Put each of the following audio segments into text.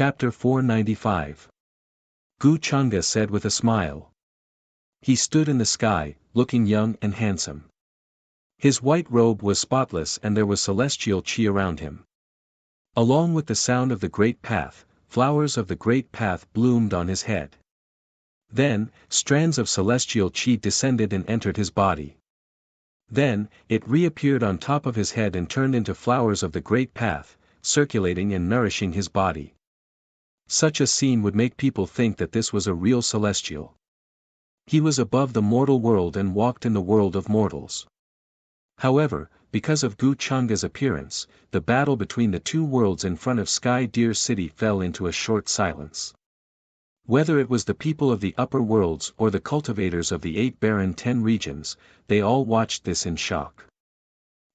Chapter 495. Gu Changa said with a smile. He stood in the sky, looking young and handsome. His white robe was spotless and there was celestial chi around him. Along with the sound of the great path, flowers of the great path bloomed on his head. Then, strands of celestial chi descended and entered his body. Then, it reappeared on top of his head and turned into flowers of the great path, circulating and nourishing his body. Such a scene would make people think that this was a real celestial. He was above the mortal world and walked in the world of mortals. However, because of Gu Changa's appearance, the battle between the two worlds in front of Sky Deer City fell into a short silence. Whether it was the people of the upper worlds or the cultivators of the 8 barren 10 regions, they all watched this in shock.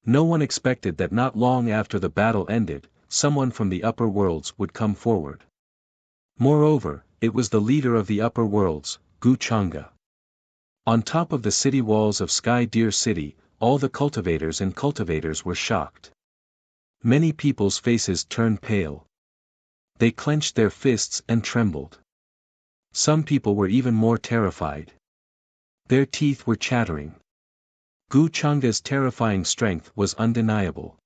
No one expected that not long after the battle ended, someone from the upper worlds would come forward. Moreover, it was the leader of the upper worlds, Gu Changa. On top of the city walls of Sky Deer City, all the cultivators were shocked. Many people's faces turned pale. They clenched their fists and trembled. Some people were even more terrified. Their teeth were chattering. Gu Changa's terrifying strength was undeniable.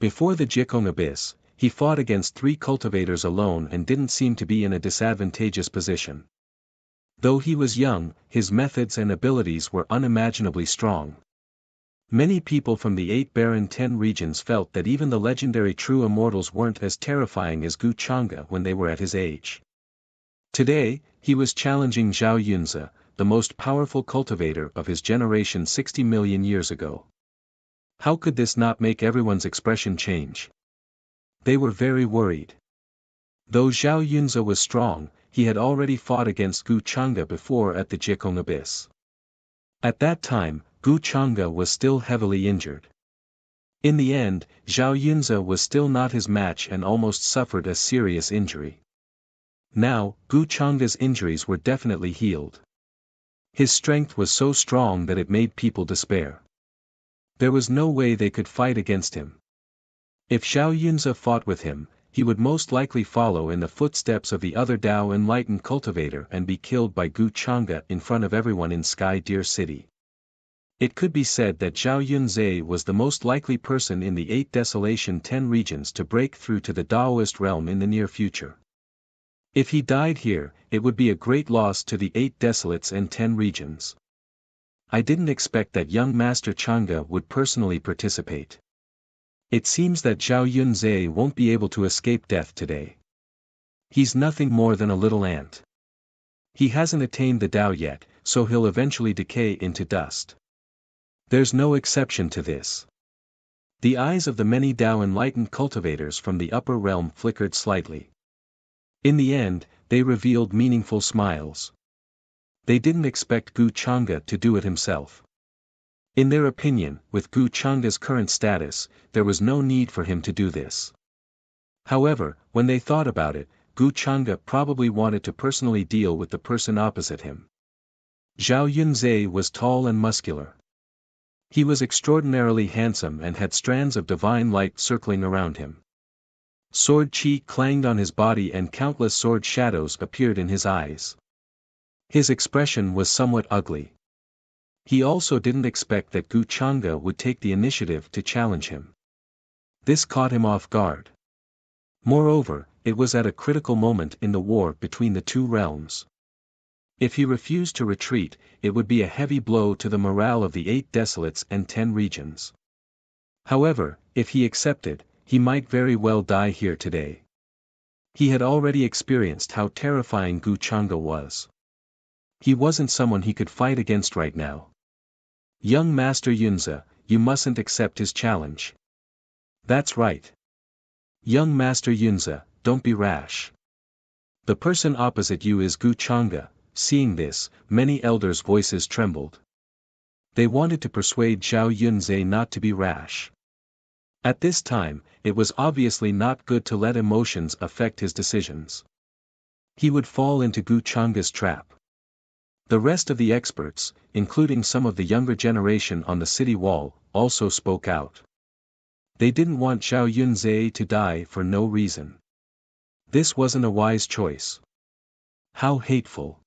Before the Jikong Abyss, he fought against 3 cultivators alone and didn't seem to be in a disadvantageous position. Though he was young, his methods and abilities were unimaginably strong. Many people from the 8 barren 10 regions felt that even the legendary true immortals weren't as terrifying as Gu Changa when they were at his age. Today, he was challenging Zhao Yunze, the most powerful cultivator of his generation 60 million years ago. How could this not make everyone's expression change? They were very worried. Though Zhao Yunze was strong, he had already fought against Gu Changa before at the Jikong Abyss. At that time, Gu Changa was still heavily injured. In the end, Zhao Yunze was still not his match and almost suffered a serious injury. Now, Gu Changa's injuries were definitely healed. His strength was so strong that it made people despair. There was no way they could fight against him. If Zhao Yunze fought with him, he would most likely follow in the footsteps of the other Dao enlightened cultivator and be killed by Gu Changa in front of everyone in Sky Deer City. It could be said that Zhao Yunze was the most likely person in the 8 Desolation 10 regions to break through to the Daoist realm in the near future. If he died here, it would be a great loss to the 8 Desolates and 10 regions. I didn't expect that young Master Changa would personally participate. It seems that Zhao Yunze won't be able to escape death today. He's nothing more than a little ant. He hasn't attained the Dao yet, so he'll eventually decay into dust. There's no exception to this. The eyes of the many Dao enlightened cultivators from the upper realm flickered slightly. In the end, they revealed meaningful smiles. They didn't expect Gu Changa to do it himself. In their opinion, with Gu Changa's current status, there was no need for him to do this. However, when they thought about it, Gu Changa probably wanted to personally deal with the person opposite him. Zhao Yunze was tall and muscular. He was extraordinarily handsome and had strands of divine light circling around him. Sword chi clanged on his body and countless sword shadows appeared in his eyes. His expression was somewhat ugly. He also didn't expect that Gu Changa would take the initiative to challenge him. This caught him off guard. Moreover, it was at a critical moment in the war between the two realms. If he refused to retreat, it would be a heavy blow to the morale of the 8 Desolates and 10 regions. However, if he accepted, he might very well die here today. He had already experienced how terrifying Gu Changa was. He wasn't someone he could fight against right now. Young Master Yunze, you mustn't accept his challenge. That's right. Young Master Yunze, don't be rash. The person opposite you is Gu Changa. Seeing this, many elders' voices trembled. They wanted to persuade Zhao Yunze not to be rash. At this time, it was obviously not good to let emotions affect his decisions. He would fall into Gu Changa's trap. The rest of the experts, including some of the younger generation on the city wall, also spoke out. They didn't want Zhao Yunze to die for no reason. This wasn't a wise choice. How hateful.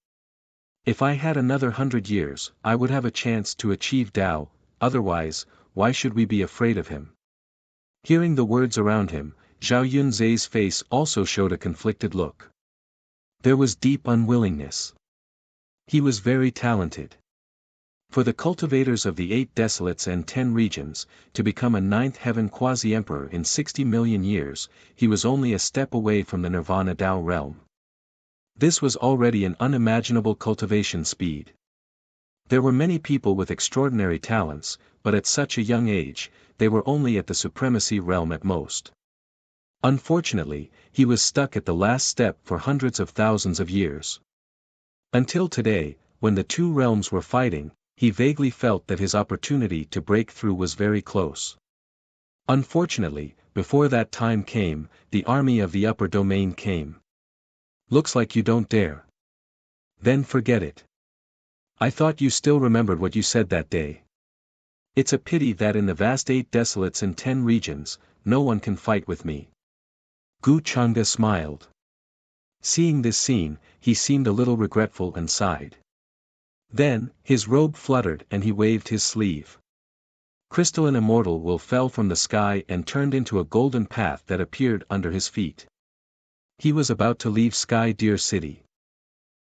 If I had another 100 years, I would have a chance to achieve Tao, otherwise, why should we be afraid of him? Hearing the words around him, Zhao Yunzai's face also showed a conflicted look. There was deep unwillingness. He was very talented. For the cultivators of the 8 desolates and 10 regions, to become a 9th heaven quasi-emperor in 60 million years, he was only a step away from the Nirvana Tao realm. This was already an unimaginable cultivation speed. There were many people with extraordinary talents, but at such a young age, they were only at the supremacy realm at most. Unfortunately, he was stuck at the last step for hundreds of thousands of years. Until today, when the two realms were fighting, he vaguely felt that his opportunity to break through was very close. Unfortunately, before that time came, the army of the upper domain came. Looks like you don't dare. Then forget it. I thought you still remembered what you said that day. It's a pity that in the vast 8 desolates and 10 regions, no one can fight with me. Gu Chang'e smiled. Seeing this scene, he seemed a little regretful and sighed. Then, his robe fluttered and he waved his sleeve. Crystalline immortal will fell from the sky and turned into a golden path that appeared under his feet. He was about to leave Sky Deer City.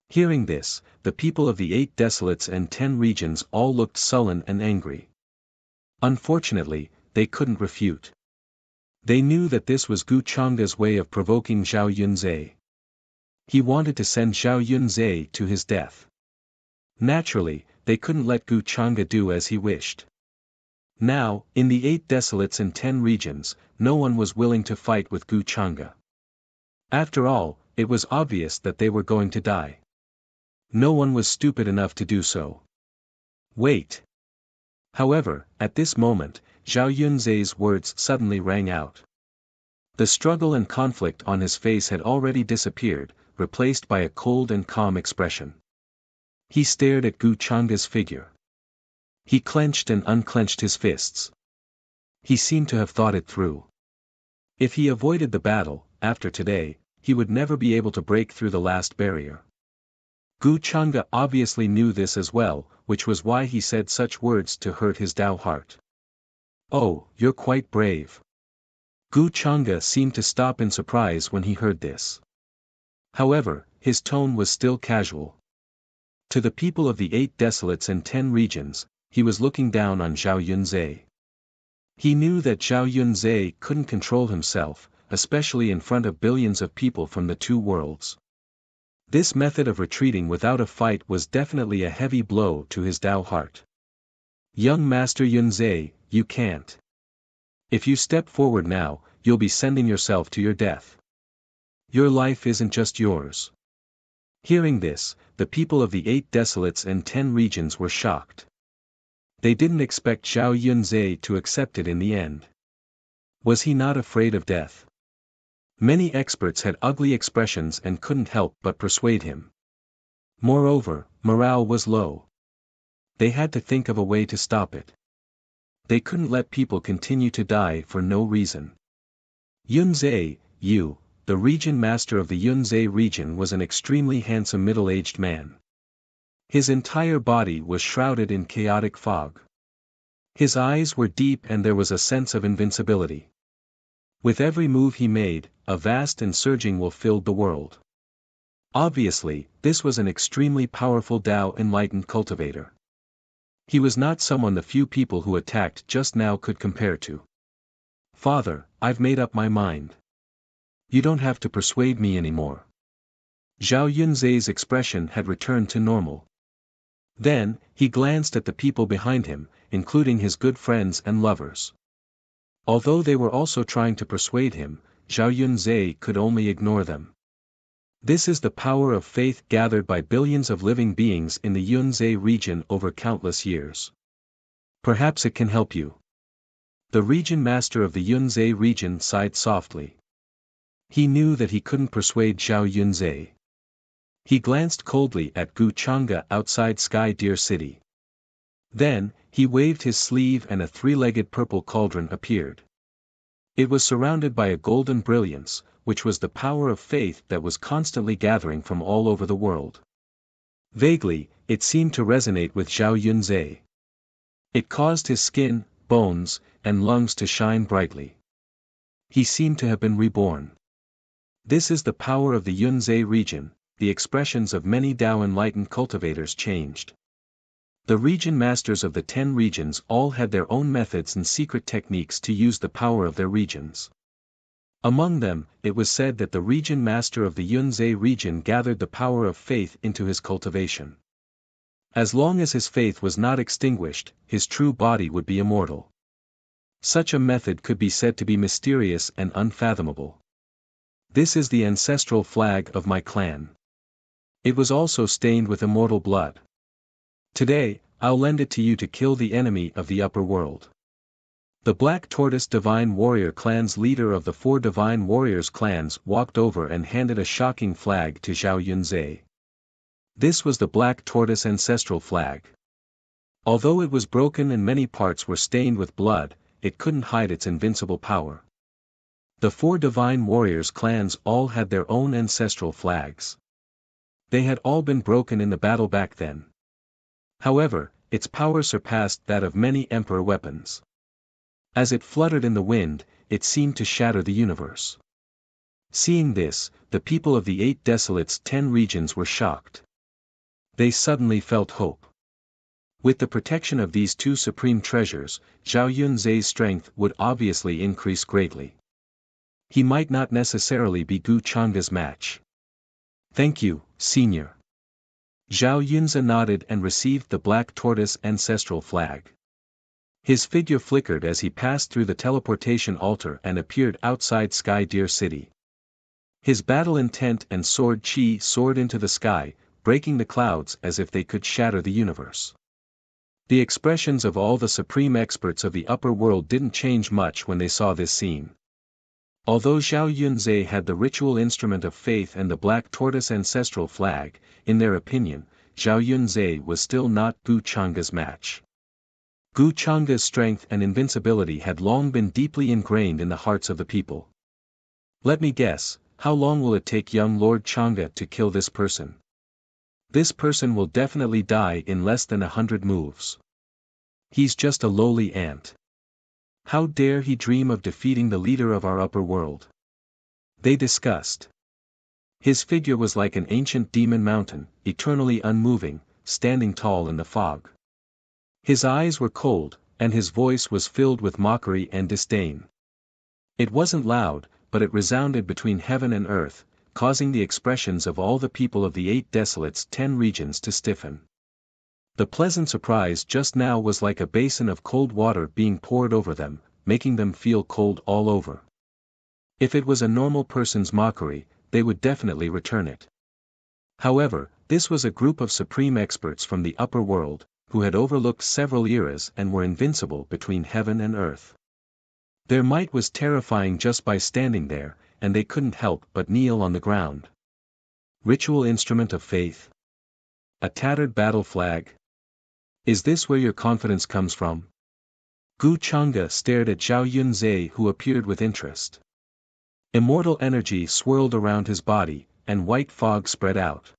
Hearing this, the people of the 8 desolates and 10 regions all looked sullen and angry. Unfortunately, they couldn't refute. They knew that this was Gu Chang'e's way of provoking Zhao Yunzai. He wanted to send Zhao Yunzai to his death. Naturally, they couldn't let Gu Chang'e do as he wished. Now, in the 8 desolates and 10 regions, no one was willing to fight with Gu Chang'e. After all, it was obvious that they were going to die. No one was stupid enough to do so. Wait. However, at this moment, Zhao Yunzai's words suddenly rang out. The struggle and conflict on his face had already disappeared, replaced by a cold and calm expression. He stared at Gu Chang'e's figure. He clenched and unclenched his fists. He seemed to have thought it through. If he avoided the battle, after today, he would never be able to break through the last barrier. Gu Chang'e obviously knew this as well, which was why he said such words to hurt his Tao heart. Oh, you're quite brave. Gu Chang'e seemed to stop in surprise when he heard this. However, his tone was still casual. To the people of the 8 desolates and 10 regions, he was looking down on Zhao Yunzai. He knew that Zhao Yunzai couldn't control himself, especially in front of billions of people from the 2 worlds. This method of retreating without a fight was definitely a heavy blow to his Tao heart. Young Master Yunzai, you can't. If you step forward now, you'll be sending yourself to your death. Your life isn't just yours. Hearing this, the people of the 8 desolates and 10 regions were shocked. They didn't expect Zhao Yunzai to accept it in the end. Was he not afraid of death? Many experts had ugly expressions and couldn't help but persuade him. Moreover, morale was low. They had to think of a way to stop it. They couldn't let people continue to die for no reason. Yunzai, you, the region master of the Yunzai region, was an extremely handsome middle-aged man. His entire body was shrouded in chaotic fog. His eyes were deep and there was a sense of invincibility. With every move he made, a vast and surging will filled the world. Obviously, this was an extremely powerful Tao enlightened cultivator. He was not someone the few people who attacked just now could compare to. Father, I've made up my mind. You don't have to persuade me anymore. Zhao Yunzai's expression had returned to normal. Then, he glanced at the people behind him, including his good friends and lovers. Although they were also trying to persuade him, Zhao Yunzai could only ignore them. This is the power of faith gathered by billions of living beings in the Yunzai region over countless years. Perhaps it can help you. The region master of the Yunzai region sighed softly. He knew that he couldn't persuade Zhao Yunzai. He glanced coldly at Gu Chang'e outside Sky Deer City. Then, he waved his sleeve and a 3-legged purple cauldron appeared. It was surrounded by a golden brilliance, which was the power of faith that was constantly gathering from all over the world. Vaguely, it seemed to resonate with Zhao Yunzhi. It caused his skin, bones, and lungs to shine brightly. He seemed to have been reborn. This is the power of the Yunzhi region. The expressions of many Tao enlightened cultivators changed. The region masters of the 10 regions all had their own methods and secret techniques to use the power of their regions. Among them, it was said that the region master of the Yunzhi region gathered the power of faith into his cultivation. As long as his faith was not extinguished, his true body would be immortal. Such a method could be said to be mysterious and unfathomable. This is the ancestral flag of my clan. It was also stained with immortal blood. Today, I'll lend it to you to kill the enemy of the upper world. The Black Tortoise Divine Warrior clan's leader of the 4 Divine Warriors clans walked over and handed a shocking flag to Zhao Yunzhi. This was the Black Tortoise ancestral flag. Although it was broken and many parts were stained with blood, it couldn't hide its invincible power. The 4 Divine Warriors clans all had their own ancestral flags. They had all been broken in the battle back then. However, its power surpassed that of many emperor weapons. As it fluttered in the wind, it seemed to shatter the universe. Seeing this, the people of the 8 Desolates' 10 regions were shocked. They suddenly felt hope. With the protection of these 2 supreme treasures, Zhao Yunzhi's strength would obviously increase greatly. He might not necessarily be Gu Changa's match. Thank you, Senior. Zhao Yunzhi nodded and received the Black Tortoise ancestral flag. His figure flickered as he passed through the teleportation altar and appeared outside Sky Deer City. His battle intent and sword chi soared into the sky, breaking the clouds as if they could shatter the universe. The expressions of all the supreme experts of the upper world didn't change much when they saw this scene. Although Zhao Yunzhi had the ritual instrument of faith and the Black Tortoise ancestral flag, in their opinion, Zhao Yunzhi was still not Gu Changa's match. Gu Changa's strength and invincibility had long been deeply ingrained in the hearts of the people. Let me guess, how long will it take young Lord Changa to kill this person? This person will definitely die in less than 100 moves. He's just a lowly ant. How dare he dream of defeating the leader of our upper world? They discussed. His figure was like an ancient demon mountain, eternally unmoving, standing tall in the fog. His eyes were cold, and his voice was filled with mockery and disdain. It wasn't loud, but it resounded between heaven and earth, causing the expressions of all the people of the 8 Desolates' 10 regions to stiffen. The pleasant surprise just now was like a basin of cold water being poured over them, making them feel cold all over. If it was a normal person's mockery, they would definitely return it. However, this was a group of supreme experts from the upper world, who had overlooked several eras and were invincible between heaven and earth. Their might was terrifying just by standing there, and they couldn't help but kneel on the ground. Ritual instrument of faith? A tattered battle flag? Is this where your confidence comes from? Gu Changa stared at Zhao Yunzhi, who appeared with interest. Immortal energy swirled around his body, and white fog spread out.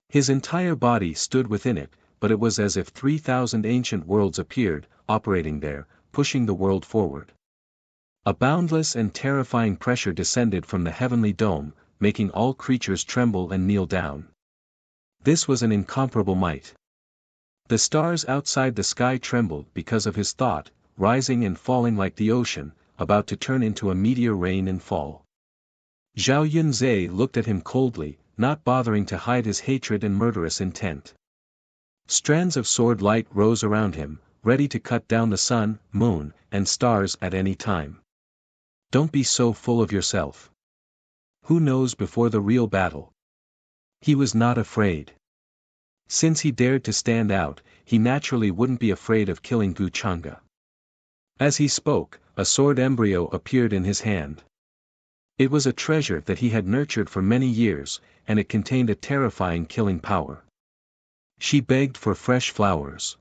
His entire body stood within it, but it was as if 3,000 ancient worlds appeared, operating there, pushing the world forward. A boundless and terrifying pressure descended from the heavenly dome, making all creatures tremble and kneel down. This was an incomparable might. The stars outside the sky trembled because of his thought, rising and falling like the ocean, about to turn into a meteor rain and fall. Zhao Yunzhi looked at him coldly, not bothering to hide his hatred and murderous intent. Strands of sword light rose around him, ready to cut down the sun, moon, and stars at any time. Don't be so full of yourself. Who knows before the real battle? He was not afraid. Since he dared to stand out, he naturally wouldn't be afraid of killing Gu Changa. As he spoke, a sword embryo appeared in his hand. It was a treasure that he had nurtured for many years, and it contained a terrifying killing power. She begged for fresh flowers.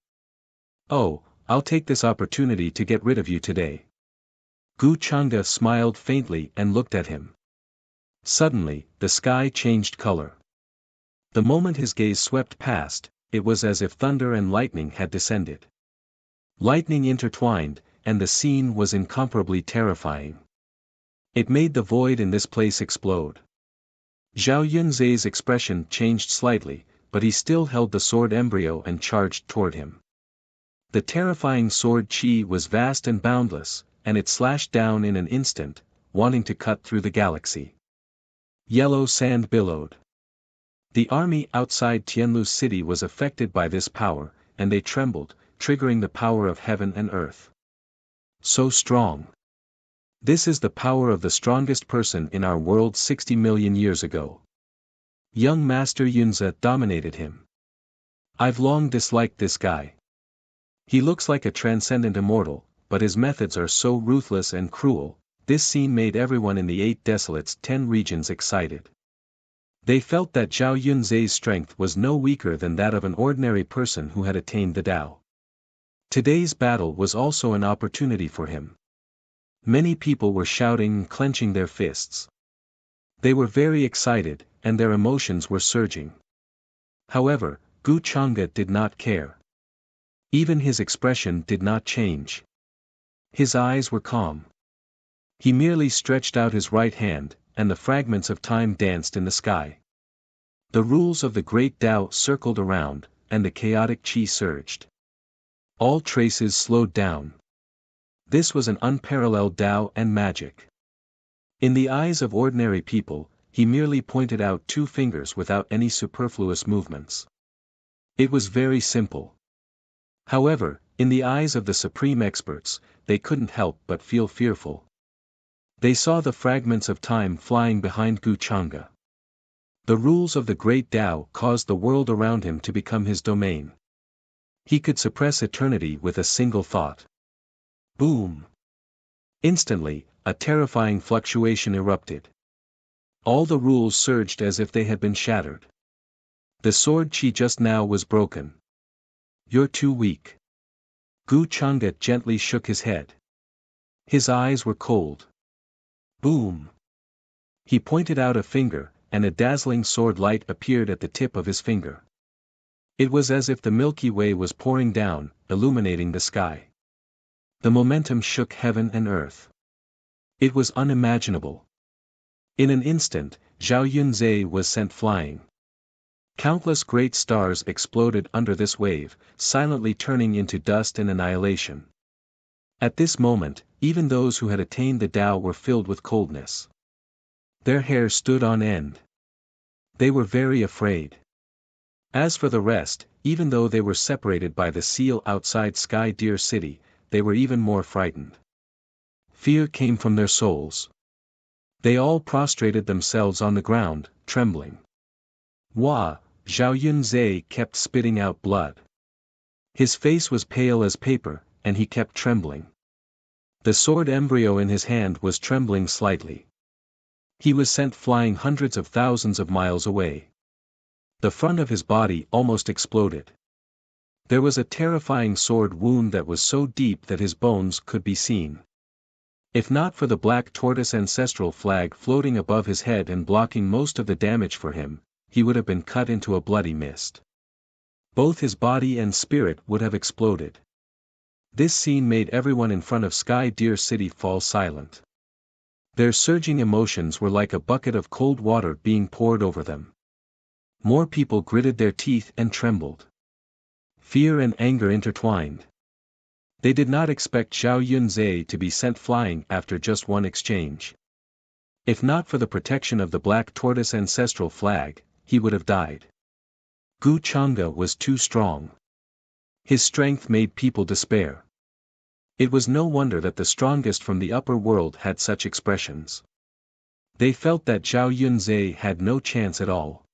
Oh, I'll take this opportunity to get rid of you today. Gu Changa smiled faintly and looked at him. Suddenly, the sky changed color. The moment his gaze swept past, it was as if thunder and lightning had descended. Lightning intertwined, and the scene was incomparably terrifying. It made the void in this place explode. Zhao Yunzai's expression changed slightly, but he still held the sword embryo and charged toward him. The terrifying sword Qi was vast and boundless, and it slashed down in an instant, wanting to cut through the galaxy. Yellow sand billowed. The army outside Tianlu's city was affected by this power, and they trembled, triggering the power of heaven and earth. So strong. This is the power of the strongest person in our world 60 million years ago. Young Master Yunze dominated him. I've long disliked this guy. He looks like a transcendent immortal, but his methods are so ruthless and cruel. This scene made everyone in the 8 Desolates 10 regions excited. They felt that Zhao Yunzai's strength was no weaker than that of an ordinary person who had attained the Tao. Today's battle was also an opportunity for him. Many people were shouting and clenching their fists. They were very excited, and their emotions were surging. However, Gu Chang'e did not care. Even his expression did not change. His eyes were calm. He merely stretched out his right hand, and the fragments of time danced in the sky. The rules of the great Tao circled around, and the chaotic Qi surged. All traces slowed down. This was an unparalleled Tao and magic. In the eyes of ordinary people, he merely pointed out 2 fingers without any superfluous movements. It was very simple. However, in the eyes of the supreme experts, they couldn't help but feel fearful. They saw the fragments of time flying behind Gu Chang'e. The rules of the great Tao caused the world around him to become his domain. He could suppress eternity with a single thought. Boom! Instantly, a terrifying fluctuation erupted. All the rules surged as if they had been shattered. The sword Qi just now was broken. You're too weak. Gu Chang'e gently shook his head. His eyes were cold. Boom! He pointed out a finger, and a dazzling sword light appeared at the tip of his finger. It was as if the Milky Way was pouring down, illuminating the sky. The momentum shook heaven and earth. It was unimaginable. In an instant, Zhao Yunzai was sent flying. Countless great stars exploded under this wave, silently turning into dust and annihilation. At this moment, even those who had attained the Tao were filled with coldness. Their hair stood on end. They were very afraid. As for the rest, even though they were separated by the seal outside Sky Deer City, they were even more frightened. Fear came from their souls. They all prostrated themselves on the ground, trembling. Wah! Zhao Yunzai kept spitting out blood. His face was pale as paper, and he kept trembling. The sword embryo in his hand was trembling slightly. He was sent flying hundreds of thousands of miles away. The front of his body almost exploded. There was a terrifying sword wound that was so deep that his bones could be seen. If not for the black tortoise ancestral flag floating above his head and blocking most of the damage for him, he would have been cut into a bloody mist. Both his body and spirit would have exploded. This scene made everyone in front of Sky Deer City fall silent. Their surging emotions were like a bucket of cold water being poured over them. More people gritted their teeth and trembled. Fear and anger intertwined. They did not expect Zhao Yunzai to be sent flying after just one exchange. If not for the protection of the black tortoise ancestral flag, he would have died. Gu Chang'e was too strong. His strength made people despair. It was no wonder that the strongest from the upper world had such expressions. They felt that Zhao Yunzai had no chance at all.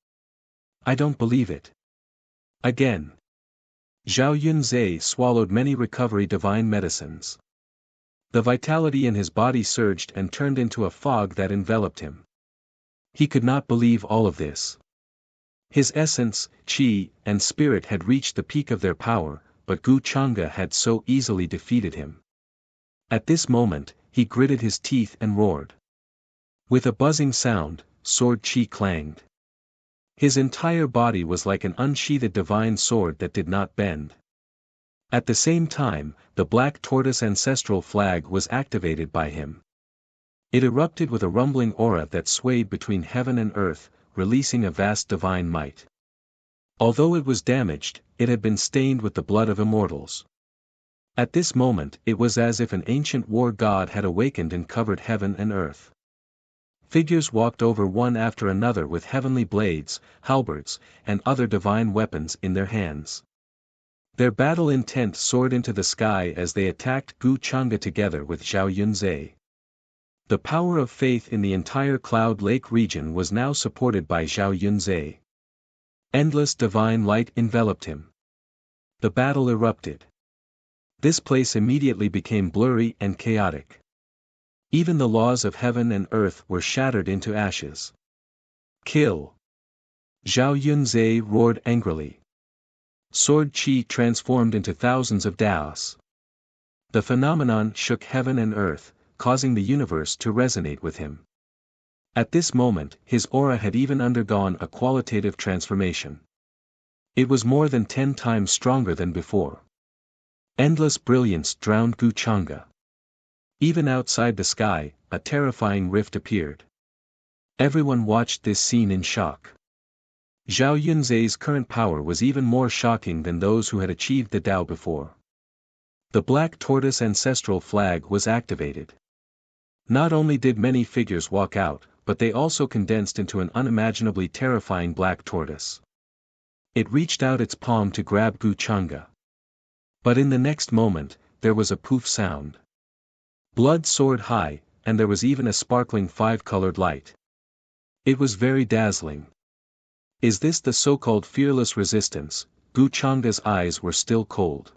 I don't believe it. Again. Zhao Yunzai swallowed many recovery divine medicines. The vitality in his body surged and turned into a fog that enveloped him. He could not believe all of this. His essence, Qi, and spirit had reached the peak of their power, but Gu Chang'e had so easily defeated him. At this moment, he gritted his teeth and roared. With a buzzing sound, sword chi clanged. His entire body was like an unsheathed divine sword that did not bend. At the same time, the black tortoise ancestral flag was activated by him. It erupted with a rumbling aura that swayed between heaven and earth, releasing a vast divine might. Although it was damaged, it had been stained with the blood of immortals. At this moment it was as if an ancient war god had awakened and covered heaven and earth. Figures walked over one after another with heavenly blades, halberds, and other divine weapons in their hands. Their battle intent soared into the sky as they attacked Gu Changa together with Zhao Yunzhe. The power of faith in the entire Cloud Lake region was now supported by Zhao Yunzhe. Endless divine light enveloped him. The battle erupted. This place immediately became blurry and chaotic. Even the laws of heaven and earth were shattered into ashes. Kill! Zhao Yunzhe roared angrily. Sword chi transformed into thousands of daos. The phenomenon shook heaven and earth, causing the universe to resonate with him. At this moment, his aura had even undergone a qualitative transformation. It was more than 10 times stronger than before. Endless brilliance drowned Gu Changa. Even outside the sky, a terrifying rift appeared. Everyone watched this scene in shock. Zhao Yunzhe's current power was even more shocking than those who had achieved the Tao before. The black tortoise ancestral flag was activated. Not only did many figures walk out, but they also condensed into an unimaginably terrifying black tortoise. It reached out its palm to grab Gu Changa. But in the next moment, there was a poof sound. Blood soared high, and there was even a sparkling 5-colored light. It was very dazzling. Is this the so-called fearless resistance? Gu Changa's eyes were still cold.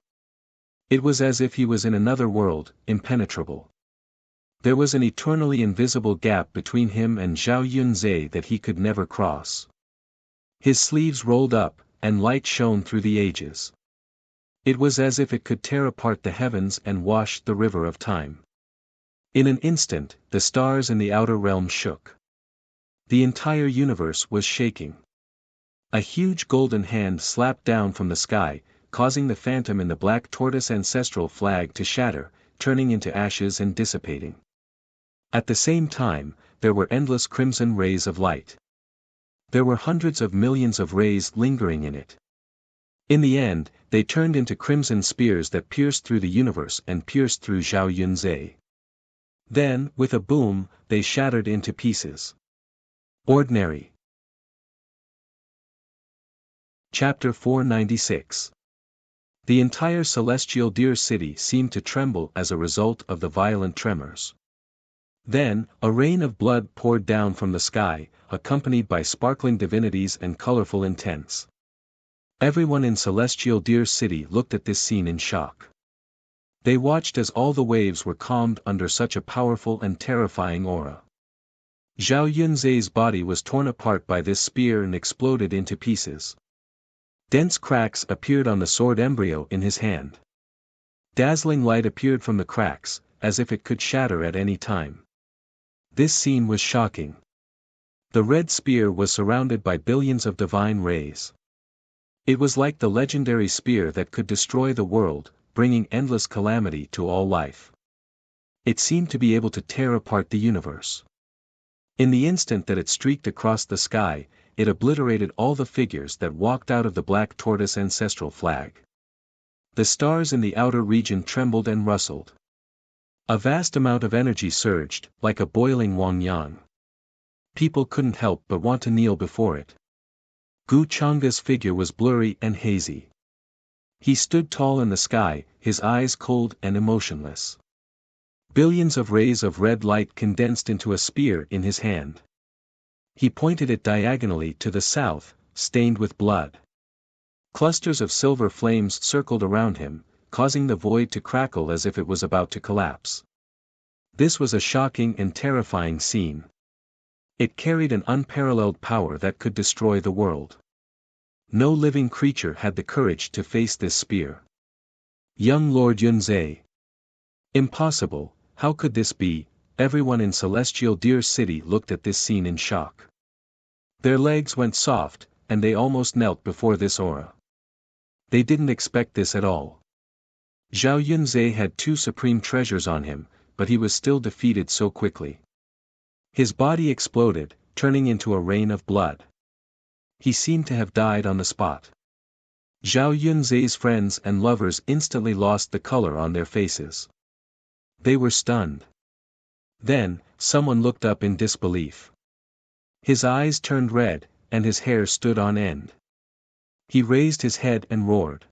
It was as if he was in another world, impenetrable. There was an eternally invisible gap between him and Zhao Yunzhe that he could never cross. His sleeves rolled up, and light shone through the ages. It was as if it could tear apart the heavens and wash the river of time. In an instant, the stars in the outer realm shook. The entire universe was shaking. A huge golden hand slapped down from the sky, causing the phantom in the black tortoise ancestral flag to shatter, turning into ashes and dissipating. At the same time, there were endless crimson rays of light. There were hundreds of millions of rays lingering in it. In the end, they turned into crimson spears that pierced through the universe and pierced through Zhao Yunzhe. Then, with a boom, they shattered into pieces. Ordinary. Chapter 496. The entire celestial deer city seemed to tremble as a result of the violent tremors. Then, a rain of blood poured down from the sky, accompanied by sparkling divinities and colorful intents. Everyone in Celestial Deer City looked at this scene in shock. They watched as all the waves were calmed under such a powerful and terrifying aura. Zhao Yunzhe's body was torn apart by this spear and exploded into pieces. Dense cracks appeared on the sword embryo in his hand. Dazzling light appeared from the cracks, as if it could shatter at any time. This scene was shocking. The red spear was surrounded by billions of divine rays. It was like the legendary spear that could destroy the world, bringing endless calamity to all life. It seemed to be able to tear apart the universe. In the instant that it streaked across the sky, it obliterated all the figures that walked out of the black tortoise ancestral flag. The stars in the outer region trembled and rustled. A vast amount of energy surged, like a boiling Wangyang. People couldn't help but want to kneel before it. Gu Changa's figure was blurry and hazy. He stood tall in the sky, his eyes cold and emotionless. Billions of rays of red light condensed into a spear in his hand. He pointed it diagonally to the south, stained with blood. Clusters of silver flames circled around him, causing the void to crackle as if it was about to collapse. This was a shocking and terrifying scene. It carried an unparalleled power that could destroy the world. No living creature had the courage to face this spear. Young Lord Yunzhe. Impossible, how could this be? everyone in Celestial Deer City looked at this scene in shock. Their legs went soft, and they almost knelt before this aura. They didn't expect this at all. Zhao Yunzhe had two supreme treasures on him, but he was still defeated so quickly. His body exploded, turning into a rain of blood. He seemed to have died on the spot. Zhao Yunzhe's friends and lovers instantly lost the color on their faces. They were stunned. Then, someone looked up in disbelief. His eyes turned red, and his hair stood on end. He raised his head and roared.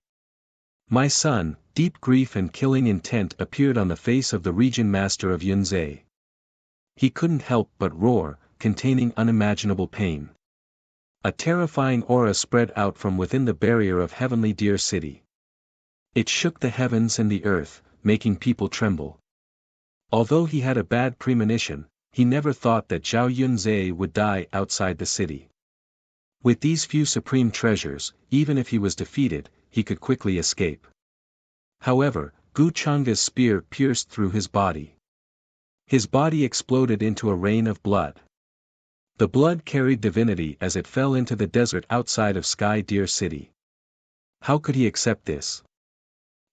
"My son!" Deep grief and killing intent appeared on the face of the region master of Yunzhe. He couldn't help but roar, containing unimaginable pain. A terrifying aura spread out from within the barrier of Heavenly Deer City. It shook the heavens and the earth, making people tremble. Although he had a bad premonition, he never thought that Zhao Yunzhe would die outside the city. With these few supreme treasures, even if he was defeated, he could quickly escape. However, Gu Changa's spear pierced through his body. His body exploded into a rain of blood. The blood carried divinity as it fell into the desert outside of Sky Deer City. How could he accept this?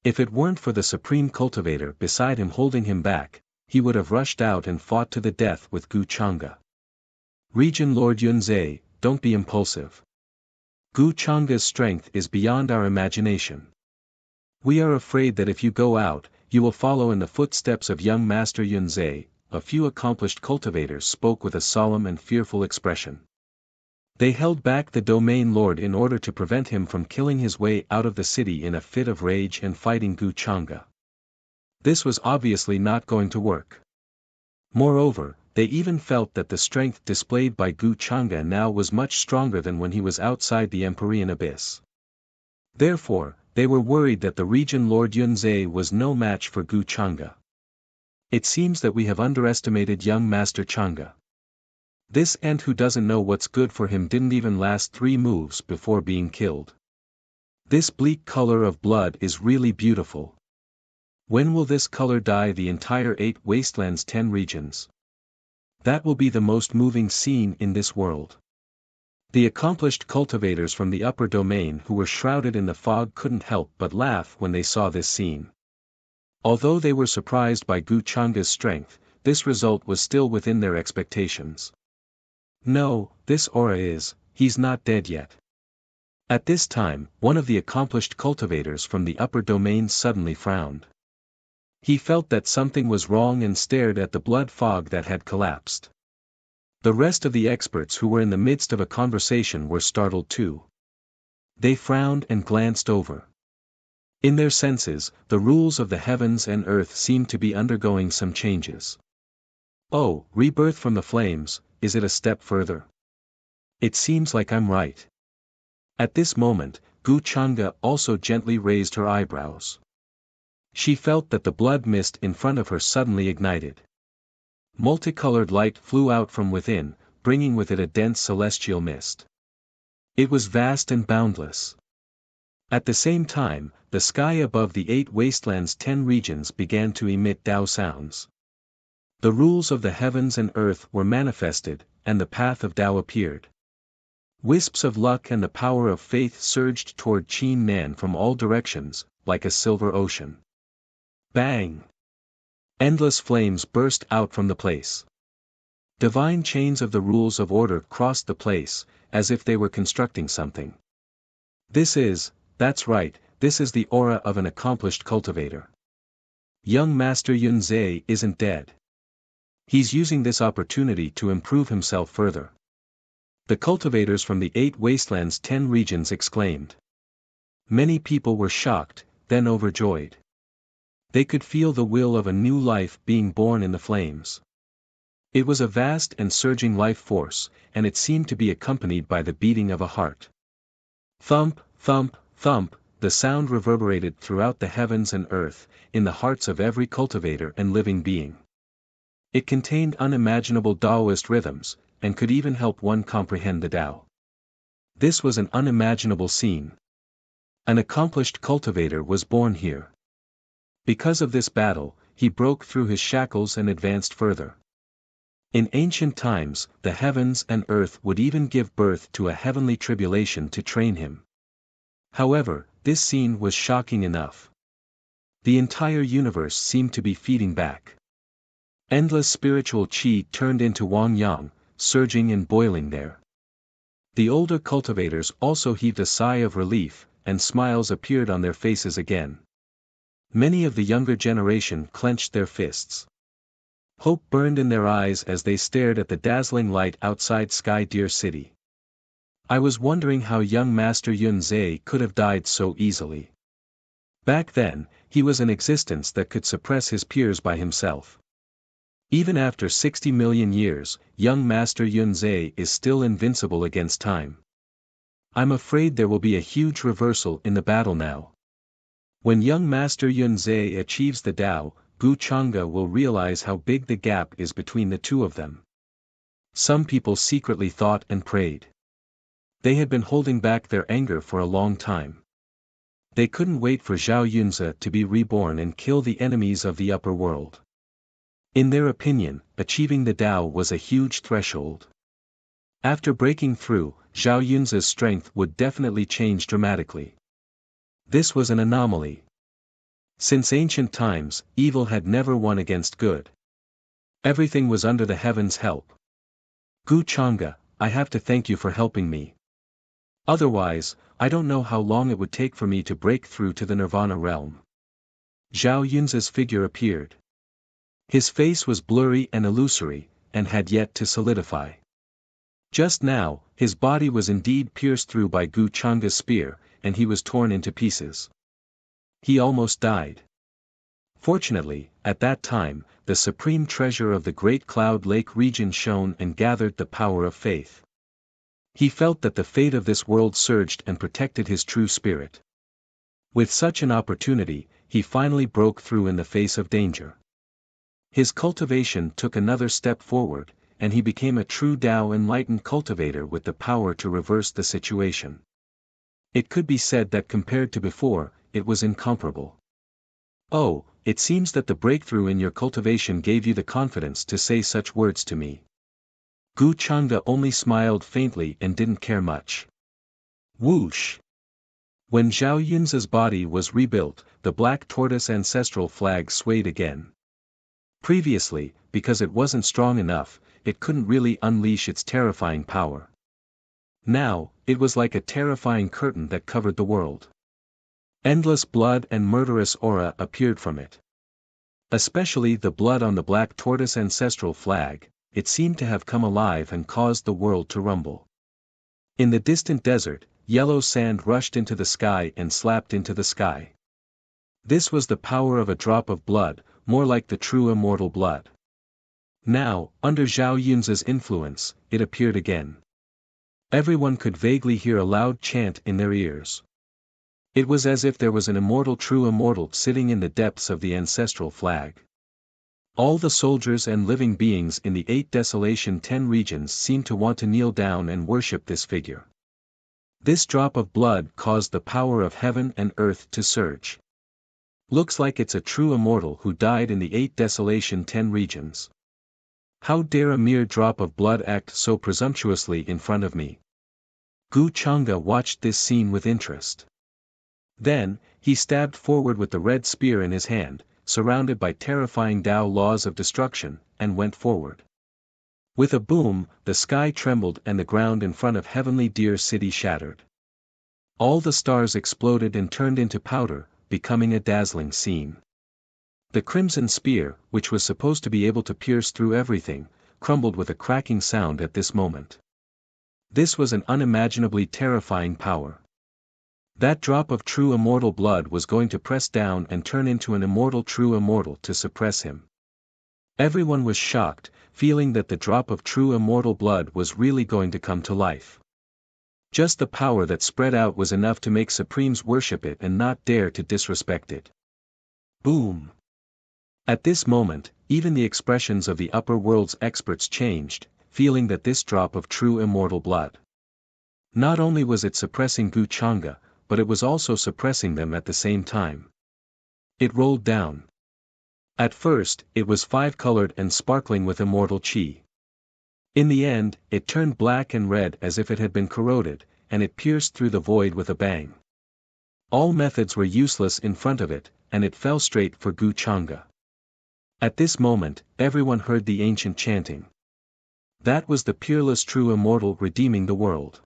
If it weren't for the supreme cultivator beside him holding him back, he would have rushed out and fought to the death with Gu Changa. Region Lord Yunzhe, don't be impulsive. Gu Changa's strength is beyond our imagination. We are afraid that if you go out, you will follow in the footsteps of young Master Yunzhe. A few accomplished cultivators spoke with a solemn and fearful expression. They held back the domain lord in order to prevent him from killing his way out of the city in a fit of rage and fighting Gu Changa. This was obviously not going to work. Moreover, they even felt that the strength displayed by Gu Changa now was much stronger than when he was outside the Empyrean abyss. Therefore, they were worried that the region Lord Yunzhe was no match for Gu Changa. It seems that we have underestimated young Master Changa. This ant who doesn't know what's good for him didn't even last 3 moves before being killed. This bleak color of blood is really beautiful. When will this color dye the entire 8 wastelands 10 regions? That will be the most moving scene in this world. The accomplished cultivators from the upper domain who were shrouded in the fog couldn't help but laugh when they saw this scene. Although they were surprised by Gu Changa's strength, this result was still within their expectations. No, this aura is, he's not dead yet. At this time, one of the accomplished cultivators from the upper domain suddenly frowned. He felt that something was wrong and stared at the blood fog that had collapsed. The rest of the experts who were in the midst of a conversation were startled too. They frowned and glanced over. In their senses, the rules of the heavens and earth seemed to be undergoing some changes. Oh, rebirth from the flames, is it a step further? It seems like I'm right. At this moment, Gu Changa also gently raised her eyebrows. She felt that the blood mist in front of her suddenly ignited. Multicolored light flew out from within, bringing with it a dense celestial mist. It was vast and boundless. At the same time, the sky above the 8 wastelands 10 regions began to emit Tao sounds. The rules of the heavens and earth were manifested, and the path of Tao appeared. Wisps of luck and the power of faith surged toward Qin Nan from all directions, like a silver ocean. Bang! Endless flames burst out from the place. Divine chains of the rules of order crossed the place, as if they were constructing something. That's right, this is the aura of an accomplished cultivator. Young Master Yunzhe isn't dead. He's using this opportunity to improve himself further. The cultivators from the 8 wastelands 10 regions exclaimed. Many people were shocked, then overjoyed. They could feel the will of a new life being born in the flames. It was a vast and surging life force, and it seemed to be accompanied by the beating of a heart. Thump, thump, thump, the sound reverberated throughout the heavens and earth, in the hearts of every cultivator and living being. It contained unimaginable Taoist rhythms, and could even help one comprehend the Tao. This was an unimaginable scene. An accomplished cultivator was born here. Because of this battle, he broke through his shackles and advanced further. In ancient times, the heavens and earth would even give birth to a heavenly tribulation to train him. However, this scene was shocking enough. The entire universe seemed to be feeding back. Endless spiritual qi turned into Wang Yang, surging and boiling there. The older cultivators also heaved a sigh of relief, and smiles appeared on their faces again. Many of the younger generation clenched their fists. Hope burned in their eyes as they stared at the dazzling light outside Sky Deer City. I was wondering how young Master Yun Zhe could have died so easily. Back then, he was an existence that could suppress his peers by himself. Even after 60 million years, young Master Yun Zhe is still invincible against time. I'm afraid there will be a huge reversal in the battle now. When young Master Yun Zhe achieves the Tao, Gu Chang'e will realize how big the gap is between the two of them. Some people secretly thought and prayed. They had been holding back their anger for a long time. They couldn't wait for Zhao Yunze to be reborn and kill the enemies of the upper world. In their opinion, achieving the Tao was a huge threshold. After breaking through, Zhao Yunze's strength would definitely change dramatically. This was an anomaly. Since ancient times, evil had never won against good. Everything was under the heavens' help. Gu Chang'e, I have to thank you for helping me. Otherwise, I don't know how long it would take for me to break through to the Nirvana realm. Zhao Yunze's figure appeared. His face was blurry and illusory, and had yet to solidify. Just now, his body was indeed pierced through by Gu Chang'e's spear, and he was torn into pieces. He almost died. Fortunately, at that time, the supreme treasure of the Great Cloud Lake region shone and gathered the power of faith. He felt that the fate of this world surged and protected his true spirit. With such an opportunity, he finally broke through in the face of danger. His cultivation took another step forward, and he became a true Tao enlightened cultivator with the power to reverse the situation. It could be said that compared to before, it was incomparable. Oh, it seems that the breakthrough in your cultivation gave you the confidence to say such words to me. Gu Chang'e only smiled faintly and didn't care much. Whoosh! When Zhao Yunze's body was rebuilt, the black tortoise ancestral flag swayed again. Previously, because it wasn't strong enough, it couldn't really unleash its terrifying power. Now, it was like a terrifying curtain that covered the world. Endless blood and murderous aura appeared from it. Especially the blood on the black tortoise ancestral flag, it seemed to have come alive and caused the world to rumble. In the distant desert, yellow sand rushed into the sky and slapped into the sky. This was the power of a drop of blood, more like the true immortal blood. Now, under Zhao Yunze's influence, it appeared again. Everyone could vaguely hear a loud chant in their ears. It was as if there was an immortal true immortal sitting in the depths of the ancestral flag. All the soldiers and living beings in the 8 Desolation 10 regions seemed to want to kneel down and worship this figure. This drop of blood caused the power of heaven and earth to surge. Looks like it's a true immortal who died in the 8 Desolation 10 regions. How dare a mere drop of blood act so presumptuously in front of me? Gu Chang'e watched this scene with interest. Then, he stabbed forward with the red spear in his hand, surrounded by terrifying Tao laws of destruction, and went forward. With a boom, the sky trembled and the ground in front of Heavenly Deer City shattered. All the stars exploded and turned into powder, becoming a dazzling scene. The crimson spear, which was supposed to be able to pierce through everything, crumbled with a cracking sound at this moment. This was an unimaginably terrifying power. That drop of true immortal blood was going to press down and turn into an immortal true immortal to suppress him. Everyone was shocked, feeling that the drop of true immortal blood was really going to come to life. Just the power that spread out was enough to make Supremes worship it and not dare to disrespect it. Boom! At this moment, even the expressions of the upper world's experts changed, feeling that this drop of true immortal blood. Not only was it suppressing Gu Chang'e, but it was also suppressing them at the same time. It rolled down. At first, it was five-colored and sparkling with immortal chi. In the end, it turned black and red as if it had been corroded, and it pierced through the void with a bang. All methods were useless in front of it, and it fell straight for Gu Changa. At this moment, everyone heard the ancient chanting. That was the peerless true immortal redeeming the world.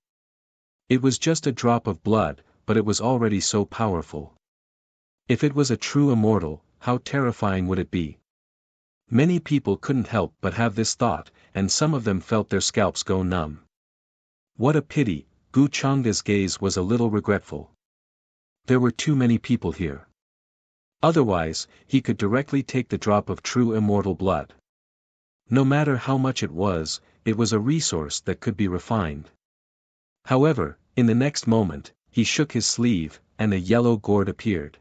It was just a drop of blood, but it was already so powerful. If it was a true immortal, how terrifying would it be? Many people couldn't help but have this thought, and some of them felt their scalps go numb. What a pity, Gu Changa's gaze was a little regretful. There were too many people here. Otherwise, he could directly take the drop of true immortal blood. No matter how much it was a resource that could be refined. However, in the next moment, he shook his sleeve, and a yellow gourd appeared.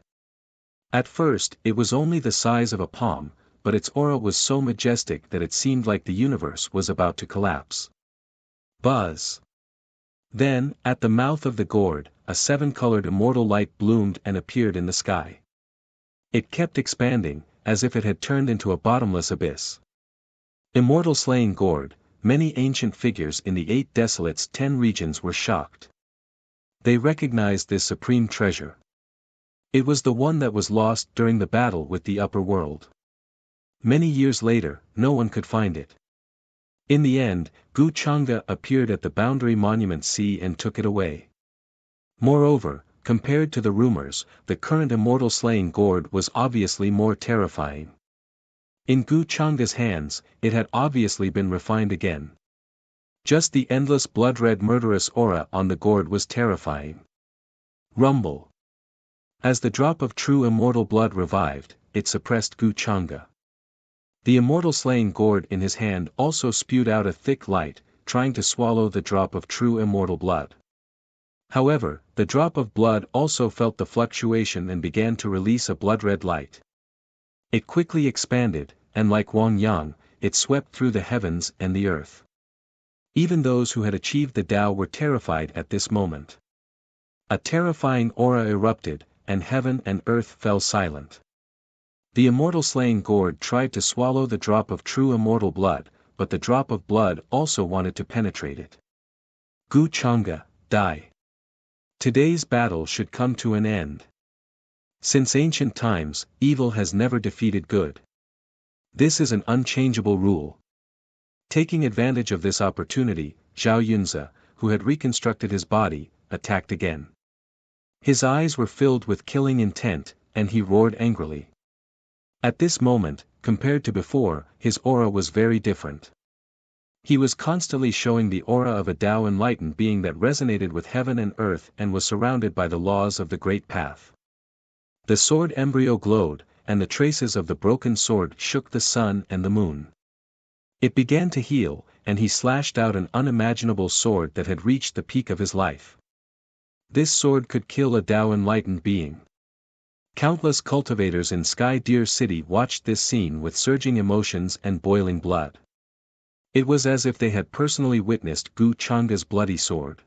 At first, it was only the size of a palm, but its aura was so majestic that it seemed like the universe was about to collapse. Buzz! Then, at the mouth of the gourd, a seven-colored immortal light bloomed and appeared in the sky. It kept expanding, as if it had turned into a bottomless abyss. Immortal slaying gourd, many ancient figures in the 8 Desolates 10 regions were shocked. They recognized this supreme treasure. It was the one that was lost during the battle with the upper world. Many years later, no one could find it. In the end, Gu Changa appeared at the Boundary Monument Sea and took it away. Moreover, compared to the rumors, the current immortal slaying gourd was obviously more terrifying. In Gu Changa's hands, it had obviously been refined again. Just the endless blood-red murderous aura on the gourd was terrifying. Rumble. As the drop of true immortal blood revived, it suppressed Gu Changa. The immortal slaying gourd in his hand also spewed out a thick light, trying to swallow the drop of true immortal blood. However, the drop of blood also felt the fluctuation and began to release a blood-red light. It quickly expanded, and like Wang Yang, it swept through the heavens and the earth. Even those who had achieved the Tao were terrified at this moment. A terrifying aura erupted, and heaven and earth fell silent. The immortal slaying gourd tried to swallow the drop of true immortal blood, but the drop of blood also wanted to penetrate it. Gu Changa, die. Today's battle should come to an end. Since ancient times, evil has never defeated good. This is an unchangeable rule. Taking advantage of this opportunity, Zhao Yunze, who had reconstructed his body, attacked again. His eyes were filled with killing intent, and he roared angrily. At this moment, compared to before, his aura was very different. He was constantly showing the aura of a Tao enlightened being that resonated with heaven and earth and was surrounded by the laws of the Great Path. The sword embryo glowed, and the traces of the broken sword shook the sun and the moon. It began to heal, and he slashed out an unimaginable sword that had reached the peak of his life. This sword could kill a Tao enlightened being. Countless cultivators in Sky Deer City watched this scene with surging emotions and boiling blood. It was as if they had personally witnessed Gu Changa's bloody sword.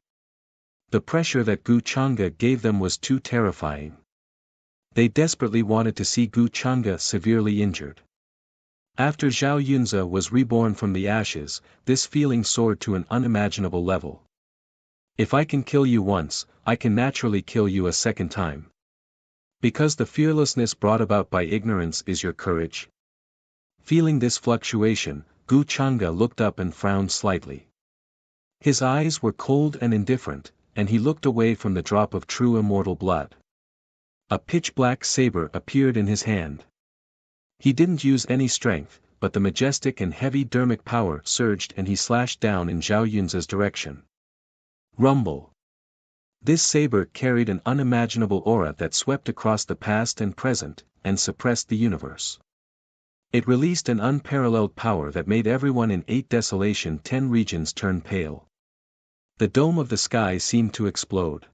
The pressure that Gu Changa gave them was too terrifying. They desperately wanted to see Gu Changa severely injured. After Zhao Yunze was reborn from the ashes, this feeling soared to an unimaginable level. If I can kill you once, I can naturally kill you a second time. Because the fearlessness brought about by ignorance is your courage. Feeling this fluctuation, Gu Changa looked up and frowned slightly. His eyes were cold and indifferent, and he looked away from the drop of true immortal blood. A pitch-black saber appeared in his hand. He didn't use any strength, but the majestic and heavy dermic power surged and he slashed down in Zhao Yunze's direction. Rumble. This saber carried an unimaginable aura that swept across the past and present, and suppressed the universe. It released an unparalleled power that made everyone in 8 Desolation 10 regions turn pale. The dome of the sky seemed to explode.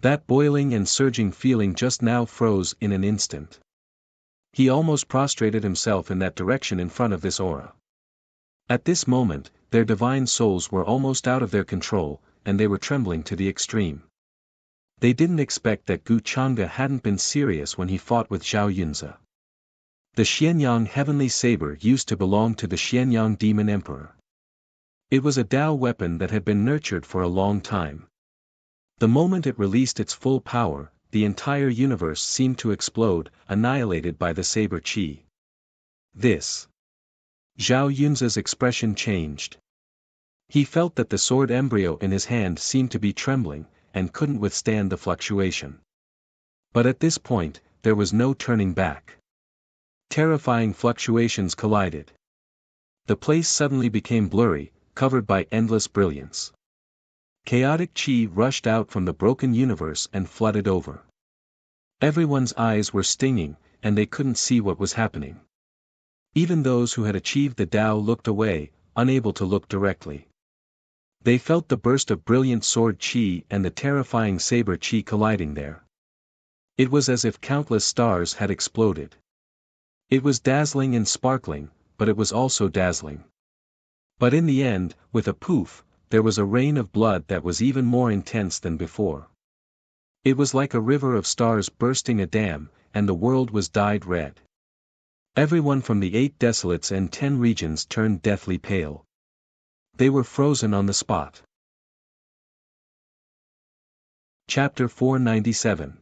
That boiling and surging feeling just now froze in an instant. He almost prostrated himself in that direction in front of this aura. At this moment, their divine souls were almost out of their control, and they were trembling to the extreme. They didn't expect that Gu Changa hadn't been serious when he fought with Zhao Yunze. The Xianyang heavenly saber used to belong to the Xianyang demon emperor. It was a Tao weapon that had been nurtured for a long time. The moment it released its full power, the entire universe seemed to explode, annihilated by the saber chi. This. Zhao Yunza's expression changed. He felt that the sword embryo in his hand seemed to be trembling, and couldn't withstand the fluctuation. But at this point, there was no turning back. Terrifying fluctuations collided. The place suddenly became blurry, covered by endless brilliance. Chaotic chi rushed out from the broken universe and flooded over. Everyone's eyes were stinging, and they couldn't see what was happening. Even those who had achieved the Tao looked away, unable to look directly. They felt the burst of brilliant sword chi and the terrifying saber chi colliding there. It was as if countless stars had exploded. It was dazzling and sparkling, but it was also dazzling. But in the end, with a poof, there was a rain of blood that was even more intense than before. It was like a river of stars bursting a dam, and the world was dyed red. Everyone from the 8 desolates and 10 regions turned deathly pale. They were frozen on the spot. Chapter 497.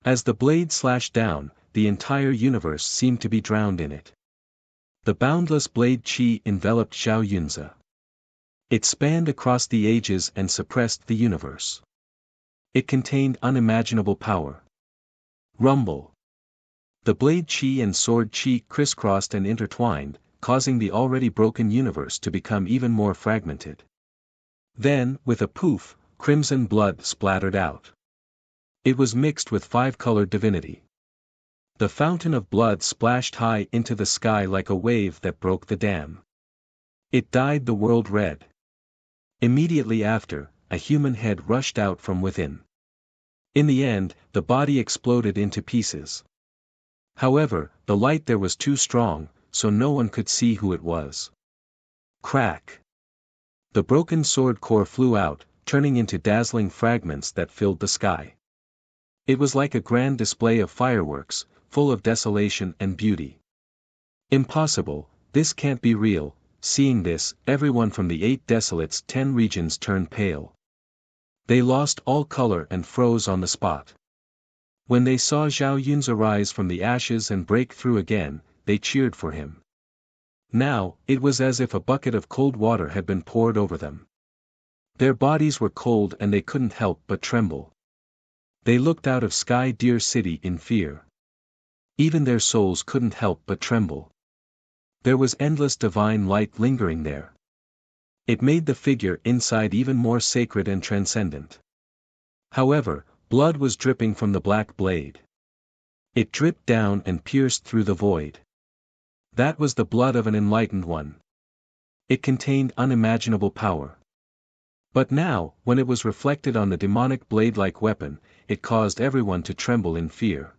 As the blade slashed down, the entire universe seemed to be drowned in it. The boundless blade chi enveloped Zhao Yunza. It spanned across the ages and suppressed the universe. It contained unimaginable power. Rumble. The blade chi and sword chi crisscrossed and intertwined, causing the already broken universe to become even more fragmented. Then, with a poof, crimson blood splattered out. It was mixed with 5-colored divinity. The fountain of blood splashed high into the sky like a wave that broke the dam. It dyed the world red. Immediately after, a human head rushed out from within. In the end, the body exploded into pieces. However, the light there was too strong, so no one could see who it was. Crack! The broken sword core flew out, turning into dazzling fragments that filled the sky. It was like a grand display of fireworks, full of desolation and beauty. Impossible, this can't be real. Seeing this, everyone from the 8 desolates 10 regions turned pale. They lost all color and froze on the spot. When they saw Zhao Yunza rise from the ashes and break through again, they cheered for him. Now, it was as if a bucket of cold water had been poured over them. Their bodies were cold and they couldn't help but tremble. They looked out of Sky Deer City in fear. Even their souls couldn't help but tremble. There was endless divine light lingering there. It made the figure inside even more sacred and transcendent. However, blood was dripping from the black blade. It dripped down and pierced through the void. That was the blood of an enlightened one. It contained unimaginable power. But now, when it was reflected on the demonic blade-like weapon, it caused everyone to tremble in fear.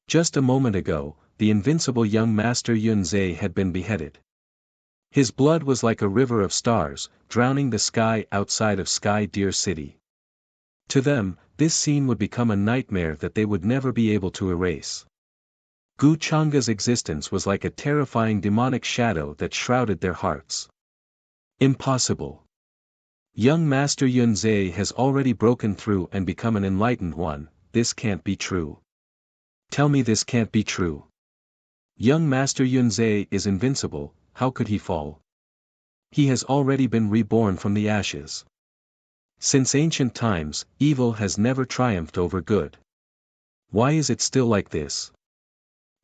Just a moment ago, the invincible young master Yunzai had been beheaded. His blood was like a river of stars, drowning the sky outside of Sky Deer City. To them, this scene would become a nightmare that they would never be able to erase. Gu Changa's existence was like a terrifying demonic shadow that shrouded their hearts. Impossible. Young Master Yunzai has already broken through and become an enlightened one. This can't be true. Tell me this can't be true. Young Master Yunzai is invincible, how could he fall? He has already been reborn from the ashes. Since ancient times, evil has never triumphed over good. Why is it still like this?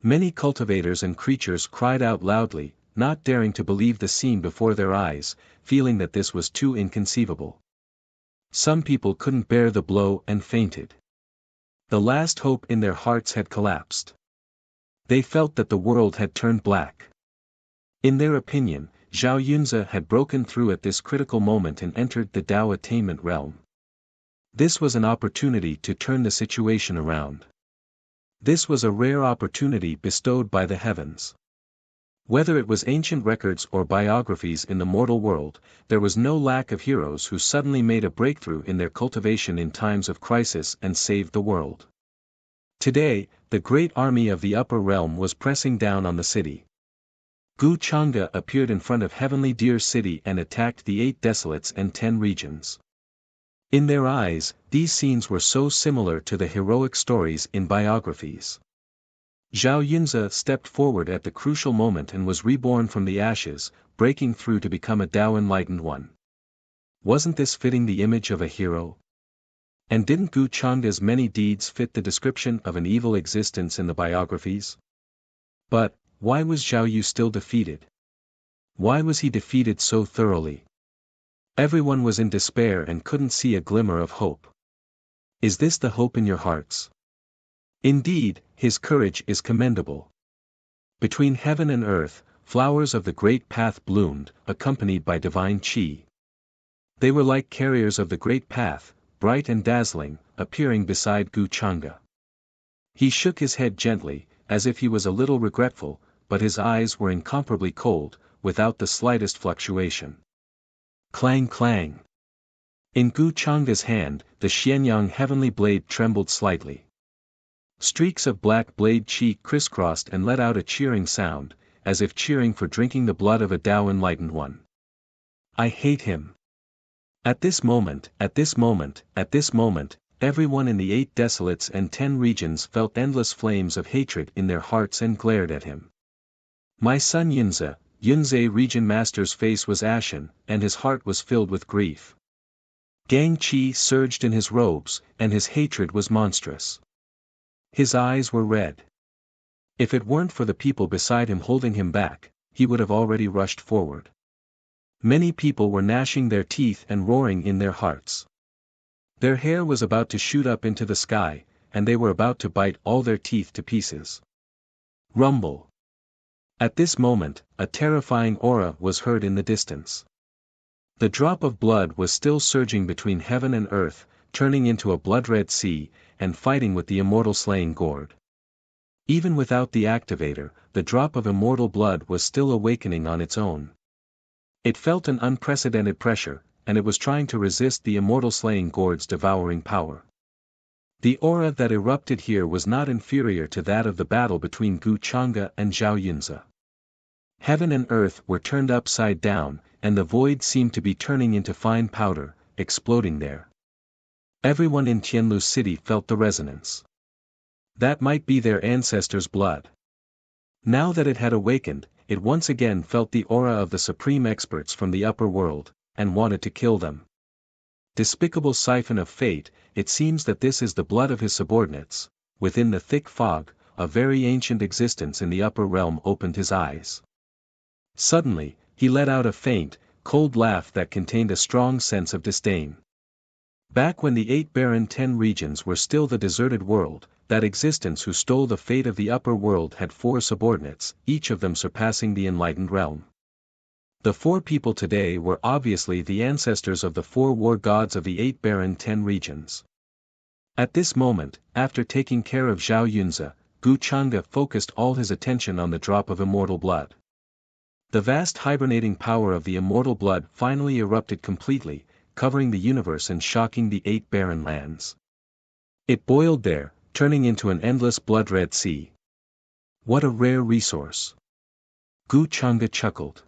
Many cultivators and creatures cried out loudly, not daring to believe the scene before their eyes, feeling that this was too inconceivable. Some people couldn't bear the blow and fainted. The last hope in their hearts had collapsed. They felt that the world had turned black. In their opinion, Zhao Yunza had broken through at this critical moment and entered the Tao attainment realm. This was an opportunity to turn the situation around. This was a rare opportunity bestowed by the heavens. Whether it was ancient records or biographies in the mortal world, there was no lack of heroes who suddenly made a breakthrough in their cultivation in times of crisis and saved the world. Today, the great army of the upper realm was pressing down on the city. Gu Chang'e appeared in front of Heavenly Deer City and attacked the 8 desolates and 10 regions. In their eyes, these scenes were so similar to the heroic stories in biographies. Zhao Yunze stepped forward at the crucial moment and was reborn from the ashes, breaking through to become a Tao enlightened one. Wasn't this fitting the image of a hero? And didn't Gu Chang'e's many deeds fit the description of an evil existence in the biographies? But, why was Zhao Yu still defeated? Why was he defeated so thoroughly? Everyone was in despair and couldn't see a glimmer of hope. Is this the hope in your hearts? Indeed, his courage is commendable. Between heaven and earth, flowers of the great path bloomed, accompanied by divine qi. They were like carriers of the great path, bright and dazzling, appearing beside Gu Chang'e. He shook his head gently, as if he was a little regretful, but his eyes were incomparably cold, without the slightest fluctuation. Clang clang. In Gu Chang'e's hand, the Xianyang heavenly blade trembled slightly. Streaks of black blade qi crisscrossed and let out a cheering sound, as if cheering for drinking the blood of a Tao enlightened one. I hate him. At this moment, everyone in the 8 desolates and 10 regions felt endless flames of hatred in their hearts and glared at him. My son Yunze region master's face was ashen, and his heart was filled with grief. Gang qi surged in his robes, and his hatred was monstrous. His eyes were red. If it weren't for the people beside him holding him back, he would have already rushed forward. Many people were gnashing their teeth and roaring in their hearts. Their hair was about to shoot up into the sky, and they were about to bite all their teeth to pieces. Rumble. At this moment, a terrifying aura was heard in the distance. The drop of blood was still surging between heaven and earth, turning into a blood-red sea, and fighting with the immortal slaying gourd. Even without the activator, the drop of immortal blood was still awakening on its own. It felt an unprecedented pressure, and it was trying to resist the immortal slaying gourd's devouring power. The aura that erupted here was not inferior to that of the battle between Gu Chang'e and Zhao Yunze. Heaven and earth were turned upside down, and the void seemed to be turning into fine powder, exploding there. Everyone in Tianlu City felt the resonance. That might be their ancestors' blood. Now that it had awakened, it once again felt the aura of the supreme experts from the upper world, and wanted to kill them. Despicable siphon of fate, it seems that this is the blood of his subordinates. Within the thick fog, a very ancient existence in the upper realm opened his eyes. Suddenly, he let out a faint, cold laugh that contained a strong sense of disdain. Back when the 8 barren 10 regions were still the deserted world, that existence who stole the fate of the upper world had 4 subordinates, each of them surpassing the enlightened realm. The 4 people today were obviously the ancestors of the 4 war gods of the 8 barren 10 regions. At this moment, after taking care of Zhao Yunze, Gu Chang'e focused all his attention on the drop of immortal blood. The vast hibernating power of the immortal blood finally erupted completely, covering the universe and shocking the 8 barren lands. It boiled there, turning into an endless blood-red sea. What a rare resource! Gu Chang'e chuckled.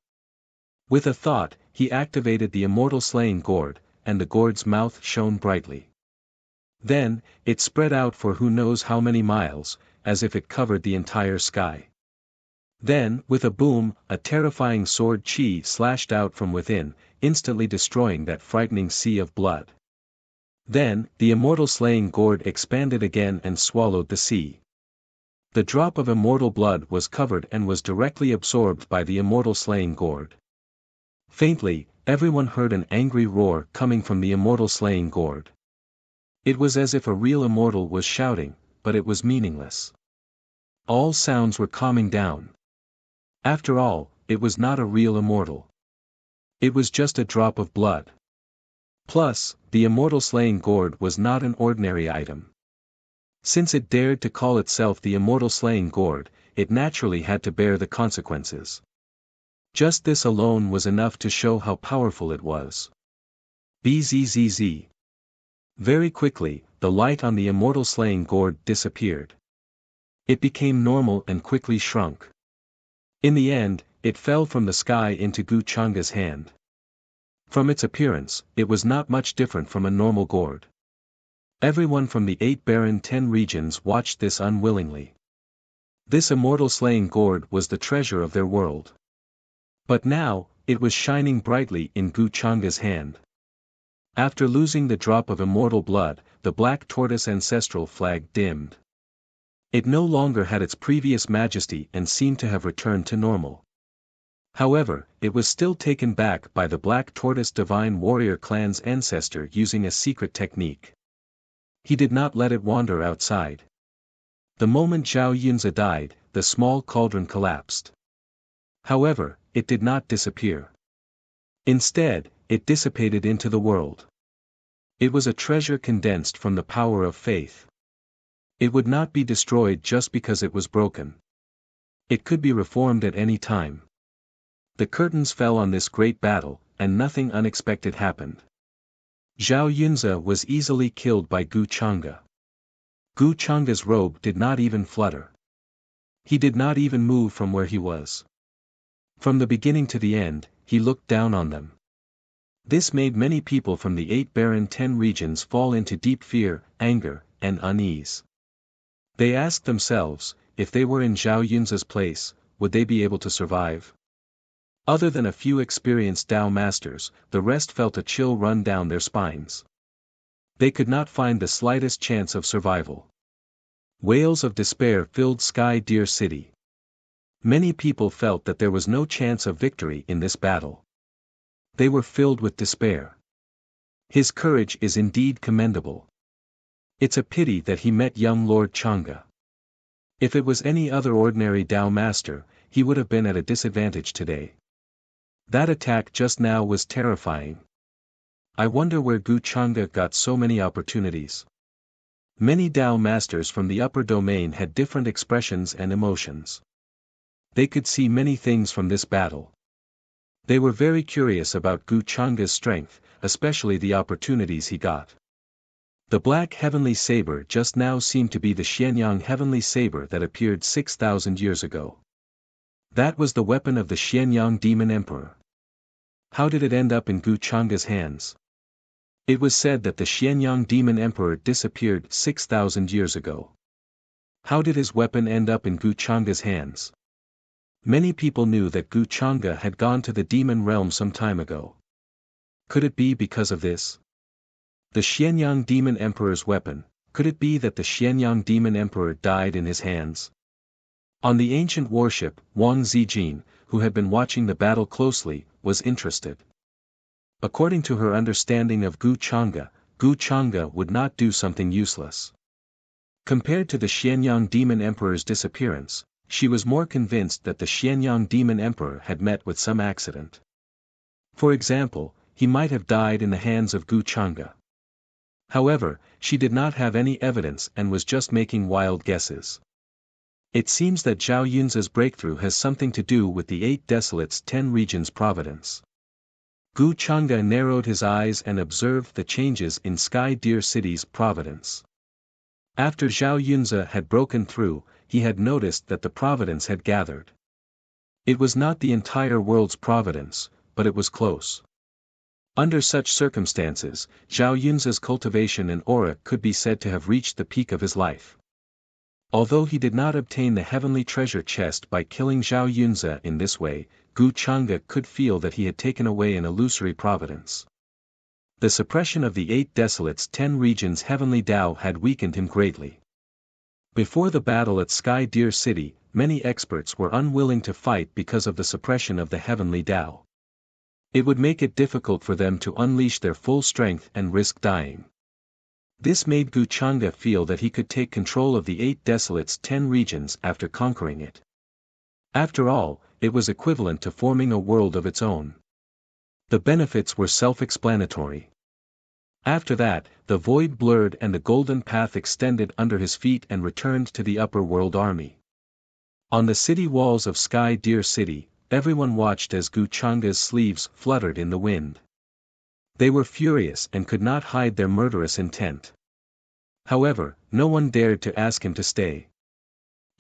With a thought, he activated the immortal slaying gourd, and the gourd's mouth shone brightly. Then, it spread out for who knows how many miles, as if it covered the entire sky. Then, with a boom, a terrifying sword qi slashed out from within, instantly destroying that frightening sea of blood. Then, the immortal slaying gourd expanded again and swallowed the sea. The drop of immortal blood was covered and was directly absorbed by the immortal slaying gourd. Faintly, everyone heard an angry roar coming from the immortal slaying gourd. It was as if a real immortal was shouting, but it was meaningless. All sounds were calming down. After all, it was not a real immortal. It was just a drop of blood. Plus, the immortal slaying gourd was not an ordinary item. Since it dared to call itself the immortal slaying gourd, it naturally had to bear the consequences. Just this alone was enough to show how powerful it was. Bzzz. Very quickly, the light on the immortal slaying gourd disappeared. It became normal and quickly shrunk. In the end, it fell from the sky into Gu Changa's hand. From its appearance, it was not much different from a normal gourd. Everyone from the 8 barren 10 regions watched this unwillingly. This immortal slaying gourd was the treasure of their world. But now, it was shining brightly in Gu Changa's hand. After losing the drop of immortal blood, the black tortoise ancestral flag dimmed. It no longer had its previous majesty and seemed to have returned to normal. However, it was still taken back by the Black Tortoise Divine Warrior clan's ancestor using a secret technique. He did not let it wander outside. The moment Zhao Yunze died, the small cauldron collapsed. However, it did not disappear. Instead, it dissipated into the world. It was a treasure condensed from the power of faith. It would not be destroyed just because it was broken. It could be reformed at any time. The curtains fell on this great battle, and nothing unexpected happened. Zhao Yunze was easily killed by Gu Changa. Gu Changa's robe did not even flutter. He did not even move from where he was. From the beginning to the end, he looked down on them. This made many people from the 8 barren 10 regions fall into deep fear, anger, and unease. They asked themselves, if they were in Zhao Yunze's place, would they be able to survive? Other than a few experienced Dao masters, the rest felt a chill run down their spines. They could not find the slightest chance of survival. Wails of despair filled Sky Deer City. Many people felt that there was no chance of victory in this battle. They were filled with despair. His courage is indeed commendable. It's a pity that he met young Lord Changa. If it was any other ordinary Dao master, he would have been at a disadvantage today. That attack just now was terrifying. I wonder where Gu Changa got so many opportunities. Many Dao masters from the upper domain had different expressions and emotions. They could see many things from this battle. They were very curious about Gu Changa's strength, especially the opportunities he got. The black heavenly saber just now seemed to be the Xianyang heavenly saber that appeared 6,000 years ago. That was the weapon of the Xianyang demon emperor. How did it end up in Gu Changa's hands? It was said that the Xianyang demon emperor disappeared 6,000 years ago. How did his weapon end up in Gu Changa's hands? Many people knew that Gu Changa had gone to the demon realm some time ago. Could it be because of this? The Xianyang demon emperor's weapon, could it be that the Xianyang demon emperor died in his hands? On the ancient warship, Wang Zijin, who had been watching the battle closely, was interested. According to her understanding of Gu Changa would not do something useless. Compared to the Xianyang demon emperor's disappearance, she was more convinced that the Xianyang demon emperor had met with some accident. For example, he might have died in the hands of Gu Changa. However, she did not have any evidence and was just making wild guesses. It seems that Zhao Yunze's breakthrough has something to do with the 8 Desolates 10 regions providence. Gu Changa narrowed his eyes and observed the changes in Sky Deer City's providence. After Zhao Yunze had broken through, he had noticed that the providence had gathered. It was not the entire world's providence, but it was close. Under such circumstances, Zhao Yunze's cultivation and aura could be said to have reached the peak of his life. Although he did not obtain the heavenly treasure chest by killing Zhao Yunze in this way, Gu Changa could feel that he had taken away an illusory providence. The suppression of the 8 Desolates 10 regions heavenly Tao had weakened him greatly. Before the battle at Sky Deer City, many experts were unwilling to fight because of the suppression of the heavenly Tao. It would make it difficult for them to unleash their full strength and risk dying. This made Gu Changa feel that he could take control of the 8 Desolates 10 regions after conquering it. After all, it was equivalent to forming a world of its own. The benefits were self-explanatory. After that, the void blurred and the golden path extended under his feet and returned to the upper world army. On the city walls of Sky Deer City, everyone watched as Gu Changa's sleeves fluttered in the wind. They were furious and could not hide their murderous intent. However, no one dared to ask him to stay.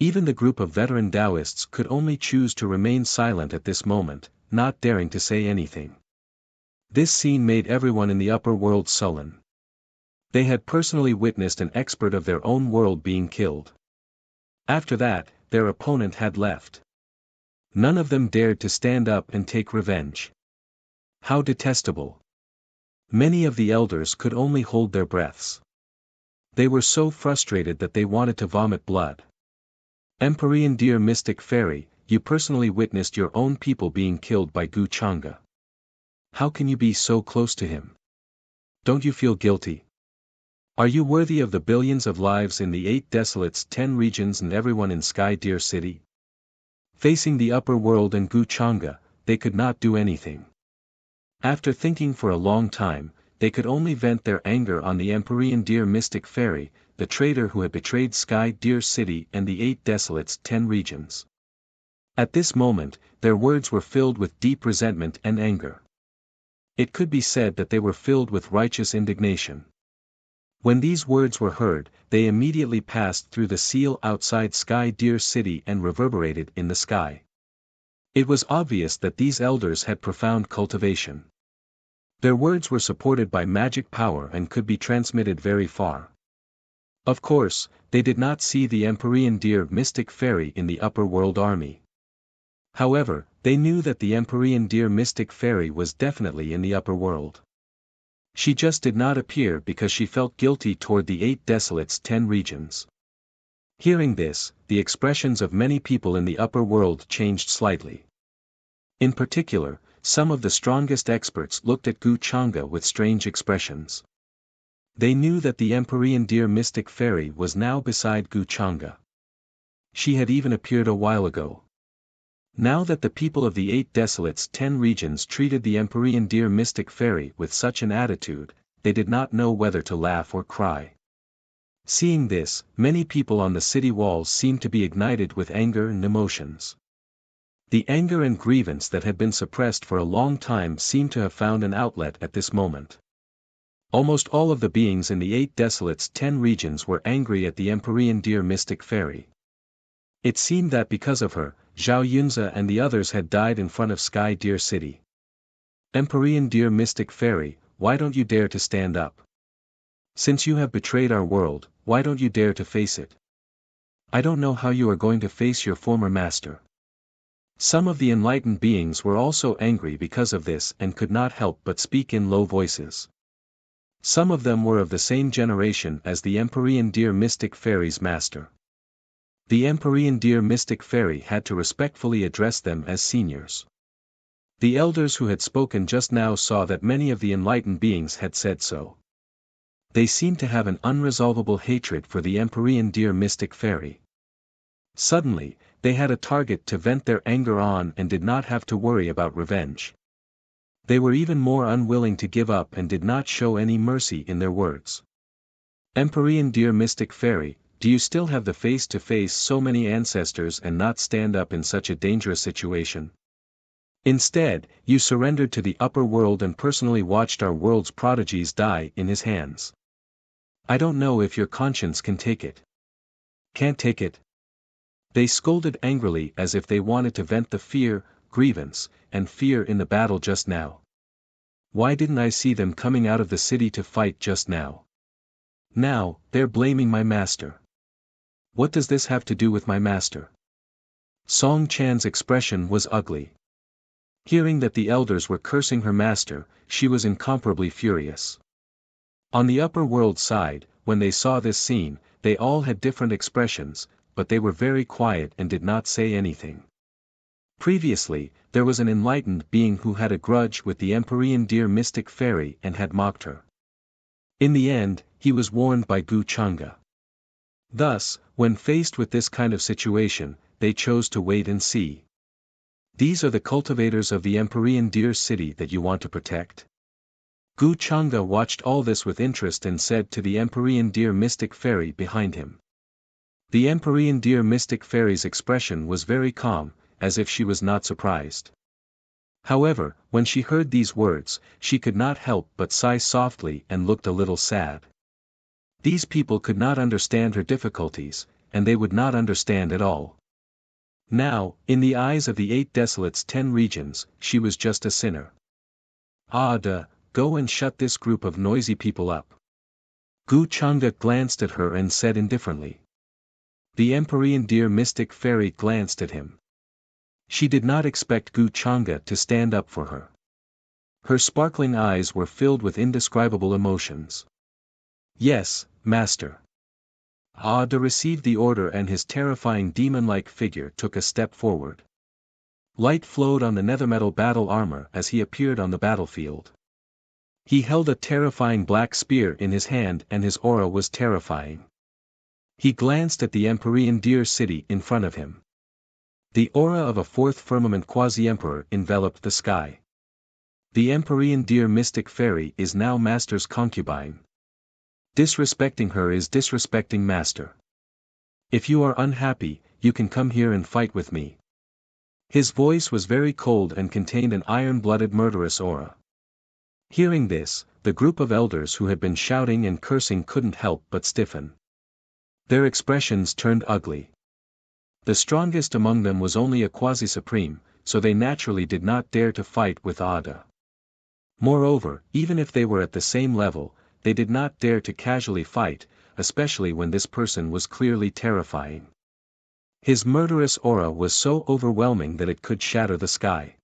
Even the group of veteran Taoists could only choose to remain silent at this moment, not daring to say anything. This scene made everyone in the upper world sullen. They had personally witnessed an expert of their own world being killed. After that, their opponent had left. None of them dared to stand up and take revenge. How detestable. Many of the elders could only hold their breaths. They were so frustrated that they wanted to vomit blood. Empyrean dear mystic fairy, you personally witnessed your own people being killed by Gu Changa. How can you be so close to him? Don't you feel guilty? Are you worthy of the billions of lives in the 8 desolates, 10 regions and everyone in Sky Deer City? Facing the upper world and Gu Changa, they could not do anything. After thinking for a long time, they could only vent their anger on the Empyrean deer mystic fairy, the traitor who had betrayed Sky Deer City and the 8 desolates, 10 regions. At this moment, their words were filled with deep resentment and anger. It could be said that they were filled with righteous indignation. When these words were heard, they immediately passed through the seal outside Sky Deer City and reverberated in the sky. It was obvious that these elders had profound cultivation. Their words were supported by magic power and could be transmitted very far. Of course, they did not see the Empyrean deer mystic fairy in the upper world army. However, they knew that the Empyrean deer mystic fairy was definitely in the upper world. She just did not appear because she felt guilty toward the 8 desolates, 10 regions. Hearing this, the expressions of many people in the upper world changed slightly. In particular, some of the strongest experts looked at Gu Changa with strange expressions. They knew that the Empyrean deer mystic fairy was now beside Gu Changa. She had even appeared a while ago. Now that the people of the 8 desolates, 10 regions treated the Empyrean deer mystic fairy with such an attitude, they did not know whether to laugh or cry. Seeing this, many people on the city walls seemed to be ignited with anger and emotions. The anger and grievance that had been suppressed for a long time seemed to have found an outlet at this moment. Almost all of the beings in the 8 desolates, 10 regions were angry at the Empyrean deer mystic fairy. It seemed that because of her, Zhao Yunza and the others had died in front of Sky Deer City. Empyrean deer mystic fairy, why don't you dare to stand up? Since you have betrayed our world, why don't you dare to face it? I don't know how you are going to face your former master. Some of the enlightened beings were also angry because of this and could not help but speak in low voices. Some of them were of the same generation as the Empyrean deer mystic fairy's master. The Empyrean deer mystic fairy had to respectfully address them as seniors. The elders who had spoken just now saw that many of the enlightened beings had said so. They seemed to have an unresolvable hatred for the Empyrean deer mystic fairy. Suddenly, they had a target to vent their anger on and did not have to worry about revenge. They were even more unwilling to give up and did not show any mercy in their words. Empyrean deer mystic fairy, do you still have the face to face so many ancestors and not stand up in such a dangerous situation? Instead, you surrendered to the upper world and personally watched our world's prodigies die in his hands. I don't know if your conscience can take it. Can't take it? They scolded angrily as if they wanted to vent the fear, grievance, and fear in the battle just now. Why didn't I see them coming out of the city to fight just now? Now, they're blaming my master. What does this have to do with my master? Song Chan's expression was ugly. Hearing that the elders were cursing her master, she was incomparably furious. On the upper world side, when they saw this scene, they all had different expressions, but they were very quiet and did not say anything. Previously, there was an enlightened being who had a grudge with the Empyrean deer mystic fairy and had mocked her. In the end, he was warned by Gu Changa. Thus, when faced with this kind of situation, they chose to wait and see. These are the cultivators of the Empyrean deer city that you want to protect? Gu Changa watched all this with interest and said to the Empyrean deer mystic fairy behind him. The Empyrean deer mystic fairy's expression was very calm, as if she was not surprised. However, when she heard these words, she could not help but sigh softly and looked a little sad. These people could not understand her difficulties, and they would not understand at all. Now, in the eyes of the 8 Desolates 10 regions, she was just a sinner. Go and shut this group of noisy people up. Gu Chang'e glanced at her and said indifferently. The Empyrean deer mystic fairy glanced at him. She did not expect Gu Chang'e to stand up for her. Her sparkling eyes were filled with indescribable emotions. Yes, master. Ada received the order and his terrifying demon-like figure took a step forward. Light flowed on the nethermetal battle armor as he appeared on the battlefield. He held a terrifying black spear in his hand and his aura was terrifying. He glanced at the Empyrean deer city in front of him. The aura of a fourth firmament quasi-emperor enveloped the sky. The Empyrean deer mystic fairy is now master's concubine. Disrespecting her is disrespecting master. If you are unhappy, you can come here and fight with me. His voice was very cold and contained an iron-blooded murderous aura. Hearing this, the group of elders who had been shouting and cursing couldn't help but stiffen. Their expressions turned ugly. The strongest among them was only a quasi-supreme, so they naturally did not dare to fight with Ada. Moreover, even if they were at the same level, they did not dare to casually fight, especially when this person was clearly terrifying. His murderous aura was so overwhelming that it could shatter the sky.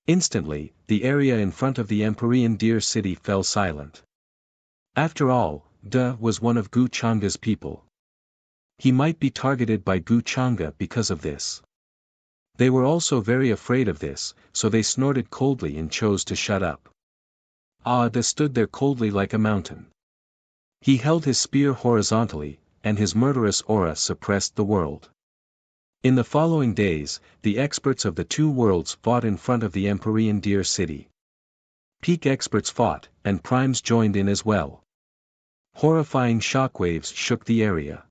Instantly, the area in front of the Empyrean deer city fell silent. After all, De was one of Gu Chang'e's people. He might be targeted by Gu Chang'e because of this. They were also very afraid of this, so they snorted coldly and chose to shut up. Ada stood there coldly like a mountain. He held his spear horizontally, and his murderous aura suppressed the world. In the following days, the experts of the 2 worlds fought in front of the Empyrean deer city. Peak experts fought, and primes joined in as well. Horrifying shockwaves shook the area.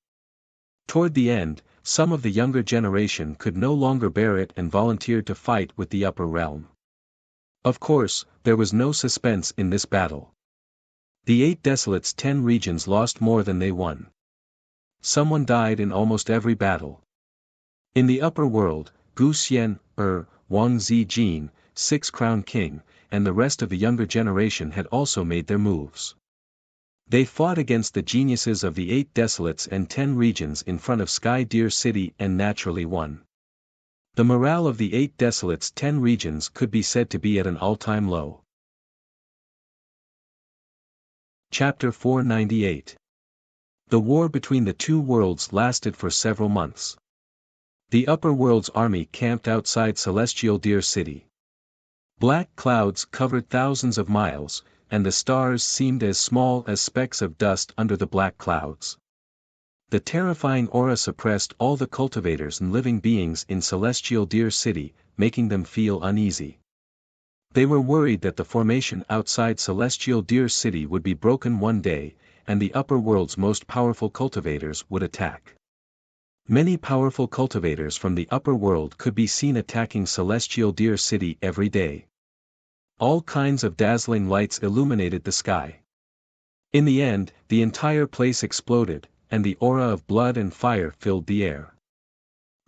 Toward the end, some of the younger generation could no longer bear it and volunteered to fight with the upper realm. Of course, there was no suspense in this battle. The 8 Desolates 10 regions lost more than they won. Someone died in almost every battle. In the upper world, Gu Xian, Wang Zijin, 6 Crown King, and the rest of the younger generation had also made their moves. They fought against the geniuses of the 8 Desolates and 10 regions in front of Sky Deer City and naturally won. The morale of the 8 Desolates 10 regions could be said to be at an all-time low. Chapter 498. The war between the 2 worlds lasted for several months. The upper world's army camped outside Celestial Deer City. Black clouds covered thousands of miles, and the stars seemed as small as specks of dust under the black clouds. The terrifying aura suppressed all the cultivators and living beings in Celestial Deer City, making them feel uneasy. They were worried that the formation outside Celestial Deer City would be broken one day, and the upper world's most powerful cultivators would attack. Many powerful cultivators from the upper world could be seen attacking Celestial Deer City every day. All kinds of dazzling lights illuminated the sky. In the end, the entire place exploded, and the aura of blood and fire filled the air.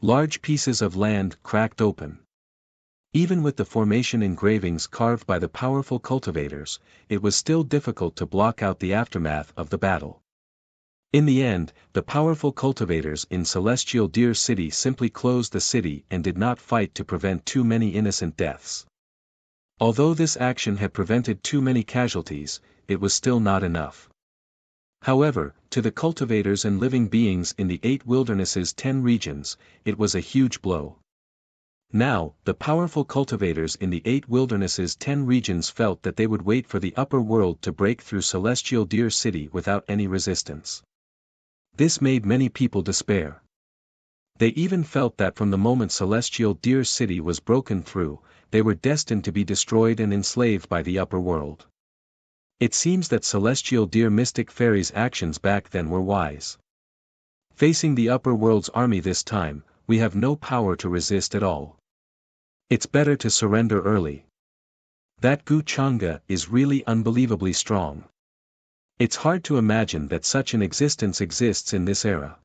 Large pieces of land cracked open. Even with the formation engravings carved by the powerful cultivators, it was still difficult to block out the aftermath of the battle. In the end, the powerful cultivators in Celestial Deer City simply closed the city and did not fight to prevent too many innocent deaths. Although this action had prevented too many casualties, it was still not enough. However, to the cultivators and living beings in the 8 Wildernesses 10 regions, it was a huge blow. Now, the powerful cultivators in the 8 Wildernesses 10 regions felt that they would wait for the upper world to break through Celestial Deer City without any resistance. This made many people despair. They even felt that from the moment Celestial Deer City was broken through, they were destined to be destroyed and enslaved by the upper world. It seems that Celestial Deer Mystic Fairy's actions back then were wise. Facing the upper world's army this time, we have no power to resist at all. It's better to surrender early. That Gu Chang'e is really unbelievably strong. It's hard to imagine that such an existence exists in this era.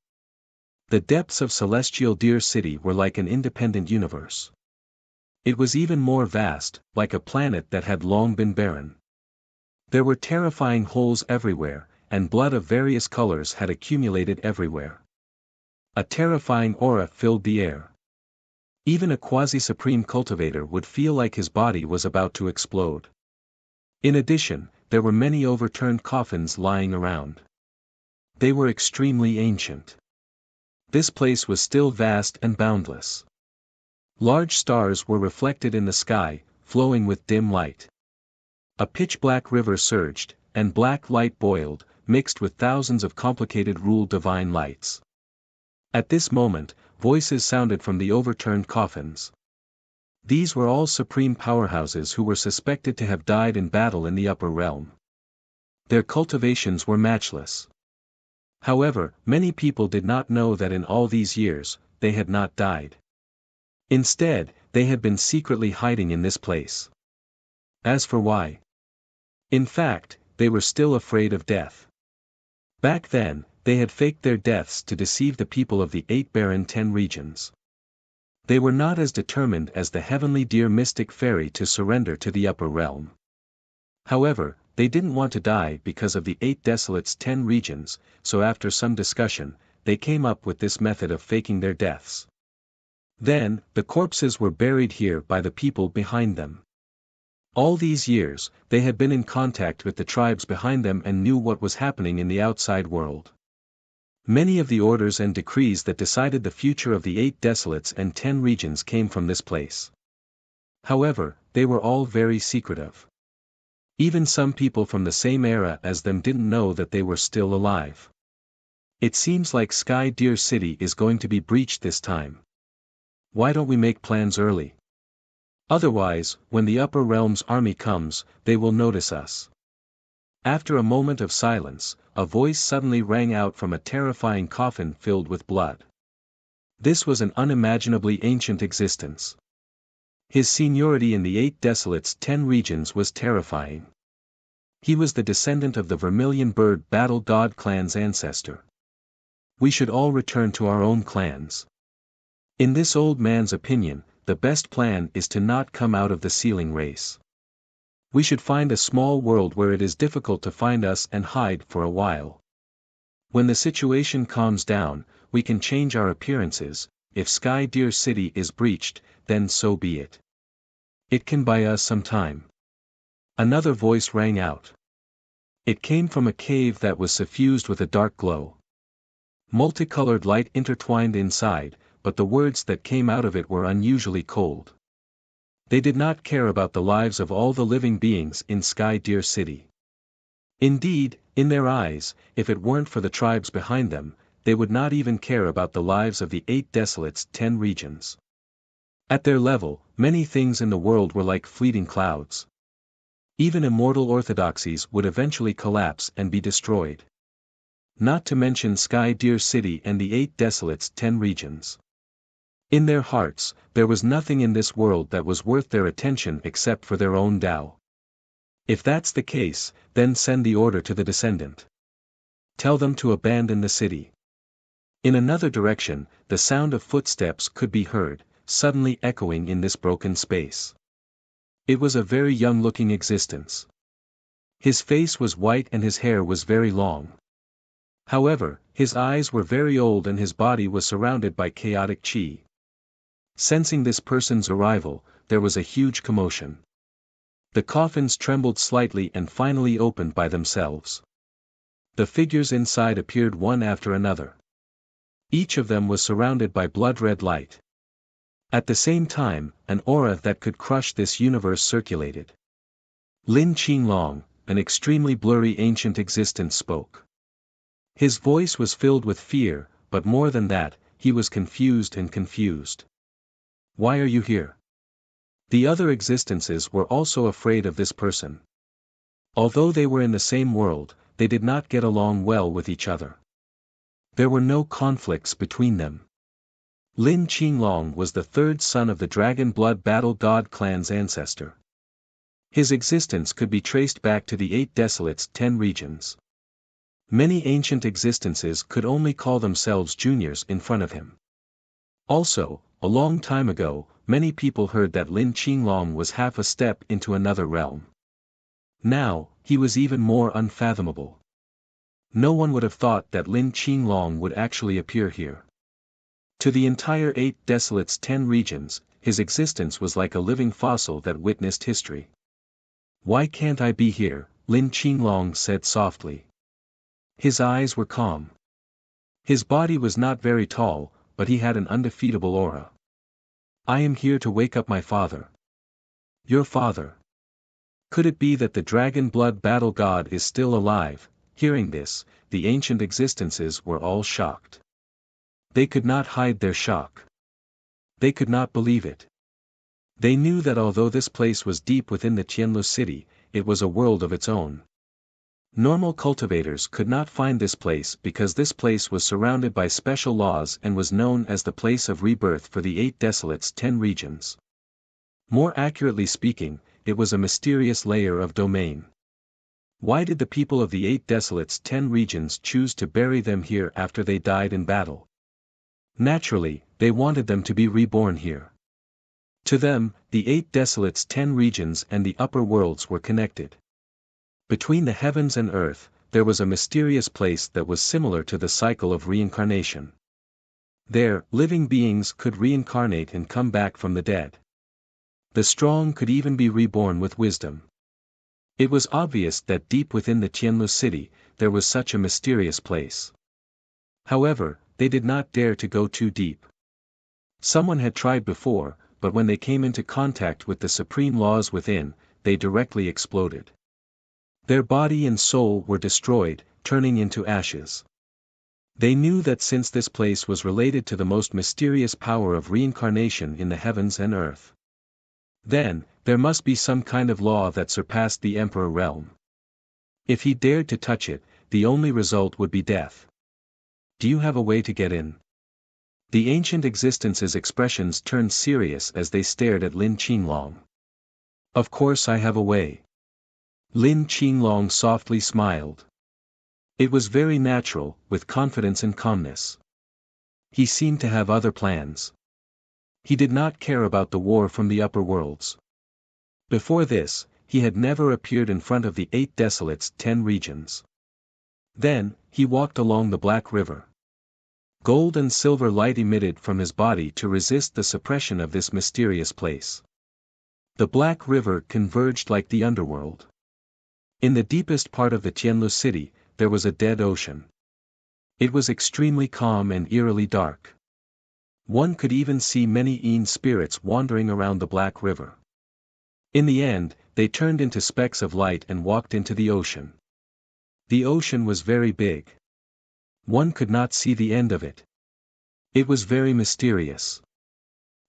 The depths of Celestial Deer City were like an independent universe. It was even more vast, like a planet that had long been barren. There were terrifying holes everywhere, and blood of various colors had accumulated everywhere. A terrifying aura filled the air. Even a quasi-supreme cultivator would feel like his body was about to explode. In addition, there were many overturned coffins lying around. They were extremely ancient. This place was still vast and boundless. Large stars were reflected in the sky, flowing with dim light. A pitch-black river surged, and black light boiled, mixed with thousands of complicated ruled divine lights. At this moment, voices sounded from the overturned coffins. These were all supreme powerhouses who were suspected to have died in battle in the upper realm. Their cultivations were matchless. However, many people did not know that in all these years, they had not died. Instead, they had been secretly hiding in this place. As for why? In fact, they were still afraid of death. Back then, they had faked their deaths to deceive the people of the 8 barren 10 regions. They were not as determined as the heavenly deer mystic fairy to surrender to the upper realm. However, they didn't want to die because of the 8 desolates 10 regions, so after some discussion, they came up with this method of faking their deaths. Then, the corpses were buried here by the people behind them. All these years, they had been in contact with the tribes behind them and knew what was happening in the outside world. Many of the orders and decrees that decided the future of the 8 desolates and 10 regions came from this place. However, they were all very secretive. Even some people from the same era as them didn't know that they were still alive. It seems like Sky Deer City is going to be breached this time. Why don't we make plans early? Otherwise, when the upper realm's army comes, they will notice us. After a moment of silence, a voice suddenly rang out from a terrifying coffin filled with blood. This was an unimaginably ancient existence. His seniority in the 8 desolates 10 regions was terrifying. He was the descendant of the Vermilion Bird Battle God clan's ancestor. We should all return to our own clans. In this old man's opinion, the best plan is to not come out of the ceiling race. We should find a small world where it is difficult to find us and hide for a while. When the situation calms down, we can change our appearances. If Sky Deer City is breached, then so be it. It can buy us some time. Another voice rang out. It came from a cave that was suffused with a dark glow. Multicolored light intertwined inside, but the words that came out of it were unusually cold. They did not care about the lives of all the living beings in Sky Deer City. Indeed, in their eyes, if it weren't for the tribes behind them, they would not even care about the lives of the 8 desolates 10 regions. At their level, many things in the world were like fleeting clouds. Even immortal orthodoxies would eventually collapse and be destroyed. Not to mention Sky Deer City and the 8 desolates 10 regions. In their hearts, there was nothing in this world that was worth their attention except for their own Tao. If that's the case, then send the order to the descendant. Tell them to abandon the city. In another direction, the sound of footsteps could be heard, suddenly echoing in this broken space. It was a very young-looking existence. His face was white and his hair was very long. However, his eyes were very old and his body was surrounded by chaotic chi. Sensing this person's arrival, there was a huge commotion. The coffins trembled slightly and finally opened by themselves. The figures inside appeared one after another. Each of them was surrounded by blood-red light. At the same time, an aura that could crush this universe circulated. Lin Qinglong, an extremely blurry ancient existence spoke. His voice was filled with fear, but more than that, he was confused and confused. Why are you here? The other existences were also afraid of this person. Although they were in the same world, they did not get along well with each other. There were no conflicts between them. Lin Qinglong was the 3rd son of the Dragon Blood Battle God clan's ancestor. His existence could be traced back to the 8 desolates 10 regions. Many ancient existences could only call themselves juniors in front of him. Also, a long time ago, many people heard that Lin Qinglong was half a step into another realm. Now, he was even more unfathomable. No one would have thought that Lin Qinglong would actually appear here. To the entire 8 Desolates 10 regions, his existence was like a living fossil that witnessed history. "Why can't I be here?" Lin Qinglong said softly. His eyes were calm. His body was not very tall, but he had an undefeatable aura. "I am here to wake up my father." "Your father? Could it be that the dragon blood battle god is still alive?" Hearing this, the ancient existences were all shocked. They could not hide their shock. They could not believe it. They knew that although this place was deep within the Tianlu city, it was a world of its own. Normal cultivators could not find this place because this place was surrounded by special laws and was known as the place of rebirth for the 8 Desolates 10 regions. More accurately speaking, it was a mysterious layer of domain. Why did the people of the 8 Desolates 10 regions choose to bury them here after they died in battle? Naturally, they wanted them to be reborn here. To them, the 8 Desolates 10 regions and the upper worlds were connected. Between the heavens and earth, there was a mysterious place that was similar to the cycle of reincarnation. There, living beings could reincarnate and come back from the dead. The strong could even be reborn with wisdom. It was obvious that deep within the Tianlu city, there was such a mysterious place. However, they did not dare to go too deep. Someone had tried before, but when they came into contact with the supreme laws within, they directly exploded. Their body and soul were destroyed, turning into ashes. They knew that since this place was related to the most mysterious power of reincarnation in the heavens and earth, then, there must be some kind of law that surpassed the Emperor realm. If he dared to touch it, the only result would be death. "Do you have a way to get in?" The ancient existence's expressions turned serious as they stared at Lin Qinglong. "Of course I have a way." Lin Qinglong softly smiled. It was very natural, with confidence and calmness. He seemed to have other plans. He did not care about the war from the upper worlds. Before this, he had never appeared in front of the 8 Desolates 10 regions. Then, he walked along the Black River. Gold and silver light emitted from his body to resist the suppression of this mysterious place. The Black River converged like the underworld. In the deepest part of the Tianlu city, there was a dead ocean. It was extremely calm and eerily dark. One could even see many Yin spirits wandering around the Black River. In the end, they turned into specks of light and walked into the ocean. The ocean was very big. One could not see the end of it. It was very mysterious.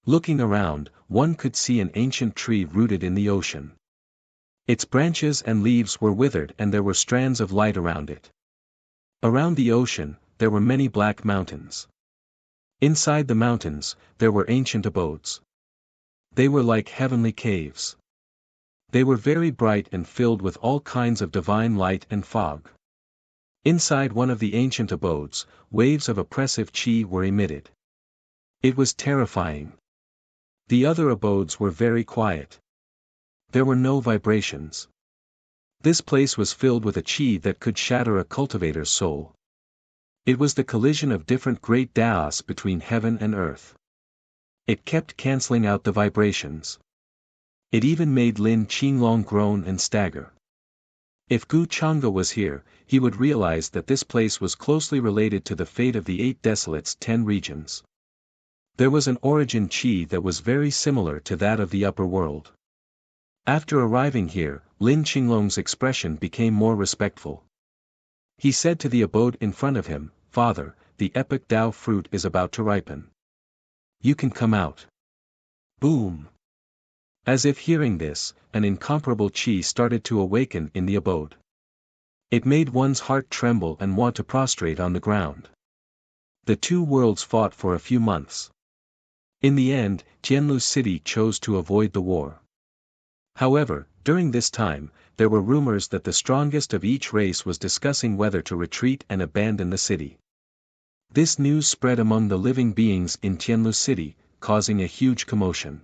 Looking around, one could see an ancient tree rooted in the ocean. Its branches and leaves were withered and there were strands of light around it. Around the ocean, there were many black mountains. Inside the mountains, there were ancient abodes. They were like heavenly caves. They were very bright and filled with all kinds of divine light and fog. Inside one of the ancient abodes, waves of oppressive qi were emitted. It was terrifying. The other abodes were very quiet. There were no vibrations. This place was filled with a qi that could shatter a cultivator's soul. It was the collision of different great daos between heaven and earth. It kept cancelling out the vibrations. It even made Lin Qinglong groan and stagger. If Gu Chang'e was here, he would realize that this place was closely related to the fate of the 8 Desolates 10 regions. There was an origin qi that was very similar to that of the upper world. After arriving here, Lin Qinglong's expression became more respectful. He said to the abode in front of him, "Father, the epic Tao fruit is about to ripen. You can come out." Boom! As if hearing this, an incomparable qi started to awaken in the abode. It made one's heart tremble and want to prostrate on the ground. The two worlds fought for a few months. In the end, Tianlu City chose to avoid the war. However, during this time, there were rumors that the strongest of each race was discussing whether to retreat and abandon the city. This news spread among the living beings in Tianlu City, causing a huge commotion.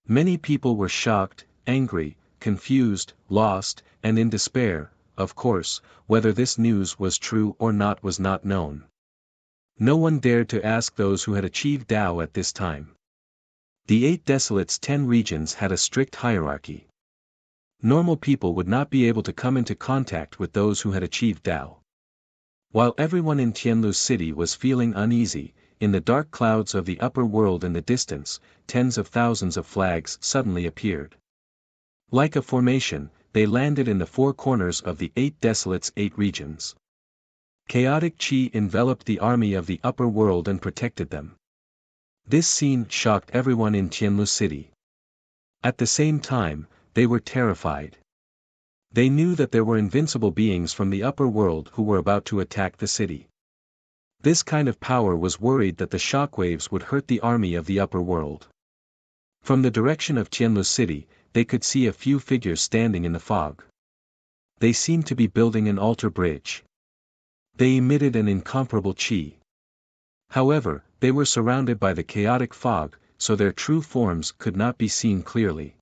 Many people were shocked, angry, confused, lost, and in despair. Of course, whether this news was true or not was not known. No one dared to ask those who had achieved Tao at this time. The 8 Desolates' 10 regions had a strict hierarchy. Normal people would not be able to come into contact with those who had achieved Tao. While everyone in Tianlu City was feeling uneasy, in the dark clouds of the upper world in the distance, tens of thousands of flags suddenly appeared. Like a formation, they landed in the 4 corners of the 8 Desolates' 8 regions. Chaotic chi enveloped the army of the upper world and protected them. This scene shocked everyone in Tianlu City. At the same time, they were terrified. They knew that there were invincible beings from the upper world who were about to attack the city. This kind of power was worried that the shockwaves would hurt the army of the upper world. From the direction of Tianlu City, they could see a few figures standing in the fog. They seemed to be building an altar bridge. They emitted an incomparable chi. However, they were surrounded by the chaotic fog, so their true forms could not be seen clearly.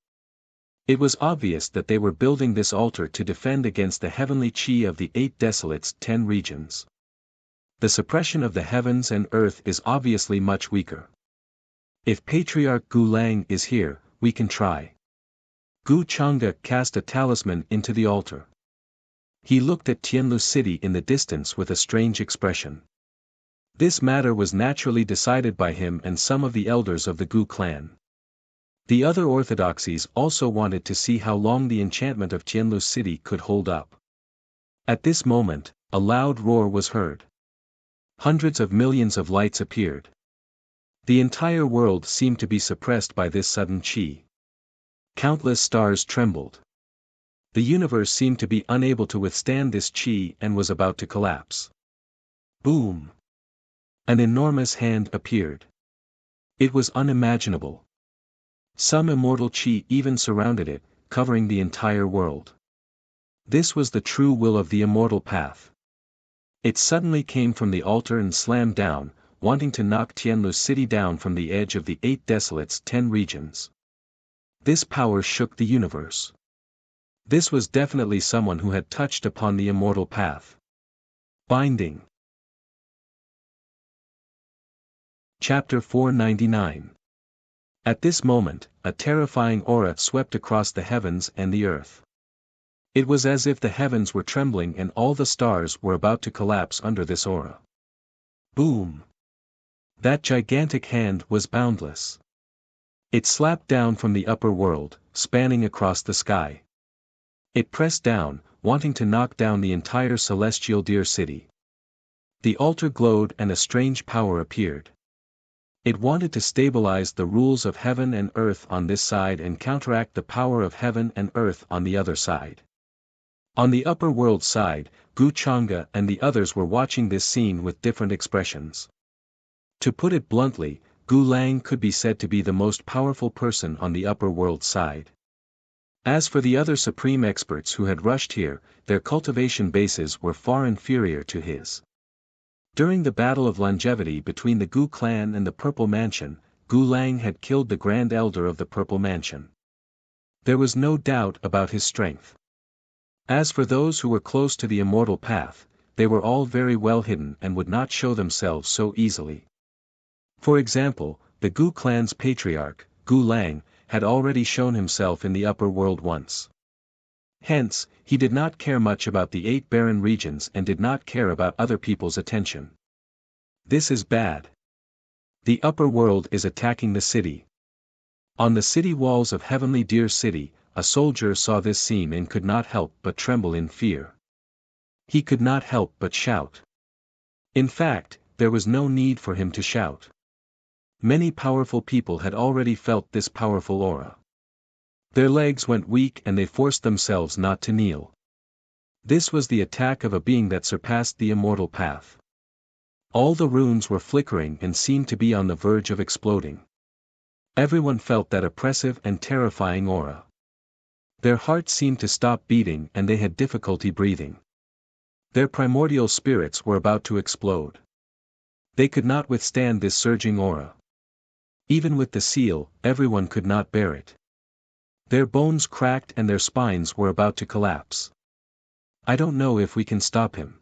It was obvious that they were building this altar to defend against the heavenly chi of the 8 Desolates' 10 regions. The suppression of the heavens and earth is obviously much weaker. If Patriarch Gu Lang is here, we can try. Gu Chang'e cast a talisman into the altar. He looked at Tianlu City in the distance with a strange expression. This matter was naturally decided by him and some of the elders of the Gu clan. The other orthodoxies also wanted to see how long the enchantment of Tianlu City could hold up. At this moment, a loud roar was heard. Hundreds of millions of lights appeared. The entire world seemed to be suppressed by this sudden chi. Countless stars trembled. The universe seemed to be unable to withstand this chi and was about to collapse. Boom! An enormous hand appeared. It was unimaginable. Some immortal chi even surrounded it, covering the entire world. This was the true will of the immortal path. It suddenly came from the altar and slammed down, wanting to knock Tianlu City down from the edge of the 8 Desolates' 10 regions. This power shook the universe. This was definitely someone who had touched upon the immortal path. Binding. Chapter 499. At this moment, a terrifying aura swept across the heavens and the earth. It was as if the heavens were trembling and all the stars were about to collapse under this aura. Boom! That gigantic hand was boundless. It slapped down from the upper world, spanning across the sky. It pressed down, wanting to knock down the entire celestial deer city. The altar glowed and a strange power appeared. It wanted to stabilize the rules of heaven and earth on this side and counteract the power of heaven and earth on the other side. On the upper world side, Gu Chang'e and the others were watching this scene with different expressions. To put it bluntly, Gu Lang could be said to be the most powerful person on the upper world side. As for the other supreme experts who had rushed here, their cultivation bases were far inferior to his. During the battle of longevity between the Gu clan and the Purple Mansion, Gu Lang had killed the Grand Elder of the Purple Mansion. There was no doubt about his strength. As for those who were close to the immortal path, they were all very well hidden and would not show themselves so easily. For example, the Gu clan's patriarch, Gu Lang, had already shown himself in the upper world once. Hence, he did not care much about the 8 barren regions and did not care about other people's attention. This is bad. The upper world is attacking the city. On the city walls of Heavenly Deer City, a soldier saw this scene and could not help but tremble in fear. He could not help but shout. In fact, there was no need for him to shout. Many powerful people had already felt this powerful aura. Their legs went weak and they forced themselves not to kneel. This was the attack of a being that surpassed the immortal path. All the runes were flickering and seemed to be on the verge of exploding. Everyone felt that oppressive and terrifying aura. Their hearts seemed to stop beating and they had difficulty breathing. Their primordial spirits were about to explode. They could not withstand this surging aura. Even with the seal, everyone could not bear it. Their bones cracked and their spines were about to collapse. I don't know if we can stop him.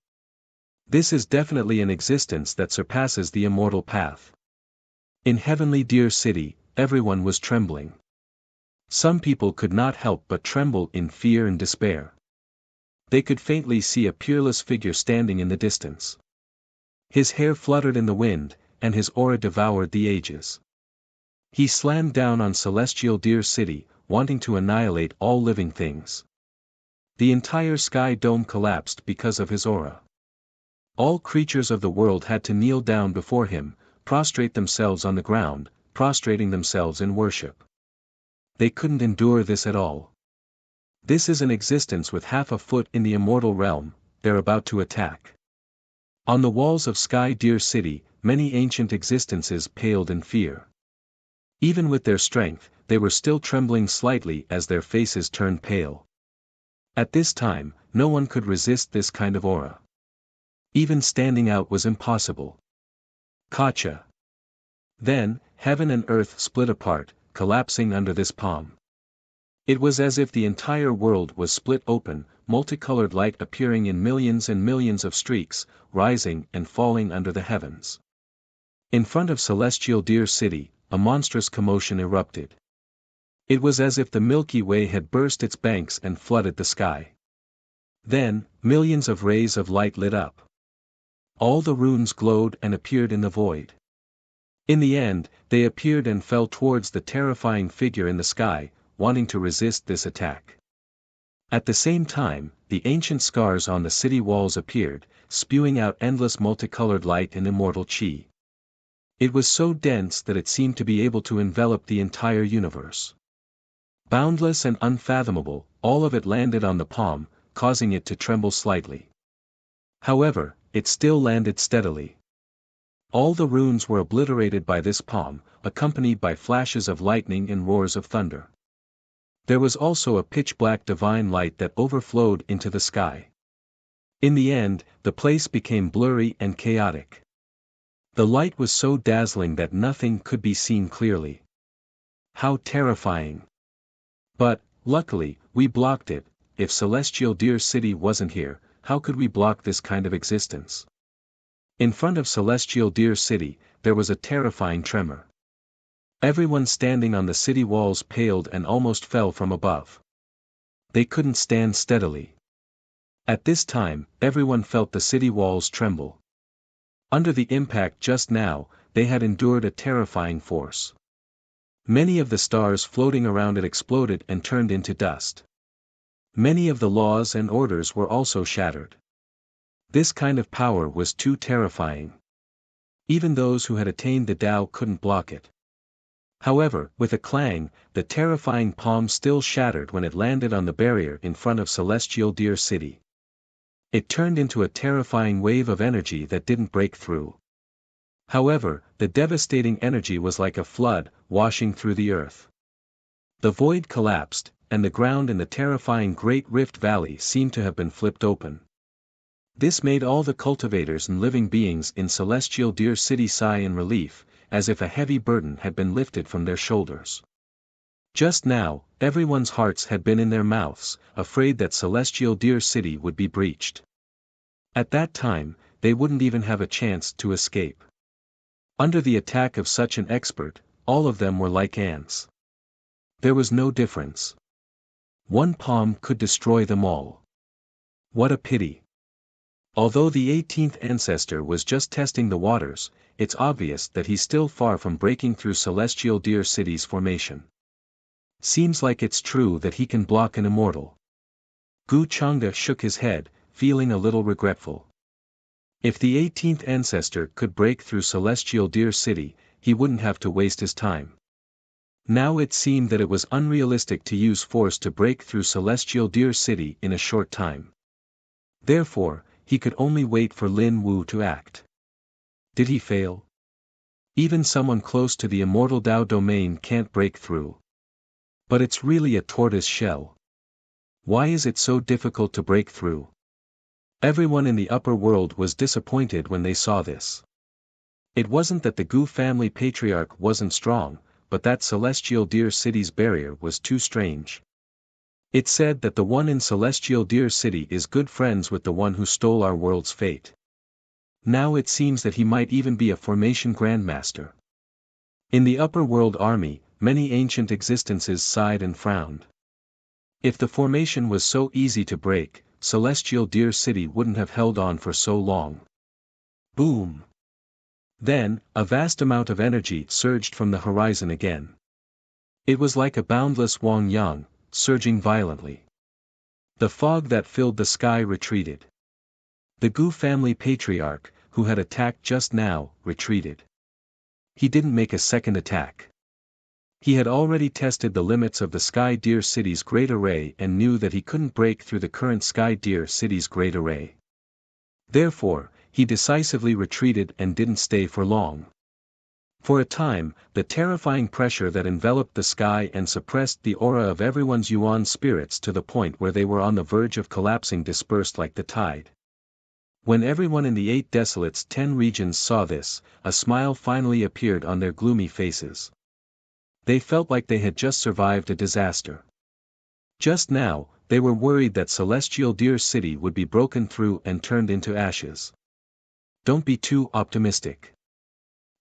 This is definitely an existence that surpasses the immortal path. In Heavenly Deer City, everyone was trembling. Some people could not help but tremble in fear and despair. They could faintly see a peerless figure standing in the distance. His hair fluttered in the wind, and his aura devoured the ages. He slammed down on Celestial Deer City, wanting to annihilate all living things. The entire sky dome collapsed because of his aura. All creatures of the world had to kneel down before him, prostrate themselves on the ground, prostrating themselves in worship. They couldn't endure this at all. This is an existence with half a foot in the immortal realm, they're about to attack. On the walls of Sky Deer City, many ancient existences paled in fear. Even with their strength, they were still trembling slightly as their faces turned pale. At this time, no one could resist this kind of aura. Even standing out was impossible. Kacha. Then, heaven and earth split apart, collapsing under this palm. It was as if the entire world was split open, multicolored light appearing in millions and millions of streaks, rising and falling under the heavens. In front of Celestial Deer City, a monstrous commotion erupted. It was as if the Milky Way had burst its banks and flooded the sky. Then, millions of rays of light lit up. All the runes glowed and appeared in the void. In the end, they appeared and fell towards the terrifying figure in the sky, wanting to resist this attack. At the same time, the ancient scars on the city walls appeared, spewing out endless multicolored light and immortal chi. It was so dense that it seemed to be able to envelop the entire universe. Boundless and unfathomable, all of it landed on the palm, causing it to tremble slightly. However, it still landed steadily. All the runes were obliterated by this palm, accompanied by flashes of lightning and roars of thunder. There was also a pitch-black divine light that overflowed into the sky. In the end, the place became blurry and chaotic. The light was so dazzling that nothing could be seen clearly. How terrifying! But, luckily, we blocked it. If Celestial Deer City wasn't here, how could we block this kind of existence? In front of Celestial Deer City, there was a terrifying tremor. Everyone standing on the city walls paled and almost fell from above. They couldn't stand steadily. At this time, everyone felt the city walls tremble. Under the impact just now, they had endured a terrifying force. Many of the stars floating around it exploded and turned into dust. Many of the laws and orders were also shattered. This kind of power was too terrifying. Even those who had attained the Tao couldn't block it. However, with a clang, the terrifying palm still shattered when it landed on the barrier in front of Celestial Deer City. It turned into a terrifying wave of energy that didn't break through. However, the devastating energy was like a flood, washing through the earth. The void collapsed, and the ground in the terrifying Great Rift Valley seemed to have been flipped open. This made all the cultivators and living beings in Celestial Deer City sigh in relief, as if a heavy burden had been lifted from their shoulders. Just now, everyone's hearts had been in their mouths, afraid that Celestial Deer City would be breached. At that time, they wouldn't even have a chance to escape. Under the attack of such an expert, all of them were like ants. There was no difference. One palm could destroy them all. What a pity. Although the 18th ancestor was just testing the waters, it's obvious that he's still far from breaking through Celestial Deer City's formation. Seems like it's true that he can block an immortal. Gu Changda shook his head, feeling a little regretful. If the 18th ancestor could break through Celestial Deer City, he wouldn't have to waste his time. Now it seemed that it was unrealistic to use force to break through Celestial Deer City in a short time. Therefore, he could only wait for Lin Wu to act. Did he fail? Even someone close to the immortal Tao domain can't break through. But it's really a tortoise shell. Why is it so difficult to break through? Everyone in the upper world was disappointed when they saw this. It wasn't that the Gu family patriarch wasn't strong, but that Celestial Deer City's barrier was too strange. It said that the one in Celestial Deer City is good friends with the one who stole our world's fate. Now it seems that he might even be a formation grandmaster. In the upper world army, many ancient existences sighed and frowned. If the formation was so easy to break, Celestial Deer City wouldn't have held on for so long. Boom! Then, a vast amount of energy surged from the horizon again. It was like a boundless Wang Yang, surging violently. The fog that filled the sky retreated. The Gu family patriarch, who had attacked just now, retreated. He didn't make a second attack. He had already tested the limits of the Sky Deer City's Great Array and knew that he couldn't break through the current Sky Deer City's Great Array. Therefore, he decisively retreated and didn't stay for long. For a time, the terrifying pressure that enveloped the sky and suppressed the aura of everyone's Yuan spirits to the point where they were on the verge of collapsing dispersed like the tide. When everyone in the 8 Desolate's 10 regions saw this, a smile finally appeared on their gloomy faces. They felt like they had just survived a disaster. Just now, they were worried that Celestial Deer City would be broken through and turned into ashes. Don't be too optimistic.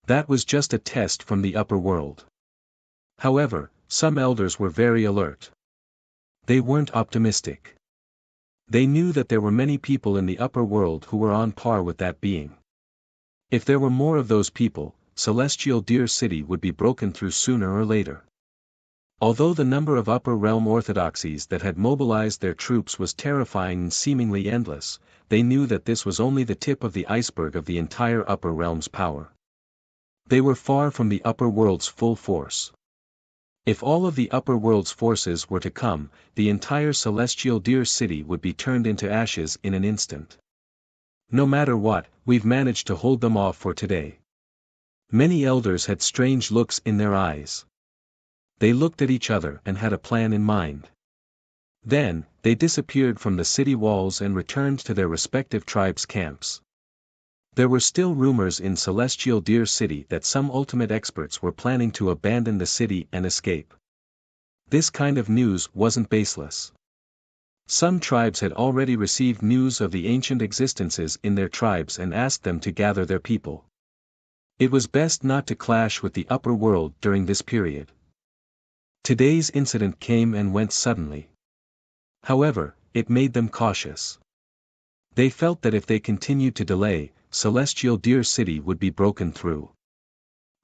That was just a test from the upper world. However, some elders were very alert. They weren't optimistic. They knew that there were many people in the upper world who were on par with that being. If there were more of those people, Celestial Deer City would be broken through sooner or later. Although the number of upper realm orthodoxies that had mobilized their troops was terrifying and seemingly endless, they knew that this was only the tip of the iceberg of the entire upper realm's power. They were far from the upper world's full force. If all of the upper world's forces were to come, the entire Celestial Deer City would be turned into ashes in an instant. No matter what, we've managed to hold them off for today. Many elders had strange looks in their eyes. They looked at each other and had a plan in mind. Then, they disappeared from the city walls and returned to their respective tribes' camps. There were still rumors in Celestial Deer City that some ultimate experts were planning to abandon the city and escape. This kind of news wasn't baseless. Some tribes had already received news of the ancient existences in their tribes and asked them to gather their people. It was best not to clash with the upper world during this period. Today's incident came and went suddenly. However, it made them cautious. They felt that if they continued to delay, Celestial Deer City would be broken through.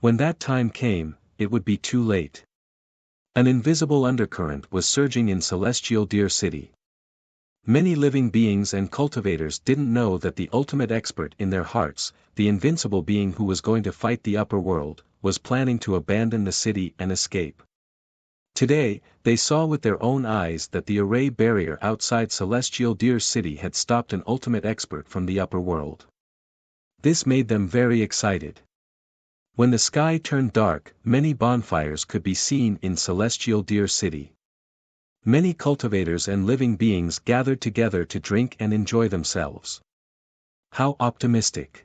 When that time came, it would be too late. An invisible undercurrent was surging in Celestial Deer City. Many living beings and cultivators didn't know that the ultimate expert in their hearts, the invincible being who was going to fight the upper world, was planning to abandon the city and escape. Today, they saw with their own eyes that the array barrier outside Celestial Deer City had stopped an ultimate expert from the upper world. This made them very excited. When the sky turned dark, many bonfires could be seen in Celestial Deer City. Many cultivators and living beings gathered together to drink and enjoy themselves. How optimistic!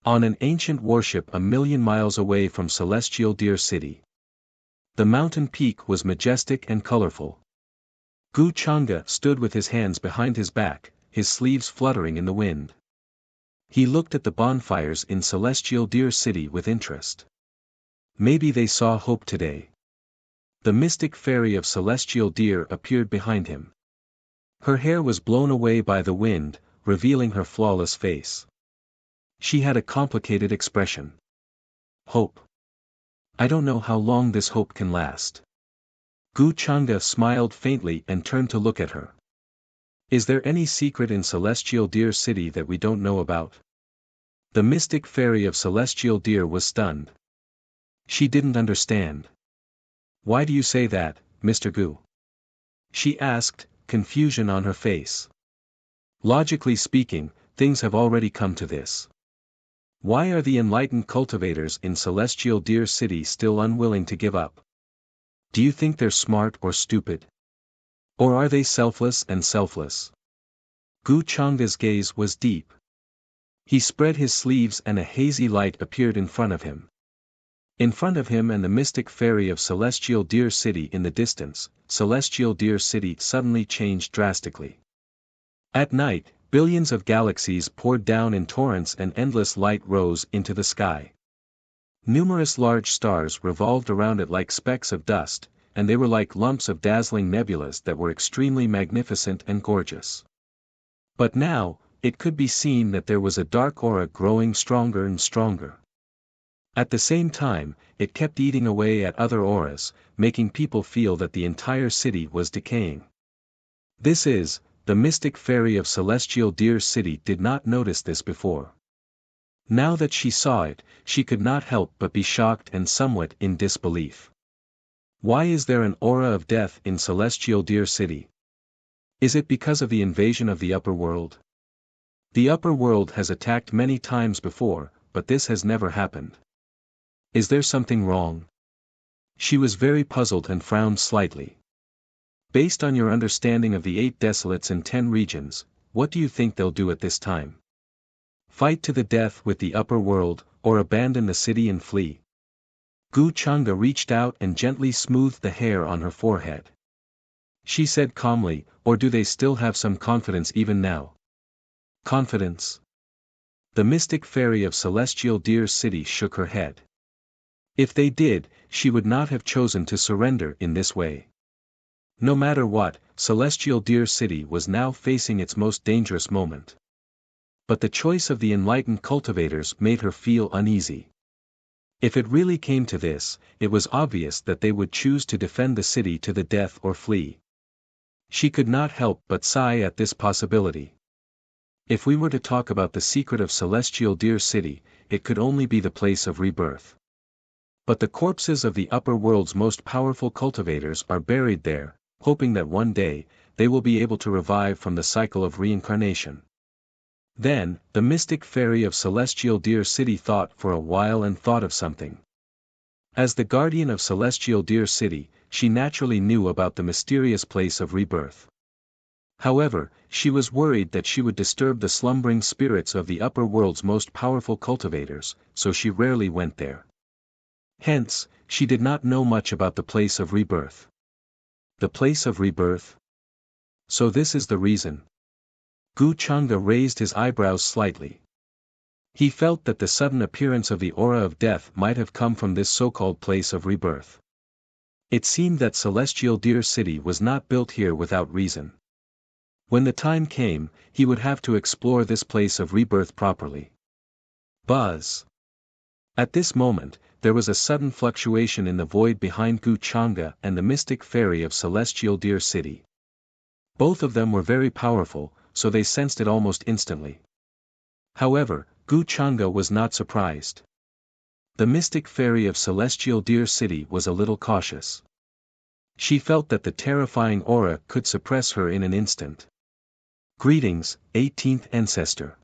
On an ancient warship a million miles away from Celestial Deer City. The mountain peak was majestic and colorful. Gu Changa stood with his hands behind his back, his sleeves fluttering in the wind. He looked at the bonfires in Celestial Deer City with interest. Maybe they saw hope today. The mystic fairy of Celestial Deer appeared behind him. Her hair was blown away by the wind, revealing her flawless face. She had a complicated expression. Hope. I don't know how long this hope can last. Gu Changa smiled faintly and turned to look at her. Is there any secret in Celestial Deer City that we don't know about? The mystic fairy of Celestial Deer was stunned. She didn't understand. Why do you say that, Mr. Gu? She asked, confusion on her face. Logically speaking, things have already come to this. Why are the enlightened cultivators in Celestial Deer City still unwilling to give up? Do you think they're smart or stupid? Or are they selfless and selfless? Gu Changa's gaze was deep. He spread his sleeves and a hazy light appeared in front of him. In front of him and the mystic fairy of Celestial Deer City in the distance, Celestial Deer City suddenly changed drastically. At night, billions of galaxies poured down in torrents and endless light rose into the sky. Numerous large stars revolved around it like specks of dust, and they were like lumps of dazzling nebulas that were extremely magnificent and gorgeous. But now, it could be seen that there was a dark aura growing stronger and stronger. At the same time, it kept eating away at other auras, making people feel that the entire city was decaying. The mystic fairy of Celestial Deer City did not notice this before. Now that she saw it, she could not help but be shocked and somewhat in disbelief. Why is there an aura of death in Celestial Deer City? Is it because of the invasion of the upper world? The upper world has attacked many times before, but this has never happened. Is there something wrong? She was very puzzled and frowned slightly. Based on your understanding of the 8 desolates and 10 regions, what do you think they'll do at this time? Fight to the death with the upper world, or abandon the city and flee? Gu Changa reached out and gently smoothed the hair on her forehead. She said calmly, or do they still have some confidence even now? Confidence? The mystic fairy of Celestial Deer City shook her head. If they did, she would not have chosen to surrender in this way. No matter what, Celestial Deer City was now facing its most dangerous moment. But the choice of the enlightened cultivators made her feel uneasy. If it really came to this, it was obvious that they would choose to defend the city to the death or flee. She could not help but sigh at this possibility. If we were to talk about the secret of Celestial Deer City, it could only be the place of rebirth. But the corpses of the upper world's most powerful cultivators are buried there, hoping that one day, they will be able to revive from the cycle of reincarnation. Then, the mystic fairy of Celestial Deer City thought for a while and thought of something. As the guardian of Celestial Deer City, she naturally knew about the mysterious place of rebirth. However, she was worried that she would disturb the slumbering spirits of the upper world's most powerful cultivators, so she rarely went there. Hence, she did not know much about the place of rebirth. The place of rebirth? So this is the reason. Gu Changa raised his eyebrows slightly. He felt that the sudden appearance of the aura of death might have come from this so-called place of rebirth. It seemed that Celestial Deer City was not built here without reason. When the time came, he would have to explore this place of rebirth properly. Buzz. At this moment, there was a sudden fluctuation in the void behind Gu Changa and the mystic fairy of Celestial Deer City. Both of them were very powerful, so they sensed it almost instantly. However, Gu Changa was not surprised. The mystic fairy of Celestial Deer City was a little cautious. She felt that the terrifying aura could suppress her in an instant. Greetings, 18th Ancestor.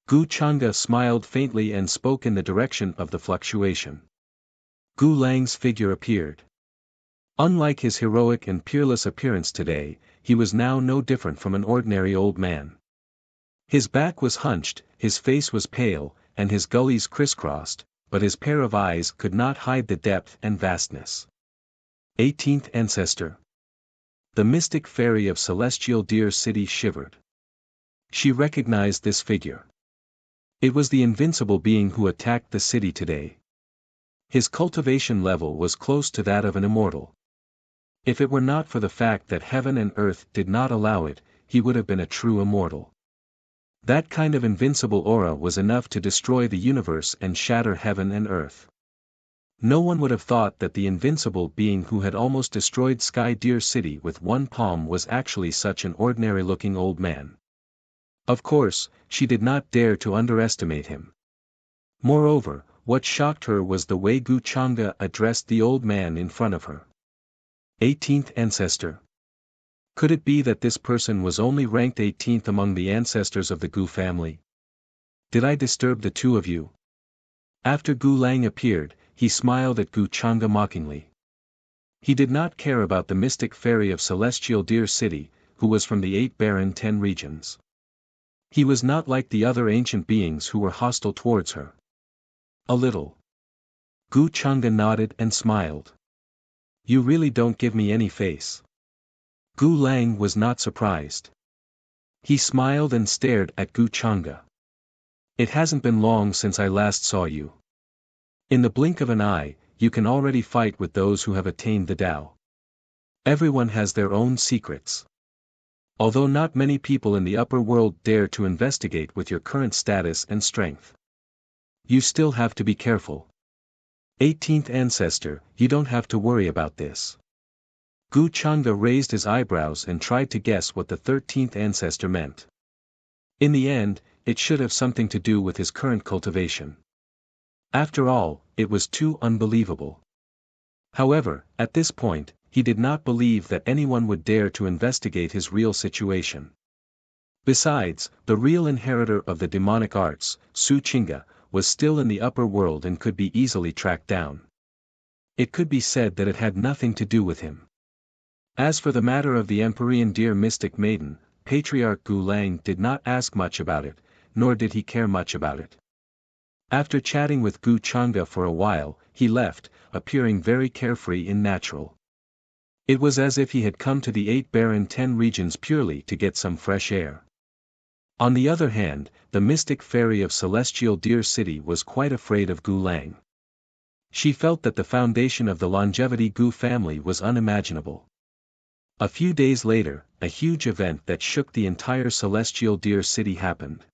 Gu Changa smiled faintly and spoke in the direction of the fluctuation. Gu Lang's figure appeared. Unlike his heroic and peerless appearance today, he was now no different from an ordinary old man. His back was hunched, his face was pale, and his gullies crisscrossed, but his pair of eyes could not hide the depth and vastness. 18th Ancestor. The mystic fairy of Celestial Deer City shivered. She recognized this figure. It was the invincible being who attacked the city today. His cultivation level was close to that of an immortal. If it were not for the fact that heaven and earth did not allow it, he would have been a true immortal. That kind of invincible aura was enough to destroy the universe and shatter heaven and earth. No one would have thought that the invincible being who had almost destroyed Sky Deer City with one palm was actually such an ordinary-looking old man. Of course, she did not dare to underestimate him. Moreover, what shocked her was the way Gu Changa addressed the old man in front of her. 18th Ancestor. Could it be that this person was only ranked 18th among the ancestors of the Gu family? Did I disturb the two of you? After Gu Lang appeared, he smiled at Gu Changa mockingly. He did not care about the mystic fairy of Celestial Deer City, who was from the 8 barren 10 regions. He was not like the other ancient beings who were hostile towards her. A little. Gu Chunga nodded and smiled. You really don't give me any face. Gu Lang was not surprised. He smiled and stared at Gu Chunga. It hasn't been long since I last saw you. In the blink of an eye, you can already fight with those who have attained the Tao. Everyone has their own secrets. Although not many people in the upper world dare to investigate with your current status and strength. You still have to be careful. 18th Ancestor, you don't have to worry about this. Gu Chunga raised his eyebrows and tried to guess what the 13th Ancestor meant. In the end, it should have something to do with his current cultivation. After all, it was too unbelievable. However, at this point, he did not believe that anyone would dare to investigate his real situation. Besides, the real inheritor of the demonic arts, Su Chinga, was still in the upper world and could be easily tracked down. It could be said that it had nothing to do with him. As for the matter of the Empyrean Deer Mystic Maiden, Patriarch Gu Lang did not ask much about it, nor did he care much about it. After chatting with Gu Chunga for a while, he left, appearing very carefree and natural. It was as if he had come to the 8 barren 10 regions purely to get some fresh air. On the other hand, the mystic fairy of Celestial Deer City was quite afraid of Gu Lang. She felt that the foundation of the longevity Gu family was unimaginable. A few days later, a huge event that shook the entire Celestial Deer City happened.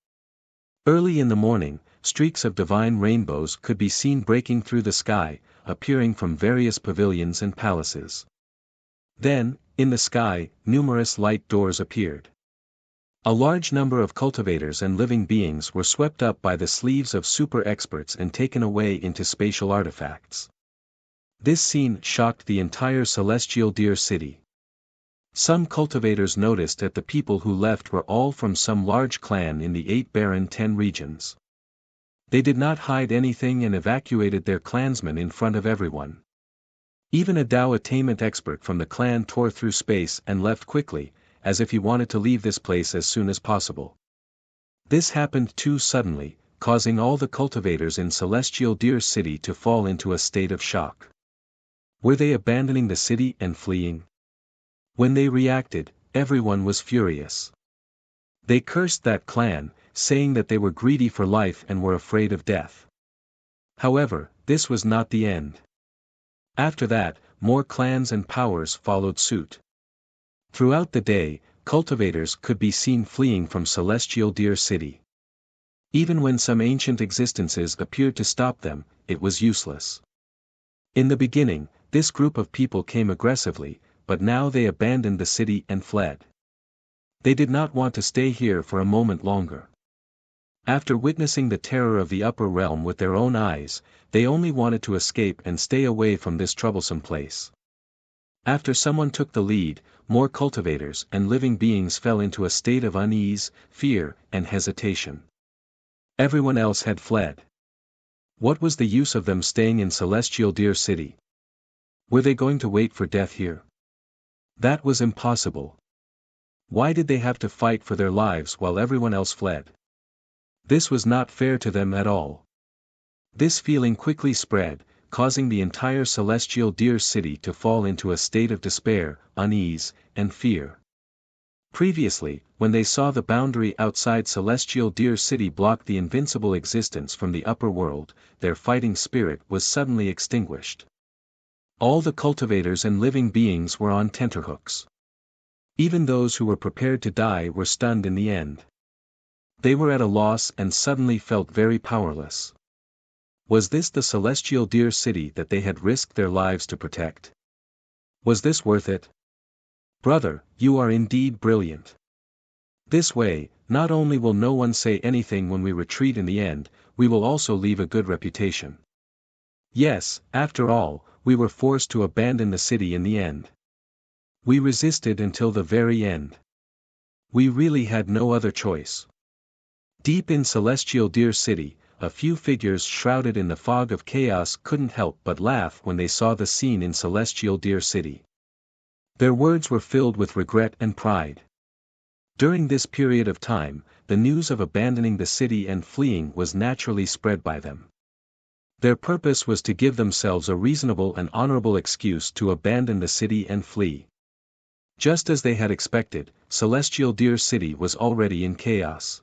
Early in the morning, streaks of divine rainbows could be seen breaking through the sky, appearing from various pavilions and palaces. Then, in the sky, numerous light doors appeared. A large number of cultivators and living beings were swept up by the sleeves of super experts and taken away into spatial artifacts. This scene shocked the entire Celestial Deer City. Some cultivators noticed that the people who left were all from some large clan in the 8 barren 10 regions. They did not hide anything and evacuated their clansmen in front of everyone. Even a Tao attainment expert from the clan tore through space and left quickly, as if he wanted to leave this place as soon as possible. This happened too suddenly, causing all the cultivators in Celestial Deer City to fall into a state of shock. Were they abandoning the city and fleeing? When they reacted, everyone was furious. They cursed that clan, saying that they were greedy for life and were afraid of death. However, this was not the end. After that, more clans and powers followed suit. Throughout the day, cultivators could be seen fleeing from Celestial Deer City. Even when some ancient existences appeared to stop them, it was useless. In the beginning, this group of people came aggressively, but now they abandoned the city and fled. They did not want to stay here for a moment longer. After witnessing the terror of the upper realm with their own eyes, they only wanted to escape and stay away from this troublesome place. After someone took the lead, more cultivators and living beings fell into a state of unease, fear, and hesitation. Everyone else had fled. What was the use of them staying in Celestial Deer City? Were they going to wait for death here? That was impossible. Why did they have to fight for their lives while everyone else fled? This was not fair to them at all. This feeling quickly spread, causing the entire Celestial Deer City to fall into a state of despair, unease, and fear. Previously, when they saw the boundary outside Celestial Deer City block the invincible existence from the upper world, their fighting spirit was suddenly extinguished. All the cultivators and living beings were on tenterhooks. Even those who were prepared to die were stunned in the end. They were at a loss and suddenly felt very powerless. Was this the Celestial Deer City that they had risked their lives to protect? Was this worth it? Brother, you are indeed brilliant. This way, not only will no one say anything when we retreat in the end, we will also leave a good reputation. Yes, after all, we were forced to abandon the city in the end. We resisted until the very end. We really had no other choice. Deep in Celestial Deer City, a few figures shrouded in the fog of chaos couldn't help but laugh when they saw the scene in Celestial Deer City. Their words were filled with regret and pride. During this period of time, the news of abandoning the city and fleeing was naturally spread by them. Their purpose was to give themselves a reasonable and honorable excuse to abandon the city and flee. Just as they had expected, Celestial Deer City was already in chaos.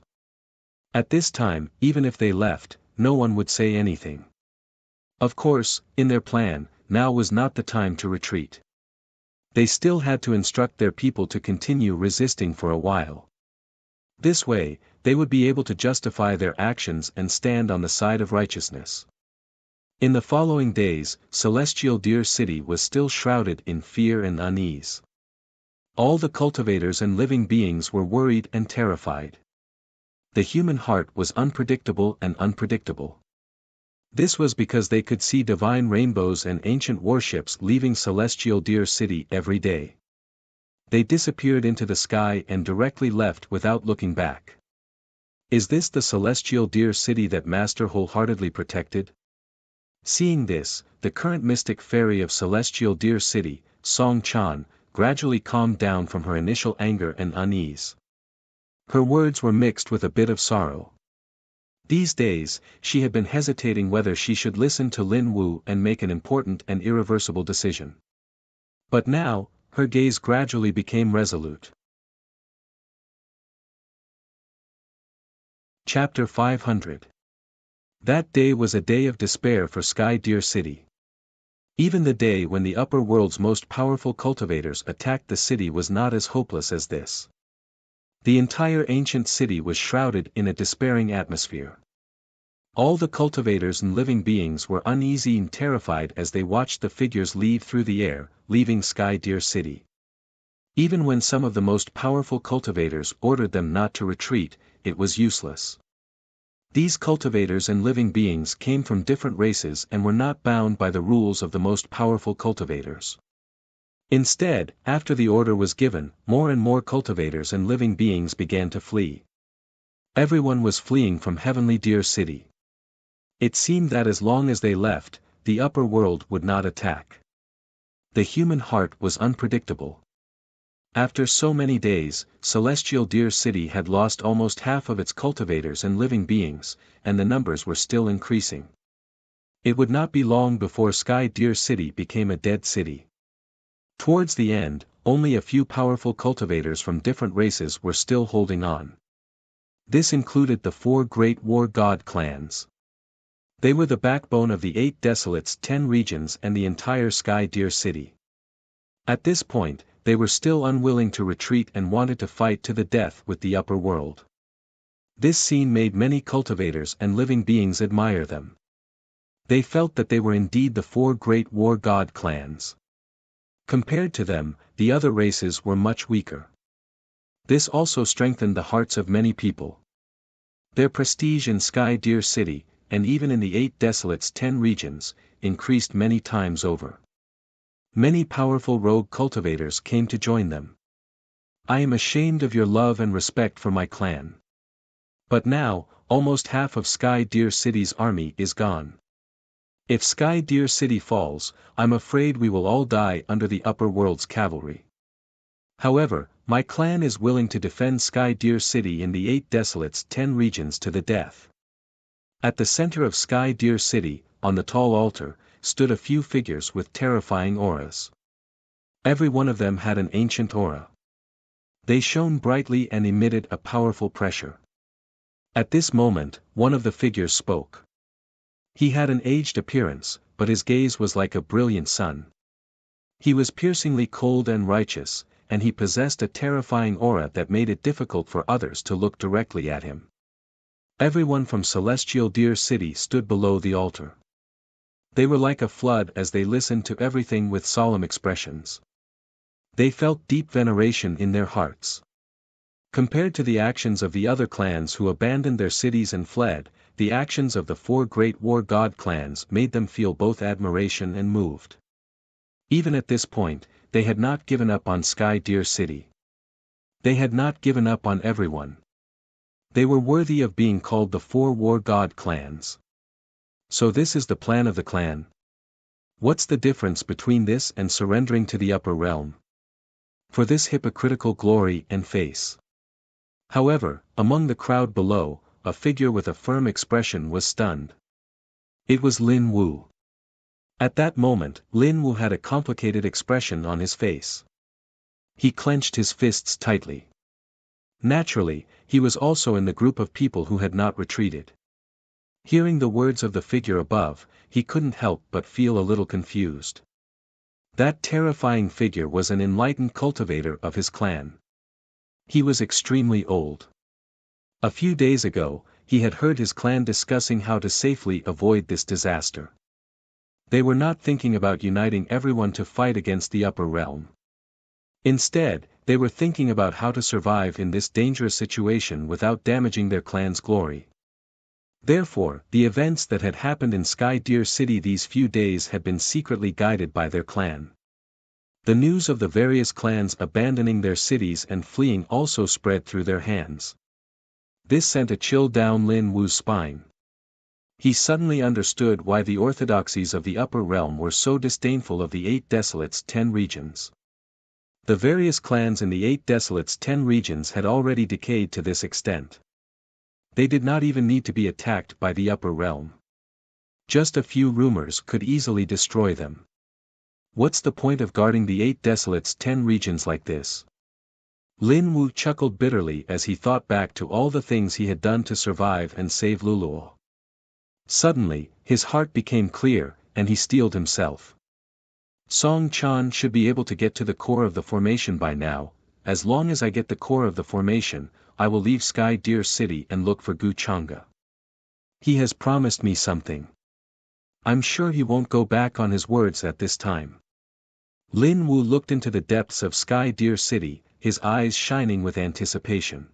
At this time, even if they left, no one would say anything. Of course, in their plan, now was not the time to retreat. They still had to instruct their people to continue resisting for a while. This way, they would be able to justify their actions and stand on the side of righteousness. In the following days, Celestial Deer City was still shrouded in fear and unease. All the cultivators and living beings were worried and terrified. The human heart was unpredictable and unpredictable. This was because they could see divine rainbows and ancient warships leaving Celestial Deer City every day. They disappeared into the sky and directly left without looking back. Is this the Celestial Deer City that Master wholeheartedly protected? Seeing this, the current mystic fairy of Celestial Deer City, Song Chan, gradually calmed down from her initial anger and unease. Her words were mixed with a bit of sorrow. These days, she had been hesitating whether she should listen to Lin Wu and make an important and irreversible decision. But now, her gaze gradually became resolute. Chapter 500. That day was a day of despair for Sky Deer City. Even the day when the upper world's most powerful cultivators attacked the city was not as hopeless as this. The entire ancient city was shrouded in a despairing atmosphere. All the cultivators and living beings were uneasy and terrified as they watched the figures leave through the air, leaving Sky Deer City. Even when some of the most powerful cultivators ordered them not to retreat, it was useless. These cultivators and living beings came from different races and were not bound by the rules of the most powerful cultivators. Instead, after the order was given, more and more cultivators and living beings began to flee. Everyone was fleeing from Heavenly Deer City. It seemed that as long as they left, the upper world would not attack. The human heart was unpredictable. After so many days, Celestial Deer City had lost almost half of its cultivators and living beings, and the numbers were still increasing. It would not be long before Sky Deer City became a dead city. Towards the end, only a few powerful cultivators from different races were still holding on. This included the 4 great war god clans. They were the backbone of the 8 Desolates' 10 regions and the entire Sky Deer City. At this point, they were still unwilling to retreat and wanted to fight to the death with the upper world. This scene made many cultivators and living beings admire them. They felt that they were indeed the 4 great war god clans. Compared to them, the other races were much weaker. This also strengthened the hearts of many people. Their prestige in Sky Deer City, and even in the 8 Desolates' 10 regions, increased many times over. Many powerful rogue cultivators came to join them. I am ashamed of your love and respect for my clan. But now, almost half of Sky Deer City's army is gone. If Sky Deer City falls, I'm afraid we will all die under the upper world's cavalry. However, my clan is willing to defend Sky Deer City in the 8 Desolates' 10 regions to the death. At the center of Sky Deer City, on the tall altar, stood a few figures with terrifying auras. Every one of them had an ancient aura. They shone brightly and emitted a powerful pressure. At this moment, one of the figures spoke. He had an aged appearance, but his gaze was like a brilliant sun. He was piercingly cold and righteous, and he possessed a terrifying aura that made it difficult for others to look directly at him. Everyone from Celestial Deer City stood below the altar. They were like a flood as they listened to everything with solemn expressions. They felt deep veneration in their hearts. Compared to the actions of the other clans who abandoned their cities and fled, the actions of the 4 great war god clans made them feel both admiration and moved. Even at this point, they had not given up on Sky Deer City. They had not given up on everyone. They were worthy of being called the four war god clans. So this is the plan of the clan. What's the difference between this and surrendering to the upper realm? For this hypocritical glory and face. However, among the crowd below, a figure with a firm expression was stunned. It was Lin Wu. At that moment, Lin Wu had a complicated expression on his face. He clenched his fists tightly. Naturally, he was also in the group of people who had not retreated. Hearing the words of the figure above, he couldn't help but feel a little confused. That terrifying figure was an enlightened cultivator of his clan. He was extremely old. A few days ago, he had heard his clan discussing how to safely avoid this disaster. They were not thinking about uniting everyone to fight against the upper realm. Instead, they were thinking about how to survive in this dangerous situation without damaging their clan's glory. Therefore, the events that had happened in Sky Deer City these few days had been secretly guided by their clan. The news of the various clans abandoning their cities and fleeing also spread through their hands. This sent a chill down Lin Wu's spine. He suddenly understood why the orthodoxies of the upper realm were so disdainful of the 8 Desolates' 10 regions. The various clans in the 8 Desolates' 10 regions had already decayed to this extent. They did not even need to be attacked by the upper realm. Just a few rumors could easily destroy them. What's the point of guarding the 8 Desolates' 10 regions like this? Lin Wu chuckled bitterly as he thought back to all the things he had done to survive and save Luluo. Suddenly, his heart became clear, and he steeled himself. Song Chan should be able to get to the core of the formation by now. As long as I get the core of the formation, I will leave Sky Deer City and look for Gu Chang'e. He has promised me something. I'm sure he won't go back on his words at this time. Lin Wu looked into the depths of Sky Deer City, his eyes shining with anticipation.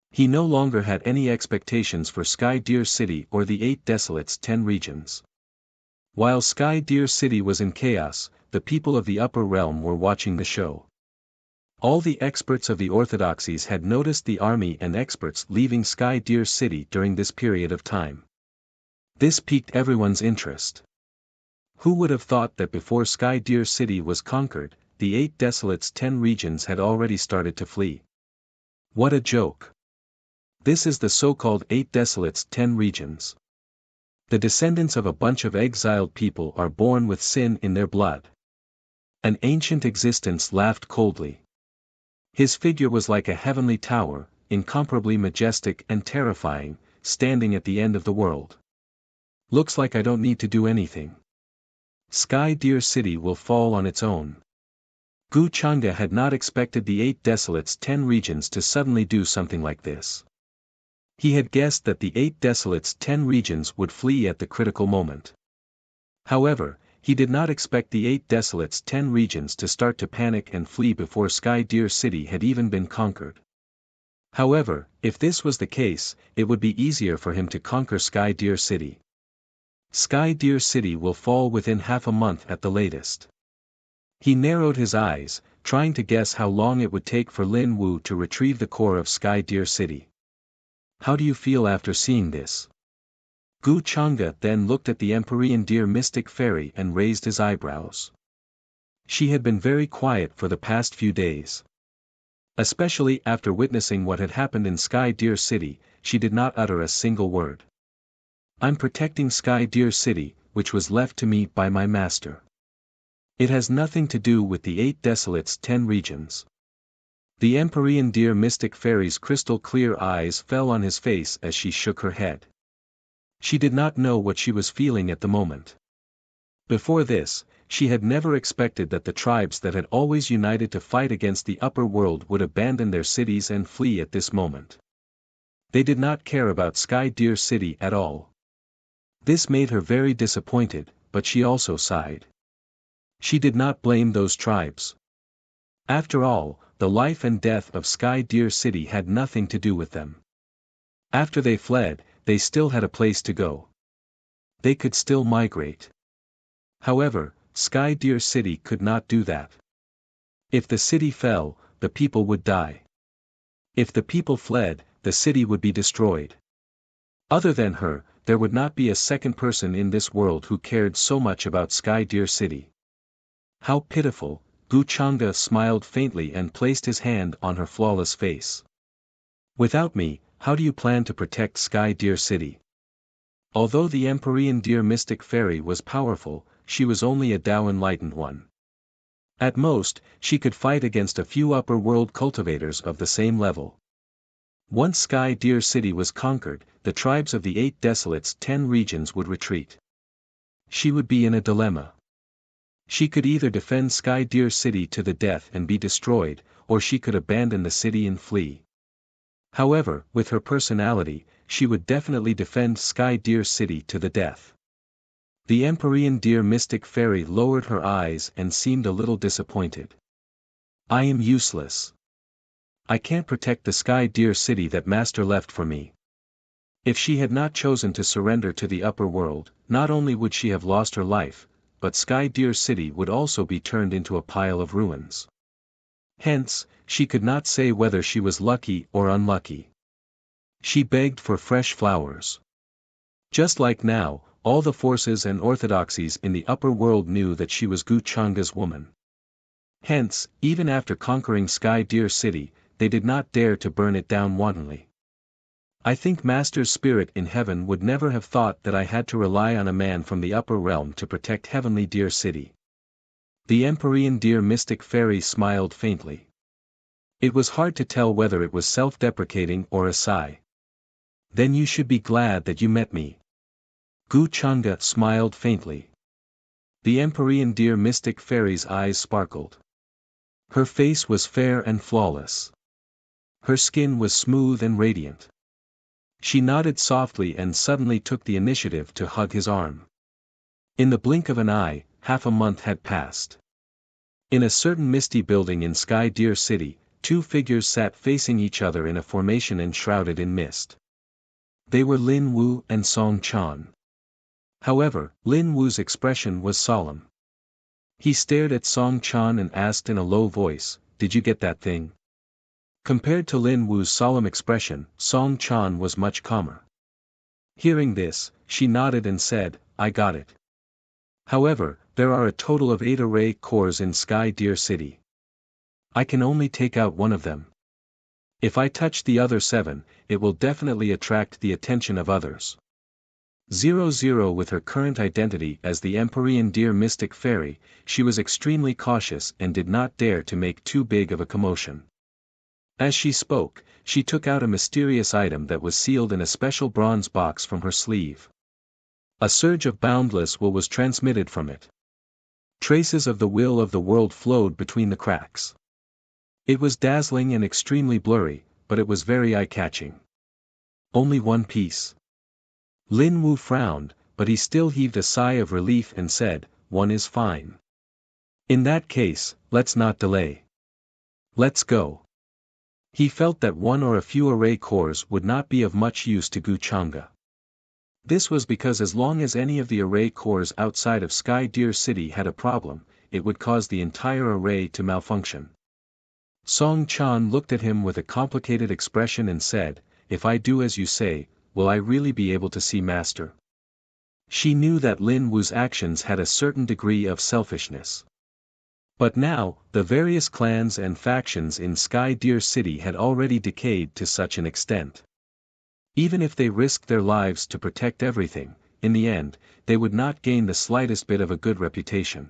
He no longer had any expectations for Sky Deer City or the 8 Desolates' 10 regions. While Sky Deer City was in chaos, the people of the upper realm were watching the show. All the experts of the orthodoxies had noticed the army and experts leaving Sky Deer City during this period of time. This piqued everyone's interest. Who would have thought that before Sky Deer City was conquered, the 8 Desolates' 10 regions had already started to flee? What a joke! This is the so-called 8 Desolates' 10 regions. The descendants of a bunch of exiled people are born with sin in their blood. An ancient existence laughed coldly. His figure was like a heavenly tower, incomparably majestic and terrifying, standing at the end of the world. Looks like I don't need to do anything. Sky Deer City will fall on its own. Gu Chang'e had not expected the 8 Desolates' 10 regions to suddenly do something like this. He had guessed that the 8 Desolates' 10 regions would flee at the critical moment. However, he did not expect the 8 Desolates' 10 regions to start to panic and flee before Sky Deer City had even been conquered. However, if this was the case, it would be easier for him to conquer Sky Deer City. Sky Deer City will fall within half a month at the latest. He narrowed his eyes, trying to guess how long it would take for Lin Wu to retrieve the core of Sky Deer City. How do you feel after seeing this? Gu Chang'e then looked at the Empyrean Deer Mystic Fairy and raised his eyebrows. She had been very quiet for the past few days. Especially after witnessing what had happened in Sky Deer City, she did not utter a single word. I'm protecting Sky Deer City, which was left to me by my master. It has nothing to do with the 8 Desolates' 10 regions. The Empyrean Deer Mystic Fairy's crystal clear eyes fell on his face as she shook her head. She did not know what she was feeling at the moment. Before this, she had never expected that the tribes that had always united to fight against the upper world would abandon their cities and flee at this moment. They did not care about Sky Deer City at all. This made her very disappointed, but she also sighed. She did not blame those tribes. After all, the life and death of Sky Deer City had nothing to do with them. After they fled, they still had a place to go. They could still migrate. However, Sky Deer City could not do that. If the city fell, the people would die. If the people fled, the city would be destroyed. Other than her, there would not be a second person in this world who cared so much about Sky Deer City. How pitiful, Guchanga smiled faintly and placed his hand on her flawless face. Without me, how do you plan to protect Sky Deer City? Although the Empyrean Deer Mystic Fairy was powerful, she was only a Tao enlightened one. At most, she could fight against a few upper world cultivators of the same level. Once Sky Deer City was conquered, the tribes of the 8 Desolates' 10 regions would retreat. She would be in a dilemma. She could either defend Sky Deer City to the death and be destroyed, or she could abandon the city and flee. However, with her personality, she would definitely defend Sky Deer City to the death. The Empyrean Deer Mystic Fairy lowered her eyes and seemed a little disappointed. I am useless. I can't protect the Sky Deer City that Master left for me. If she had not chosen to surrender to the upper world, not only would she have lost her life, but Sky Deer City would also be turned into a pile of ruins. Hence, she could not say whether she was lucky or unlucky. She begged for fresh flowers. Just like now, all the forces and orthodoxies in the upper world knew that she was Guchanga's woman. Hence, even after conquering Sky Deer City, they did not dare to burn it down wantonly. I think Master's spirit in heaven would never have thought that I had to rely on a man from the upper realm to protect Heavenly Deer City. The Empyrean Deer Mystic Fairy smiled faintly. It was hard to tell whether it was self-deprecating or a sigh. Then you should be glad that you met me. Guchanga smiled faintly. The Empyrean Deer Mystic Fairy's eyes sparkled. Her face was fair and flawless. Her skin was smooth and radiant. She nodded softly and suddenly took the initiative to hug his arm. In the blink of an eye, half a month had passed. In a certain misty building in Sky Deer City, 2 figures sat facing each other in a formation enshrouded in mist. They were Lin Wu and Song Chan. However, Lin Wu's expression was solemn. He stared at Song Chan and asked in a low voice, "Did you get that thing?" Compared to Lin Wu's solemn expression, Song Chan was much calmer. Hearing this, she nodded and said, "I got it. However, there are a total of 8 array cores in Sky Deer City. I can only take out one of them. If I touch the other 7, it will definitely attract the attention of others." 00 With her current identity as the Empyrean Deer Mystic Fairy, she was extremely cautious and did not dare to make too big of a commotion. As she spoke, she took out a mysterious item that was sealed in a special bronze box from her sleeve. A surge of boundless will was transmitted from it. Traces of the will of the world flowed between the cracks. It was dazzling and extremely blurry, but it was very eye-catching. Only one piece. Lin Wu frowned, but he still heaved a sigh of relief and said, "One is fine. In that case, let's not delay. Let's go." He felt that 1 or a few array cores would not be of much use to Guchanga. This was because as long as any of the array cores outside of Sky Deer City had a problem, it would cause the entire array to malfunction. Song Chan looked at him with a complicated expression and said, "If I do as you say, will I really be able to see Master?" She knew that Lin Wu's actions had a certain degree of selfishness. But now, the various clans and factions in Sky Deer City had already decayed to such an extent. Even if they risked their lives to protect everything, in the end, they would not gain the slightest bit of a good reputation.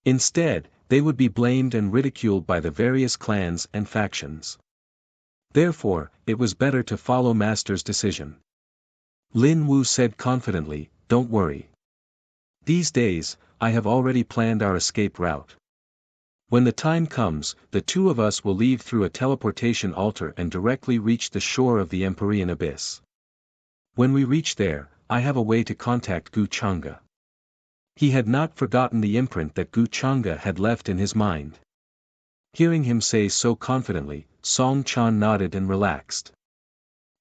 Instead, they would be blamed and ridiculed by the various clans and factions. Therefore, it was better to follow Master's decision. Lin Wu said confidently, "Don't worry. These days, I have already planned our escape route. When the time comes, the 2 of us will leave through a teleportation altar and directly reach the shore of the Empyrean Abyss. When we reach there, I have a way to contact Guchanga." He had not forgotten the imprint that Guchanga had left in his mind. Hearing him say so confidently, Song Chan nodded and relaxed.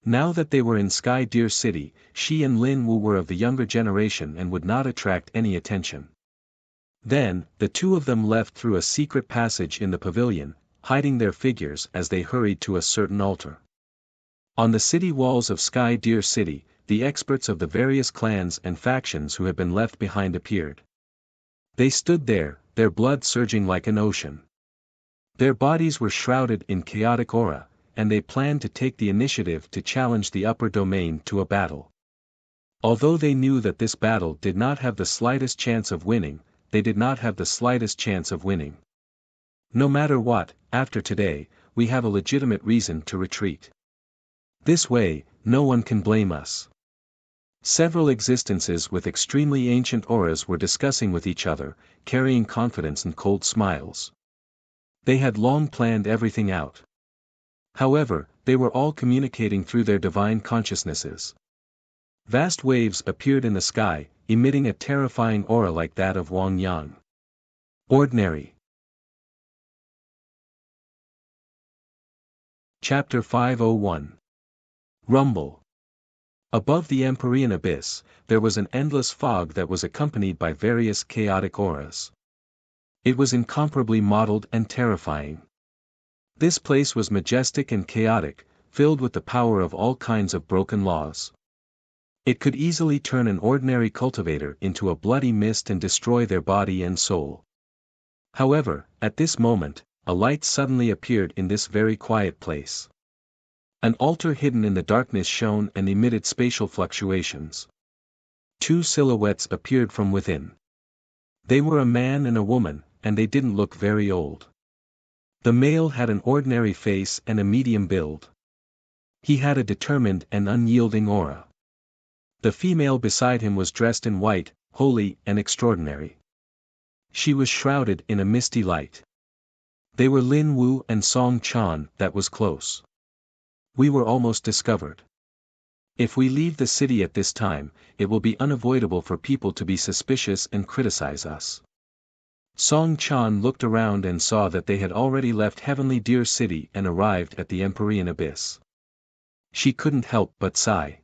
Now that they were in Sky Deer City, she and Lin Wu were of the younger generation and would not attract any attention. Then, the 2 of them left through a secret passage in the pavilion, hiding their figures as they hurried to a certain altar. On the city walls of Sky Deer City, the experts of the various clans and factions who had been left behind appeared. They stood there, their blood surging like an ocean. Their bodies were shrouded in chaotic aura, and they planned to take the initiative to challenge the upper domain to a battle. Although they knew that this battle did not have the slightest chance of winning, they did not have the slightest chance of winning. No matter what, after today, we have a legitimate reason to retreat. This way, no one can blame us. Several existences with extremely ancient auras were discussing with each other, carrying confidence and cold smiles. They had long planned everything out. However, they were all communicating through their divine consciousnesses. Vast waves appeared in the sky, emitting a terrifying aura like that of Wang Yang. Ordinary. Chapter 501. Rumble. Above the Empyrean abyss, there was an endless fog that was accompanied by various chaotic auras. It was incomparably mottled and terrifying. This place was majestic and chaotic, filled with the power of all kinds of broken laws. It could easily turn an ordinary cultivator into a bloody mist and destroy their body and soul. However, at this moment, a light suddenly appeared in this very quiet place. An altar hidden in the darkness shone and emitted spatial fluctuations. Two silhouettes appeared from within. They were a man and a woman, and they didn't look very old. The male had an ordinary face and a medium build. He had a determined and unyielding aura. The female beside him was dressed in white, holy and extraordinary. She was shrouded in a misty light. They were Lin Wu and Song Chan. That was close. We were almost discovered. If we leave the city at this time, it will be unavoidable for people to be suspicious and criticize us. Song Chan looked around and saw that they had already left Heavenly Deer City and arrived at the Empyrean Abyss. She couldn't help but sigh.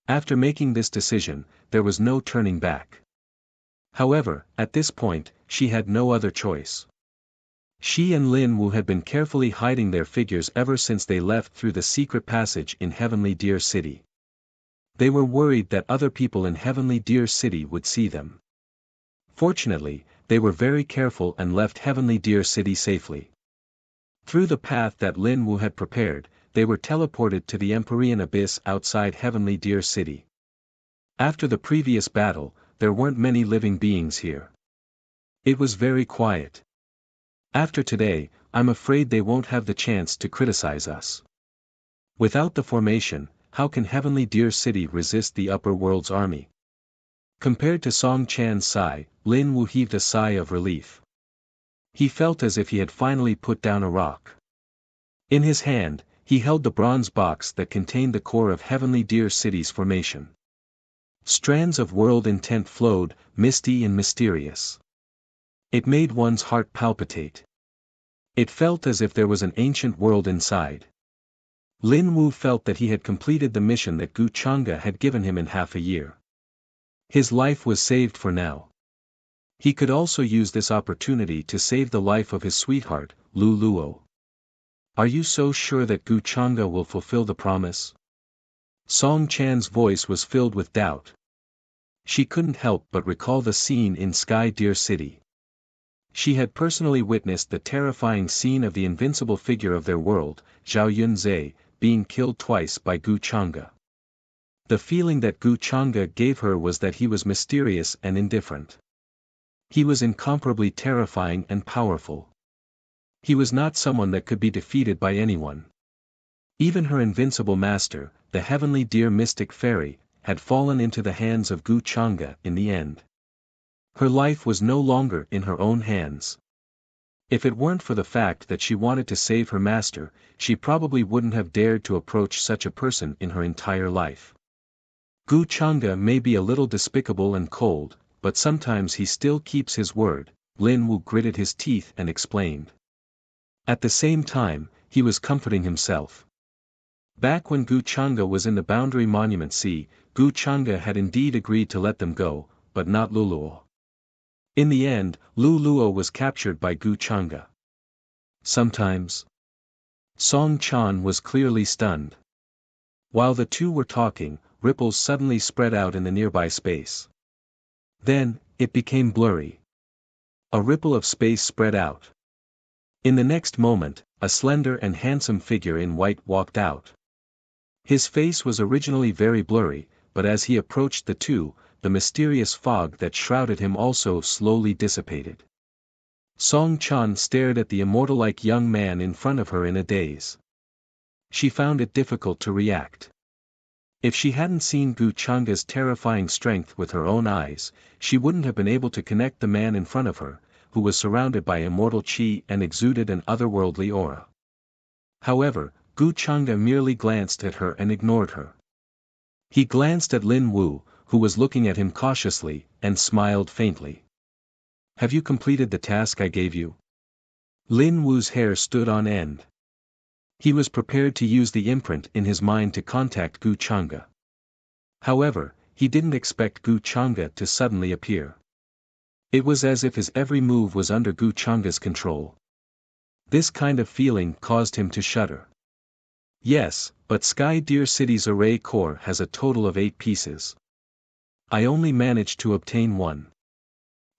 After making this decision, there was no turning back. However, at this point, she had no other choice. She and Lin Wu had been carefully hiding their figures ever since they left through the secret passage in Heavenly Deer City. They were worried that other people in Heavenly Deer City would see them. Fortunately, they were very careful and left Heavenly Deer City safely. Through the path that Lin Wu had prepared, they were teleported to the Empyrean Abyss outside Heavenly Deer City. After the previous battle, there weren't many living beings here. It was very quiet. After today, I'm afraid they won't have the chance to criticize us. Without the formation, how can Heavenly Deer City resist the upper world's army? Compared to Song Chan's sigh, Lin Wu heaved a sigh of relief. He felt as if he had finally put down a rock. In his hand, he held the bronze box that contained the core of Heavenly Deer City's formation. Strands of world intent flowed, misty and mysterious. It made one's heart palpitate. It felt as if there was an ancient world inside. Lin Wu felt that he had completed the mission that Gu Chang'e had given him in half a year. His life was saved for now. He could also use this opportunity to save the life of his sweetheart, Lu Luo. Are you so sure that Gu Chang'e will fulfill the promise? Song Chan's voice was filled with doubt. She couldn't help but recall the scene in Sky Deer City. She had personally witnessed the terrifying scene of the invincible figure of their world, Zhao Yunzhe, being killed twice by Gu Chang'e. The feeling that Gu Chang'e gave her was that he was mysterious and indifferent. He was incomparably terrifying and powerful. He was not someone that could be defeated by anyone. Even her invincible master, the Heavenly Deer Mystic Fairy, had fallen into the hands of Gu Chang'e in the end. Her life was no longer in her own hands. If it weren't for the fact that she wanted to save her master, she probably wouldn't have dared to approach such a person in her entire life. Gu Chang'e may be a little despicable and cold, but sometimes he still keeps his word, Lin Wu gritted his teeth and explained. At the same time, he was comforting himself. Back when Gu Chang'e was in the Boundary Monument Sea, Gu Chang'e had indeed agreed to let them go, but not Lu Luo. In the end, Lu Luo was captured by Gu Chang'e. Sometimes. Song Chan was clearly stunned. While the two were talking, ripples suddenly spread out in the nearby space. Then, it became blurry. A ripple of space spread out. In the next moment, a slender and handsome figure in white walked out. His face was originally very blurry, but as he approached the two, the mysterious fog that shrouded him also slowly dissipated. Song Chan stared at the immortal-like young man in front of her in a daze. She found it difficult to react. If she hadn't seen Gu Changa's terrifying strength with her own eyes, she wouldn't have been able to connect the man in front of her, who was surrounded by immortal qi and exuded an otherworldly aura. However, Gu Changa merely glanced at her and ignored her. He glanced at Lin Wu, who was looking at him cautiously, and smiled faintly. Have you completed the task I gave you? Lin Wu's hair stood on end. He was prepared to use the imprint in his mind to contact Gu Changa. However, he didn't expect Gu Changa to suddenly appear. It was as if his every move was under Gu Changa's control. This kind of feeling caused him to shudder. Yes, but Sky Deer City's array core has a total of 8 pieces. I only managed to obtain 1.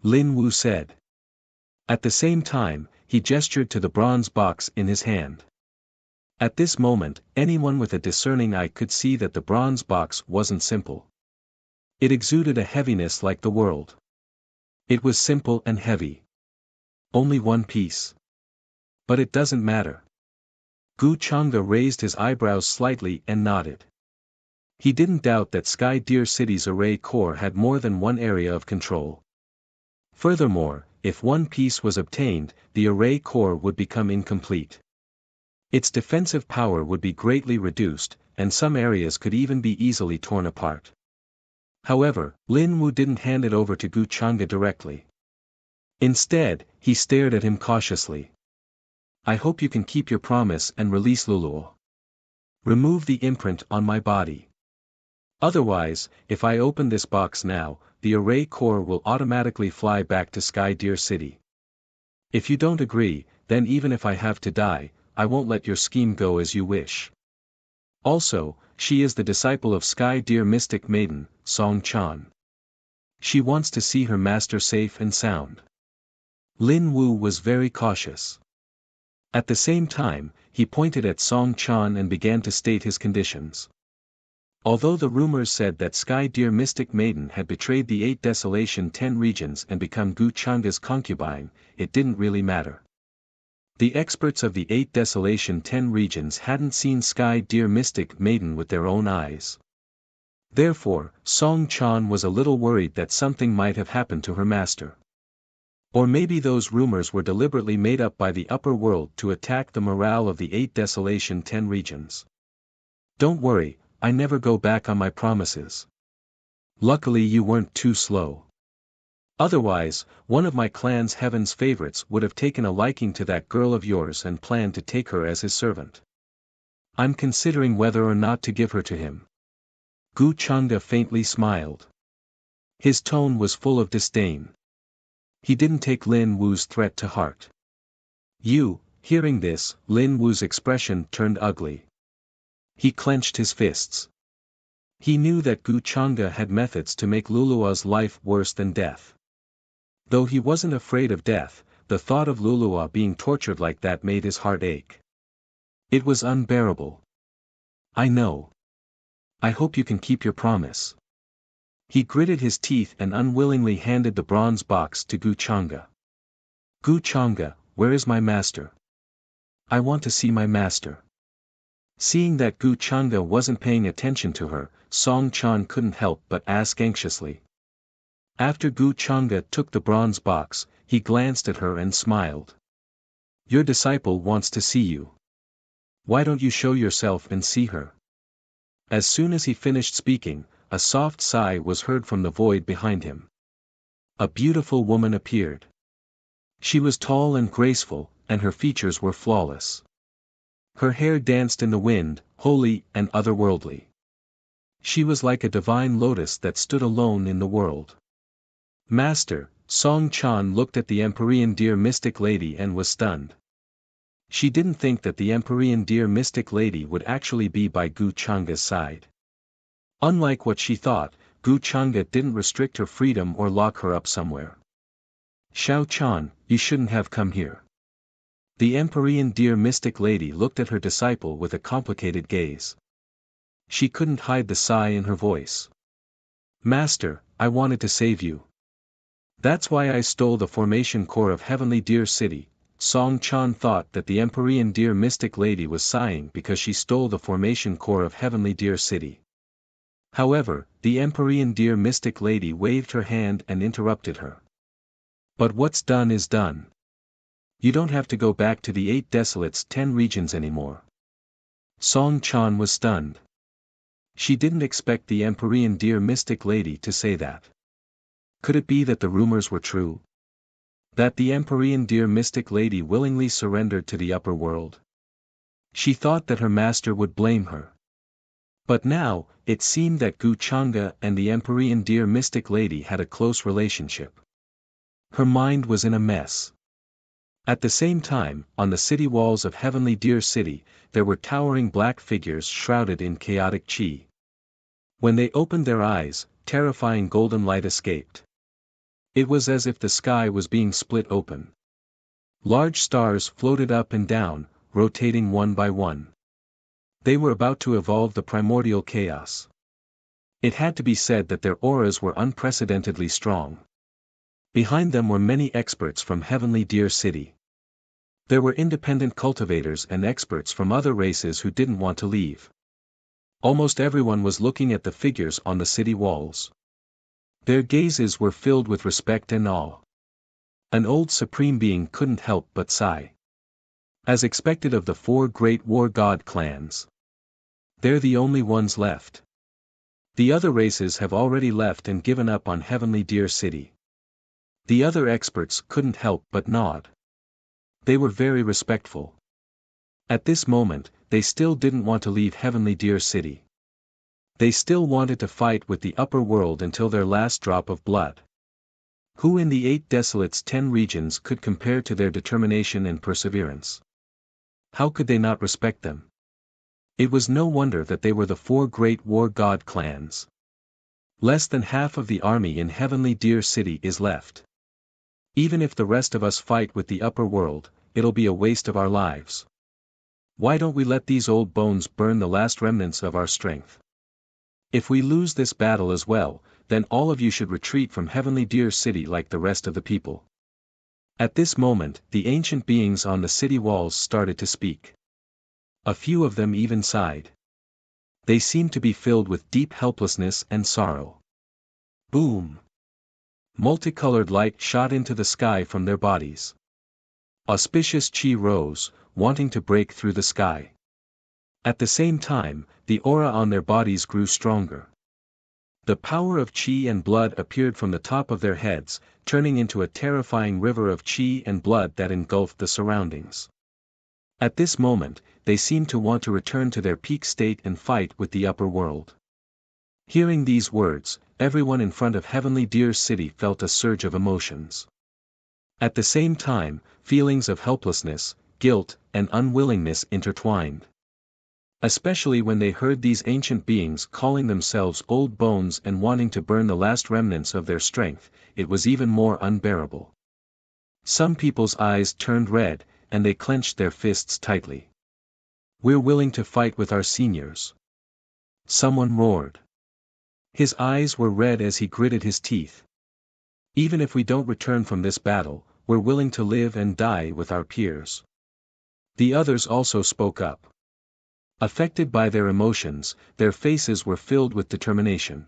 Lin Wu said. At the same time, he gestured to the bronze box in his hand. At this moment, anyone with a discerning eye could see that the bronze box wasn't simple. It exuded a heaviness like the world. It was simple and heavy. Only 1 piece. But it doesn't matter. Gu Changa raised his eyebrows slightly and nodded. He didn't doubt that Sky Deer City's array core had more than one area of control. Furthermore, if 1 piece was obtained, the array core would become incomplete. Its defensive power would be greatly reduced, and some areas could even be easily torn apart. However, Lin Wu didn't hand it over to Gu Changa directly. Instead, he stared at him cautiously. I hope you can keep your promise and release Luluo. Remove the imprint on my body. Otherwise, if I open this box now, the array core will automatically fly back to Sky Deer City. If you don't agree, then even if I have to die, I won't let your scheme go as you wish. Also, she is the disciple of Sky Deer Mystic Maiden, Song Chan. She wants to see her master safe and sound. Lin Wu was very cautious. At the same time, he pointed at Song Chan and began to state his conditions. Although the rumors said that Sky Deer Mystic Maiden had betrayed the 8 Desolation 10 regions and become Gu Changa's concubine, it didn't really matter. The experts of the 8 Desolation 10 regions hadn't seen Sky Deer Mystic Maiden with their own eyes. Therefore, Song Chan was a little worried that something might have happened to her master. Or maybe those rumors were deliberately made up by the upper world to attack the morale of the 8 Desolation 10 regions. Don't worry, I never go back on my promises. Luckily you weren't too slow. Otherwise, one of my clan's heaven's favorites would have taken a liking to that girl of yours and planned to take her as his servant. I'm considering whether or not to give her to him. Gu Changa faintly smiled. His tone was full of disdain. He didn't take Lin Wu's threat to heart. Hearing this, Lin Wu's expression turned ugly. He clenched his fists. He knew that Gu Changa had methods to make Lulua's life worse than death. Though he wasn't afraid of death, the thought of Lulua being tortured like that made his heart ache. It was unbearable. I know. I hope you can keep your promise. He gritted his teeth and unwillingly handed the bronze box to Gu Changa. Gu Changa, where is my master? I want to see my master. Seeing that Gu Changa wasn't paying attention to her, Song Chan couldn't help but ask anxiously. After Gu Changa took the bronze box, he glanced at her and smiled. Your disciple wants to see you. Why don't you show yourself and see her? As soon as he finished speaking, a soft sigh was heard from the void behind him. A beautiful woman appeared. She was tall and graceful, and her features were flawless. Her hair danced in the wind, holy and otherworldly. She was like a divine lotus that stood alone in the world. Master, Song Chan looked at the Empyrean Deer Mystic Lady and was stunned. She didn't think that the Empyrean deer mystic lady would actually be by Gu Changa's side. Unlike what she thought, Gu Changa didn't restrict her freedom or lock her up somewhere. Xiao Chan, you shouldn't have come here. The Empyrean deer mystic lady looked at her disciple with a complicated gaze. She couldn't hide the sigh in her voice. Master, I wanted to save you. That's why I stole the formation core of Heavenly Deer City. Song Chan thought that the Empyrean deer mystic lady was sighing because she stole the formation core of Heavenly Deer City. However, the Empyrean deer mystic lady waved her hand and interrupted her. But what's done is done. You don't have to go back to the 8 Desolates 10 regions anymore. Song Chan was stunned. She didn't expect the Empyrean deer mystic lady to say that. Could it be that the rumors were true? That the Empyrean deer mystic lady willingly surrendered to the upper world? She thought that her master would blame her. But now, it seemed that Gu Changa and the Empyrean deer mystic lady had a close relationship. Her mind was in a mess. At the same time, on the city walls of Heavenly Deer City, there were towering black figures shrouded in chaotic chi. When they opened their eyes, terrifying golden light escaped. It was as if the sky was being split open. Large stars floated up and down, rotating one by one. They were about to evolve the primordial chaos. It had to be said that their auras were unprecedentedly strong. Behind them were many experts from Heavenly Deer City. There were independent cultivators and experts from other races who didn't want to leave. Almost everyone was looking at the figures on the city walls. Their gazes were filled with respect and awe. An old supreme being couldn't help but sigh. As expected of the 4 great war god clans. They're the only ones left. The other races have already left and given up on Heavenly Deer City. The other experts couldn't help but nod. They were very respectful. At this moment, they still didn't want to leave Heavenly Deer City. They still wanted to fight with the upper world until their last drop of blood. Who in the 8 Desolates 10 regions could compare to their determination and perseverance? How could they not respect them? It was no wonder that they were the 4 great war god clans. Less than half of the army in Heavenly Deer City is left. Even if the rest of us fight with the upper world, it'll be a waste of our lives. Why don't we let these old bones burn the last remnants of our strength? If we lose this battle as well, then all of you should retreat from Heavenly Deer City like the rest of the people. At this moment, the ancient beings on the city walls started to speak. A few of them even sighed. They seemed to be filled with deep helplessness and sorrow. Boom! Multicolored light shot into the sky from their bodies. Auspicious chi rose, wanting to break through the sky. At the same time, the aura on their bodies grew stronger. The power of chi and blood appeared from the top of their heads, turning into a terrifying river of chi and blood that engulfed the surroundings. At this moment, they seemed to want to return to their peak state and fight with the upper world. Hearing these words, everyone in front of Heavenly Deer City felt a surge of emotions. At the same time, feelings of helplessness, guilt, and unwillingness intertwined. Especially when they heard these ancient beings calling themselves old bones and wanting to burn the last remnants of their strength, it was even more unbearable. Some people's eyes turned red, and they clenched their fists tightly. We're willing to fight with our seniors. Someone roared. His eyes were red as he gritted his teeth. Even if we don't return from this battle, we're willing to live and die with our peers. The others also spoke up. Affected by their emotions, their faces were filled with determination.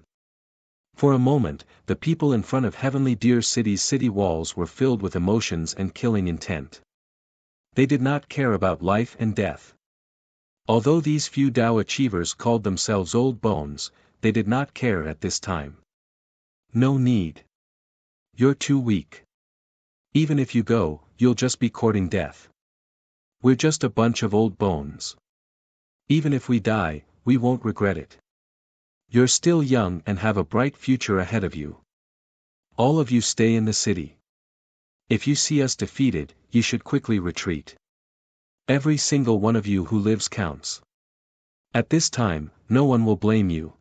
For a moment, the people in front of Heavenly Deer City's city walls were filled with emotions and killing intent. They did not care about life and death. Although these few Dao achievers called themselves old bones, they did not care at this time. No need. You're too weak. Even if you go, you'll just be courting death. We're just a bunch of old bones. Even if we die, we won't regret it. You're still young and have a bright future ahead of you. All of you stay in the city. If you see us defeated, you should quickly retreat. Every single one of you who lives counts. At this time, no one will blame you.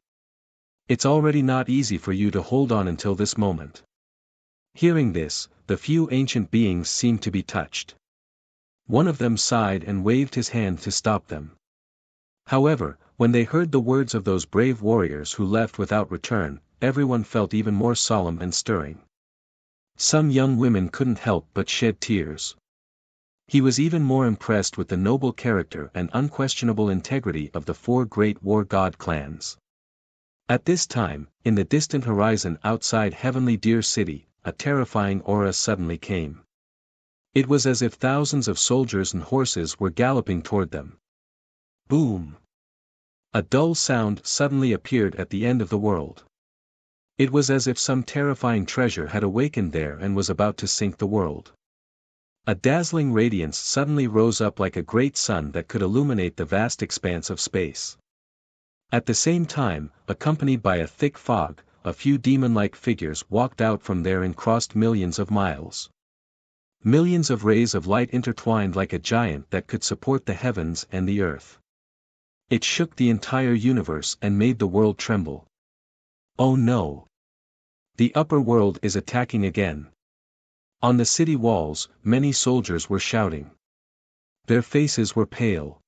It's already not easy for you to hold on until this moment. Hearing this, the few ancient beings seemed to be touched. One of them sighed and waved his hand to stop them. However, when they heard the words of those brave warriors who left without return, everyone felt even more solemn and stirring. Some young women couldn't help but shed tears. He was even more impressed with the noble character and unquestionable integrity of the four great war god clans. At this time, in the distant horizon outside Heavenly Deer City, a terrifying aura suddenly came. It was as if thousands of soldiers and horses were galloping toward them. Boom! A dull sound suddenly appeared at the end of the world. It was as if some terrifying treasure had awakened there and was about to sink the world. A dazzling radiance suddenly rose up like a great sun that could illuminate the vast expanse of space. At the same time, accompanied by a thick fog, a few demon-like figures walked out from there and crossed millions of miles. Millions of rays of light intertwined like a giant that could support the heavens and the earth. It shook the entire universe and made the world tremble. Oh no! The upper world is attacking again. On the city walls, many soldiers were shouting. Their faces were pale.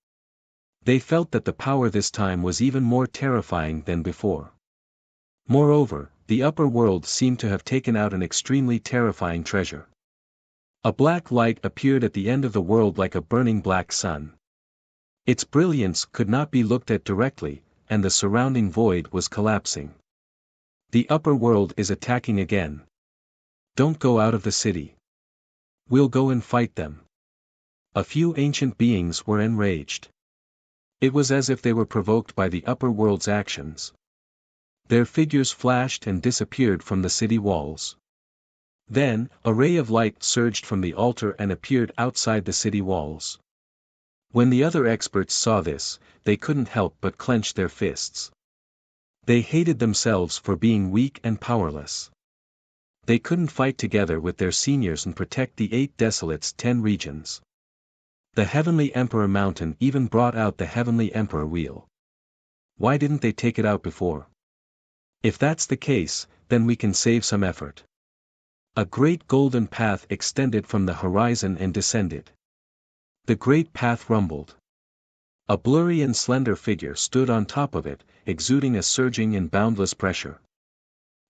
They felt that the power this time was even more terrifying than before. Moreover, the upper world seemed to have taken out an extremely terrifying treasure. A black light appeared at the end of the world like a burning black sun. Its brilliance could not be looked at directly, and the surrounding void was collapsing. The upper world is attacking again. Don't go out of the city. We'll go and fight them. A few ancient beings were enraged. It was as if they were provoked by the upper world's actions. Their figures flashed and disappeared from the city walls. Then, a ray of light surged from the altar and appeared outside the city walls. When the other experts saw this, they couldn't help but clench their fists. They hated themselves for being weak and powerless. They couldn't fight together with their seniors and protect the 8 Desolates' 10 regions. The Heavenly Emperor Mountain even brought out the Heavenly Emperor Wheel. Why didn't they take it out before? If that's the case, then we can save some effort. A great golden path extended from the horizon and descended. The great path rumbled. A blurry and slender figure stood on top of it, exuding a surging and boundless pressure.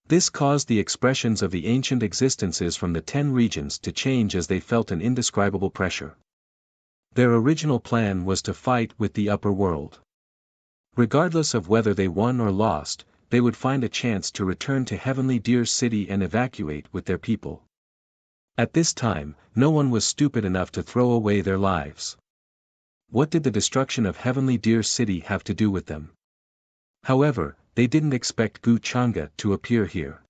This caused the expressions of the ancient existences from the 10 regions to change as they felt an indescribable pressure. Their original plan was to fight with the upper world. Regardless of whether they won or lost, they would find a chance to return to Heavenly Deer City and evacuate with their people. At this time, no one was stupid enough to throw away their lives. What did the destruction of Heavenly Deer City have to do with them? However, they didn't expect Gu Changa to appear here.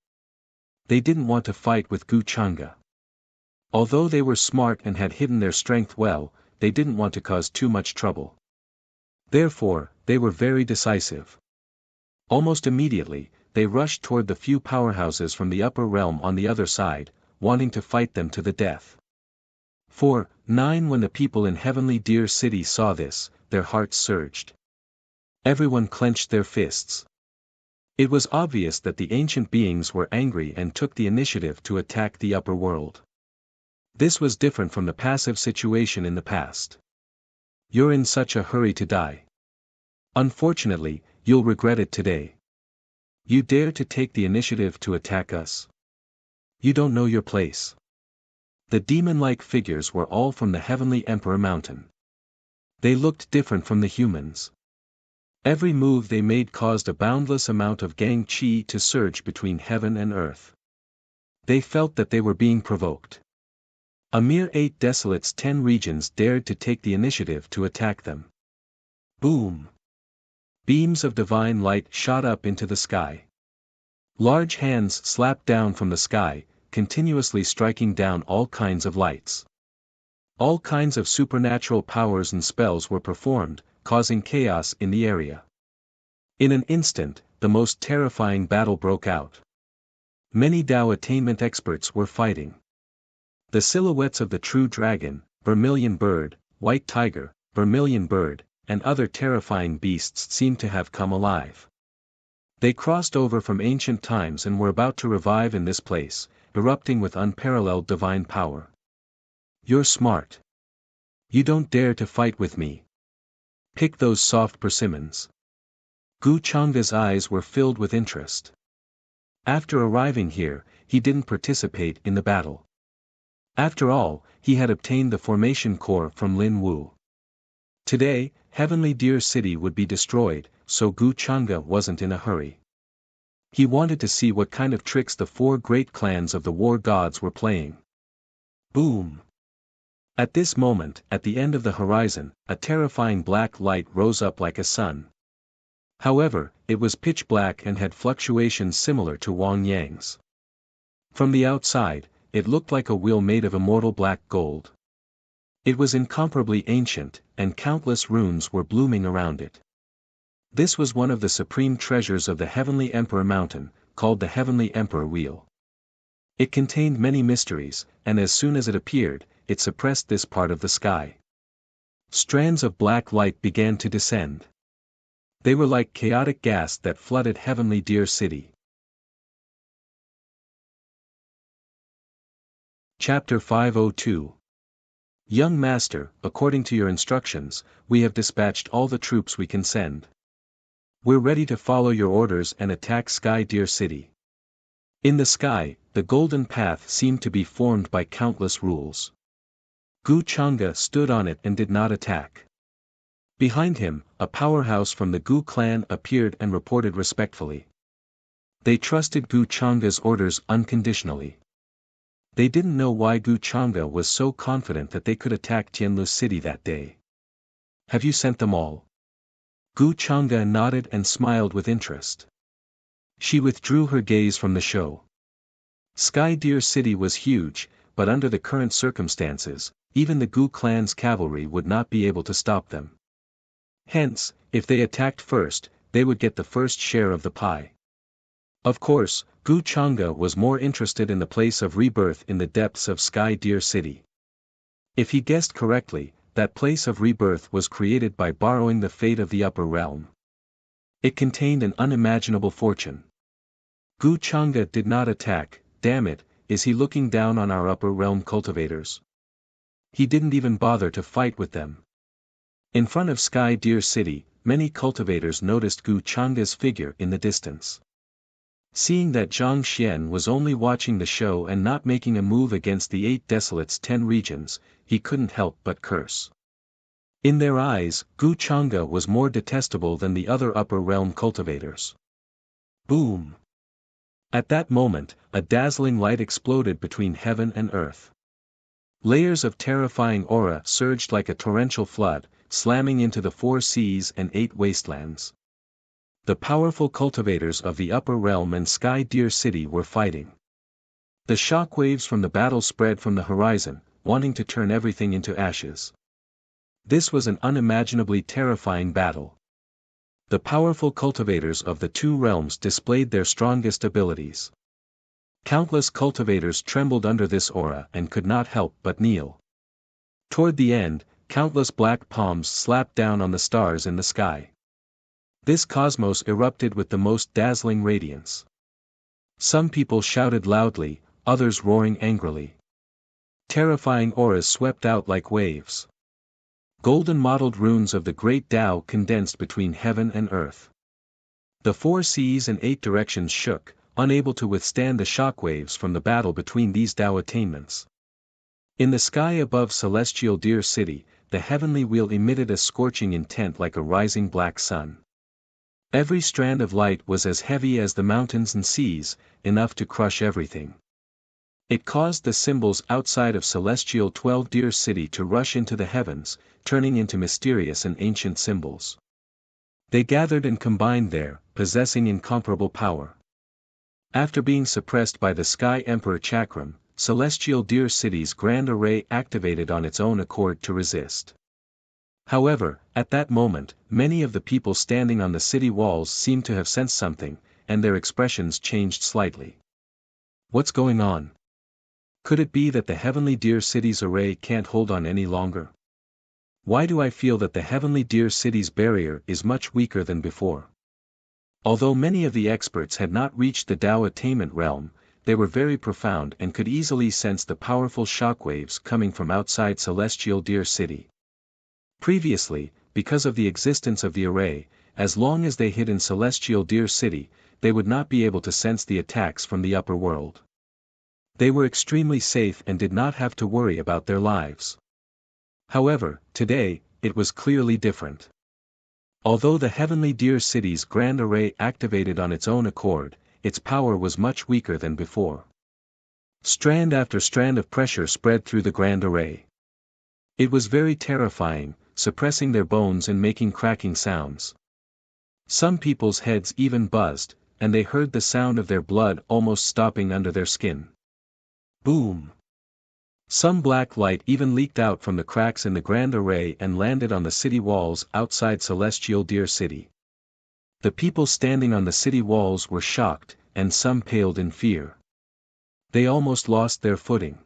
They didn't want to fight with Gu Changa. Although they were smart and had hidden their strength well, they didn't want to cause too much trouble. Therefore, they were very decisive. Almost immediately, they rushed toward the few powerhouses from the upper realm on the other side, wanting to fight them to the death. 9 When the people in Heavenly Deer City saw this, their hearts surged. Everyone clenched their fists. It was obvious that the ancient beings were angry and took the initiative to attack the upper world. This was different from the passive situation in the past. You're in such a hurry to die. Unfortunately, you'll regret it today. You dare to take the initiative to attack us? You don't know your place. The demon-like figures were all from the Heavenly Emperor Mountain. They looked different from the humans. Every move they made caused a boundless amount of gang chi to surge between heaven and earth. They felt that they were being provoked. A mere 8 Desolates' 10 regions dared to take the initiative to attack them. Boom! Beams of divine light shot up into the sky. Large hands slapped down from the sky, continuously striking down all kinds of lights. All kinds of supernatural powers and spells were performed, causing chaos in the area. In an instant, the most terrifying battle broke out. Many Dao attainment experts were fighting. The silhouettes of the true dragon, vermilion bird, white tiger, vermilion bird, and other terrifying beasts seemed to have come alive. They crossed over from ancient times and were about to revive in this place, erupting with unparalleled divine power. You're smart. You don't dare to fight with me. Pick those soft persimmons. Gu Changa's eyes were filled with interest. After arriving here, he didn't participate in the battle. After all, he had obtained the formation core from Lin Wu. Today, Heavenly Deer City would be destroyed, so Gu Changa wasn't in a hurry. He wanted to see what kind of tricks the four great clans of the war gods were playing. Boom! At this moment, at the end of the horizon, a terrifying black light rose up like a sun. However, it was pitch black and had fluctuations similar to Wang Yang's. From the outside, it looked like a wheel made of immortal black gold. It was incomparably ancient, and countless runes were blooming around it. This was one of the supreme treasures of the Heavenly Emperor Mountain, called the Heavenly Emperor Wheel. It contained many mysteries, and as soon as it appeared, it suppressed this part of the sky. Strands of black light began to descend. They were like chaotic gas that flooded Heavenly Deer City. Chapter 502. Young Master, according to your instructions, we have dispatched all the troops we can send. We're ready to follow your orders and attack Sky Deer City. In the sky, the golden path seemed to be formed by countless rules. Gu Changa stood on it and did not attack. Behind him, a powerhouse from the Gu clan appeared and reported respectfully. They trusted Gu Changa's orders unconditionally. They didn't know why Gu Changa was so confident that they could attack Tianlu City that day. Have you sent them all? Gu Changa nodded and smiled with interest. She withdrew her gaze from the show. Sky Deer City was huge, but under the current circumstances, even the Gu clan's cavalry would not be able to stop them. Hence, if they attacked first, they would get the first share of the pie. Of course, Gu Changa was more interested in the place of rebirth in the depths of Sky Deer City. If he guessed correctly, that place of rebirth was created by borrowing the fate of the upper realm. It contained an unimaginable fortune. Gu Changa did not attack. Damn it, is he looking down on our upper realm cultivators? He didn't even bother to fight with them. In front of Sky Deer City, many cultivators noticed Gu Changa's figure in the distance. Seeing that Zhang Xian was only watching the show and not making a move against the 8 Desolates 10 regions, he couldn't help but curse. In their eyes, Gu Changa was more detestable than the other upper realm cultivators. Boom! At that moment, a dazzling light exploded between heaven and earth. Layers of terrifying aura surged like a torrential flood, slamming into the 4 seas and 8 wastelands. The powerful cultivators of the upper realm and Sky Deer City were fighting. The shockwaves from the battle spread from the horizon, wanting to turn everything into ashes. This was an unimaginably terrifying battle. The powerful cultivators of the 2 realms displayed their strongest abilities. Countless cultivators trembled under this aura and could not help but kneel. Toward the end, countless black palms slapped down on the stars in the sky. This cosmos erupted with the most dazzling radiance. Some people shouted loudly, others roaring angrily. Terrifying auras swept out like waves. Golden mottled runes of the great Tao condensed between heaven and earth. The 4 seas and 8 directions shook, unable to withstand the shockwaves from the battle between these Tao attainments. In the sky above Celestial Deer City, the heavenly wheel emitted a scorching intent like a rising black sun. Every strand of light was as heavy as the mountains and seas, enough to crush everything. It caused the symbols outside of Celestial 12 Deer City to rush into the heavens, turning into mysterious and ancient symbols. They gathered and combined there, possessing incomparable power. After being suppressed by the Sky Emperor Chakram, Celestial Deer City's grand array activated on its own accord to resist. However, at that moment, many of the people standing on the city walls seemed to have sensed something, and their expressions changed slightly. What's going on? Could it be that the Heavenly Deer City's array can't hold on any longer? Why do I feel that the heavenly deer city's barrier is much weaker than before? Although many of the experts had not reached the Tao attainment realm, they were very profound and could easily sense the powerful shockwaves coming from outside Celestial Deer City. Previously, because of the existence of the array, as long as they hid in Celestial Deer City, they would not be able to sense the attacks from the upper world. They were extremely safe and did not have to worry about their lives. However, today, it was clearly different. Although the heavenly deer city's grand array activated on its own accord, its power was much weaker than before. Strand after strand of pressure spread through the grand array. It was very terrifying, suppressing their bones and making cracking sounds. Some people's heads even buzzed, and they heard the sound of their blood almost stopping under their skin. Boom! Some black light even leaked out from the cracks in the grand array and landed on the city walls outside Celestial Deer City. The people standing on the city walls were shocked, and some paled in fear. They almost lost their footing.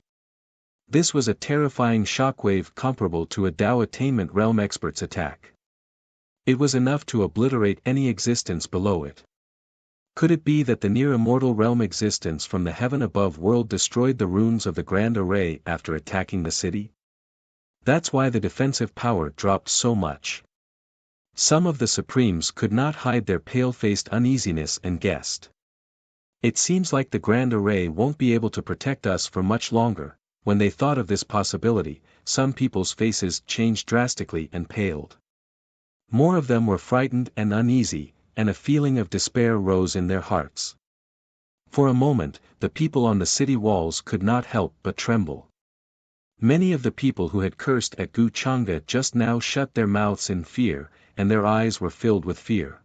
This was a terrifying shockwave comparable to a Tao attainment realm expert's attack. It was enough to obliterate any existence below it. Could it be that the near-immortal realm existence from the heaven above world destroyed the runes of the grand array after attacking the city? That's why the defensive power dropped so much. Some of the Supremes could not hide their pale-faced uneasiness and guessed. It seems like the grand array won't be able to protect us for much longer. When they thought of this possibility, some people's faces changed drastically and paled. More of them were frightened and uneasy, and a feeling of despair rose in their hearts. For a moment, the people on the city walls could not help but tremble. Many of the people who had cursed at Gu Changa just now shut their mouths in fear, and their eyes were filled with fear.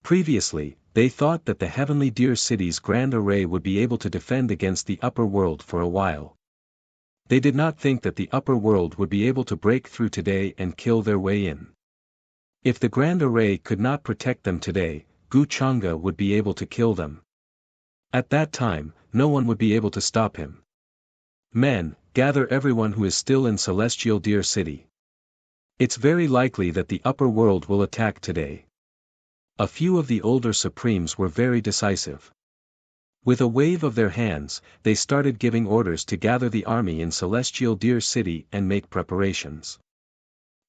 Previously, they thought that the heavenly deer city's grand array would be able to defend against the upper world for a while. They did not think that the upper world would be able to break through today and kill their way in. If the grand array could not protect them today, Gu Changa would be able to kill them. At that time, no one would be able to stop him. Men, gather everyone who is still in Celestial Deer City. It's very likely that the upper world will attack today. A few of the older Supremes were very decisive. With a wave of their hands, they started giving orders to gather the army in Celestial Deer City and make preparations.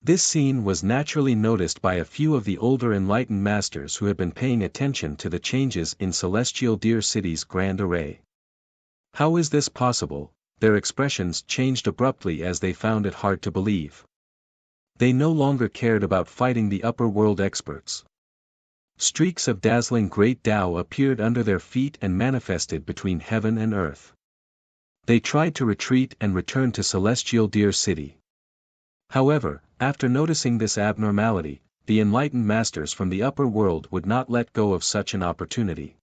This scene was naturally noticed by a few of the older enlightened masters who had been paying attention to the changes in Celestial Deer City's grand array. How is this possible? Their expressions changed abruptly as they found it hard to believe. They no longer cared about fighting the upper world experts. Streaks of dazzling great Tao appeared under their feet and manifested between heaven and earth. They tried to retreat and return to Celestial Deer City. However, after noticing this abnormality, the enlightened masters from the upper world would not let go of such an opportunity.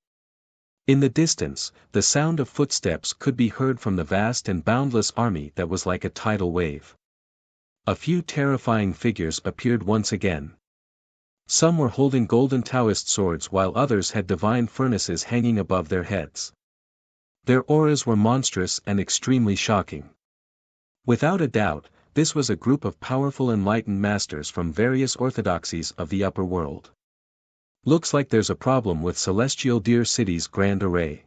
In the distance, the sound of footsteps could be heard from the vast and boundless army that was like a tidal wave. A few terrifying figures appeared once again. Some were holding golden Taoist swords while others had divine furnaces hanging above their heads. Their auras were monstrous and extremely shocking. Without a doubt, this was a group of powerful enlightened masters from various orthodoxies of the upper world. Looks like there's a problem with Celestial Deer City's grand array.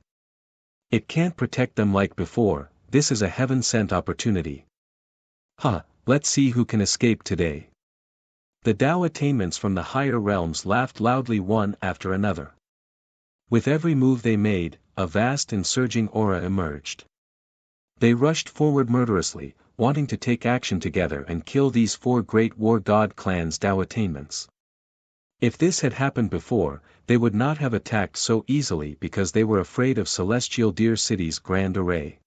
It can't protect them like before. This is a heaven-sent opportunity. Let's see who can escape today. The Tao attainments from the higher realms laughed loudly one after another. With every move they made, a vast and surging aura emerged. They rushed forward murderously, wanting to take action together and kill these four great war god clans' Tao attainments. If this had happened before, they would not have attacked so easily because they were afraid of Celestial Deer City's grand array.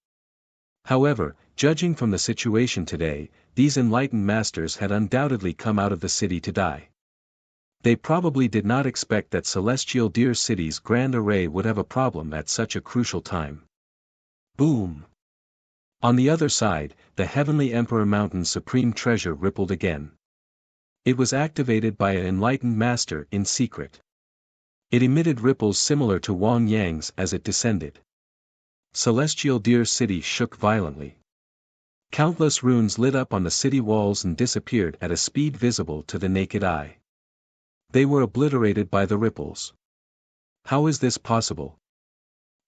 However, judging from the situation today, these enlightened masters had undoubtedly come out of the city to die. They probably did not expect that Celestial Deer City's grand array would have a problem at such a crucial time. Boom! On the other side, the Heavenly Emperor Mountain's supreme treasure rippled again. It was activated by an enlightened master in secret. It emitted ripples similar to Wang Yang's as it descended. Celestial Deer City shook violently. Countless runes lit up on the city walls and disappeared at a speed visible to the naked eye. They were obliterated by the ripples. How is this possible?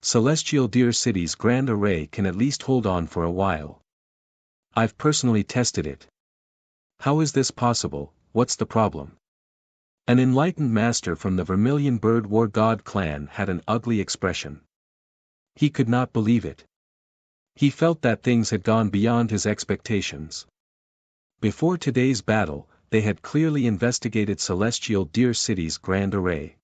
Celestial Deer City's grand array can at least hold on for a while. I've personally tested it. How is this possible? What's the problem? An enlightened master from the Vermilion Bird War God clan had an ugly expression. He could not believe it. He felt that things had gone beyond his expectations. Before today's battle, they had clearly investigated Celestial Deer City's grand array.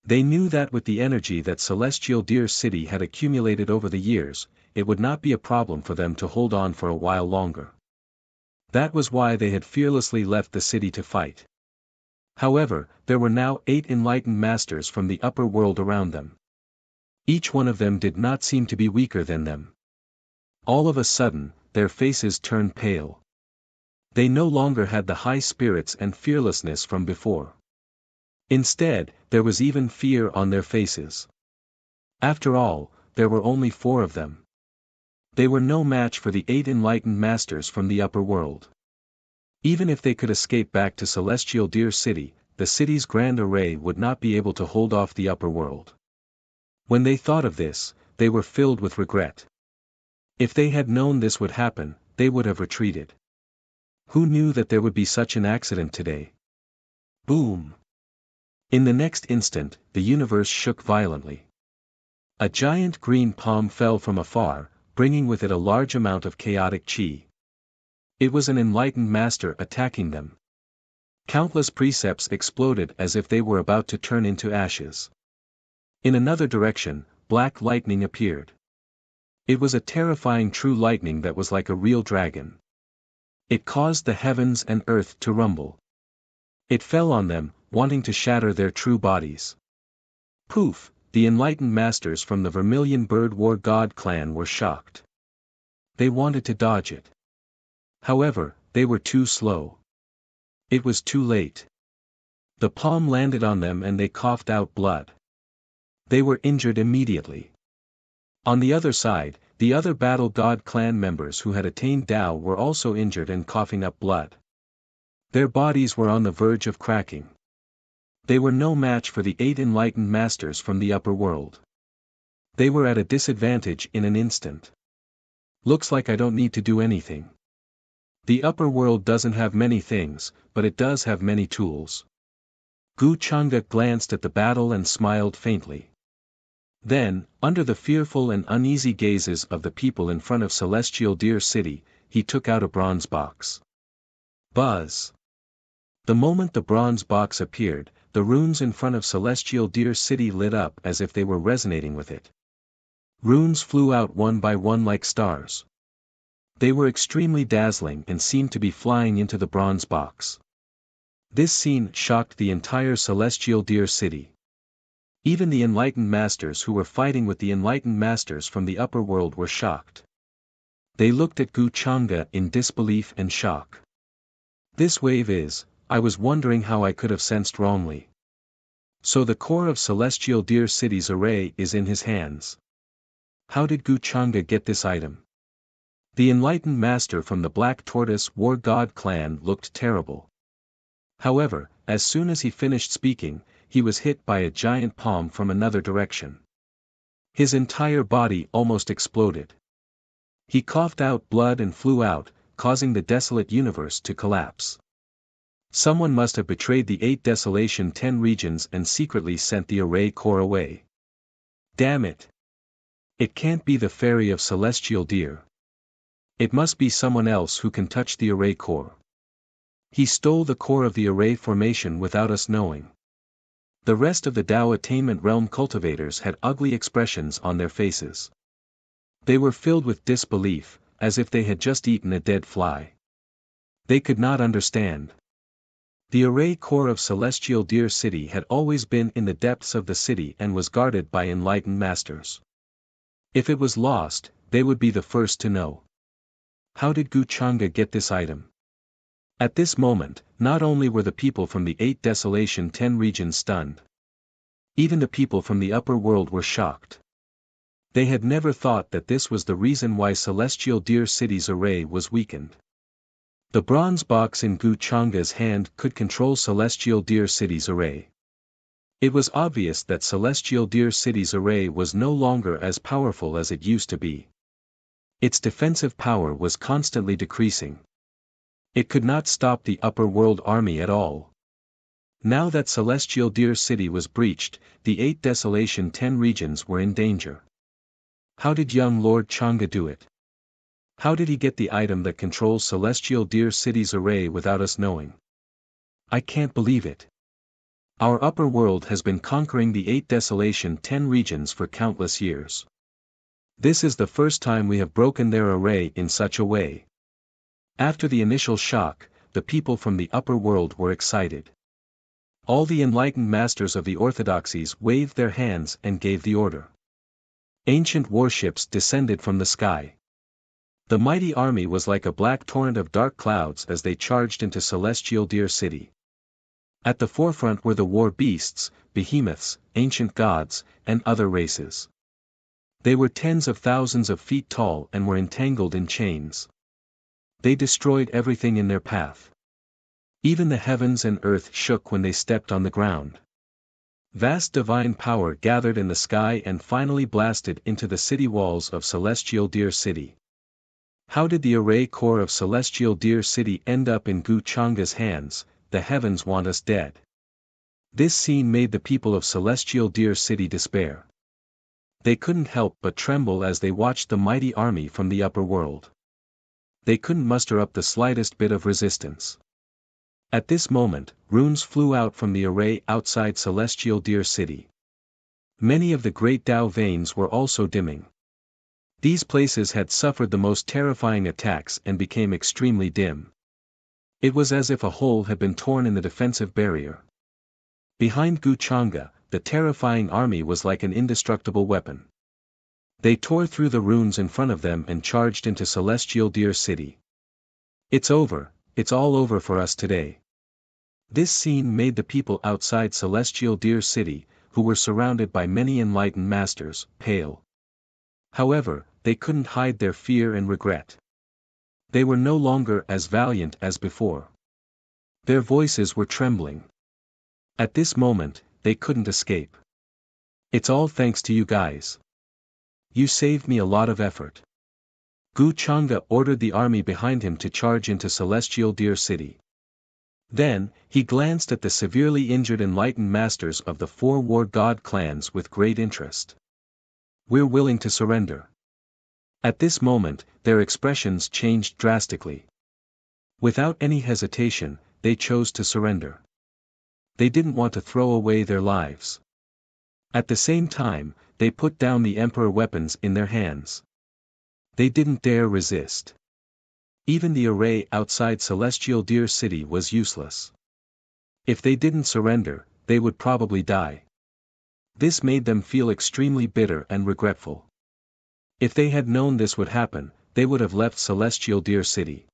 They knew that with the energy that Celestial Deer City had accumulated over the years, it would not be a problem for them to hold on for a while longer. That was why they had fearlessly left the city to fight. However, there were now 8 enlightened masters from the upper world around them. Each one of them did not seem to be weaker than them. All of a sudden, their faces turned pale. They no longer had the high spirits and fearlessness from before. Instead, there was even fear on their faces. After all, there were only 4 of them. They were no match for the 8 enlightened masters from the upper world. Even if they could escape back to Celestial Deer City, the city's grand array would not be able to hold off the upper world. When they thought of this, they were filled with regret. If they had known this would happen, they would have retreated. Who knew that there would be such an accident today? Boom! In the next instant, the universe shook violently. A giant green palm fell from afar, bringing with it a large amount of chaotic chi. It was an enlightened master attacking them. Countless precepts exploded as if they were about to turn into ashes. In another direction, black lightning appeared. It was a terrifying true lightning that was like a real dragon. It caused the heavens and earth to rumble. It fell on them, wanting to shatter their true bodies. Poof! The enlightened masters from the Vermilion Bird War God clan were shocked. They wanted to dodge it. However, they were too slow. It was too late. The palm landed on them and they coughed out blood. They were injured immediately. On the other side, the other Battle God clan members who had attained Tao were also injured and coughing up blood. Their bodies were on the verge of cracking. They were no match for the 8 enlightened masters from the upper world. They were at a disadvantage in an instant. Looks like I don't need to do anything. The upper world doesn't have many things, but it does have many tools. Gu Chang'e glanced at the battle and smiled faintly. Then, under the fearful and uneasy gazes of the people in front of Celestial Deer City, he took out a bronze box. Buzz! The moment the bronze box appeared, the runes in front of Celestial Deer City lit up as if they were resonating with it. Runes flew out one by one like stars. They were extremely dazzling and seemed to be flying into the bronze box. This scene shocked the entire Celestial Deer City. Even the enlightened masters who were fighting with the enlightened masters from the upper world were shocked. They looked at Gu Chang'e in disbelief and shock. This wave is, I was wondering how I could have sensed wrongly. So the core of Celestial Deer City's array is in his hands. How did Gu Chang'e get this item? The enlightened master from the Black Tortoise War God clan looked terrible. However, as soon as he finished speaking, he was hit by a giant palm from another direction. His entire body almost exploded. He coughed out blood and flew out, causing the desolate universe to collapse. Someone must have betrayed the 8 Desolation 10 regions and secretly sent the array core away. Damn it! It can't be the fairy of Celestial Deer. It must be someone else who can touch the array core. He stole the core of the array formation without us knowing. The rest of the Tao Attainment Realm cultivators had ugly expressions on their faces. They were filled with disbelief, as if they had just eaten a dead fly. They could not understand. The array core of Celestial Deer City had always been in the depths of the city and was guarded by enlightened masters. If it was lost, they would be the first to know. How did Gu Chang'e get this item? At this moment, not only were the people from the 8 Desolation 10 regions stunned. Even the people from the upper world were shocked. They had never thought that this was the reason why Celestial Deer City's array was weakened. The bronze box in Gu Changa's hand could control Celestial Deer City's array. It was obvious that Celestial Deer City's array was no longer as powerful as it used to be. Its defensive power was constantly decreasing. It could not stop the upper world army at all. Now that Celestial Deer City was breached, the 8 Desolation 10 regions were in danger. How did young Lord Chang'e do it? How did he get the item that controls Celestial Deer City's array without us knowing? I can't believe it. Our upper world has been conquering the 8 Desolation 10 regions for countless years. This is the first time we have broken their array in such a way. After the initial shock, the people from the upper world were excited. All the enlightened masters of the orthodoxies waved their hands and gave the order. Ancient warships descended from the sky. The mighty army was like a black torrent of dark clouds as they charged into Celestial Deer City. At the forefront were the war beasts, behemoths, ancient gods, and other races. They were tens of thousands of feet tall and were entangled in chains. They destroyed everything in their path. Even the heavens and earth shook when they stepped on the ground. Vast divine power gathered in the sky and finally blasted into the city walls of Celestial Deer City. How did the array core of Celestial Deer City end up in Gu Changa's hands? The heavens want us dead. This scene made the people of Celestial Deer City despair. They couldn't help but tremble as they watched the mighty army from the upper world. They couldn't muster up the slightest bit of resistance. At this moment, runes flew out from the array outside Celestial Deer City. Many of the great Dao veins were also dimming. These places had suffered the most terrifying attacks and became extremely dim. It was as if a hole had been torn in the defensive barrier. Behind Gu Chang'e, the terrifying army was like an indestructible weapon. They tore through the runes in front of them and charged into Celestial Deer City. It's over, it's all over for us today. This scene made the people outside Celestial Deer City, who were surrounded by many enlightened masters, pale. However, they couldn't hide their fear and regret. They were no longer as valiant as before. Their voices were trembling. At this moment, they couldn't escape. It's all thanks to you guys. You saved me a lot of effort. Gu Chang'e ordered the army behind him to charge into Celestial Deer City. Then, he glanced at the severely injured enlightened masters of the 4 war god clans with great interest. We're willing to surrender. At this moment, their expressions changed drastically. Without any hesitation, they chose to surrender. They didn't want to throw away their lives. At the same time, they put down the emperor weapons in their hands. They didn't dare resist. Even the array outside Celestial Deer City was useless. If they didn't surrender, they would probably die. This made them feel extremely bitter and regretful. If they had known this would happen, they would have left Celestial Deer City.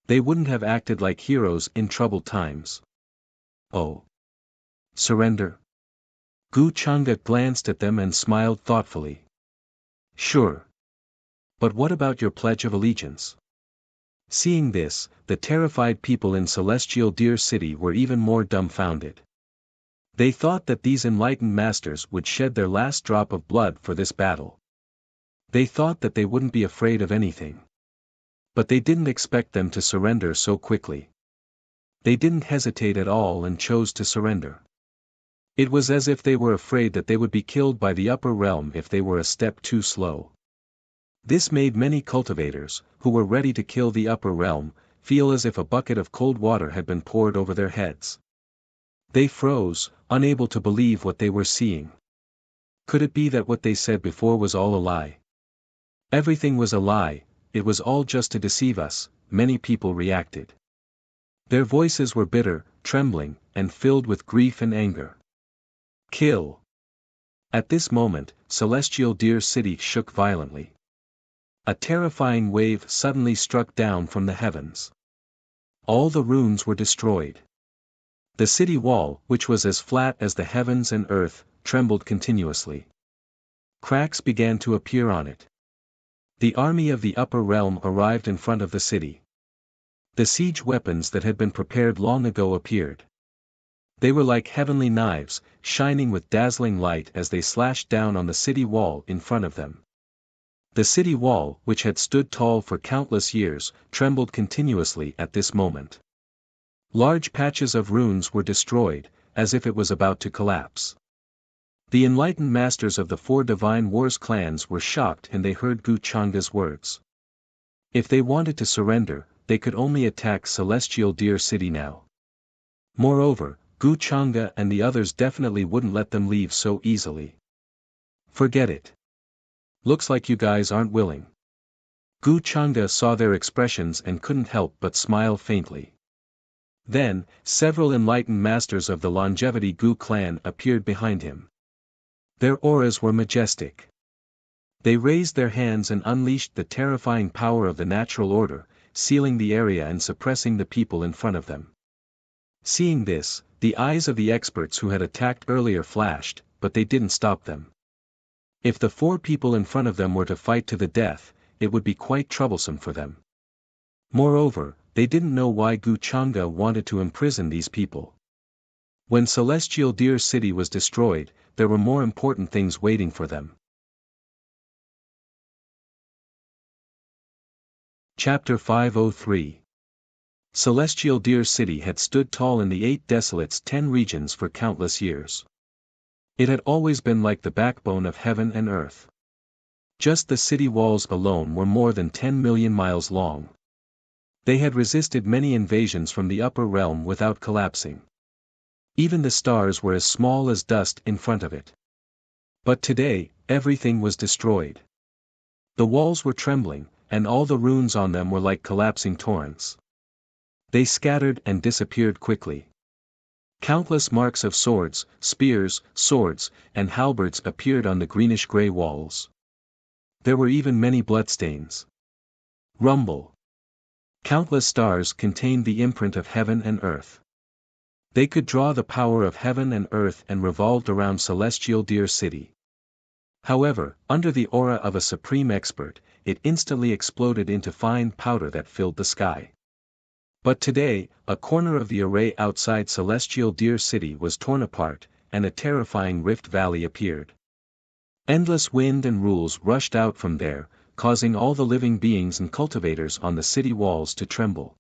They wouldn't have acted like heroes in troubled times. Oh. Surrender? Gu Chang'e glanced at them and smiled thoughtfully. Sure. But what about your pledge of allegiance? Seeing this, the terrified people in Celestial Deer City were even more dumbfounded. They thought that these enlightened masters would shed their last drop of blood for this battle. They thought that they wouldn't be afraid of anything. But they didn't expect them to surrender so quickly. They didn't hesitate at all and chose to surrender. It was as if they were afraid that they would be killed by the upper realm if they were a step too slow. This made many cultivators, who were ready to kill the upper realm, feel as if a bucket of cold water had been poured over their heads. They froze, unable to believe what they were seeing. Could it be that what they said before was all a lie? Everything was a lie, it was all just to deceive us, many people reacted. Their voices were bitter, trembling, and filled with grief and anger. Kill! At this moment, Celestial Deer City shook violently. A terrifying wave suddenly struck down from the heavens. All the runes were destroyed. The city wall, which was as flat as the heavens and earth, trembled continuously. Cracks began to appear on it. The army of the upper realm arrived in front of the city. The siege weapons that had been prepared long ago appeared. They were like heavenly knives, shining with dazzling light as they slashed down on the city wall in front of them. The city wall, which had stood tall for countless years, trembled continuously at this moment. Large patches of ruins were destroyed, as if it was about to collapse. The enlightened masters of the four divine wars clans were shocked and they heard Guchanga's words. If they wanted to surrender, they could only attack Celestial Deer City now. Moreover, Guchanga and the others definitely wouldn't let them leave so easily. Forget it. Looks like you guys aren't willing. Guchanga saw their expressions and couldn't help but smile faintly. Then, several enlightened masters of the Longevity Gu clan appeared behind him. Their auras were majestic. They raised their hands and unleashed the terrifying power of the natural order, sealing the area and suppressing the people in front of them. Seeing this, the eyes of the experts who had attacked earlier flashed, but they didn't stop them. If the four people in front of them were to fight to the death, it would be quite troublesome for them. Moreover, they didn't know why Guchanga wanted to imprison these people. When Celestial Deer City was destroyed, there were more important things waiting for them. Chapter 503. Celestial Deer City had stood tall in the 8 Desolates 10 regions for countless years. It had always been like the backbone of heaven and earth. Just the city walls alone were more than 10 million miles long. They had resisted many invasions from the upper realm without collapsing. Even the stars were as small as dust in front of it. But today, everything was destroyed. The walls were trembling, and all the runes on them were like collapsing torrents. They scattered and disappeared quickly. Countless marks of swords, spears, swords, and halberds appeared on the greenish-gray walls. There were even many bloodstains. Rumble. Countless stars contained the imprint of heaven and earth. They could draw the power of heaven and earth and revolved around Celestial Deer City. However, under the aura of a supreme expert, it instantly exploded into fine powder that filled the sky. But today, a corner of the array outside Celestial Deer City was torn apart, and a terrifying rift valley appeared. Endless wind and rules rushed out from there, causing all the living beings and cultivators on the city walls to tremble.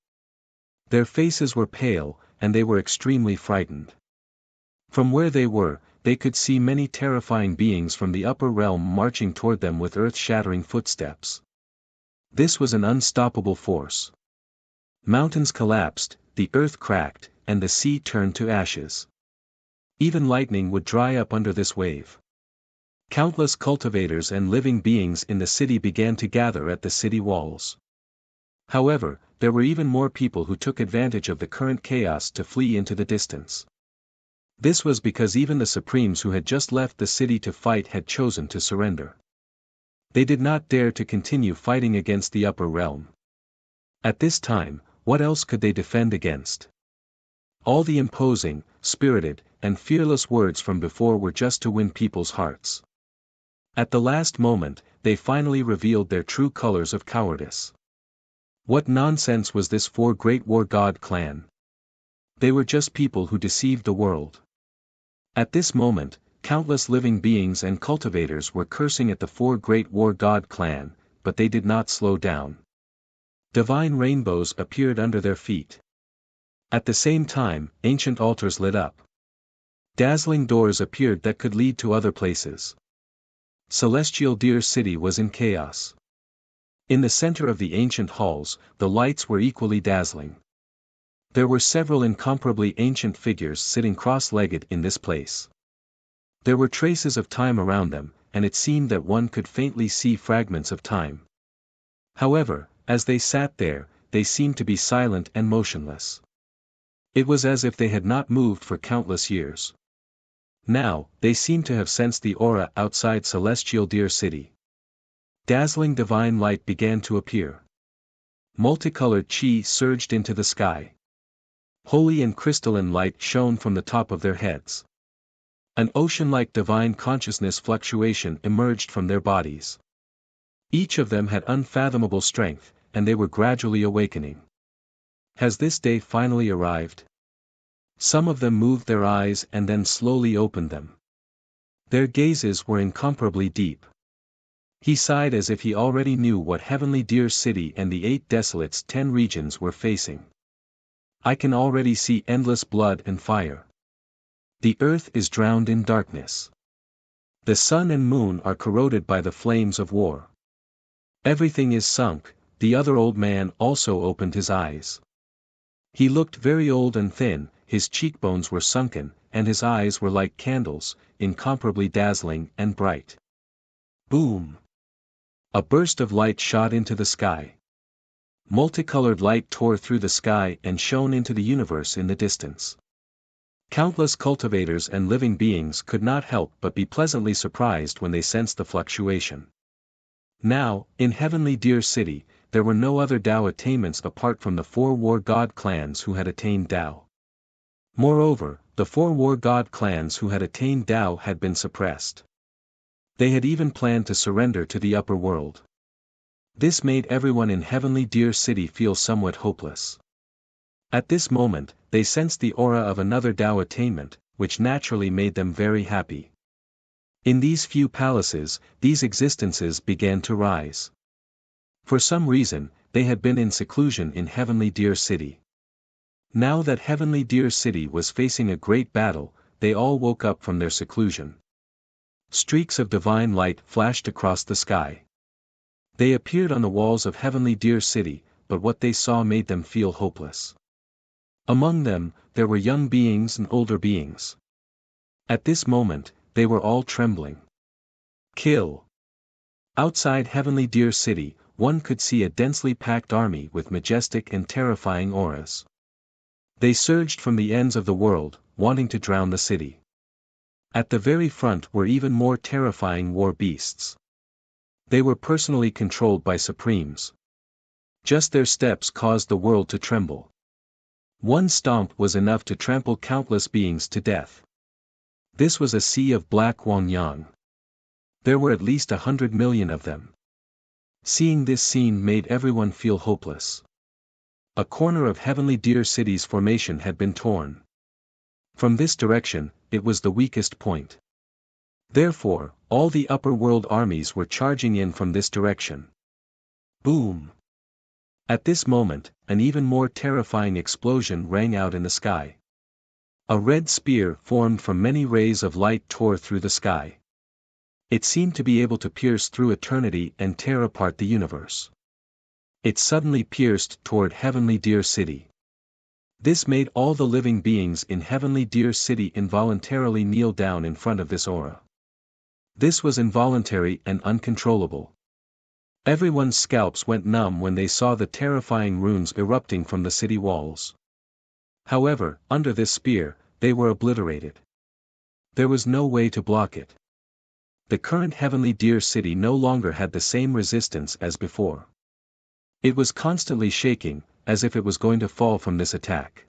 Their faces were pale, and they were extremely frightened. From where they were, they could see many terrifying beings from the upper realm marching toward them with earth-shattering footsteps. This was an unstoppable force. Mountains collapsed, the earth cracked, and the sea turned to ashes. Even lightning would dry up under this wave. Countless cultivators and living beings in the city began to gather at the city walls. However, there were even more people who took advantage of the current chaos to flee into the distance. This was because even the Supremes who had just left the city to fight had chosen to surrender. They did not dare to continue fighting against the upper realm. At this time, what else could they defend against? All the imposing, spirited, and fearless words from before were just to win people's hearts. At the last moment, they finally revealed their true colors of cowardice. What nonsense was this Four Great War God clan? They were just people who deceived the world. At this moment, countless living beings and cultivators were cursing at the Four Great War God clan, but they did not slow down. Divine rainbows appeared under their feet. At the same time, ancient altars lit up. Dazzling doors appeared that could lead to other places. Celestial Deer City was in chaos. In the center of the ancient halls, the lights were equally dazzling. There were several incomparably ancient figures sitting cross-legged in this place. There were traces of time around them, and it seemed that one could faintly see fragments of time. However, as they sat there, they seemed to be silent and motionless. It was as if they had not moved for countless years. Now, they seemed to have sensed the aura outside Celestial Deer City. Dazzling divine light began to appear. Multicolored chi surged into the sky. Holy and crystalline light shone from the top of their heads. An ocean-like divine consciousness fluctuation emerged from their bodies. Each of them had unfathomable strength, and they were gradually awakening. Has this day finally arrived? Some of them moved their eyes and then slowly opened them. Their gazes were incomparably deep. He sighed as if he already knew what Heavenly Deer City and the 8 Desolates 10 regions were facing. I can already see endless blood and fire. The earth is drowned in darkness. The sun and moon are corroded by the flames of war. Everything is sunk. The other old man also opened his eyes. He looked very old and thin, his cheekbones were sunken, and his eyes were like candles, incomparably dazzling and bright. Boom! A burst of light shot into the sky. Multicolored light tore through the sky and shone into the universe in the distance. Countless cultivators and living beings could not help but be pleasantly surprised when they sensed the fluctuation. Now, in Heavenly Deer City, there were no other Tao attainments apart from the 4 war god clans who had attained Tao. Moreover, the 4 war god clans who had attained Tao had been suppressed. They had even planned to surrender to the upper world. This made everyone in Heavenly Deer City feel somewhat hopeless. At this moment, they sensed the aura of another Tao attainment, which naturally made them very happy. In these few palaces, these existences began to rise. For some reason, they had been in seclusion in Heavenly Deer City. Now that Heavenly Deer City was facing a great battle, they all woke up from their seclusion. Streaks of divine light flashed across the sky. They appeared on the walls of Heavenly Deer City, but what they saw made them feel hopeless. Among them, there were young beings and older beings. At this moment, they were all trembling. Kill! Outside Heavenly Deer City, one could see a densely packed army with majestic and terrifying auras. They surged from the ends of the world, wanting to drown the city. At the very front were even more terrifying war beasts. They were personally controlled by Supremes. Just their steps caused the world to tremble. One stomp was enough to trample countless beings to death. This was a sea of black Wangyang. There were at least 100 million of them. Seeing this scene made everyone feel hopeless. A corner of Heavenly Deer City's formation had been torn. From this direction, it was the weakest point. Therefore, all the upper world armies were charging in from this direction. Boom! At this moment, an even more terrifying explosion rang out in the sky. A red spear formed from many rays of light tore through the sky. It seemed to be able to pierce through eternity and tear apart the universe. It suddenly pierced toward Heavenly Deer City. This made all the living beings in Heavenly Deer City involuntarily kneel down in front of this aura. This was involuntary and uncontrollable. Everyone's scalps went numb when they saw the terrifying runes erupting from the city walls. However, under this spear, they were obliterated. There was no way to block it. The current Heavenly Deer City no longer had the same resistance as before. It was constantly shaking, as if it was going to fall from this attack.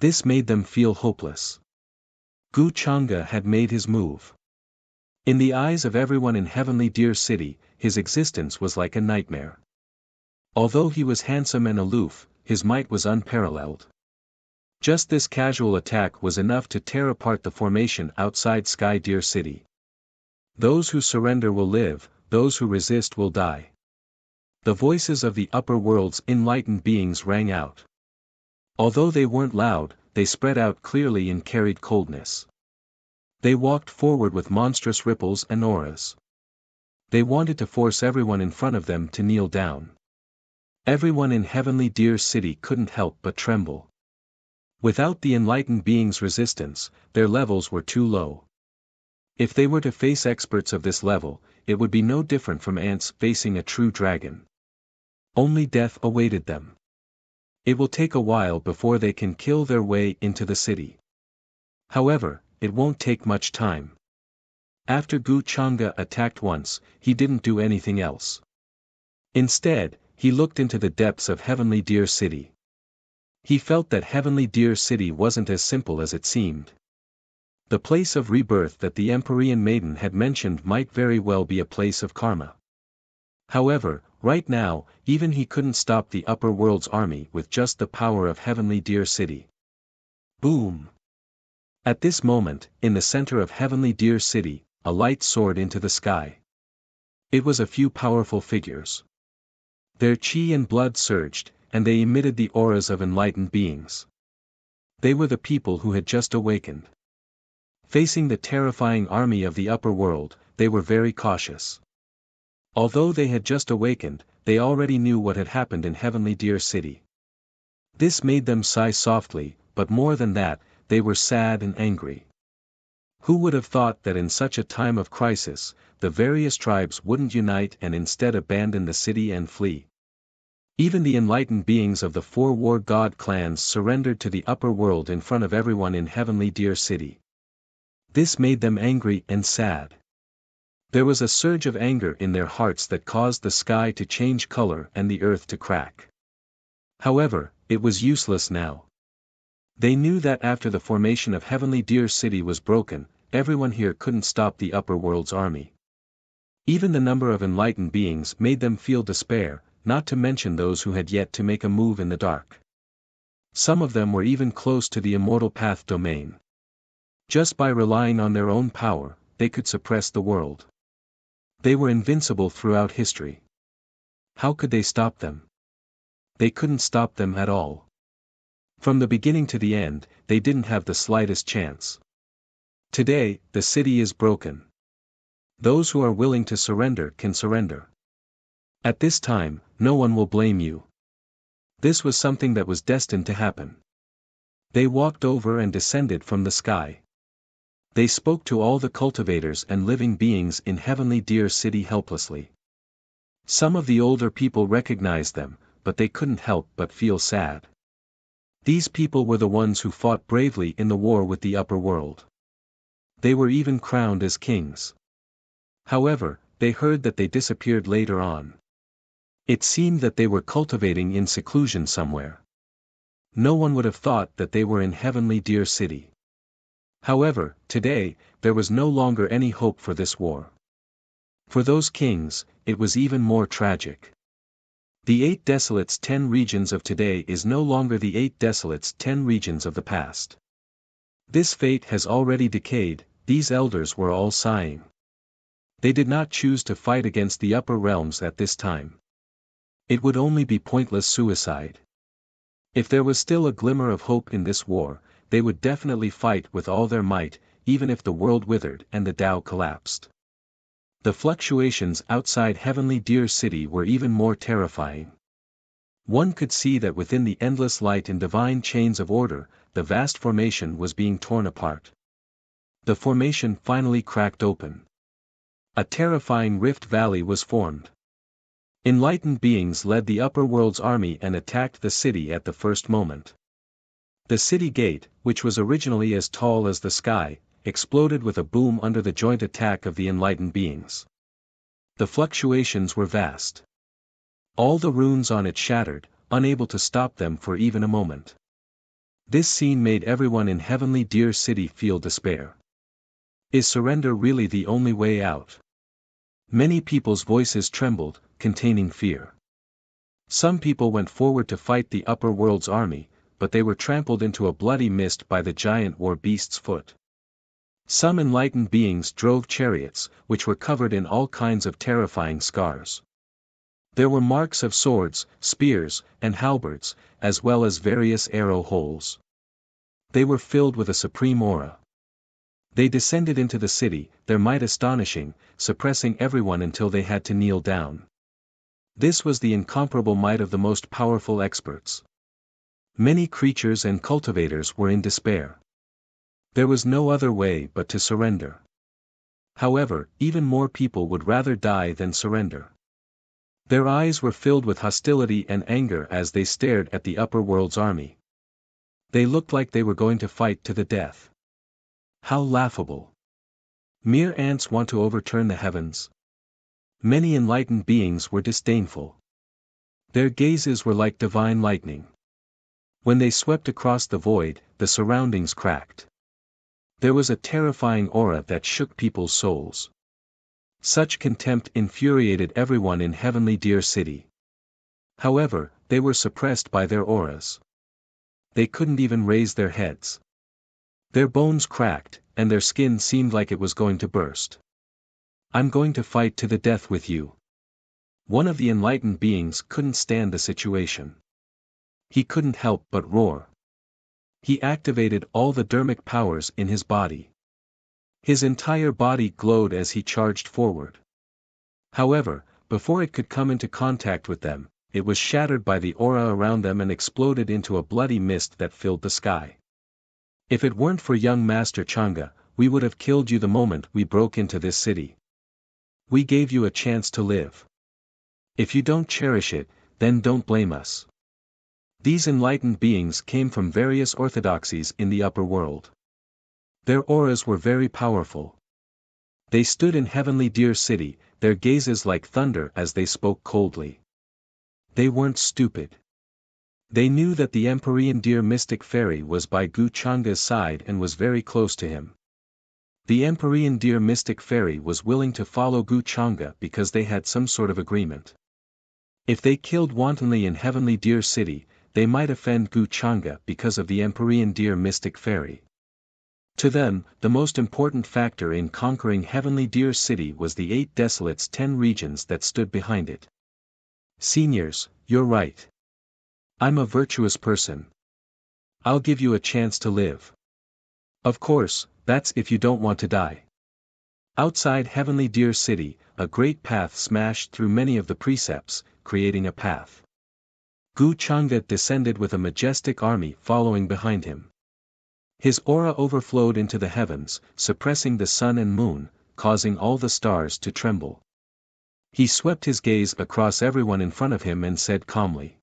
This made them feel hopeless. Gu Chang'e had made his move. In the eyes of everyone in Heavenly Deer City, his existence was like a nightmare. Although he was handsome and aloof, his might was unparalleled. Just this casual attack was enough to tear apart the formation outside Sky Deer City. Those who surrender will live, those who resist will die. The voices of the upper world's enlightened beings rang out. Although they weren't loud, they spread out clearly and carried coldness. They walked forward with monstrous ripples and auras. They wanted to force everyone in front of them to kneel down. Everyone in Heavenly Deer City couldn't help but tremble. Without the enlightened beings' resistance, their levels were too low. If they were to face experts of this level, it would be no different from ants facing a true dragon. Only death awaited them. It will take a while before they can kill their way into the city. However, it won't take much time. After Gu Chang'e attacked once, he didn't do anything else. Instead, he looked into the depths of Heavenly Deer City. He felt that Heavenly Deer City wasn't as simple as it seemed. The place of rebirth that the Empyrean maiden had mentioned might very well be a place of karma. However, right now, even he couldn't stop the upper world's army with just the power of Heavenly Deer City. Boom! At this moment, in the center of Heavenly Deer City, a light soared into the sky. It was a few powerful figures. Their chi and blood surged, and they emitted the auras of enlightened beings. They were the people who had just awakened. Facing the terrifying army of the upper world, they were very cautious. Although they had just awakened, they already knew what had happened in Heavenly Deer City. This made them sigh softly, but more than that, they were sad and angry. Who would have thought that in such a time of crisis, the various tribes wouldn't unite and instead abandon the city and flee? Even the enlightened beings of the 4 war god clans surrendered to the upper world in front of everyone in Heavenly Deer City. This made them angry and sad. There was a surge of anger in their hearts that caused the sky to change color and the earth to crack. However, it was useless now. They knew that after the formation of Heavenly Deer City was broken, everyone here couldn't stop the upper world's army. Even the number of enlightened beings made them feel despair, not to mention those who had yet to make a move in the dark. Some of them were even close to the immortal path domain. Just by relying on their own power, they could suppress the world. They were invincible throughout history. How could they stop them? They couldn't stop them at all. From the beginning to the end, they didn't have the slightest chance. Today, the city is broken. Those who are willing to surrender can surrender. At this time, no one will blame you. This was something that was destined to happen. They walked over and descended from the sky. They spoke to all the cultivators and living beings in Heavenly Deer City helplessly. Some of the older people recognized them, but they couldn't help but feel sad. These people were the ones who fought bravely in the war with the upper world. They were even crowned as kings. However, they heard that they disappeared later on. It seemed that they were cultivating in seclusion somewhere. No one would have thought that they were in Heavenly Deer City. However, today, there was no longer any hope for this war. For those kings, it was even more tragic. The 8 Desolates 10 regions of today is no longer the 8 Desolates 10 regions of the past. This fate has already decayed, these elders were all sighing. They did not choose to fight against the upper realms at this time. It would only be pointless suicide. If there was still a glimmer of hope in this war, they would definitely fight with all their might, even if the world withered and the Tao collapsed. The fluctuations outside Heavenly Deer City were even more terrifying. One could see that within the endless light and divine chains of order, the vast formation was being torn apart. The formation finally cracked open. A terrifying rift valley was formed. Enlightened beings led the upper world's army and attacked the city at the first moment. The city gate, which was originally as tall as the sky, exploded with a boom under the joint attack of the enlightened beings. The fluctuations were vast. All the runes on it shattered, unable to stop them for even a moment. This scene made everyone in Heavenly Deer City feel despair. Is surrender really the only way out? Many people's voices trembled, containing fear. Some people went forward to fight the upper world's army, but they were trampled into a bloody mist by the giant war beast's foot. Some enlightened beings drove chariots, which were covered in all kinds of terrifying scars. There were marks of swords, spears, and halberds, as well as various arrow holes. They were filled with a supreme aura. They descended into the city, their might astonishing, suppressing everyone until they had to kneel down. This was the incomparable might of the most powerful experts. Many creatures and cultivators were in despair. There was no other way but to surrender. However, even more people would rather die than surrender. Their eyes were filled with hostility and anger as they stared at the upper world's army. They looked like they were going to fight to the death. How laughable. Mere ants want to overturn the heavens. Many enlightened beings were disdainful. Their gazes were like divine lightning. When they swept across the void, the surroundings cracked. There was a terrifying aura that shook people's souls. Such contempt infuriated everyone in Heavenly Deer City. However, they were suppressed by their auras. They couldn't even raise their heads. Their bones cracked, and their skin seemed like it was going to burst. "I'm going to fight to the death with you." One of the enlightened beings couldn't stand the situation. He couldn't help but roar. He activated all the dermic powers in his body. His entire body glowed as he charged forward. However, before it could come into contact with them, it was shattered by the aura around them and exploded into a bloody mist that filled the sky. "If it weren't for young Master Chang'e, we would have killed you the moment we broke into this city. We gave you a chance to live. If you don't cherish it, then don't blame us." These enlightened beings came from various orthodoxies in the upper world. Their auras were very powerful. They stood in Heavenly Deer City, their gazes like thunder as they spoke coldly. They weren't stupid. They knew that the Empyrean Deer Mystic Fairy was by Gu Chang'e's side and was very close to him. The Empyrean Deer Mystic Fairy was willing to follow Gu Chang'e because they had some sort of agreement. If they killed wantonly in Heavenly Deer City, they might offend Gu Chang'e because of the Empyrean Deer Mystic Fairy. To them, the most important factor in conquering Heavenly Deer City was the 8 Desolates' 10 regions that stood behind it. "Seniors, you're right. I'm a virtuous person. I'll give you a chance to live. Of course, that's if you don't want to die." Outside Heavenly Deer City, a great path smashed through many of the precepts, creating a path. Gu Chang'e descended with a majestic army following behind him. His aura overflowed into the heavens, suppressing the sun and moon, causing all the stars to tremble. He swept his gaze across everyone in front of him and said calmly.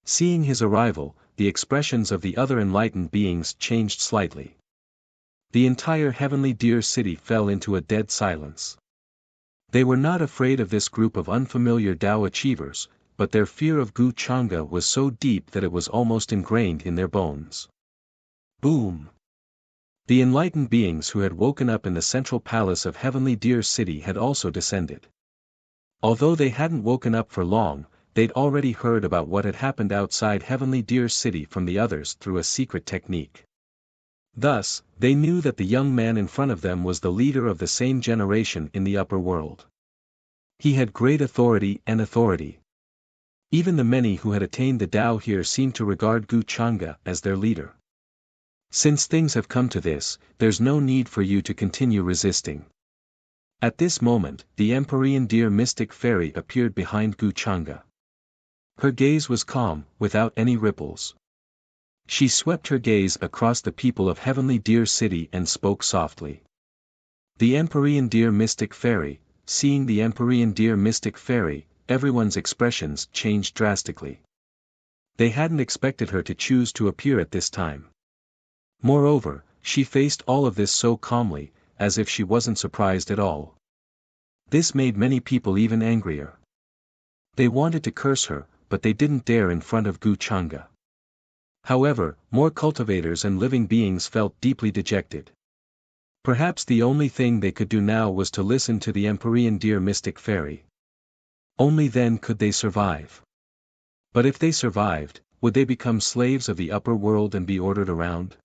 Seeing his arrival, the expressions of the other enlightened beings changed slightly. The entire Heavenly Deer City fell into a dead silence. They were not afraid of this group of unfamiliar Tao achievers, but their fear of Gu Chang'e was so deep that it was almost ingrained in their bones. Boom! The enlightened beings who had woken up in the central palace of Heavenly Deer City had also descended. Although they hadn't woken up for long, they'd already heard about what had happened outside Heavenly Deer City from the others through a secret technique. Thus, they knew that the young man in front of them was the leader of the same generation in the upper world. He had great authority. Even the many who had attained the Tao here seemed to regard Gu Chang'e as their leader. "Since things have come to this, there's no need for you to continue resisting." At this moment, the Empyrean Deer Mystic Fairy appeared behind Gu Chang'e. Her gaze was calm, without any ripples. She swept her gaze across the people of Heavenly Deer City and spoke softly. The Empyrean Deer Mystic Fairy, seeing the Empyrean Deer Mystic Fairy, everyone's expressions changed drastically. They hadn't expected her to choose to appear at this time. Moreover, she faced all of this so calmly, as if she wasn't surprised at all. This made many people even angrier. They wanted to curse her, but they didn't dare in front of Gu Chang'e. However, more cultivators and living beings felt deeply dejected. Perhaps the only thing they could do now was to listen to the Empyrean Deer Mystic Fairy. Only then could they survive. But if they survived, would they become slaves of the upper world and be ordered around?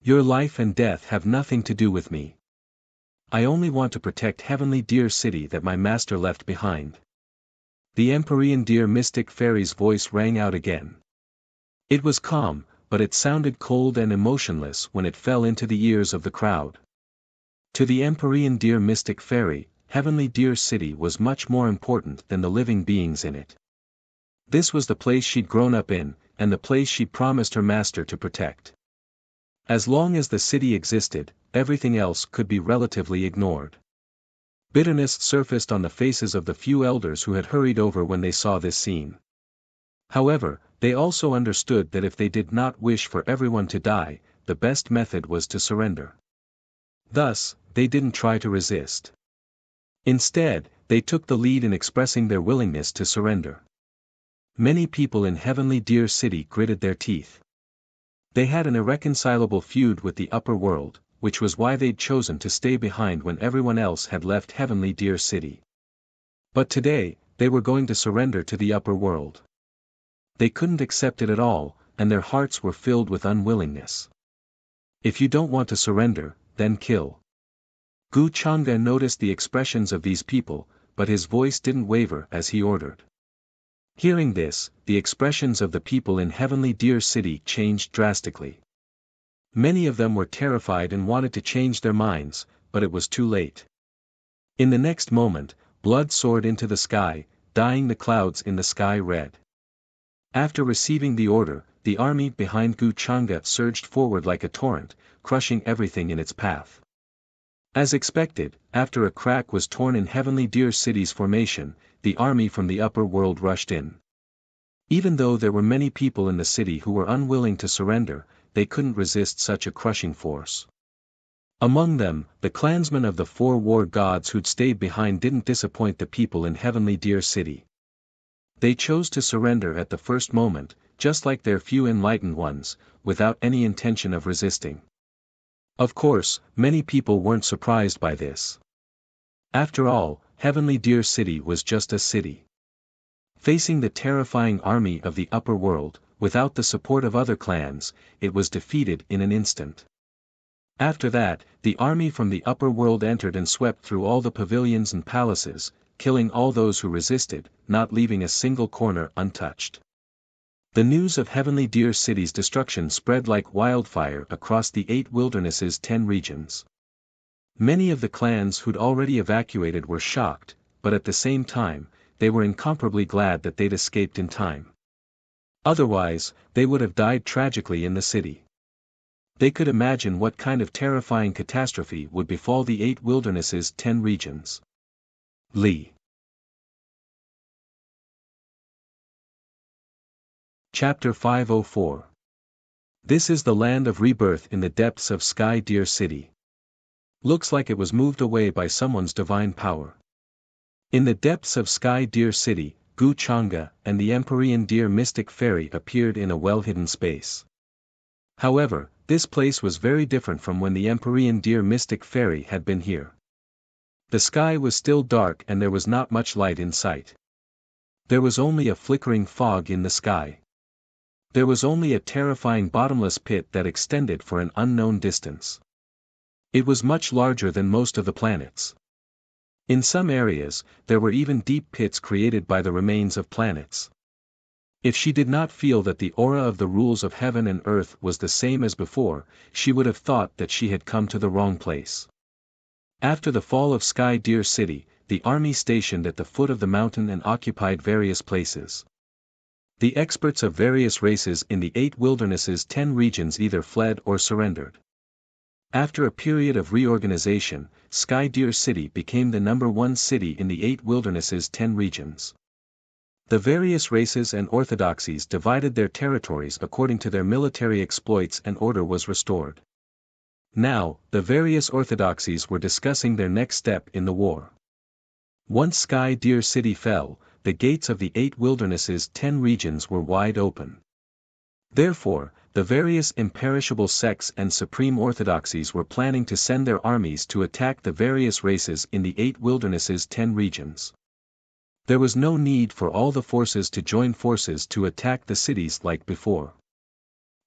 "Your life and death have nothing to do with me. I only want to protect Heavenly Deer City that my master left behind." The Empyrean Deer Mystic Fairy's voice rang out again. It was calm, but it sounded cold and emotionless when it fell into the ears of the crowd. To the Empyrean Deer Mystic Fairy, Heavenly Deer City was much more important than the living beings in it. This was the place she'd grown up in, and the place she'd promised her master to protect. As long as the city existed, everything else could be relatively ignored. Bitterness surfaced on the faces of the few elders who had hurried over when they saw this scene. However, they also understood that if they did not wish for everyone to die, the best method was to surrender. Thus, they didn't try to resist. Instead, they took the lead in expressing their willingness to surrender. Many people in Heavenly Deer City gritted their teeth. They had an irreconcilable feud with the upper world, which was why they'd chosen to stay behind when everyone else had left Heavenly Deer City. But today, they were going to surrender to the upper world. They couldn't accept it at all, and their hearts were filled with unwillingness. If you don't want to surrender, then kill. Gu Chang'e noticed the expressions of these people, but his voice didn't waver as he ordered. Hearing this, the expressions of the people in Heavenly Deer City changed drastically. Many of them were terrified and wanted to change their minds, but it was too late. In the next moment, blood soared into the sky, dyeing the clouds in the sky red. After receiving the order, the army behind Gu Chang'e surged forward like a torrent, crushing everything in its path. As expected, after a crack was torn in Heavenly Deer City's formation, the army from the upper world rushed in. Even though there were many people in the city who were unwilling to surrender, they couldn't resist such a crushing force. Among them, the clansmen of the four war gods who'd stayed behind didn't disappoint the people in Heavenly Deer City. They chose to surrender at the first moment, just like their few enlightened ones, without any intention of resisting. Of course, many people weren't surprised by this. After all, Heavenly Deer City was just a city. Facing the terrifying army of the upper world, without the support of other clans, it was defeated in an instant. After that, the army from the upper world entered and swept through all the pavilions and palaces, killing all those who resisted, not leaving a single corner untouched. The news of Heavenly Deer City's destruction spread like wildfire across the 8 wilderness's 10 regions. Many of the clans who'd already evacuated were shocked, but at the same time, they were incomparably glad that they'd escaped in time. Otherwise, they would have died tragically in the city. They could imagine what kind of terrifying catastrophe would befall the 8 wilderness's 10 regions. Li. Chapter 504. This is the land of rebirth in the depths of Sky Deer City. Looks like it was moved away by someone's divine power. In the depths of Sky Deer City, Gu Chang'e and the Empyrean Deer Mystic Fairy appeared in a well-hidden space. However, this place was very different from when the Empyrean Deer Mystic Fairy had been here. The sky was still dark and there was not much light in sight. There was only a flickering fog in the sky. There was only a terrifying bottomless pit that extended for an unknown distance. It was much larger than most of the planets. In some areas, there were even deep pits created by the remains of planets. If she did not feel that the aura of the rules of heaven and earth was the same as before, she would have thought that she had come to the wrong place. After the fall of Sky Deer City, the army stationed at the foot of the mountain and occupied various places. The experts of various races in the 8 wilderness's 10 regions either fled or surrendered. After a period of reorganization, Sky Deer City became the #1 city in the 8 wilderness's 10 regions. The various races and orthodoxies divided their territories according to their military exploits and order was restored. Now, the various orthodoxies were discussing their next step in the war. Once Sky Deer City fell, the gates of the 8 wilderness's 10 regions were wide open. Therefore, the various imperishable sects and supreme orthodoxies were planning to send their armies to attack the various races in the 8 wilderness's 10 regions. There was no need for all the forces to join forces to attack the cities like before.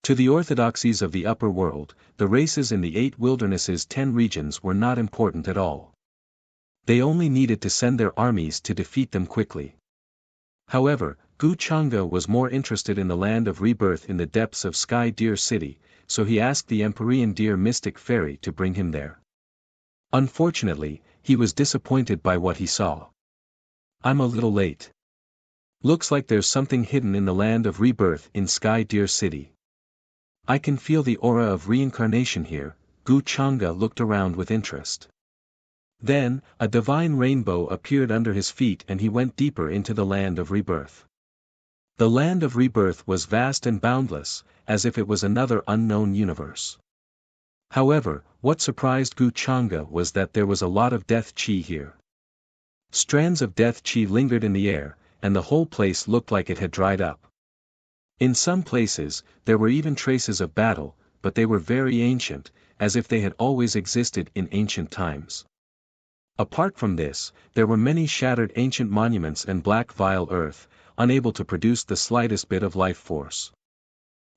To the orthodoxies of the upper world, the races in the 8 wilderness's 10 regions were not important at all. They only needed to send their armies to defeat them quickly. However, Gu Chang'e was more interested in the land of rebirth in the depths of Sky Deer City, so he asked the Empyrean Deer Mystic Fairy to bring him there. Unfortunately, he was disappointed by what he saw. I'm a little late. Looks like there's something hidden in the land of rebirth in Sky Deer City. I can feel the aura of reincarnation here. Gu Chang'e looked around with interest. Then, a divine rainbow appeared under his feet and he went deeper into the land of rebirth. The land of rebirth was vast and boundless, as if it was another unknown universe. However, what surprised Gu Chang'e was that there was a lot of death chi here. Strands of death chi lingered in the air, and the whole place looked like it had dried up. In some places, there were even traces of battle, but they were very ancient, as if they had always existed in ancient times. Apart from this, there were many shattered ancient monuments and black vile earth, unable to produce the slightest bit of life force.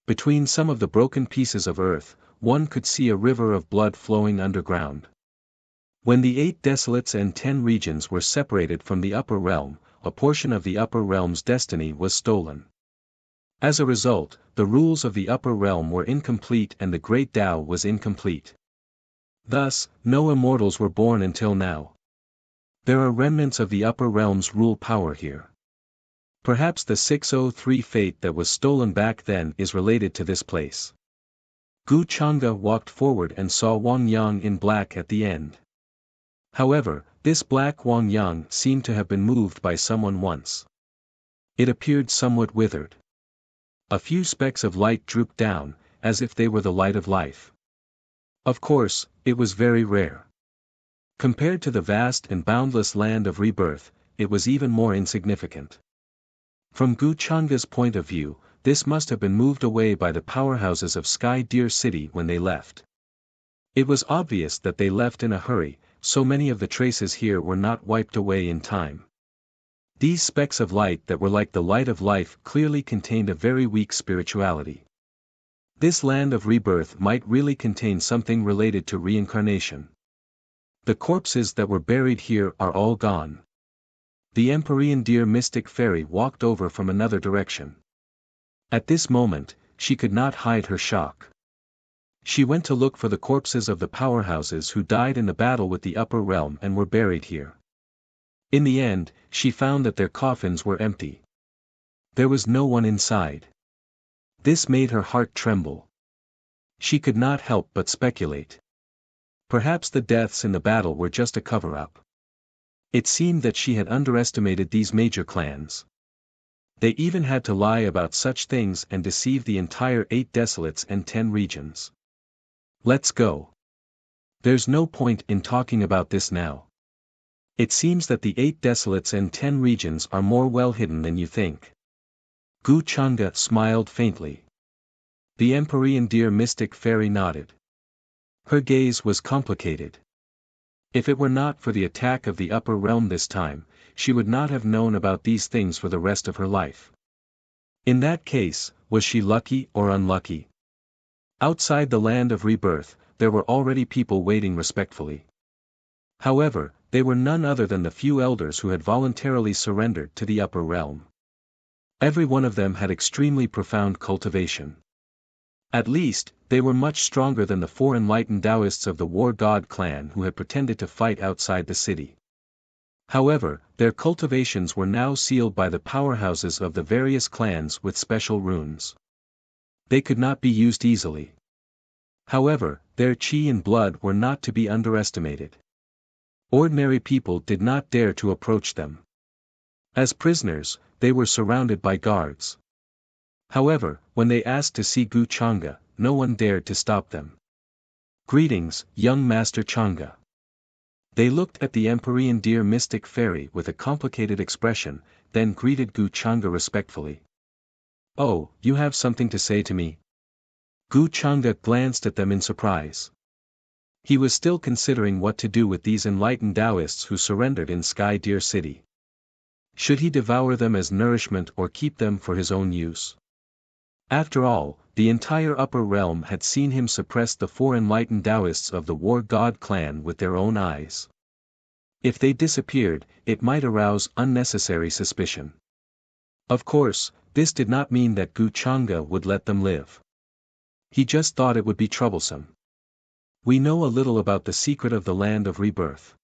Between some of the broken pieces of earth, one could see a river of blood flowing underground. When the 8 desolates and 10 regions were separated from the upper realm, a portion of the upper realm's destiny was stolen. As a result, the rules of the upper realm were incomplete and the great Tao was incomplete. Thus, no immortals were born until now. There are remnants of the upper realm's rule power here. Perhaps the 603 fate that was stolen back then is related to this place. Gu Chang'e walked forward and saw Wang Yang in black at the end. However, this black Wang Yang seemed to have been moved by someone once. It appeared somewhat withered. A few specks of light drooped down, as if they were the light of life. Of course, it was very rare. Compared to the vast and boundless land of rebirth, it was even more insignificant. From Gu Chang'e's point of view, this must have been moved away by the powerhouses of Sky Deer City when they left. It was obvious that they left in a hurry, so many of the traces here were not wiped away in time. These specks of light that were like the light of life clearly contained a very weak spirituality. This land of rebirth might really contain something related to reincarnation. The corpses that were buried here are all gone. The Empyrean Deer Mystic Fairy walked over from another direction. At this moment, she could not hide her shock. She went to look for the corpses of the powerhouses who died in the battle with the upper realm and were buried here. In the end, she found that their coffins were empty. There was no one inside. This made her heart tremble. She could not help but speculate. Perhaps the deaths in the battle were just a cover-up. It seemed that she had underestimated these major clans. They even had to lie about such things and deceive the entire 8 desolates and 10 regions. Let's go. There's no point in talking about this now. It seems that the 8 desolates and 10 regions are more well hidden than you think. Gu Chang'e smiled faintly. The Empyrean Deer Mystic Fairy nodded. Her gaze was complicated. If it were not for the attack of the upper realm this time, she would not have known about these things for the rest of her life. In that case, was she lucky or unlucky? Outside the land of rebirth, there were already people waiting respectfully. However, they were none other than the few elders who had voluntarily surrendered to the upper realm. Every one of them had extremely profound cultivation. At least, they were much stronger than the 4 enlightened Taoists of the War God clan who had pretended to fight outside the city. However, their cultivations were now sealed by the powerhouses of the various clans with special runes. They could not be used easily. However, their qi and blood were not to be underestimated. Ordinary people did not dare to approach them. As prisoners, they were surrounded by guards. However, when they asked to see Gu Chang'e, no one dared to stop them. Greetings, young Master Chang'e. They looked at the Empyrean Deer Mystic Fairy with a complicated expression, then greeted Gu Chang'e respectfully. Oh, you have something to say to me? Gu Chang'e glanced at them in surprise. He was still considering what to do with these enlightened Taoists who surrendered in Sky Deer City. Should he devour them as nourishment or keep them for his own use? After all, the entire upper realm had seen him suppress the 4 enlightened Taoists of the War God clan with their own eyes. If they disappeared, it might arouse unnecessary suspicion. Of course, this did not mean that Gu Chang'e would let them live. He just thought it would be troublesome. We know a little about the secret of the land of rebirth.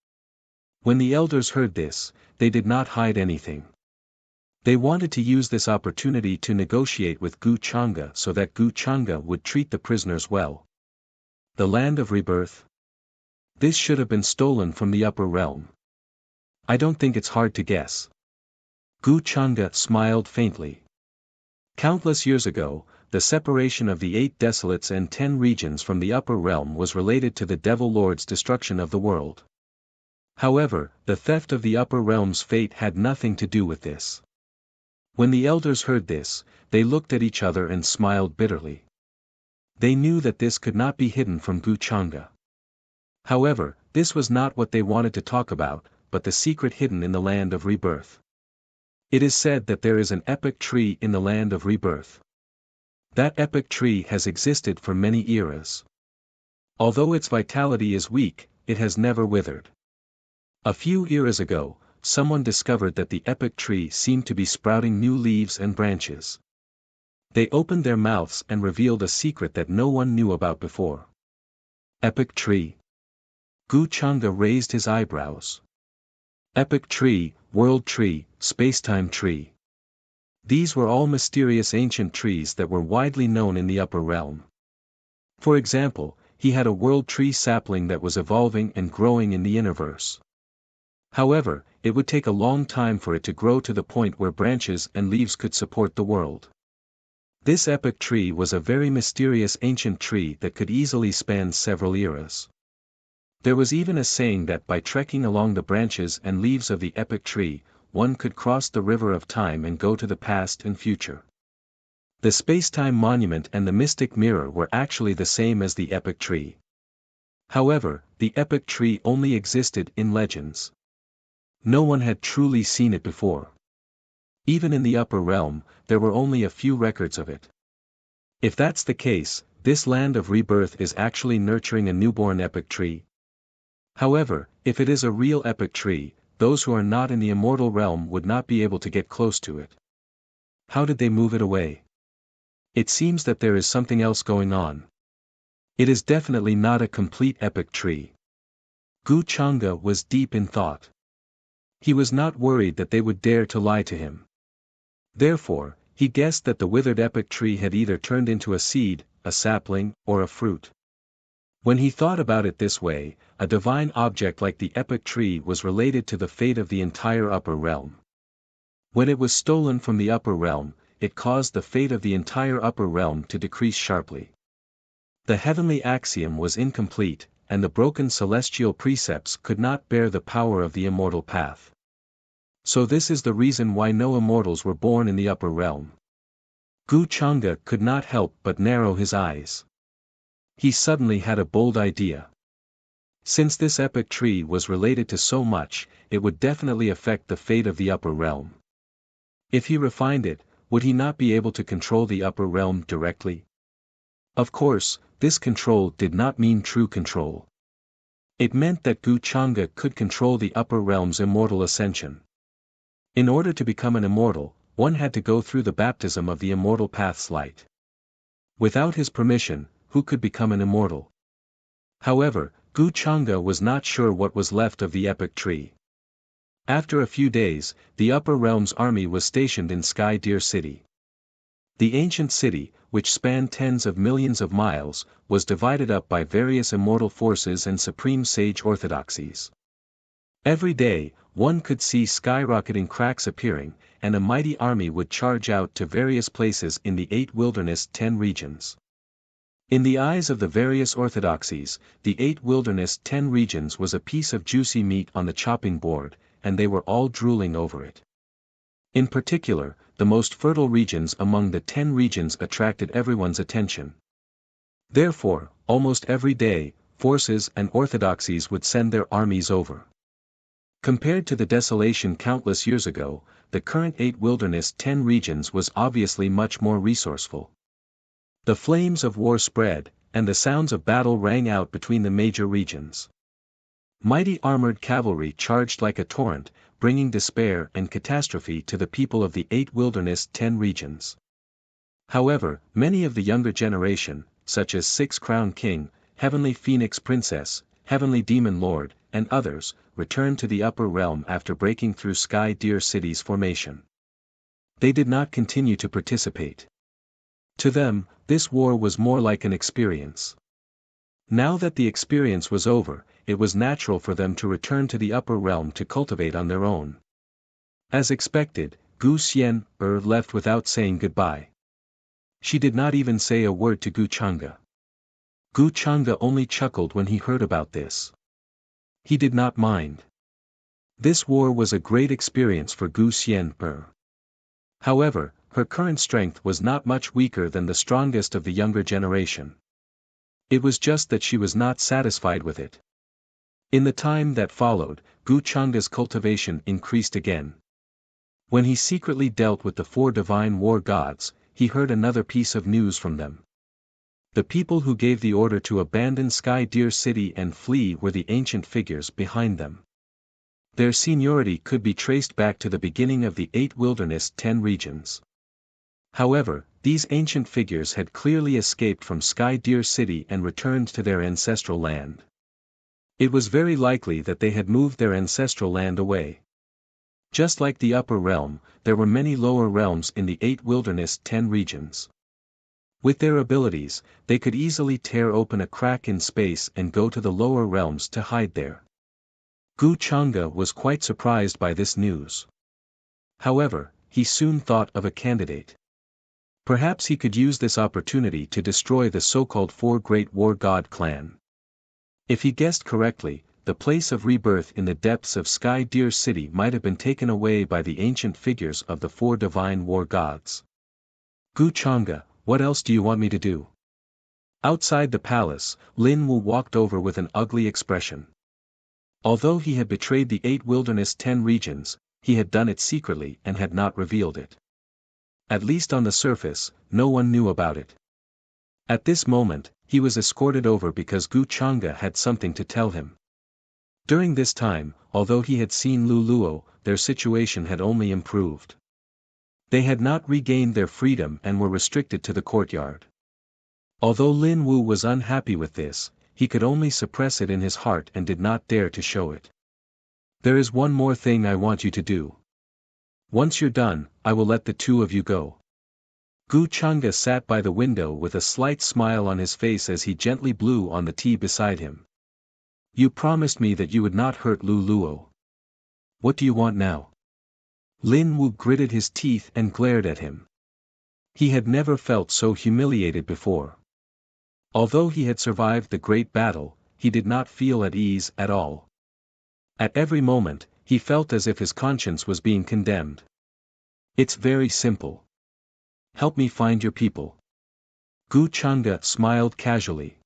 When the elders heard this, they did not hide anything. They wanted to use this opportunity to negotiate with Gu Chang'e so that Gu Chang'e would treat the prisoners well. The land of rebirth? This should have been stolen from the upper realm. I don't think it's hard to guess. Gu Chang'e smiled faintly. Countless years ago, the separation of the 8 desolates and 10 regions from the upper realm was related to the Devil Lord's destruction of the world. However, the theft of the upper realm's fate had nothing to do with this. When the elders heard this, they looked at each other and smiled bitterly. They knew that this could not be hidden from Gu Changa. However, this was not what they wanted to talk about, but the secret hidden in the land of rebirth. It is said that there is an epic tree in the land of rebirth. That epic tree has existed for many eras. Although its vitality is weak, it has never withered. A few eras ago, someone discovered that the epic tree seemed to be sprouting new leaves and branches. They opened their mouths and revealed a secret that no one knew about before. Epic tree. Gu Changa raised his eyebrows. Epic tree, world tree, spacetime tree. These were all mysterious ancient trees that were widely known in the upper realm. For example, he had a world tree sapling that was evolving and growing in the innerverse. However, it would take a long time for it to grow to the point where branches and leaves could support the world. This epic tree was a very mysterious ancient tree that could easily span several eras. There was even a saying that by trekking along the branches and leaves of the epic tree, one could cross the river of time and go to the past and future. The spacetime monument and the mystic mirror were actually the same as the epic tree. However, the epic tree only existed in legends. No one had truly seen it before. Even in the upper realm, there were only a few records of it. If that's the case, this land of rebirth is actually nurturing a newborn epic tree. However, if it is a real epic tree, those who are not in the immortal realm would not be able to get close to it. How did they move it away? It seems that there is something else going on. It is definitely not a complete epic tree. Gu Changa was deep in thought. He was not worried that they would dare to lie to him. Therefore, he guessed that the withered epic tree had either turned into a seed, a sapling, or a fruit. When he thought about it this way, a divine object like the epic tree was related to the fate of the entire upper realm. When it was stolen from the upper realm, it caused the fate of the entire upper realm to decrease sharply. The heavenly axiom was incomplete, and the broken celestial precepts could not bear the power of the immortal path. So this is the reason why no immortals were born in the upper realm. Gu Changa could not help but narrow his eyes. He suddenly had a bold idea. Since this epic tree was related to so much, it would definitely affect the fate of the upper realm. If he refined it, would he not be able to control the upper realm directly? Of course, this control did not mean true control. It meant that Gu Changa could control the upper realm's immortal ascension. In order to become an immortal, one had to go through the baptism of the immortal path's light. Without his permission, who could become an immortal? However, Gu Changa was not sure what was left of the epic tree. After a few days, the upper realm's army was stationed in Sky Deer City. The ancient city, which spanned tens of millions of miles, was divided up by various immortal forces and supreme sage orthodoxies. Every day, one could see skyrocketing cracks appearing, and a mighty army would charge out to various places in the 8 wilderness 10 regions. In the eyes of the various orthodoxies, the 8 wilderness 10 regions was a piece of juicy meat on the chopping board, and they were all drooling over it. In particular, the most fertile regions among the 10 regions attracted everyone's attention. Therefore, almost every day, forces and orthodoxies would send their armies over. Compared to the desolation countless years ago, the current 8 wilderness 10 regions was obviously much more resourceful. The flames of war spread, and the sounds of battle rang out between the major regions. Mighty armored cavalry charged like a torrent, bringing despair and catastrophe to the people of the 8 wilderness 10 regions. However, many of the younger generation, such as 6 Crown King, Heavenly Phoenix Princess, Heavenly Demon Lord, and others, returned to the upper realm after breaking through Sky Deer City's formation. They did not continue to participate. To them, this war was more like an experience. Now that the experience was over, it was natural for them to return to the upper realm to cultivate on their own. As expected, Gu Xian left without saying goodbye. She did not even say a word to Gu Changa. Gu Changa only chuckled when he heard about this. He did not mind. This war was a great experience for Gu Xian. However, her current strength was not much weaker than the strongest of the younger generation. It was just that she was not satisfied with it. In the time that followed, Gu Changa's cultivation increased again. When he secretly dealt with the 4 divine war gods, he heard another piece of news from them. The people who gave the order to abandon Sky Deer City and flee were the ancient figures behind them. Their seniority could be traced back to the beginning of the 8 wilderness 10 regions. However, these ancient figures had clearly escaped from Sky Deer City and returned to their ancestral land. It was very likely that they had moved their ancestral land away. Just like the upper realm, there were many lower realms in the 8 wilderness 10 regions. With their abilities, they could easily tear open a crack in space and go to the lower realms to hide there. Gu Changa was quite surprised by this news. However, he soon thought of a candidate. Perhaps he could use this opportunity to destroy the so-called 4 Great War God clan. If he guessed correctly, the place of rebirth in the depths of Sky Deer City might have been taken away by the ancient figures of the 4 divine war gods. Gu Changa, what else do you want me to do? Outside the palace, Lin Wu walked over with an ugly expression. Although he had betrayed the 8 wilderness 10 regions, he had done it secretly and had not revealed it. At least on the surface, no one knew about it. At this moment, he was escorted over because Gu Changa had something to tell him. During this time, although he had seen Lu Luo, their situation had only improved. They had not regained their freedom and were restricted to the courtyard. Although Lin Wu was unhappy with this, he could only suppress it in his heart and did not dare to show it. There is one more thing I want you to do. Once you're done, I will let the 2 of you go. Gu Changa sat by the window with a slight smile on his face as he gently blew on the tea beside him. You promised me that you would not hurt Lu Luo. What do you want now? Lin Wu gritted his teeth and glared at him. He had never felt so humiliated before. Although he had survived the great battle, he did not feel at ease at all. At every moment, he felt as if his conscience was being condemned. It's very simple. Help me find your people. Gu Changa smiled casually.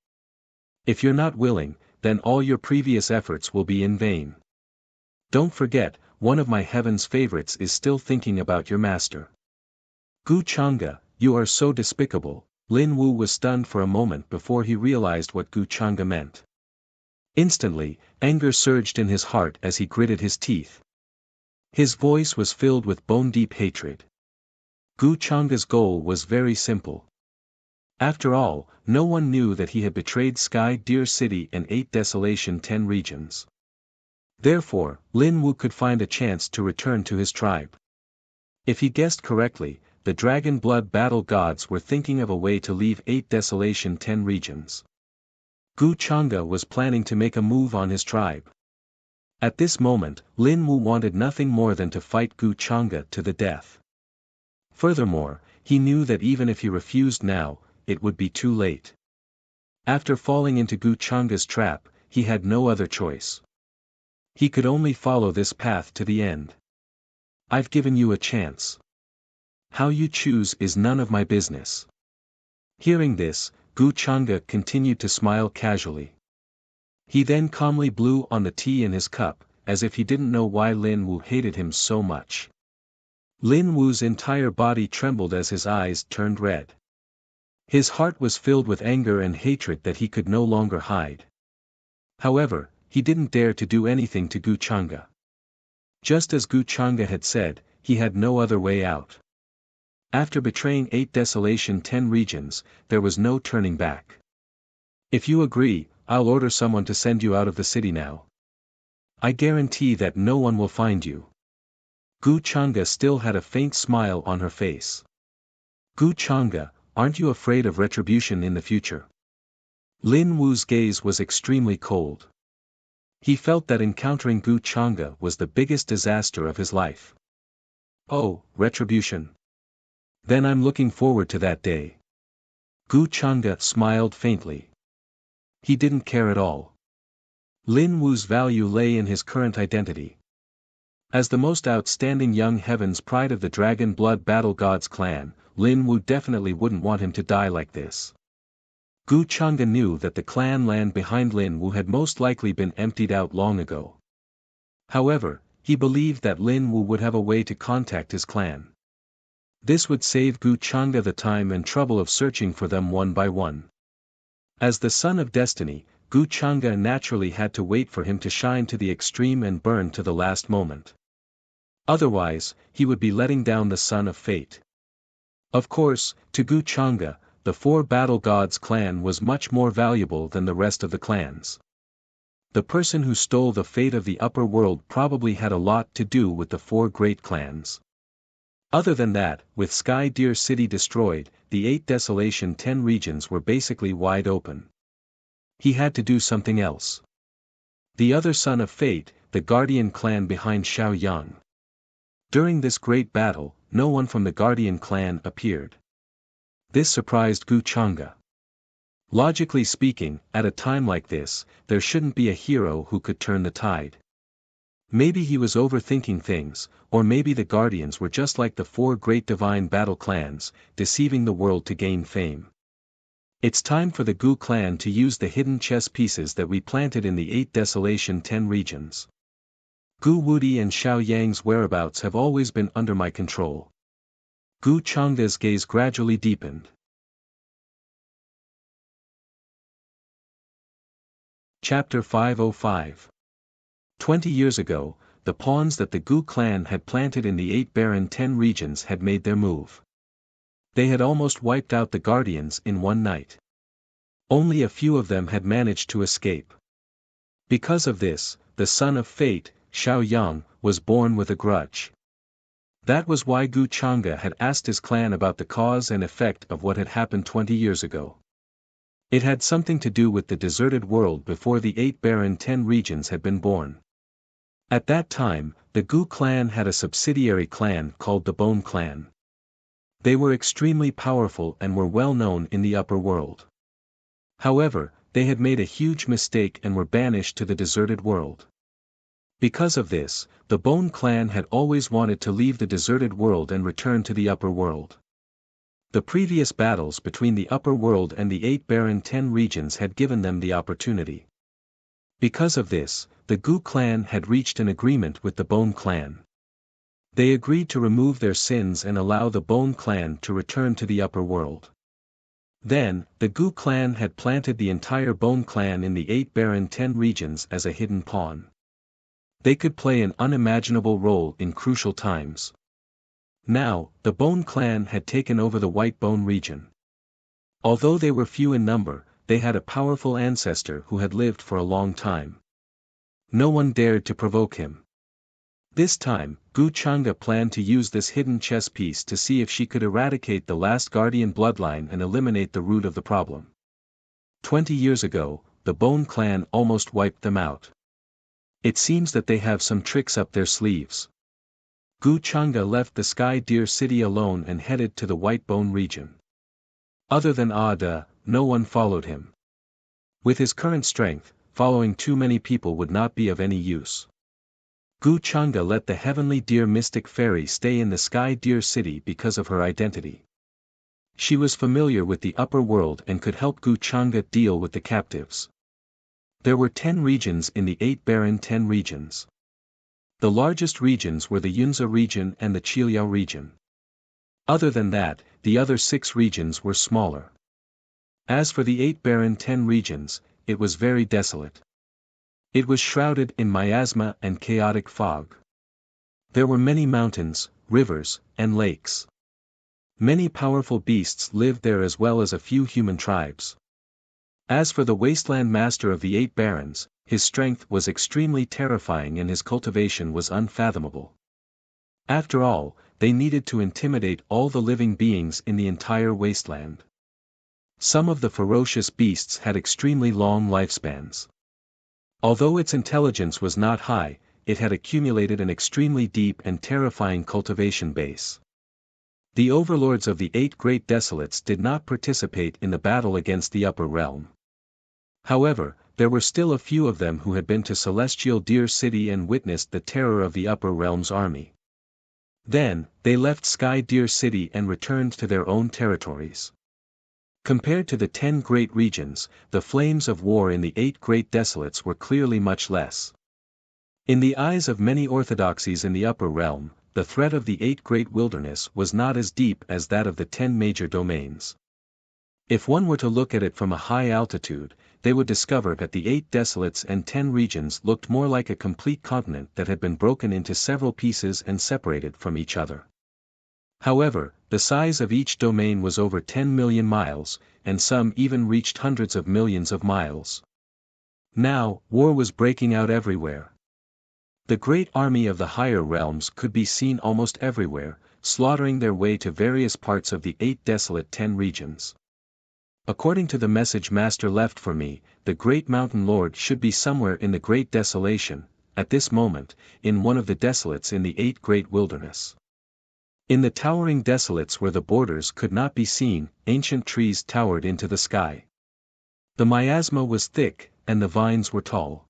If you're not willing, then all your previous efforts will be in vain. Don't forget, one of my heaven's favorites is still thinking about your master. Gu Changa, you are so despicable. Lin Wu was stunned for a moment before he realized what Gu Changa meant. Instantly, anger surged in his heart as he gritted his teeth. His voice was filled with bone-deep hatred. Gu Changa's goal was very simple. After all, no one knew that he had betrayed Sky Deer City and 8 Desolation 10 regions. Therefore, Lin Wu could find a chance to return to his tribe. If he guessed correctly, the Dragon Blood Battle Gods were thinking of a way to leave 8 Desolation 10 regions. Gu Changa was planning to make a move on his tribe. At this moment, Lin Wu wanted nothing more than to fight Gu Changa to the death. Furthermore, he knew that even if he refused now, it would be too late. After falling into Gu Changa's trap, he had no other choice. He could only follow this path to the end. I've given you a chance. How you choose is none of my business. Hearing this, Gu Changa continued to smile casually. He then calmly blew on the tea in his cup, as if he didn't know why Lin Wu hated him so much. Lin Wu's entire body trembled as his eyes turned red. His heart was filled with anger and hatred that he could no longer hide. However, he didn't dare to do anything to Gu Changa. Just as Gu Changa had said, he had no other way out. After betraying 8 Desolation 10 regions, there was no turning back. If you agree, I'll order someone to send you out of the city now. I guarantee that no one will find you. Gu Changa still had a faint smile on her face. Gu Changa, aren't you afraid of retribution in the future? Lin Wu's gaze was extremely cold. He felt that encountering Gu Changa was the biggest disaster of his life. Oh, retribution. Then I'm looking forward to that day. Gu Changa smiled faintly. He didn't care at all. Lin Wu's value lay in his current identity. As the most outstanding young heaven's pride of the Dragon Blood Battle Gods clan, Lin Wu definitely wouldn't want him to die like this. Gu Chang'e knew that the clan land behind Lin Wu had most likely been emptied out long ago. However, he believed that Lin Wu would have a way to contact his clan. This would save Gu Chang'e the time and trouble of searching for them one by one. As the son of destiny, Gu Chang'e naturally had to wait for him to shine to the extreme and burn to the last moment. Otherwise, he would be letting down the son of fate. Of course, to Gu Chang'e, the four battle gods clan was much more valuable than the rest of the clans. The person who stole the fate of the upper world probably had a lot to do with the four great clans. Other than that, with Sky Deer City destroyed, the 8 Desolation 10 regions were basically wide open. He had to do something else. The other son of fate, the Guardian clan behind Xiao Yang. During this great battle, no one from the Guardian clan appeared. This surprised Gu Chang'e. Logically speaking, at a time like this, there shouldn't be a hero who could turn the tide. Maybe he was overthinking things, or maybe the Guardians were just like the four great divine battle clans, deceiving the world to gain fame. It's time for the Gu clan to use the hidden chess pieces that we planted in the 8 Desolation 10 regions. Gu Wudi and Xiao Yang's whereabouts have always been under my control. Gu Chang'e's gaze gradually deepened. Chapter 505. 20 years ago, the pawns that the Gu clan had planted in the 8 barren 10 regions had made their move. They had almost wiped out the Guardians in one night. Only a few of them had managed to escape. Because of this, the son of fate, Xiao Yang, was born with a grudge. That was why Gu Chang'e had asked his clan about the cause and effect of what had happened 20 years ago. It had something to do with the deserted world before the 8 barren 10 regions had been born. At that time, the Gu clan had a subsidiary clan called the Bone clan. They were extremely powerful and were well known in the upper world. However, they had made a huge mistake and were banished to the deserted world. Because of this, the Bone clan had always wanted to leave the deserted world and return to the upper world. The previous battles between the upper world and the 8 barren 10 regions had given them the opportunity. Because of this, the Gu clan had reached an agreement with the Bone clan. They agreed to remove their sins and allow the Bone clan to return to the upper world. Then, the Gu clan had planted the entire Bone clan in the 8 barren 10 regions as a hidden pawn. They could play an unimaginable role in crucial times. Now, the Bone clan had taken over the White Bone region. Although they were few in number, they had a powerful ancestor who had lived for a long time. No one dared to provoke him. This time, Gu Chang'e planned to use this hidden chess piece to see if she could eradicate the last Guardian bloodline and eliminate the root of the problem. 20 years ago, the Bone clan almost wiped them out. It seems that they have some tricks up their sleeves. Gu Chang'e left the Sky Deer City alone and headed to the White Bone region. Other than Ada, no one followed him. With his current strength, following too many people would not be of any use. Gu Chang'e let the Heavenly Deer Mystic Fairy stay in the Sky Deer City because of her identity. She was familiar with the upper world and could help Gu Chang'e deal with the captives. There were 10 regions in the 8 barren 10 regions. The largest regions were the Yunza region and the Qiliao region. Other than that, the other 6 regions were smaller. As for the 8 barren 10 regions, it was very desolate. It was shrouded in miasma and chaotic fog. There were many mountains, rivers, and lakes. Many powerful beasts lived there as well as a few human tribes. As for the wasteland master of the 8 barons, his strength was extremely terrifying and his cultivation was unfathomable. After all, they needed to intimidate all the living beings in the entire wasteland. Some of the ferocious beasts had extremely long lifespans. Although its intelligence was not high, it had accumulated an extremely deep and terrifying cultivation base. The overlords of the 8 great desolates did not participate in the battle against the upper realm. However, there were still a few of them who had been to Celestial Deer City and witnessed the terror of the upper realm's army. Then, they left Sky Deer City and returned to their own territories. Compared to the 10 great regions, the flames of war in the 8 great desolates were clearly much less. In the eyes of many orthodoxies in the upper realm, the threat of the 8 great wilderness was not as deep as that of the 10 major domains. If one were to look at it from a high altitude, they would discover that the 8 desolates and 10 regions looked more like a complete continent that had been broken into several pieces and separated from each other. However, the size of each domain was over 10 million miles, and some even reached hundreds of millions of miles. Now, war was breaking out everywhere. The great army of the higher realms could be seen almost everywhere, slaughtering their way to various parts of the 8 desolate 10 regions. According to the message Master left for me, the great mountain lord should be somewhere in the great desolation, at this moment, in one of the desolates in the 8 great wilderness. In the towering desolates where the borders could not be seen, ancient trees towered into the sky. The miasma was thick, and the vines were tall.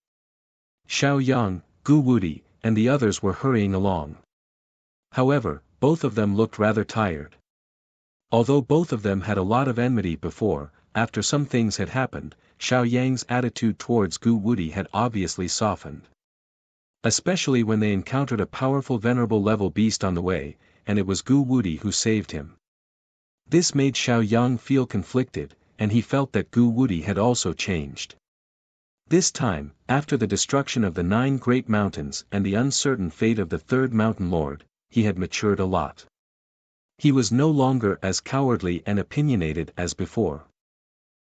Xiao Yang, Gu Wudi, and the others were hurrying along. However, both of them looked rather tired. Although both of them had a lot of enmity before, after some things had happened, Xiao Yang's attitude towards Gu Wudi had obviously softened. Especially when they encountered a powerful venerable level beast on the way, and it was Gu Wudi who saved him. This made Xiao Yang feel conflicted, and he felt that Gu Wudi had also changed. This time, after the destruction of the 9 great mountains and the uncertain fate of the 3rd mountain lord, he had matured a lot. He was no longer as cowardly and opinionated as before.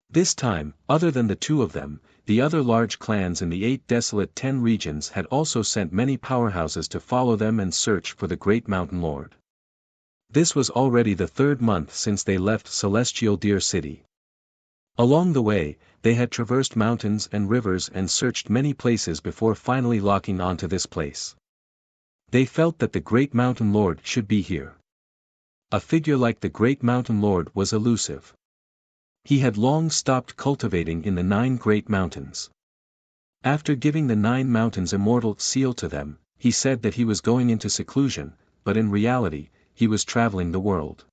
This time, other than the 2 of them, the other large clans in the 8 desolate 10 regions had also sent many powerhouses to follow them and search for the great mountain lord. This was already the 3rd month since they left Celestial Deer City. Along the way, they had traversed mountains and rivers and searched many places before finally locking onto this place. They felt that the great mountain lord should be here. A figure like the great mountain lord was elusive. He had long stopped cultivating in the 9 great mountains. After giving the 9 mountains immortal seal to them, he said that he was going into seclusion, but in reality, he was traveling the world.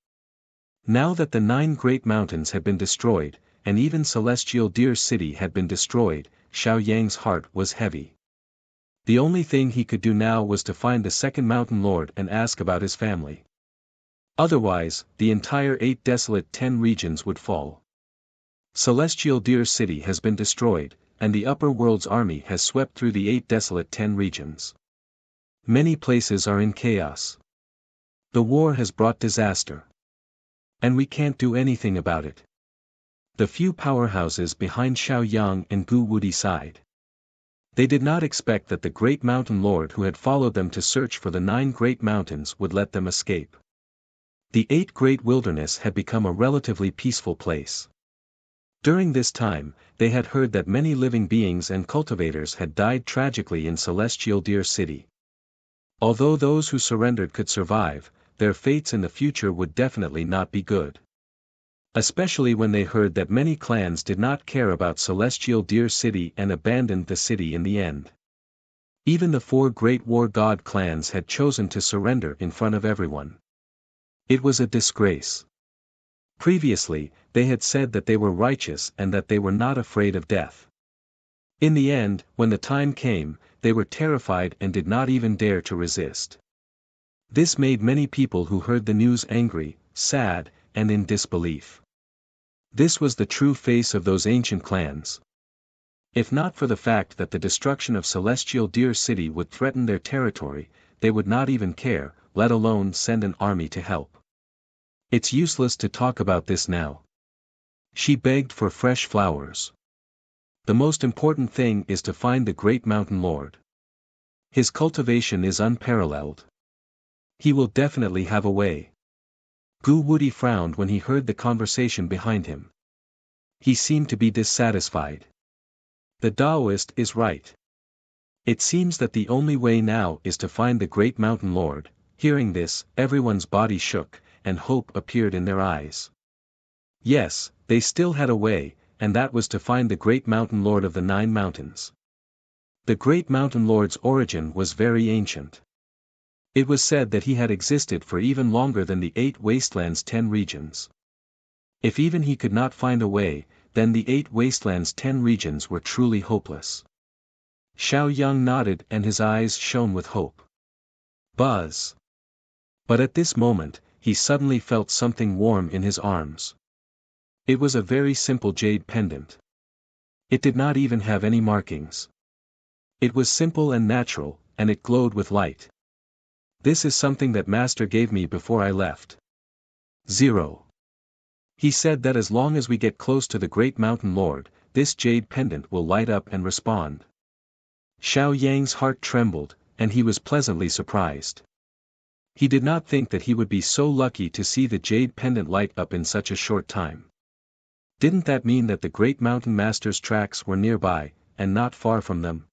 Now that the 9 great mountains had been destroyed, and even Celestial Deer City had been destroyed, Xiao Yang's heart was heavy. The only thing he could do now was to find the 2nd mountain lord and ask about his family. Otherwise, the entire 8 desolate 10 regions would fall. Celestial Deer City has been destroyed, and the upper world's army has swept through the 8 desolate 10 regions. Many places are in chaos. The war has brought disaster. And we can't do anything about it. The few powerhouses behind Xiao Yang and Gu Wudi sighed. They did not expect that the great mountain lord who had followed them to search for the 9 great mountains would let them escape. The 8 great wilderness had become a relatively peaceful place. During this time, they had heard that many living beings and cultivators had died tragically in Celestial Deer City. Although those who surrendered could survive, their fates in the future would definitely not be good. Especially when they heard that many clans did not care about Celestial Deer City and abandoned the city in the end. Even the 4 great war god clans had chosen to surrender in front of everyone. It was a disgrace. Previously, they had said that they were righteous and that they were not afraid of death. In the end, when the time came, they were terrified and did not even dare to resist. This made many people who heard the news angry, sad, and in disbelief. This was the true face of those ancient clans. If not for the fact that the destruction of Celestial Deer City would threaten their territory, they would not even care, let alone send an army to help. It's useless to talk about this now. She begged for fresh flowers. The most important thing is to find the great mountain lord. His cultivation is unparalleled. He will definitely have a way. Gu Wudi frowned when he heard the conversation behind him. He seemed to be dissatisfied. The Taoist is right. It seems that the only way now is to find the great mountain lord. Hearing this, everyone's body shook, and hope appeared in their eyes. Yes, they still had a way, and that was to find the great mountain lord of the 9 mountains. The great mountain lord's origin was very ancient. It was said that he had existed for even longer than the 8 wastelands' 10 regions. If even he could not find a way, then the 8 wastelands' 10 regions were truly hopeless. Xiao Yang nodded and his eyes shone with hope. Buzz. But at this moment, he suddenly felt something warm in his arms. It was a very simple jade pendant. It did not even have any markings. It was simple and natural, and it glowed with light. This is something that Master gave me before I left. 0. He said that as long as we get close to the Great Mountain Lord, this jade pendant will light up and respond. Xiao Yang's heart trembled, and he was pleasantly surprised. He did not think that he would be so lucky to see the jade pendant light up in such a short time. Didn't that mean that the Great Mountain Master's tracks were nearby, and not far from them?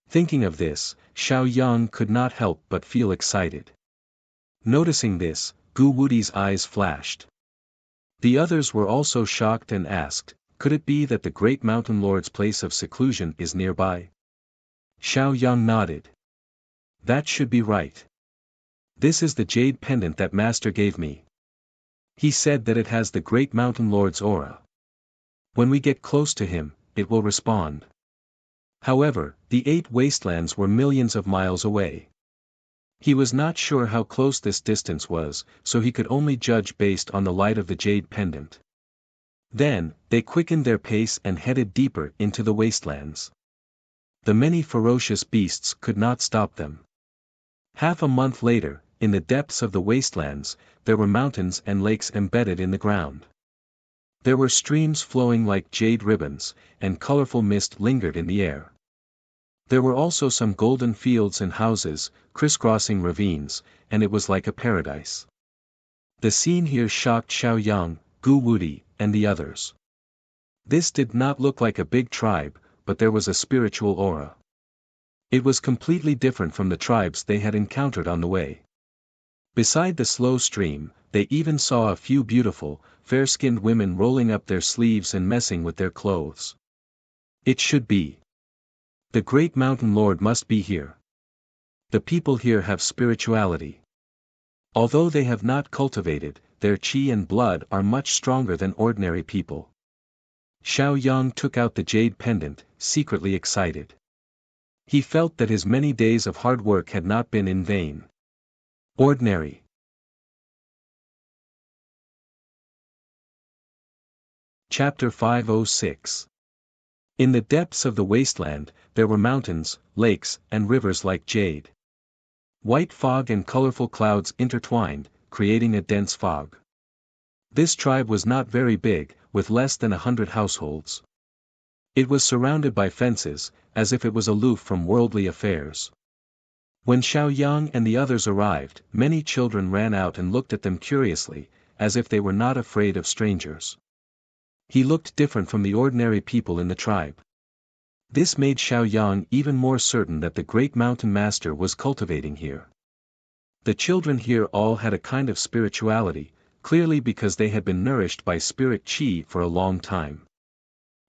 Thinking of this, Xiao Yang could not help but feel excited. Noticing this, Gu Wudi's eyes flashed. The others were also shocked and asked, could it be that the Great Mountain Lord's place of seclusion is nearby? Xiao Yang nodded. That should be right. This is the jade pendant that Master gave me. He said that it has the Great Mountain Lord's aura. When we get close to him, it will respond. However, the 8 wastelands were millions of miles away. He was not sure how close this distance was, so he could only judge based on the light of the jade pendant. Then, they quickened their pace and headed deeper into the wastelands. The many ferocious beasts could not stop them. Half a month later, in the depths of the wastelands, there were mountains and lakes embedded in the ground. There were streams flowing like jade ribbons, and colorful mist lingered in the air. There were also some golden fields and houses, crisscrossing ravines, and it was like a paradise. The scene here shocked Xiao Yang, Gu Wudi, and the others. This did not look like a big tribe, but there was a spiritual aura. It was completely different from the tribes they had encountered on the way. Beside the slow stream, they even saw a few beautiful, fair-skinned women rolling up their sleeves and messing with their clothes. It should be. The Great Mountain Lord must be here. The people here have spirituality. Although they have not cultivated, their qi and blood are much stronger than ordinary people. Xiao Yang took out the jade pendant, secretly excited. He felt that his many days of hard work had not been in vain. Ordinary. Chapter 506. In the depths of the wasteland, there were mountains, lakes, and rivers like jade. White fog and colorful clouds intertwined, creating a dense fog. This tribe was not very big, with less than 100 households. It was surrounded by fences, as if it was aloof from worldly affairs. When Xiao Yang and the others arrived, many children ran out and looked at them curiously, as if they were not afraid of strangers. He looked different from the ordinary people in the tribe. This made Xiao Yang even more certain that the Great Mountain Master was cultivating here. The children here all had a kind of spirituality, clearly because they had been nourished by spirit qi for a long time.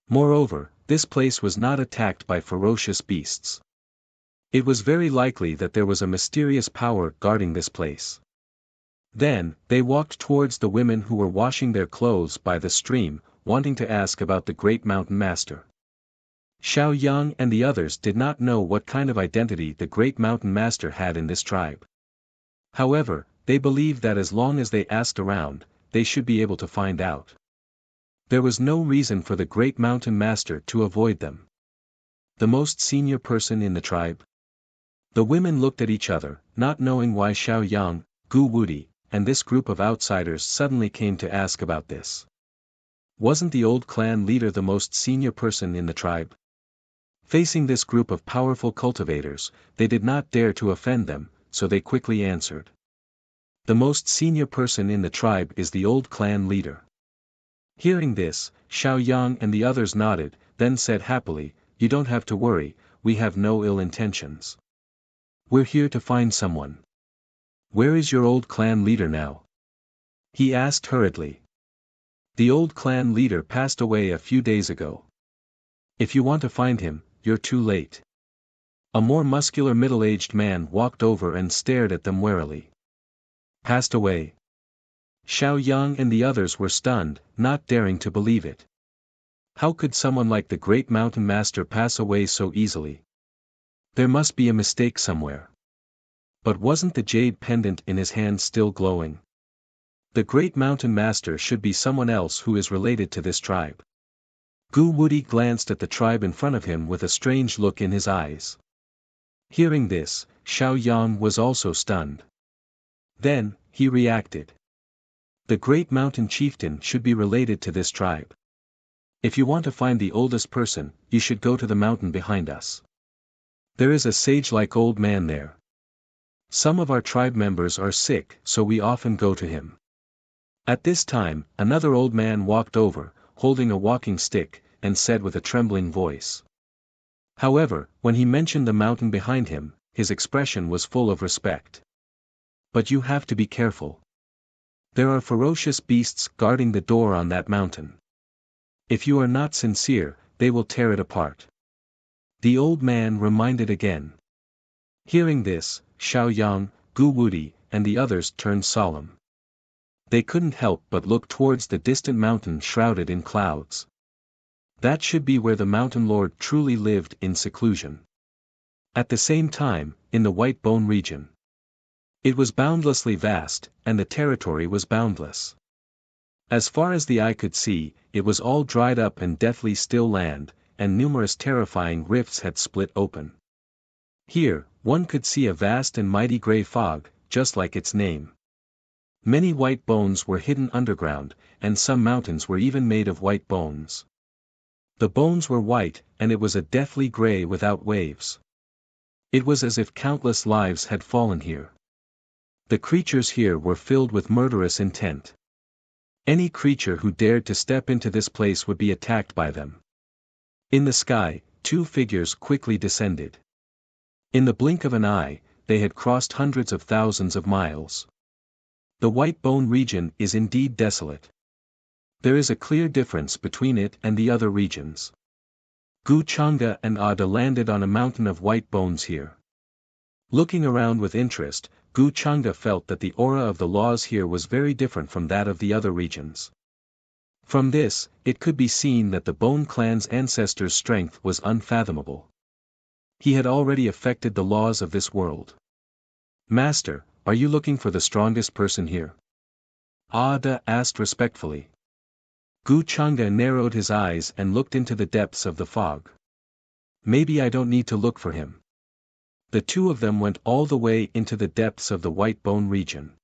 Moreover, this place was not attacked by ferocious beasts. It was very likely that there was a mysterious power guarding this place. Then, they walked towards the women who were washing their clothes by the stream, wanting to ask about the Great Mountain Master. Xiao Yang and the others did not know what kind of identity the Great Mountain Master had in this tribe. However, they believed that as long as they asked around, they should be able to find out. There was no reason for the Great Mountain Master to avoid them. The most senior person in the tribe? The women looked at each other, not knowing why Xiao Yang, Gu Wudi, and this group of outsiders suddenly came to ask about this. Wasn't the old clan leader the most senior person in the tribe? Facing this group of powerful cultivators, they did not dare to offend them, so they quickly answered. The most senior person in the tribe is the old clan leader. Hearing this, Xiao Yang and the others nodded, then said happily, you don't have to worry, we have no ill intentions. We're here to find someone. Where is your old clan leader now? He asked hurriedly. The old clan leader passed away a few days ago. If you want to find him, you're too late. A more muscular middle-aged man walked over and stared at them warily. Passed away? Xiao Yang and the others were stunned, not daring to believe it. How could someone like the great mountain master pass away so easily? There must be a mistake somewhere. But wasn't the jade pendant in his hand still glowing? The great mountain master should be someone else who is related to this tribe. Gu Wudi glanced at the tribe in front of him with a strange look in his eyes. Hearing this, Xiao Yang was also stunned. Then, he reacted. The great mountain chieftain should be related to this tribe. If you want to find the oldest person, you should go to the mountain behind us. There is a sage-like old man there. Some of our tribe members are sick, so we often go to him. At this time, another old man walked over, holding a walking stick, and said with a trembling voice. However, when he mentioned the mountain behind him, his expression was full of respect. But you have to be careful. There are ferocious beasts guarding the door on that mountain. If you are not sincere, they will tear it apart. The old man reminded again. Hearing this, Xiao Yang, Gu Wudi, and the others turned solemn. They couldn't help but look towards the distant mountain shrouded in clouds. That should be where the mountain lord truly lived in seclusion. At the same time, in the White Bone region. It was boundlessly vast, and the territory was boundless. As far as the eye could see, it was all dried up and deathly still land, and numerous terrifying rifts had split open. Here, one could see a vast and mighty grey fog, just like its name. Many white bones were hidden underground, and some mountains were even made of white bones. The bones were white, and it was a deathly grey without waves. It was as if countless lives had fallen here. The creatures here were filled with murderous intent. Any creature who dared to step into this place would be attacked by them. In the sky, two figures quickly descended. In the blink of an eye, they had crossed hundreds of thousands of miles. The White Bone region is indeed desolate. There is a clear difference between it and the other regions. Gu Chang'e and Ada landed on a mountain of white bones here. Looking around with interest, Gu Chang'e felt that the aura of the laws here was very different from that of the other regions. From this, it could be seen that the Bone Clan's ancestors' strength was unfathomable. He had already affected the laws of this world. Master, are you looking for the strongest person here? Ada asked respectfully. Gu Chang'e narrowed his eyes and looked into the depths of the fog. Maybe I don't need to look for him. The two of them went all the way into the depths of the White Bone region.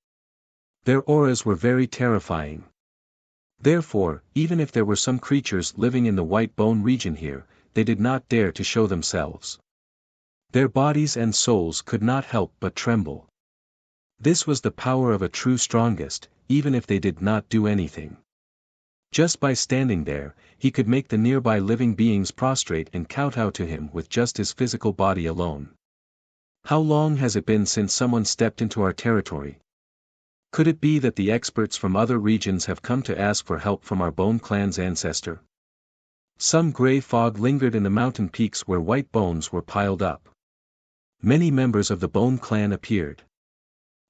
Their auras were very terrifying. Therefore, even if there were some creatures living in the White Bone region here, they did not dare to show themselves. Their bodies and souls could not help but tremble. This was the power of a true strongest, even if they did not do anything. Just by standing there, he could make the nearby living beings prostrate and kowtow to him with just his physical body alone. How long has it been since someone stepped into our territory? Could it be that the experts from other regions have come to ask for help from our Bone Clan's ancestor? Some grey fog lingered in the mountain peaks where white bones were piled up. Many members of the Bone Clan appeared.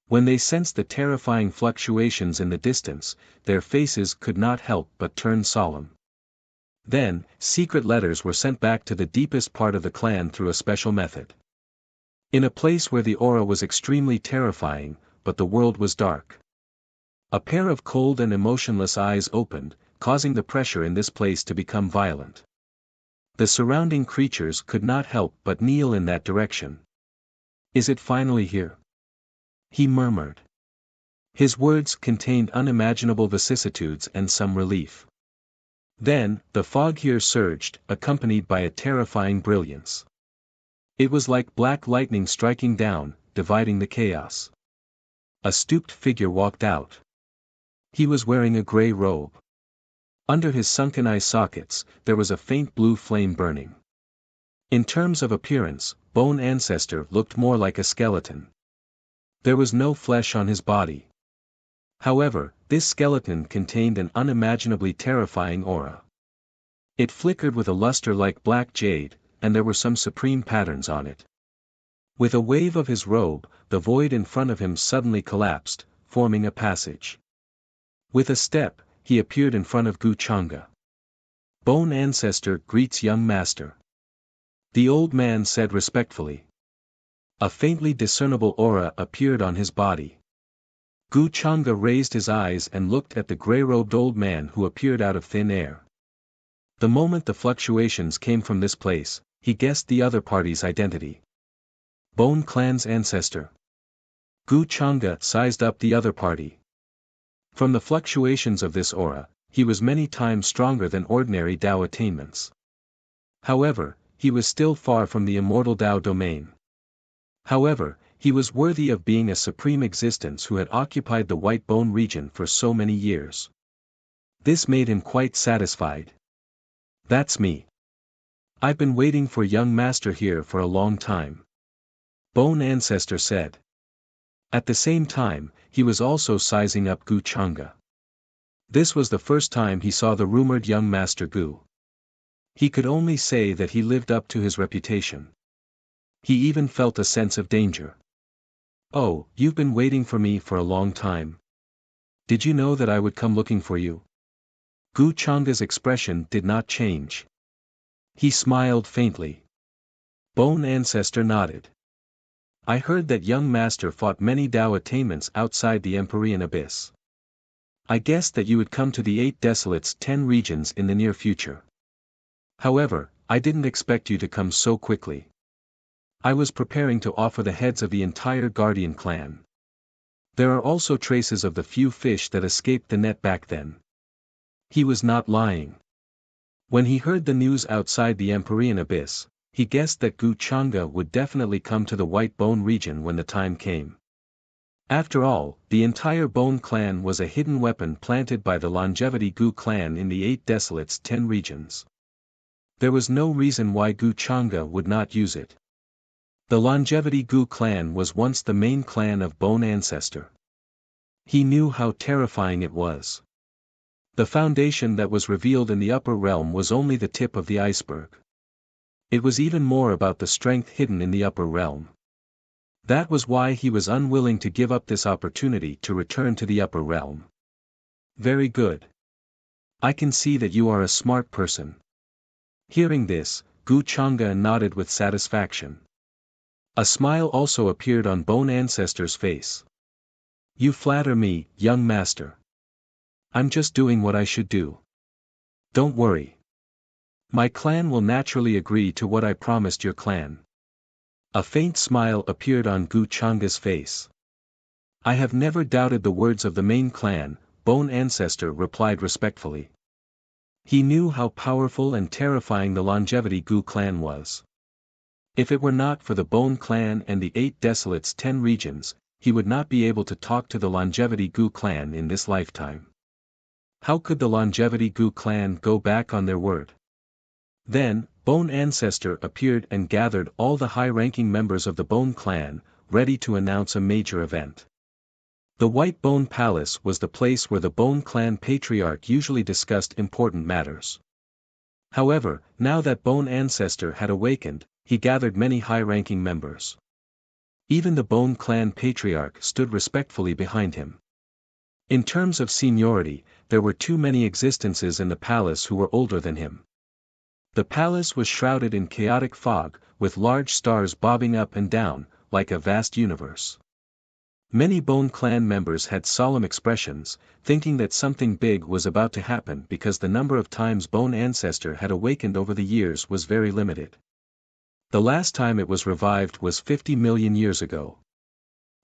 When they sensed the terrifying fluctuations in the distance, their faces could not help but turn solemn. Then, secret letters were sent back to the deepest part of the clan through a special method. In a place where the aura was extremely terrifying, but the world was dark. A pair of cold and emotionless eyes opened, causing the pressure in this place to become violent. The surrounding creatures could not help but kneel in that direction. Is it finally here? He murmured. His words contained unimaginable vicissitudes and some relief. Then, the fog here surged, accompanied by a terrifying brilliance. It was like black lightning striking down, dividing the chaos. A stooped figure walked out. He was wearing a grey robe. Under his sunken eye sockets, there was a faint blue flame burning. In terms of appearance, Bone Ancestor looked more like a skeleton. There was no flesh on his body. However, this skeleton contained an unimaginably terrifying aura. It flickered with a luster like black jade, and there were some supreme patterns on it. With a wave of his robe, the void in front of him suddenly collapsed, forming a passage. With a step, he appeared in front of Gu Changa. Bone ancestor greets young master. The old man said respectfully. A faintly discernible aura appeared on his body. Gu Changa raised his eyes and looked at the grey-robed old man who appeared out of thin air. The moment the fluctuations came from this place, he guessed the other party's identity. Bone clan's ancestor. Gu Changa sized up the other party. From the fluctuations of this aura, he was many times stronger than ordinary Dao attainments. However, he was still far from the immortal Dao domain. However, he was worthy of being a supreme existence who had occupied the White Bone region for so many years. This made him quite satisfied. That's me. I've been waiting for young master here for a long time. Bone ancestor said. At the same time, he was also sizing up Gu Changa. This was the first time he saw the rumored young master Gu. He could only say that he lived up to his reputation. He even felt a sense of danger. Oh, you've been waiting for me for a long time. Did you know that I would come looking for you? Gu Changa's expression did not change. He smiled faintly. Bone ancestor nodded. I heard that young master fought many Dao attainments outside the Empyrean abyss. I guessed that you would come to the 8 Desolates 10 regions in the near future. However, I didn't expect you to come so quickly. I was preparing to offer the heads of the entire Guardian clan. There are also traces of the few fish that escaped the net back then. He was not lying. When he heard the news outside the Empyrean abyss, he guessed that Gu Changa would definitely come to the White Bone region when the time came. After all, the entire Bone clan was a hidden weapon planted by the Longevity Gu clan in the 8 Desolates 10 regions. There was no reason why Gu Changa would not use it. The Longevity Gu clan was once the main clan of Bone ancestor. He knew how terrifying it was. The foundation that was revealed in the upper realm was only the tip of the iceberg. It was even more about the strength hidden in the upper realm. That was why he was unwilling to give up this opportunity to return to the upper realm. Very good. I can see that you are a smart person. Hearing this, Gu Changa nodded with satisfaction. A smile also appeared on Bone ancestor's face. You flatter me, young master. I'm just doing what I should do. Don't worry. My clan will naturally agree to what I promised your clan. A faint smile appeared on Gu Changa's face. I have never doubted the words of the main clan, Bone ancestor replied respectfully. He knew how powerful and terrifying the Longevity Gu clan was. If it were not for the Bone clan and the 8 Desolates 10 regions, he would not be able to talk to the Longevity Gu clan in this lifetime. How could the Longevity Gu clan go back on their word? Then, Bone ancestor appeared and gathered all the high-ranking members of the Bone clan, ready to announce a major event. The White Bone Palace was the place where the Bone clan patriarch usually discussed important matters. However, now that Bone ancestor had awakened, he gathered many high-ranking members. Even the Bone clan patriarch stood respectfully behind him. In terms of seniority, there were too many existences in the palace who were older than him. The palace was shrouded in chaotic fog, with large stars bobbing up and down, like a vast universe. Many Bone clan members had solemn expressions, thinking that something big was about to happen because the number of times Bone ancestor had awakened over the years was very limited. The last time it was revived was 50 million years ago.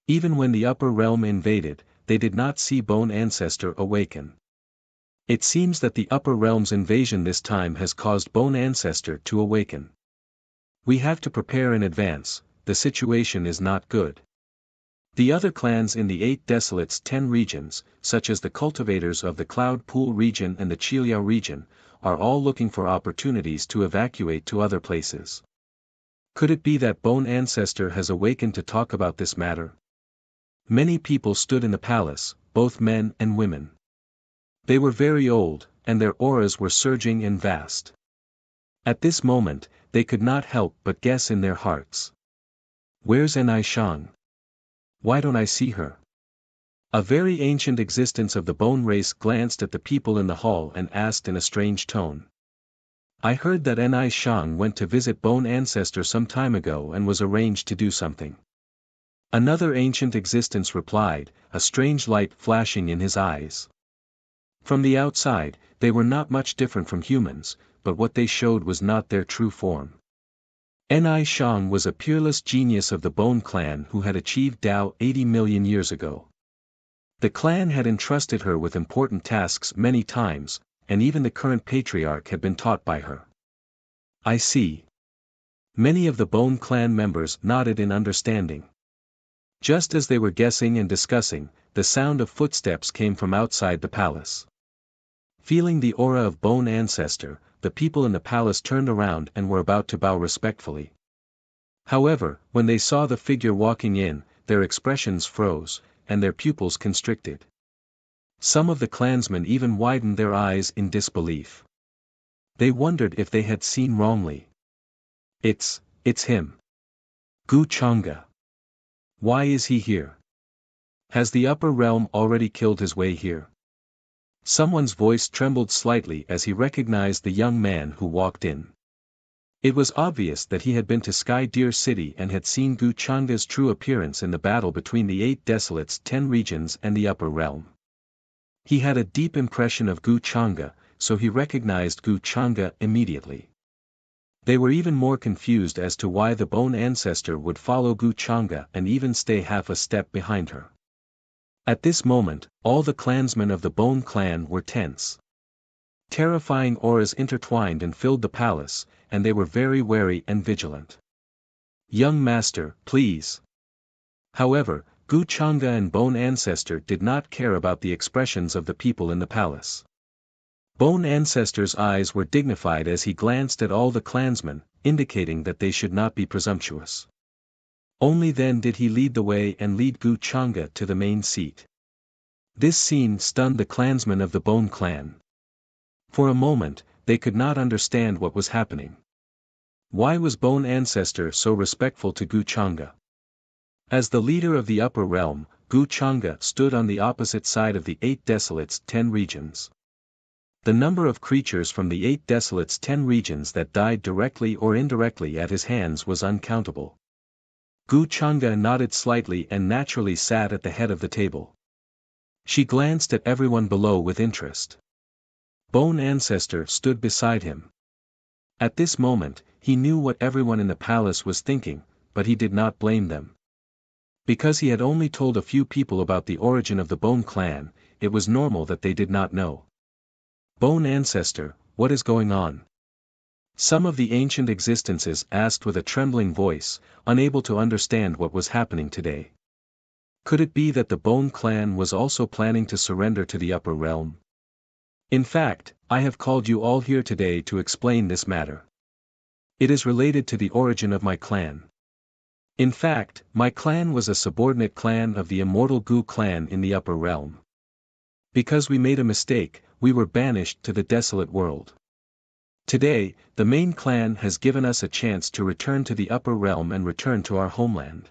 Even when the upper realm invaded, they did not see Bone ancestor awaken. It seems that the upper realm's invasion this time has caused Bone ancestor to awaken. We have to prepare in advance, the situation is not good. The other clans in the 8 Desolates 10 regions, such as the cultivators of the Cloud Pool region and the Chiliao region, are all looking for opportunities to evacuate to other places. Could it be that Bone ancestor has awakened to talk about this matter? Many people stood in the palace, both men and women. They were very old, and their auras were surging and vast. At this moment, they could not help but guess in their hearts. Where's Enai Shang? Why don't I see her? A very ancient existence of the bone race glanced at the people in the hall and asked in a strange tone. I heard that Ni Shang went to visit Bone Ancestor some time ago and was arranged to do something. Another ancient existence replied, a strange light flashing in his eyes. From the outside, they were not much different from humans, but what they showed was not their true form. Ni Shang was a peerless genius of the Bone clan who had achieved Tao 80 million years ago. The clan had entrusted her with important tasks many times, and even the current patriarch had been taught by her. I see. Many of the Bone clan members nodded in understanding. Just as they were guessing and discussing, the sound of footsteps came from outside the palace. Feeling the aura of Bone Ancestor, the people in the palace turned around and were about to bow respectfully. However, when they saw the figure walking in, their expressions froze, and their pupils constricted. Some of the clansmen even widened their eyes in disbelief. They wondered if they had seen wrongly. It's him. Gu Chang'e. Why is he here? Has the upper realm already killed his way here? Someone's voice trembled slightly as he recognized the young man who walked in. It was obvious that he had been to Sky Deer City and had seen Gu Chang'e's true appearance in the battle between the 8 Desolates 10 regions and the upper realm. He had a deep impression of Gu Chang'e, so he recognized Gu Chang'e immediately. They were even more confused as to why the Bone Ancestor would follow Gu Chang'e and even stay half a step behind her. At this moment, all the clansmen of the Bone clan were tense. Terrifying auras intertwined and filled the palace, and they were very wary and vigilant. Young master, please. However, Gu Chang'e and Bone Ancestor did not care about the expressions of the people in the palace. Bone Ancestor's eyes were dignified as he glanced at all the clansmen, indicating that they should not be presumptuous. Only then did he lead the way and lead Gu Chang'e to the main seat. This scene stunned the clansmen of the Bone clan. For a moment, they could not understand what was happening. Why was Bone Ancestor so respectful to Gu Chang'e? As the leader of the upper realm, Gu Chang'e stood on the opposite side of the 8 Desolates 10 regions. The number of creatures from the 8 Desolates 10 regions that died directly or indirectly at his hands was uncountable. Gu Chang'e nodded slightly and naturally sat at the head of the table. She glanced at everyone below with interest. Bone Ancestor stood beside him. At this moment, he knew what everyone in the palace was thinking, but he did not blame them. Because he had only told a few people about the origin of the Bone clan, it was normal that they did not know. Bone Ancestor, what is going on? Some of the ancient existences asked with a trembling voice, unable to understand what was happening today. Could it be that the Bone clan was also planning to surrender to the upper realm? In fact, I have called you all here today to explain this matter. It is related to the origin of my clan. In fact, my clan was a subordinate clan of the immortal Gu clan in the upper realm. Because we made a mistake, we were banished to the desolate world. Today, the main clan has given us a chance to return to the upper realm and return to our homeland.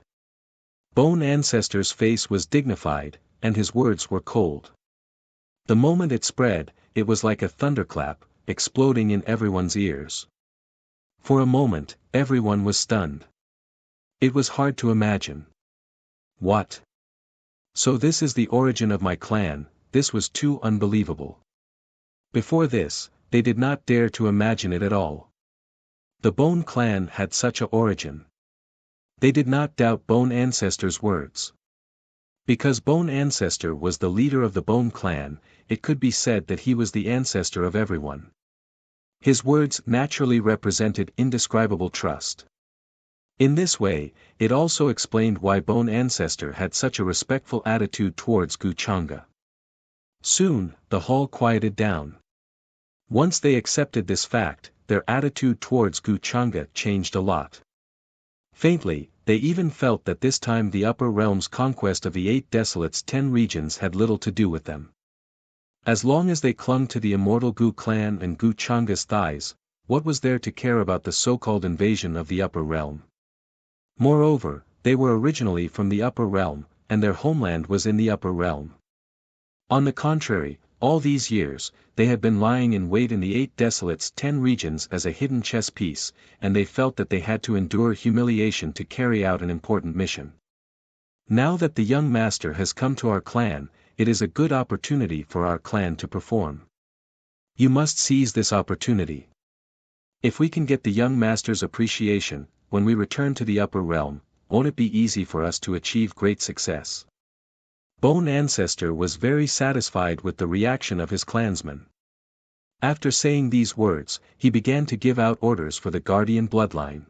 Bone Ancestor's face was dignified, and his words were cold. The moment it spread, it was like a thunderclap, exploding in everyone's ears. For a moment, everyone was stunned. It was hard to imagine. What? So this is the origin of my clan, this was too unbelievable. Before this, they did not dare to imagine it at all. The Bone clan had such a origin. They did not doubt Bone Ancestor's words. Because Bone Ancestor was the leader of the Bone clan, it could be said that he was the ancestor of everyone. His words naturally represented indescribable trust. In this way, it also explained why Bone Ancestor had such a respectful attitude towards Gu Chang'e. Soon, the hall quieted down. Once they accepted this fact, their attitude towards Gu Chang'e changed a lot. Faintly, they even felt that this time the upper realm's conquest of the 8 Desolates 10 regions had little to do with them. As long as they clung to the immortal Gu clan and Gu Chang'e's thighs, what was there to care about the so-called invasion of the upper realm? Moreover, they were originally from the upper realm, and their homeland was in the upper realm. On the contrary, all these years, they had been lying in wait in the 8 desolates 10 regions as a hidden chess piece, and they felt that they had to endure humiliation to carry out an important mission. Now that the young master has come to our clan, it is a good opportunity for our clan to perform. You must seize this opportunity. If we can get the young master's appreciation, when we return to the upper realm, won't it be easy for us to achieve great success? Bone Ancestor was very satisfied with the reaction of his clansmen. After saying these words, he began to give out orders for the guardian bloodline.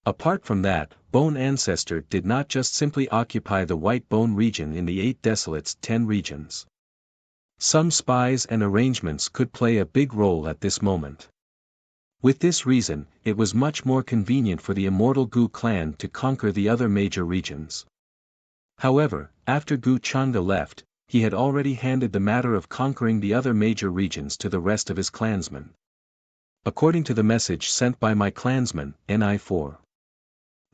Apart from that, Bone Ancestor did not just simply occupy the White Bone region in the 8 desolates 10 regions. Some spies and arrangements could play a big role at this moment. With this reason, it was much more convenient for the immortal Gu clan to conquer the other major regions. However, after Gu Changa left, he had already handed the matter of conquering the other major regions to the rest of his clansmen. According to the message sent by my clansman, Ni4.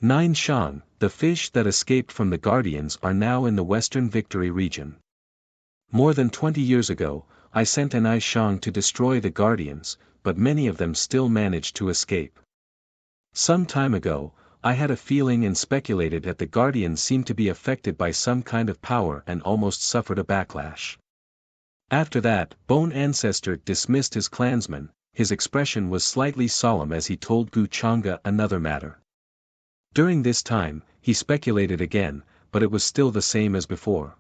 9 Shang, the fish that escaped from the Guardians are now in the Western Victory region. More than 20 years ago, I sent Ni Shang to destroy the Guardians, but many of them still managed to escape. Some time ago, I had a feeling and speculated that the Guardians seemed to be affected by some kind of power and almost suffered a backlash. After that, Bone Ancestor dismissed his clansmen. His expression was slightly solemn as he told Gu Changa another matter. During this time, he speculated again, but it was still the same as before.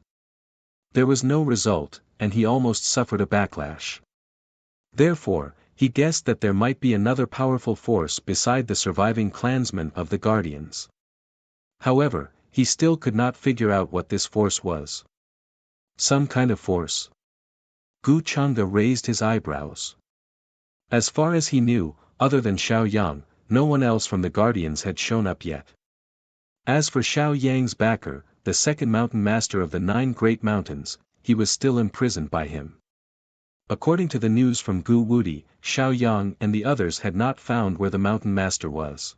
There was no result, and he almost suffered a backlash. Therefore, he guessed that there might be another powerful force beside the surviving clansmen of the Guardians. However, he still could not figure out what this force was. Some kind of force? Gu Changa raised his eyebrows. As far as he knew, other than Xiao Yang, no one else from the Guardians had shown up yet. As for Xiao Yang's backer, the second mountain master of the 9 great mountains, he was still imprisoned by him. According to the news from Gu Wudi, Xiao Yang and the others had not found where the mountain master was.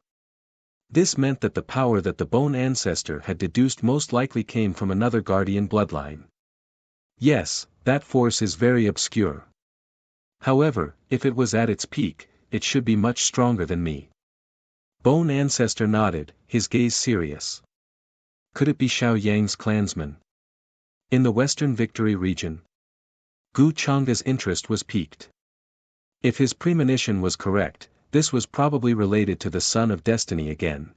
This meant that the power that the Bone Ancestor had deduced most likely came from another guardian bloodline. Yes, that force is very obscure. However, if it was at its peak, it should be much stronger than me. Bone Ancestor nodded, his gaze serious. Could it be Xiao Yang's clansmen? In the Western Victory region? Gu Changa's interest was piqued. If his premonition was correct, this was probably related to the Son of Destiny again.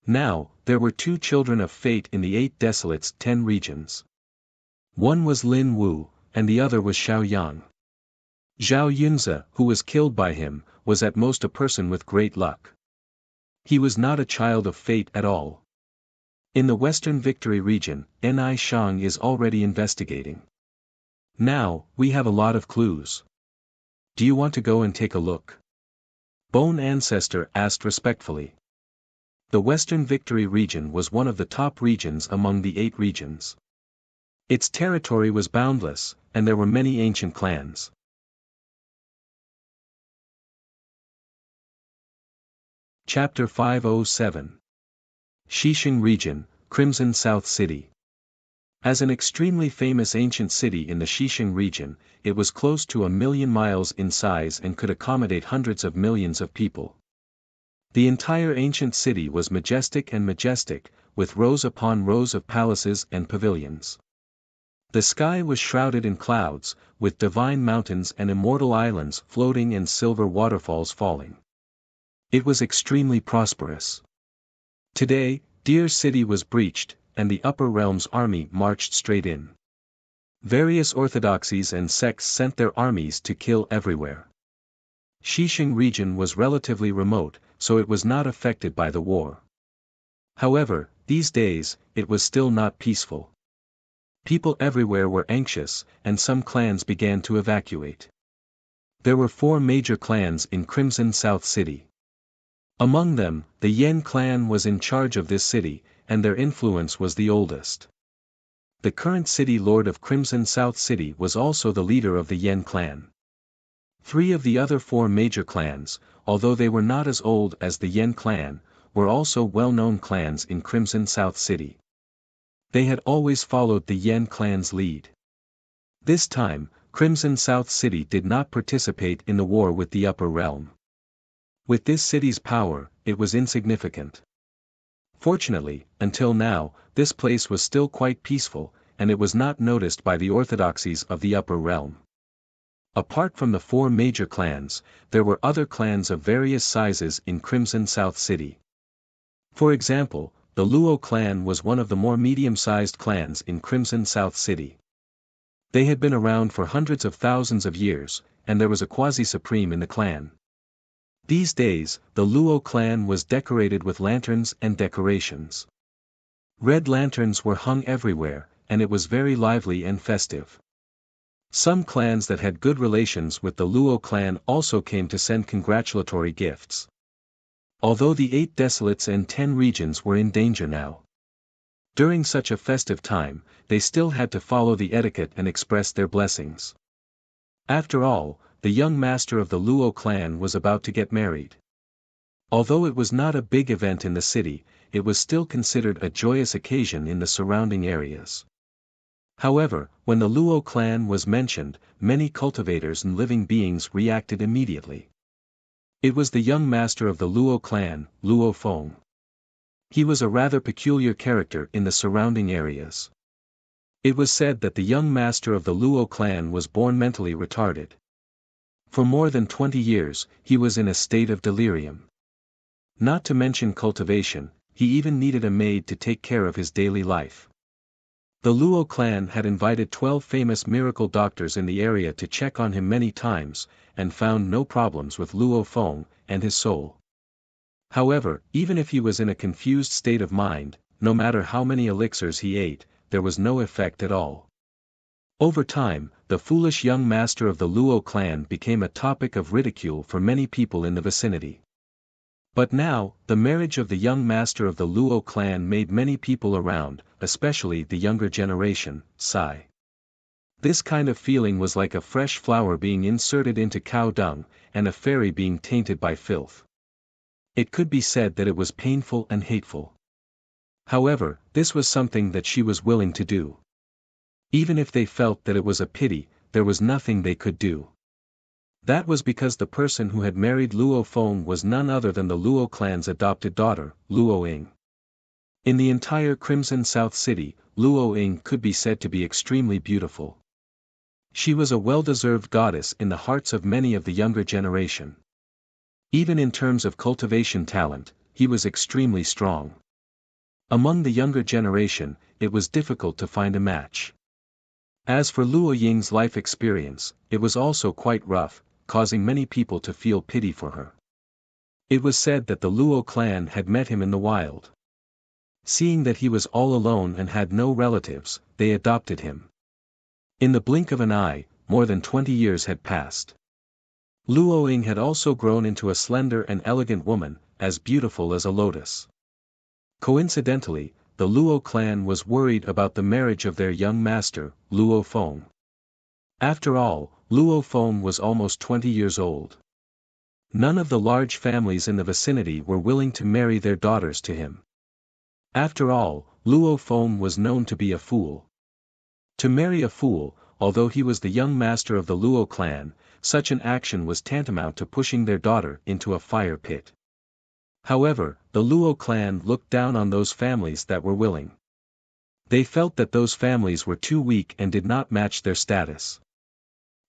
Now, there were 2 children of fate in the 8 desolates 10 regions. One was Lin Wu, and the other was Xiao Yang. Zhao Yunze, who was killed by him, was at most a person with great luck. He was not a child of fate at all. In the Western Victory region, Ni Shang is already investigating. Now, we have a lot of clues. Do you want to go and take a look? Bone Ancestor asked respectfully. The Western Victory region was one of the top regions among the 8 regions. Its territory was boundless, and there were many ancient clans. Chapter 507. Xixing Region, Crimson South City. As an extremely famous ancient city in the Xixing region, it was close to 1,000,000 miles in size and could accommodate hundreds of millions of people. The entire ancient city was majestic, with rows upon rows of palaces and pavilions. The sky was shrouded in clouds, with divine mountains and immortal islands floating and silver waterfalls falling. It was extremely prosperous. Today, Deer City was breached, and the Upper Realms army marched straight in. Various orthodoxies and sects sent their armies to kill everywhere. Xixing region was relatively remote, so it was not affected by the war. However, these days, it was still not peaceful. People everywhere were anxious, and some clans began to evacuate. There were 4 major clans in Crimson South City. Among them, the Yen clan was in charge of this city, and their influence was the oldest. The current city lord of Crimson South City was also the leader of the Yen clan. 3 of the other 4 major clans, although they were not as old as the Yen clan, were also well-known clans in Crimson South City. They had always followed the Yen clan's lead. This time, Crimson South City did not participate in the war with the Upper Realm. With this city's power, it was insignificant. Fortunately, until now, this place was still quite peaceful, and it was not noticed by the orthodoxies of the Upper Realm. Apart from the 4 major clans, there were other clans of various sizes in Crimson South City. For example, the Luo clan was one of the more medium-sized clans in Crimson South City. They had been around for hundreds of thousands of years, and there was a quasi-supreme in the clan. These days, the Luo clan was decorated with lanterns and decorations. Red lanterns were hung everywhere, and it was very lively and festive. Some clans that had good relations with the Luo clan also came to send congratulatory gifts. Although the 8 desolates and 10 regions were in danger now. During such a festive time, they still had to follow the etiquette and express their blessings. After all, the young master of the Luo clan was about to get married. Although it was not a big event in the city, it was still considered a joyous occasion in the surrounding areas. However, when the Luo clan was mentioned, many cultivators and living beings reacted immediately. It was the young master of the Luo clan, Luo Feng. He was a rather peculiar character in the surrounding areas. It was said that the young master of the Luo clan was born mentally retarded. For more than 20 years, he was in a state of delirium. Not to mention cultivation, he even needed a maid to take care of his daily life. The Luo clan had invited 12 famous miracle doctors in the area to check on him many times, and found no problems with Luo Feng and his soul. However, even if he was in a confused state of mind, no matter how many elixirs he ate, there was no effect at all. Over time, the foolish young master of the Luo clan became a topic of ridicule for many people in the vicinity. But now, the marriage of the young master of the Luo clan made many people around, especially the younger generation, sigh. This kind of feeling was like a fresh flower being inserted into cow dung, and a fairy being tainted by filth. It could be said that it was painful and hateful. However, this was something that she was willing to do. Even if they felt that it was a pity, there was nothing they could do. That was because the person who had married Luo Feng was none other than the Luo clan's adopted daughter, Luo Ying. In the entire Crimson South City, Luo Ying could be said to be extremely beautiful. She was a well-deserved goddess in the hearts of many of the younger generation. Even in terms of cultivation talent, he was extremely strong. Among the younger generation, it was difficult to find a match. As for Luo Ying's life experience, it was also quite rough, causing many people to feel pity for her. It was said that the Luo clan had met him in the wild. Seeing that he was all alone and had no relatives, they adopted him. In the blink of an eye, more than 20 years had passed. Luo Ying had also grown into a slender and elegant woman, as beautiful as a lotus. Coincidentally, the Luo clan was worried about the marriage of their young master, Luo Feng. After all, Luo Feng was almost 20 years old. None of the large families in the vicinity were willing to marry their daughters to him. After all, Luo Feng was known to be a fool. To marry a fool, although he was the young master of the Luo clan, such an action was tantamount to pushing their daughter into a fire pit. However, the Luo clan looked down on those families that were willing. They felt that those families were too weak and did not match their status.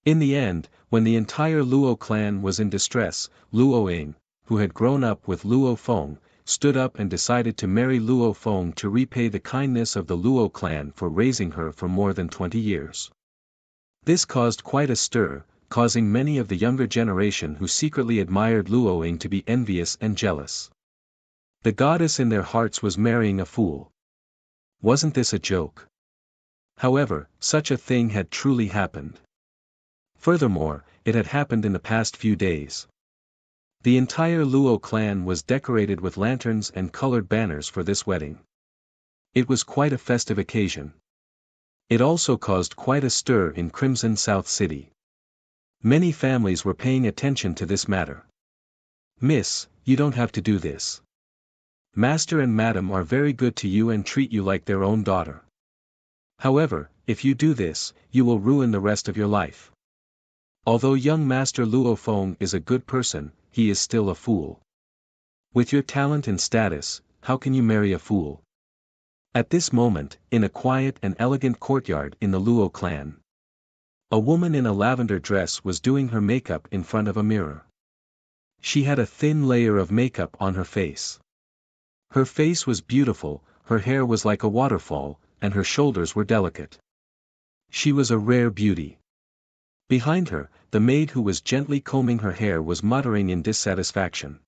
In the end, when the entire Luo clan was in distress, Luo Ying, who had grown up with Luo Feng, stood up and decided to marry Luo Feng to repay the kindness of the Luo clan for raising her for more than 20 years. This caused quite a stir, causing many of the younger generation who secretly admired Luo Ying to be envious and jealous. The goddess in their hearts was marrying a fool. Wasn't this a joke? However, such a thing had truly happened. Furthermore, it had happened in the past few days. The entire Luo clan was decorated with lanterns and colored banners for this wedding. It was quite a festive occasion. It also caused quite a stir in Crimson South City. Many families were paying attention to this matter. "Miss, you don't have to do this. Master and Madam are very good to you and treat you like their own daughter. However, if you do this, you will ruin the rest of your life. Although young Master Luo Feng is a good person, he is still a fool. With your talent and status, how can you marry a fool? At this moment, in a quiet and elegant courtyard in the Luo clan, a woman in a lavender dress was doing her makeup in front of a mirror. She had a thin layer of makeup on her face. Her face was beautiful, her hair was like a waterfall, and her shoulders were delicate. She was a rare beauty. Behind her, the maid who was gently combing her hair was muttering in dissatisfaction.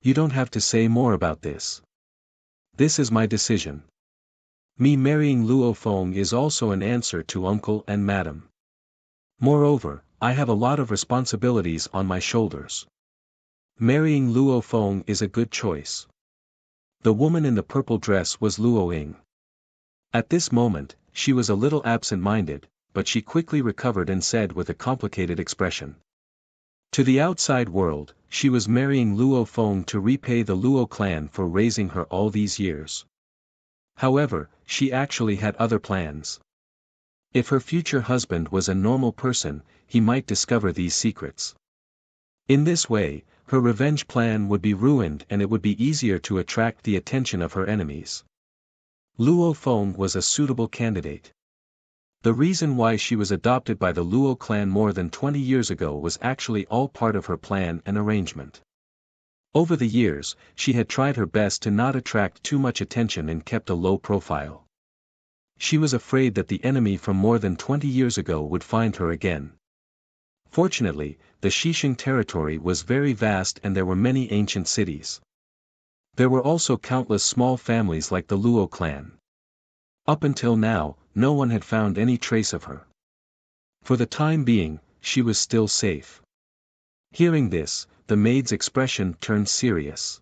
You don't have to say more about this. This is my decision. Me marrying Luo Feng is also an answer to uncle and madam. Moreover, I have a lot of responsibilities on my shoulders. Marrying Luo Feng is a good choice. The woman in the purple dress was Luo Ying. At this moment, she was a little absent-minded, but she quickly recovered and said with a complicated expression. To the outside world, she was marrying Luo Feng to repay the Luo clan for raising her all these years. However, she actually had other plans. If her future husband was a normal person, he might discover these secrets. In this way, her revenge plan would be ruined and it would be easier to attract the attention of her enemies. Luo Feng was a suitable candidate. The reason why she was adopted by the Luo clan more than 20 years ago was actually all part of her plan and arrangement. Over the years, she had tried her best to not attract too much attention and kept a low profile. She was afraid that the enemy from more than 20 years ago would find her again. Fortunately, the Xixing territory was very vast and there were many ancient cities. There were also countless small families like the Luo clan. Up until now, no one had found any trace of her. For the time being, she was still safe. Hearing this, the maid's expression turned serious.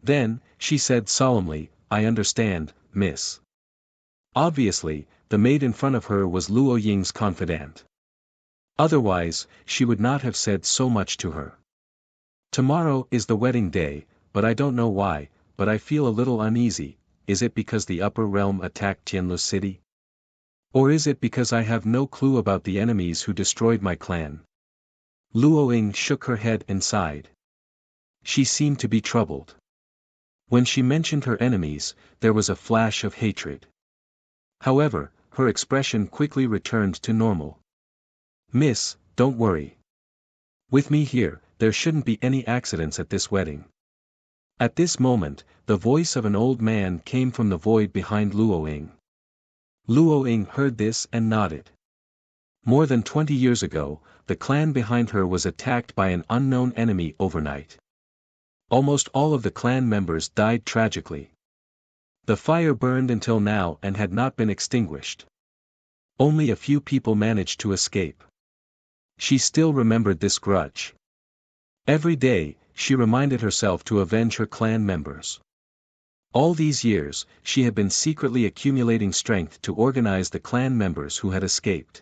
Then, she said solemnly, I understand, miss. Obviously, the maid in front of her was Luo Ying's confidant. Otherwise, she would not have said so much to her. Tomorrow is the wedding day, but I don't know why, but I feel a little uneasy. Is it because the upper realm attacked Tianlu city? Or is it because I have no clue about the enemies who destroyed my clan? Luo Ying shook her head and sighed. She seemed to be troubled. When she mentioned her enemies, there was a flash of hatred. However, her expression quickly returned to normal. Miss, don't worry. With me here, there shouldn't be any accidents at this wedding. At this moment, the voice of an old man came from the void behind Luo Ying. Luo Ying heard this and nodded. More than 20 years ago, the clan behind her was attacked by an unknown enemy overnight. Almost all of the clan members died tragically. The fire burned until now and had not been extinguished. Only a few people managed to escape. She still remembered this grudge. Every day, she reminded herself to avenge her clan members. All these years, she had been secretly accumulating strength to organize the clan members who had escaped.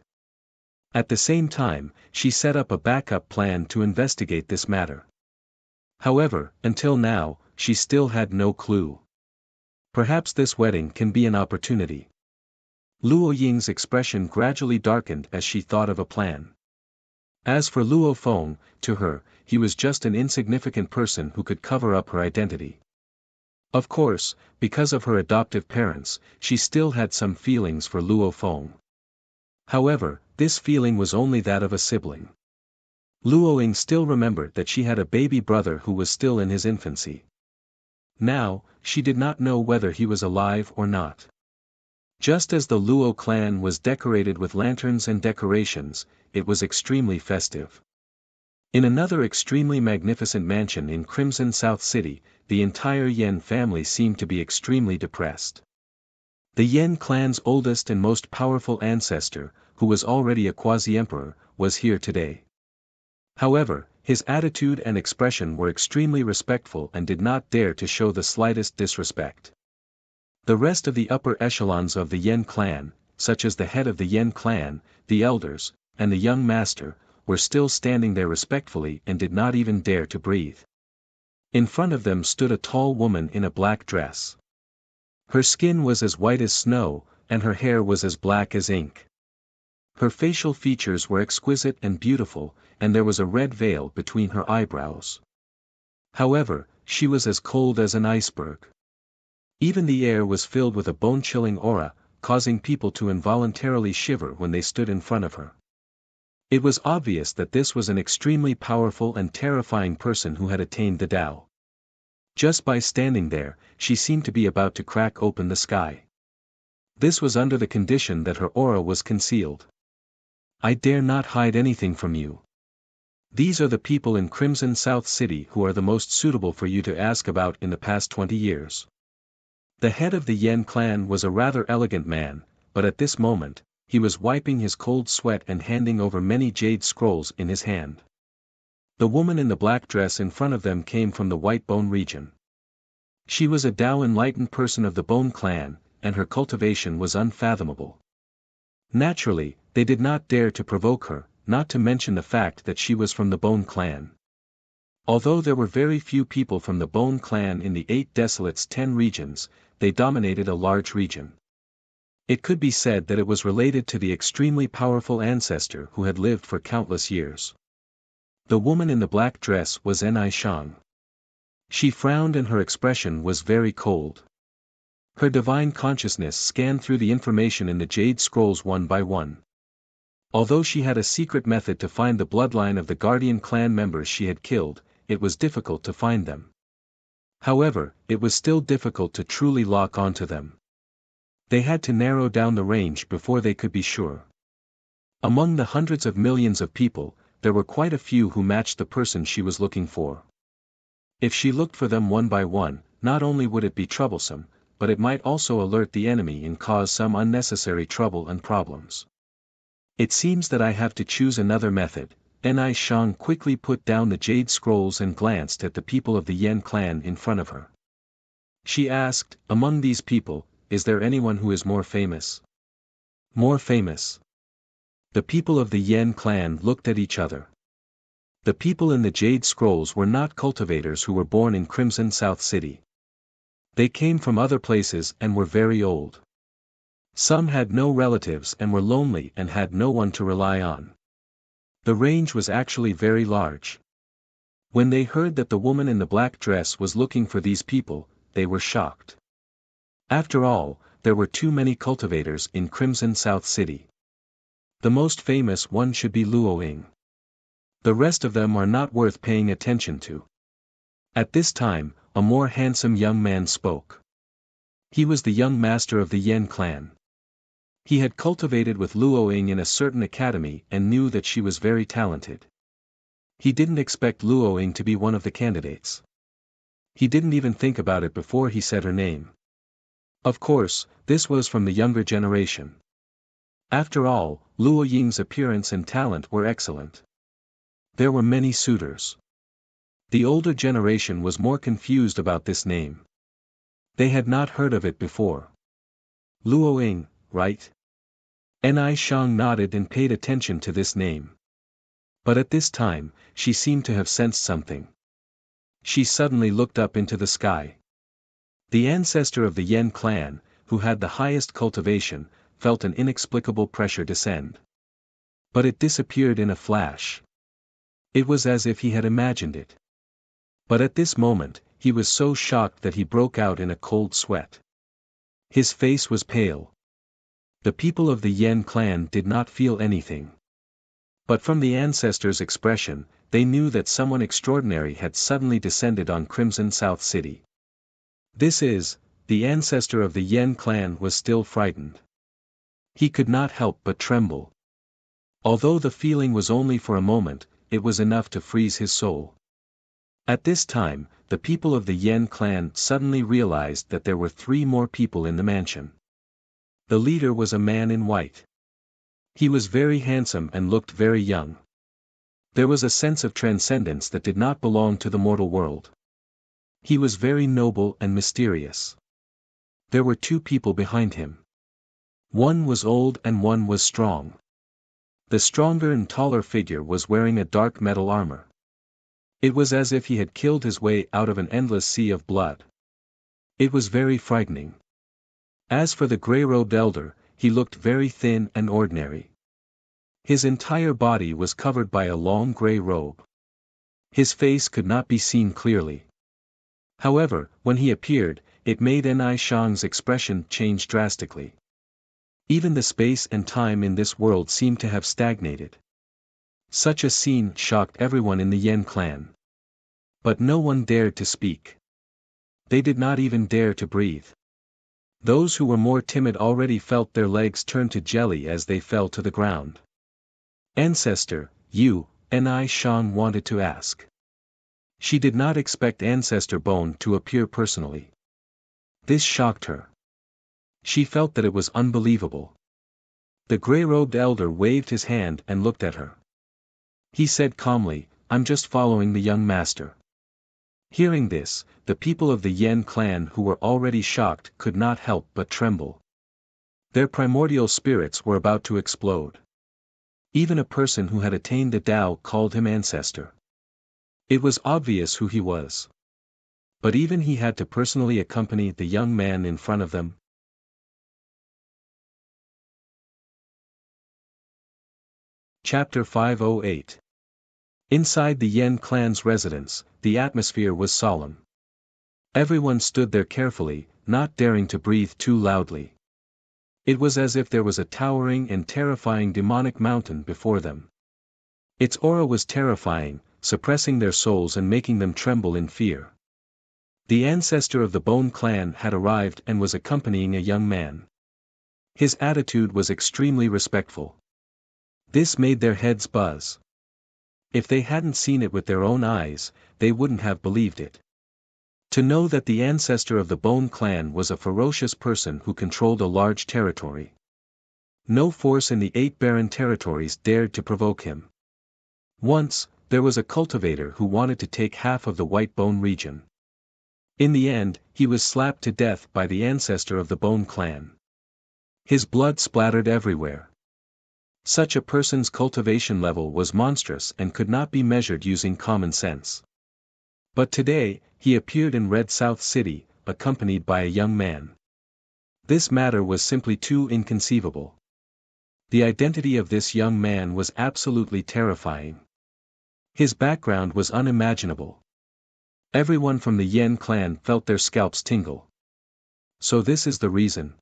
At the same time, she set up a backup plan to investigate this matter. However, until now, she still had no clue. Perhaps this wedding can be an opportunity. Luo Ying's expression gradually darkened as she thought of a plan. As for Luo Feng, to her, he was just an insignificant person who could cover up her identity. Of course, because of her adoptive parents, she still had some feelings for Luo Feng. However, this feeling was only that of a sibling. Luo Ying still remembered that she had a baby brother who was still in his infancy. Now, she did not know whether he was alive or not. Just as the Luo clan was decorated with lanterns and decorations, it was extremely festive. In another extremely magnificent mansion in Crimson South City, the entire Yan family seemed to be extremely depressed. The Yan clan's oldest and most powerful ancestor, who was already a quasi-emperor, was here today. However, his attitude and expression were extremely respectful and did not dare to show the slightest disrespect. The rest of the upper echelons of the Yan clan, such as the head of the Yan clan, the elders, and the young master, were still standing there respectfully and did not even dare to breathe. In front of them stood a tall woman in a black dress. Her skin was as white as snow, and her hair was as black as ink. Her facial features were exquisite and beautiful, and there was a red veil between her eyebrows. However, she was as cold as an iceberg. Even the air was filled with a bone-chilling aura, causing people to involuntarily shiver when they stood in front of her. It was obvious that this was an extremely powerful and terrifying person who had attained the Tao. Just by standing there, she seemed to be about to crack open the sky. This was under the condition that her aura was concealed. I dare not hide anything from you. These are the people in Crimson South City who are the most suitable for you to ask about in the past 20 years. The head of the Yen clan was a rather elegant man, but at this moment, he was wiping his cold sweat and handing over many jade scrolls in his hand. The woman in the black dress in front of them came from the White Bone region. She was a Tao enlightened person of the Bone clan, and her cultivation was unfathomable. Naturally, they did not dare to provoke her, not to mention the fact that she was from the Bone clan. Although there were very few people from the Bone clan in the 8 Desolates 10 regions, they dominated a large region. It could be said that it was related to the extremely powerful ancestor who had lived for countless years. The woman in the black dress was Enai Shang. She frowned and her expression was very cold. Her divine consciousness scanned through the information in the jade scrolls one by one. Although she had a secret method to find the bloodline of the Guardian clan members she had killed, it was difficult to find them. However, it was still difficult to truly lock onto them. They had to narrow down the range before they could be sure. Among the hundreds of millions of people, there were quite a few who matched the person she was looking for. If she looked for them one by one, not only would it be troublesome, but it might also alert the enemy and cause some unnecessary trouble and problems. It seems that I have to choose another method. Enai Shang quickly put down the jade scrolls and glanced at the people of the Yen clan in front of her. She asked, among these people, is there anyone who is more famous? More famous? The people of the Yen clan looked at each other. The people in the jade scrolls were not cultivators who were born in Crimson South City. They came from other places and were very old. Some had no relatives and were lonely and had no one to rely on. The range was actually very large. When they heard that the woman in the black dress was looking for these people, they were shocked. After all, there were too many cultivators in Crimson South City. The most famous one should be Luoying. The rest of them are not worth paying attention to. At this time, a more handsome young man spoke. He was the young master of the Yen clan. He had cultivated with Luoying in a certain academy and knew that she was very talented. He didn't expect Luoying to be one of the candidates. He didn't even think about it before he said her name. Of course, this was from the younger generation. After all, Luoying's appearance and talent were excellent. There were many suitors. The older generation was more confused about this name. They had not heard of it before. Luoying, right? Enai Shang nodded and paid attention to this name. But at this time, she seemed to have sensed something. She suddenly looked up into the sky. The ancestor of the Yen clan, who had the highest cultivation, felt an inexplicable pressure descend. But it disappeared in a flash. It was as if he had imagined it. But at this moment, he was so shocked that he broke out in a cold sweat. His face was pale. The people of the Yen clan did not feel anything. But from the ancestors' expression, they knew that someone extraordinary had suddenly descended on Crimson South City. The ancestor of the Yen clan was still frightened. He could not help but tremble. Although the feeling was only for a moment, it was enough to freeze his soul. At this time, the people of the Yen clan suddenly realized that there were 3 more people in the mansion. The leader was a man in white. He was very handsome and looked very young. There was a sense of transcendence that did not belong to the mortal world. He was very noble and mysterious. There were 2 people behind him. One was old and one was strong. The stronger and taller figure was wearing a dark metal armor. It was as if he had killed his way out of an endless sea of blood. It was very frightening. As for the gray-robed elder, he looked very thin and ordinary. His entire body was covered by a long gray robe. His face could not be seen clearly. However, when he appeared, it made Ni Shang's expression change drastically. Even the space and time in this world seemed to have stagnated. Such a scene shocked everyone in the Yen clan. But no one dared to speak. They did not even dare to breathe. Those who were more timid already felt their legs turn to jelly as they fell to the ground. Ancestor, you, Ni Shang wanted to ask. She did not expect Ancestor Bone to appear personally. This shocked her. She felt that it was unbelievable. The gray-robed elder waved his hand and looked at her. He said calmly, "I'm just following the young master." Hearing this, the people of the Yen clan who were already shocked could not help but tremble. Their primordial spirits were about to explode. Even a person who had attained the Tao called him ancestor. It was obvious who he was. But even he had to personally accompany the young man in front of them. Chapter 508. Inside the Yen clan's residence, the atmosphere was solemn. Everyone stood there carefully, not daring to breathe too loudly. It was as if there was a towering and terrifying demonic mountain before them. Its aura was terrifying, suppressing their souls and making them tremble in fear. The ancestor of the Bone clan had arrived and was accompanying a young man. His attitude was extremely respectful. This made their heads buzz. If they hadn't seen it with their own eyes, they wouldn't have believed it. To know that the ancestor of the Bone clan was a ferocious person who controlled a large territory. No force in the 8 barren territories dared to provoke him. Once, there was a cultivator who wanted to take half of the White Bone region. In the end, he was slapped to death by the ancestor of the Bone clan. His blood splattered everywhere. Such a person's cultivation level was monstrous and could not be measured using common sense. But today, he appeared in Red South City, accompanied by a young man. This matter was simply too inconceivable. The identity of this young man was absolutely terrifying. His background was unimaginable. Everyone from the Yen clan felt their scalps tingle. So this is the reason.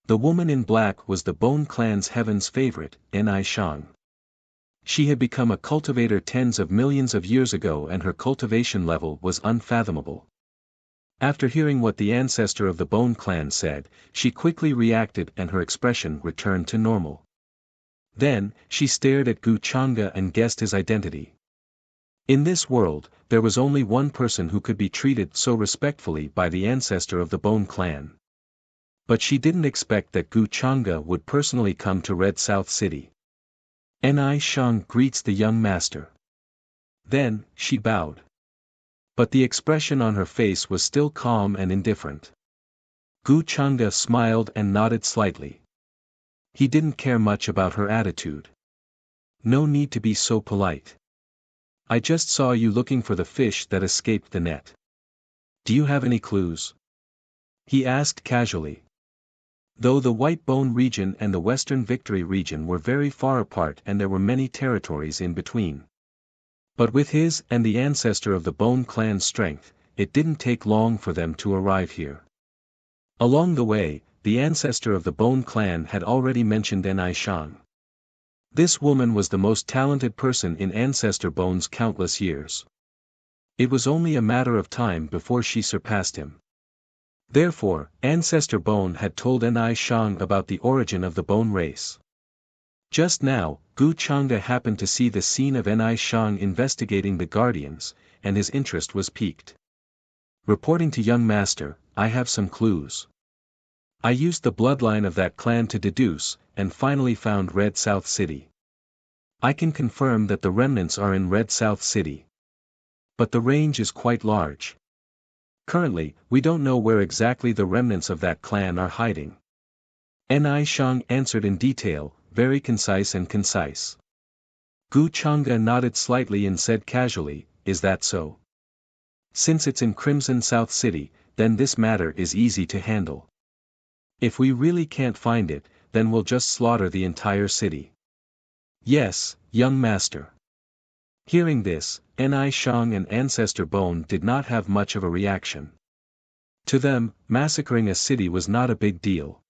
The woman in black was the Bone clan's heaven's favorite, Ni Shang. She had become a cultivator tens of millions of years ago and her cultivation level was unfathomable. After hearing what the ancestor of the Bone clan said, she quickly reacted and her expression returned to normal. Then, she stared at Gu Chang'e and guessed his identity. In this world, there was only one person who could be treated so respectfully by the ancestor of the Bone clan. But she didn't expect that Gu Chang'e would personally come to Red South City. Ni Shang greets the young master. Then, she bowed. But the expression on her face was still calm and indifferent. Gu Chang'e smiled and nodded slightly. He didn't care much about her attitude. No need to be so polite. I just saw you looking for the fish that escaped the net. Do you have any clues? He asked casually. Though the White Bone region and the Western Victory region were very far apart and there were many territories in between. But with his and the ancestor of the Bone clan's strength, it didn't take long for them to arrive here. Along the way, the ancestor of the Bone clan had already mentioned Ni Shang. This woman was the most talented person in Ancestor Bone's countless years. It was only a matter of time before she surpassed him. Therefore, Ancestor Bone had told Ni Shang about the origin of the Bone race. Just now, Gu Chang'e happened to see the scene of Ni Shang investigating the Guardians, and his interest was piqued. Reporting to young master, I have some clues. I used the bloodline of that clan to deduce, and finally found Red South City. I can confirm that the remnants are in Red South City. But the range is quite large. Currently, we don't know where exactly the remnants of that clan are hiding. Ni Shang answered in detail, very concise and concise. Gu Chang'e nodded slightly and said casually, is that so? Since it's in Crimson South City, then this matter is easy to handle. If we really can't find it, then we'll just slaughter the entire city. Yes, young master. Hearing this, Ni Shang and Ancestor Bone did not have much of a reaction. To them, massacring a city was not a big deal.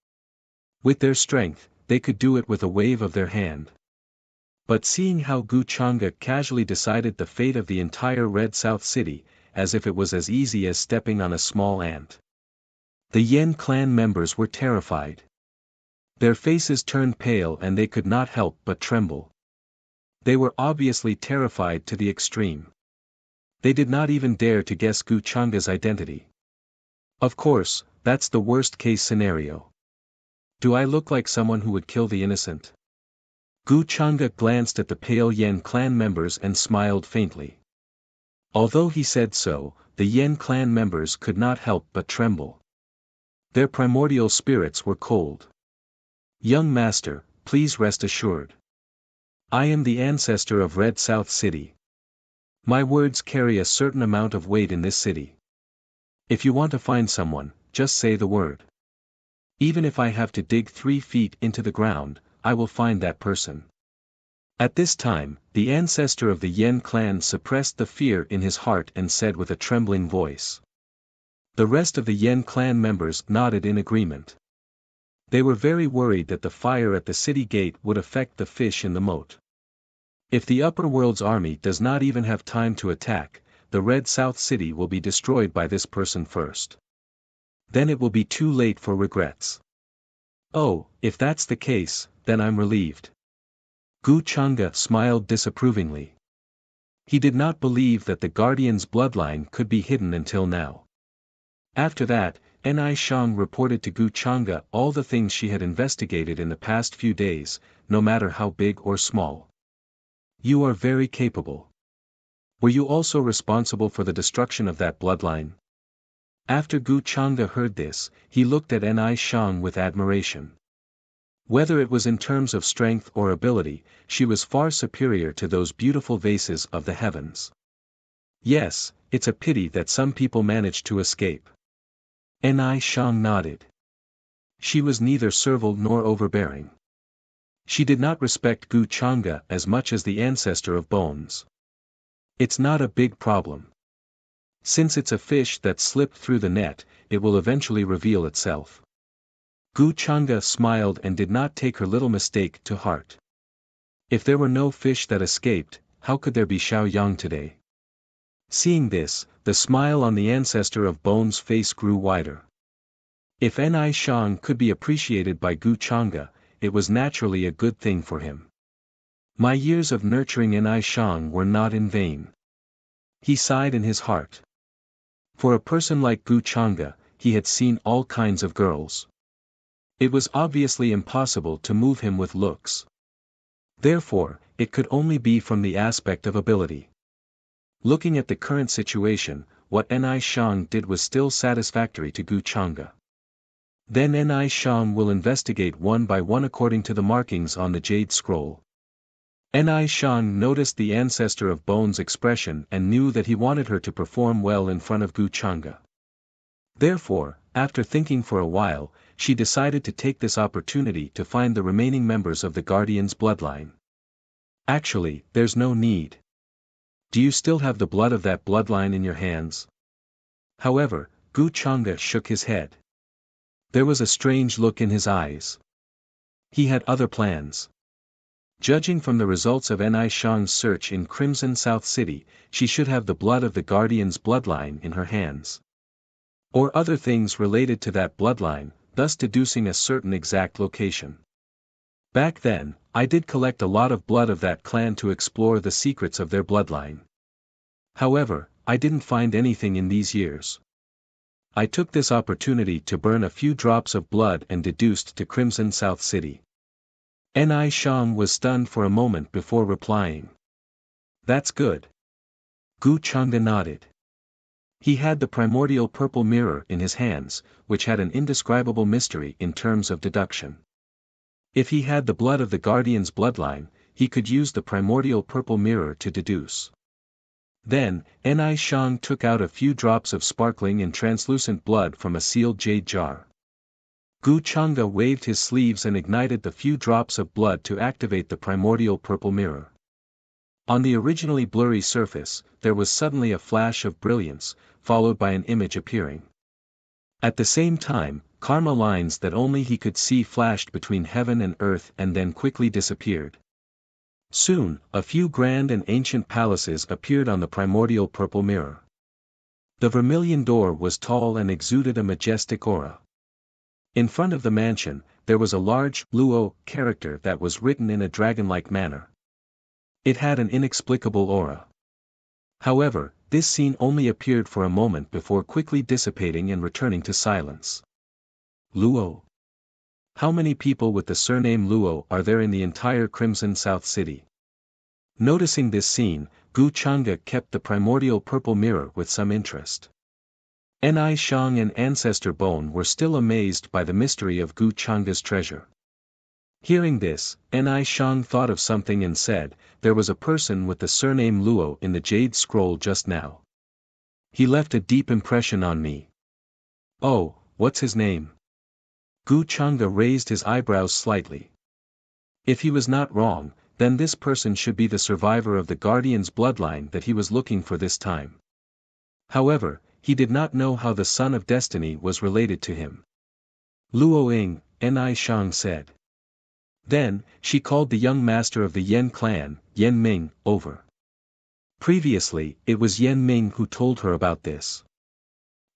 With their strength, they could do it with a wave of their hand. But seeing how Gu Changa casually decided the fate of the entire Red South City, as if it was as easy as stepping on a small ant, the Yen clan members were terrified. Their faces turned pale and they could not help but tremble. They were obviously terrified to the extreme. They did not even dare to guess Gu Changa's identity. Of course, that's the worst-case scenario. Do I look like someone who would kill the innocent? Gu Changa glanced at the pale Yen clan members and smiled faintly. Although he said so, the Yen clan members could not help but tremble. Their primordial spirits were cold. Young master, please rest assured. I am the ancestor of Red South City. My words carry a certain amount of weight in this city. If you want to find someone, just say the word. Even if I have to dig 3 feet into the ground, I will find that person. At this time, the ancestor of the Yen clan suppressed the fear in his heart and said with a trembling voice. The rest of the Yen clan members nodded in agreement. They were very worried that the fire at the city gate would affect the fish in the moat. If the upper world's army does not even have time to attack, the Red South City will be destroyed by this person first. Then it will be too late for regrets. Oh, if that's the case, then I'm relieved. Gu Changa smiled disapprovingly. He did not believe that the Guardian's bloodline could be hidden until now. After that, Ni Shang reported to Gu Changa all the things she had investigated in the past few days, no matter how big or small. You are very capable. Were you also responsible for the destruction of that bloodline? After Gu Changa heard this, he looked at Ni Shang with admiration. Whether it was in terms of strength or ability, she was far superior to those beautiful vases of the heavens. Yes, it's a pity that some people manage to escape. Ni Shang nodded. She was neither servile nor overbearing. She did not respect Gu Changa as much as the ancestor of Bones. It's not a big problem. Since it's a fish that slipped through the net, it will eventually reveal itself. Gu Changa smiled and did not take her little mistake to heart. If there were no fish that escaped, how could there be Xiao Yang today? Seeing this, the smile on the ancestor of Bones' face grew wider. If Ni Shang could be appreciated by Gu Changa, it was naturally a good thing for him. My years of nurturing Ni Shang were not in vain. He sighed in his heart. For a person like Gu Changa, he had seen all kinds of girls. It was obviously impossible to move him with looks. Therefore, it could only be from the aspect of ability. Looking at the current situation, what Ni Shang did was still satisfactory to Gu Changa. Then Ni Shang will investigate one by one according to the markings on the jade scroll. Ni Shang noticed the ancestor of Bones' expression and knew that he wanted her to perform well in front of Gu Changa. Therefore, after thinking for a while, she decided to take this opportunity to find the remaining members of the Guardian's bloodline. Actually, there's no need. Do you still have the blood of that bloodline in your hands? However, Gu Changa shook his head. There was a strange look in his eyes. He had other plans. Judging from the results of Ni Shang's search in Crimson South City, she should have the blood of the Guardian's bloodline in her hands. Or other things related to that bloodline, thus deducing a certain exact location. Back then, I did collect a lot of blood of that clan to explore the secrets of their bloodline. However, I didn't find anything in these years. I took this opportunity to burn a few drops of blood and deduced to Crimson South City. Ni Shang was stunned for a moment before replying. That's good. Gu Changa nodded. He had the primordial purple mirror in his hands, which had an indescribable mystery in terms of deduction. If he had the blood of the Guardian's bloodline, he could use the primordial purple mirror to deduce. Then, Ni Shang took out a few drops of sparkling and translucent blood from a sealed jade jar. Gu Chang'e waved his sleeves and ignited the few drops of blood to activate the primordial purple mirror. On the originally blurry surface, there was suddenly a flash of brilliance, followed by an image appearing. At the same time, karma lines that only he could see flashed between heaven and earth and then quickly disappeared. Soon, a few grand and ancient palaces appeared on the primordial purple mirror. The vermilion door was tall and exuded a majestic aura. In front of the mansion, there was a large Luo character that was written in a dragon-like manner. It had an inexplicable aura. However, this scene only appeared for a moment before quickly dissipating and returning to silence. Luo. How many people with the surname Luo are there in the entire Crimson South City? Noticing this scene, Gu Chang'e kept the primordial purple mirror with some interest. Ni Shang and Ancestor Bone were still amazed by the mystery of Gu Chang'e's treasure. Hearing this, Ni Shang thought of something and said, "There was a person with the surname Luo in the Jade Scroll just now. He left a deep impression on me." "Oh, what's his name?" Gu Chang'e raised his eyebrows slightly. If he was not wrong, then this person should be the survivor of the Guardian's bloodline that he was looking for this time. However, he did not know how the Son of Destiny was related to him. "Luo Ying," Ni Shang said. Then, she called the young master of the Yan clan, Yan Ming, over. Previously, it was Yan Ming who told her about this.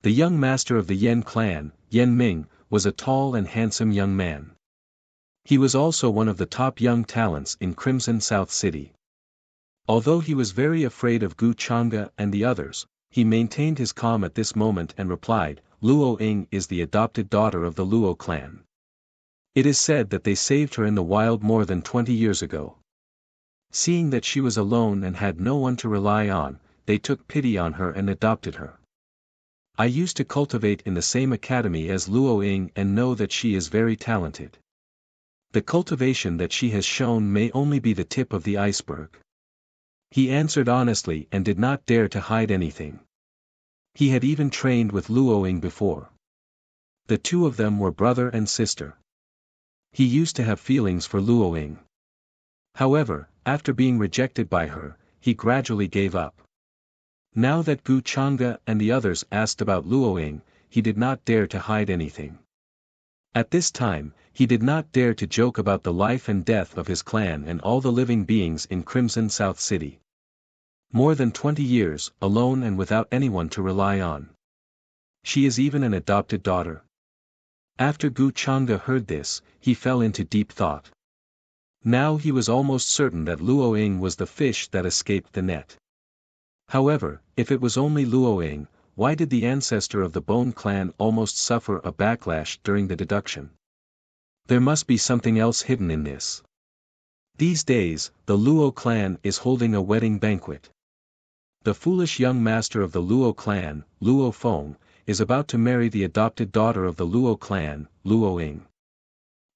The young master of the Yan clan, Yan Ming, was a tall and handsome young man. He was also one of the top young talents in Crimson South City. Although he was very afraid of Gu Chang'e and the others, he maintained his calm at this moment and replied, "Luo Ying is the adopted daughter of the Luo clan. It is said that they saved her in the wild more than 20 years ago. Seeing that she was alone and had no one to rely on, they took pity on her and adopted her. I used to cultivate in the same academy as Luo Ying and know that she is very talented. The cultivation that she has shown may only be the tip of the iceberg." He answered honestly and did not dare to hide anything. He had even trained with Luo Ying before. The two of them were brother and sister. He used to have feelings for Luo Ying. However, after being rejected by her, he gradually gave up. Now that Gu Chang'e and the others asked about Luo Ying, he did not dare to hide anything. At this time, he did not dare to joke about the life and death of his clan and all the living beings in Crimson South City. More than 20 years, alone and without anyone to rely on. She is even an adopted daughter. After Gu Chang'e heard this, he fell into deep thought. Now he was almost certain that Luo Ying was the fish that escaped the net. However, if it was only Luo Ying, why did the ancestor of the Bone clan almost suffer a backlash during the deduction? There must be something else hidden in this. These days, the Luo clan is holding a wedding banquet. The foolish young master of the Luo clan, Luo Feng, is about to marry the adopted daughter of the Luo clan, Luo Ying.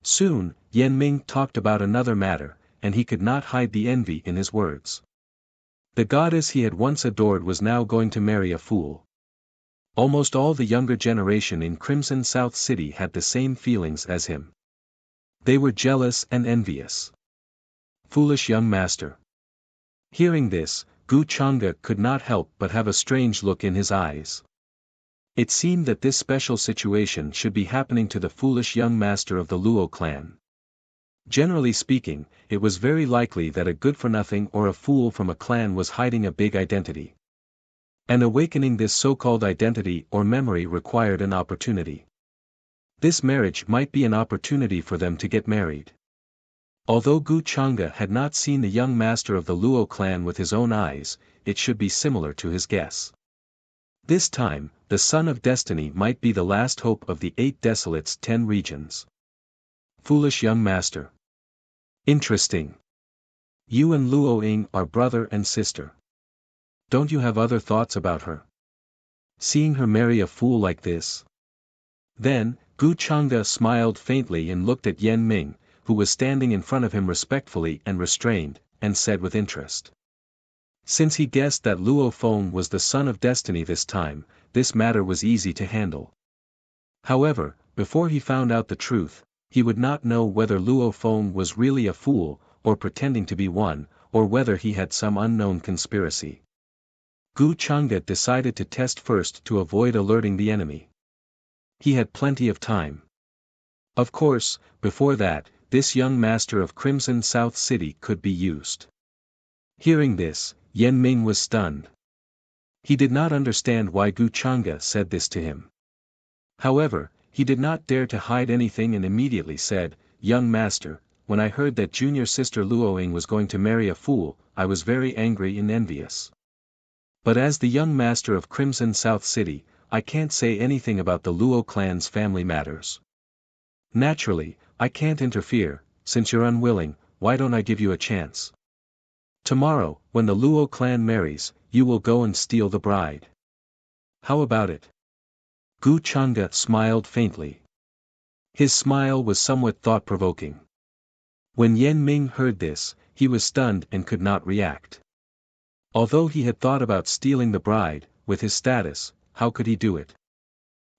Soon, Yan Ming talked about another matter, and he could not hide the envy in his words. The goddess he had once adored was now going to marry a fool. Almost all the younger generation in Crimson South City had the same feelings as him. They were jealous and envious. Foolish young master. Hearing this, Gu Chang'e could not help but have a strange look in his eyes. It seemed that this special situation should be happening to the foolish young master of the Luo clan. Generally speaking, it was very likely that a good-for-nothing or a fool from a clan was hiding a big identity. And awakening this so-called identity or memory required an opportunity. This marriage might be an opportunity for them to get married. Although Gu Chang'e had not seen the young master of the Luo clan with his own eyes, it should be similar to his guess. This time, the Son of Destiny might be the last hope of the 8 Desolates' 10 regions. Foolish young master. Interesting. You and Luo Ying are brother and sister. Don't you have other thoughts about her? Seeing her marry a fool like this? Then, Gu Chang'e smiled faintly and looked at Yan Ming, who was standing in front of him respectfully and restrained, and said with interest. Since he guessed that Luo Feng was the Son of Destiny this time, this matter was easy to handle. However, before he found out the truth, he would not know whether Luo Feng was really a fool, or pretending to be one, or whether he had some unknown conspiracy. Gu Changge decided to test first to avoid alerting the enemy. He had plenty of time. Of course, before that, this young master of Crimson South City could be used. Hearing this, Yan Ming was stunned. He did not understand why Gu Changge said this to him. However, he did not dare to hide anything and immediately said, "Young master, when I heard that junior sister Luoying was going to marry a fool, I was very angry and envious. But as the young master of Crimson South City, I can't say anything about the Luo clan's family matters. Naturally, I can't interfere. Since you're unwilling, why don't I give you a chance? Tomorrow, when the Luo clan marries, you will go and steal the bride. How about it?" Gu Changge smiled faintly. His smile was somewhat thought-provoking. When Yan Ming heard this, he was stunned and could not react. Although he had thought about stealing the bride, with his status, how could he do it?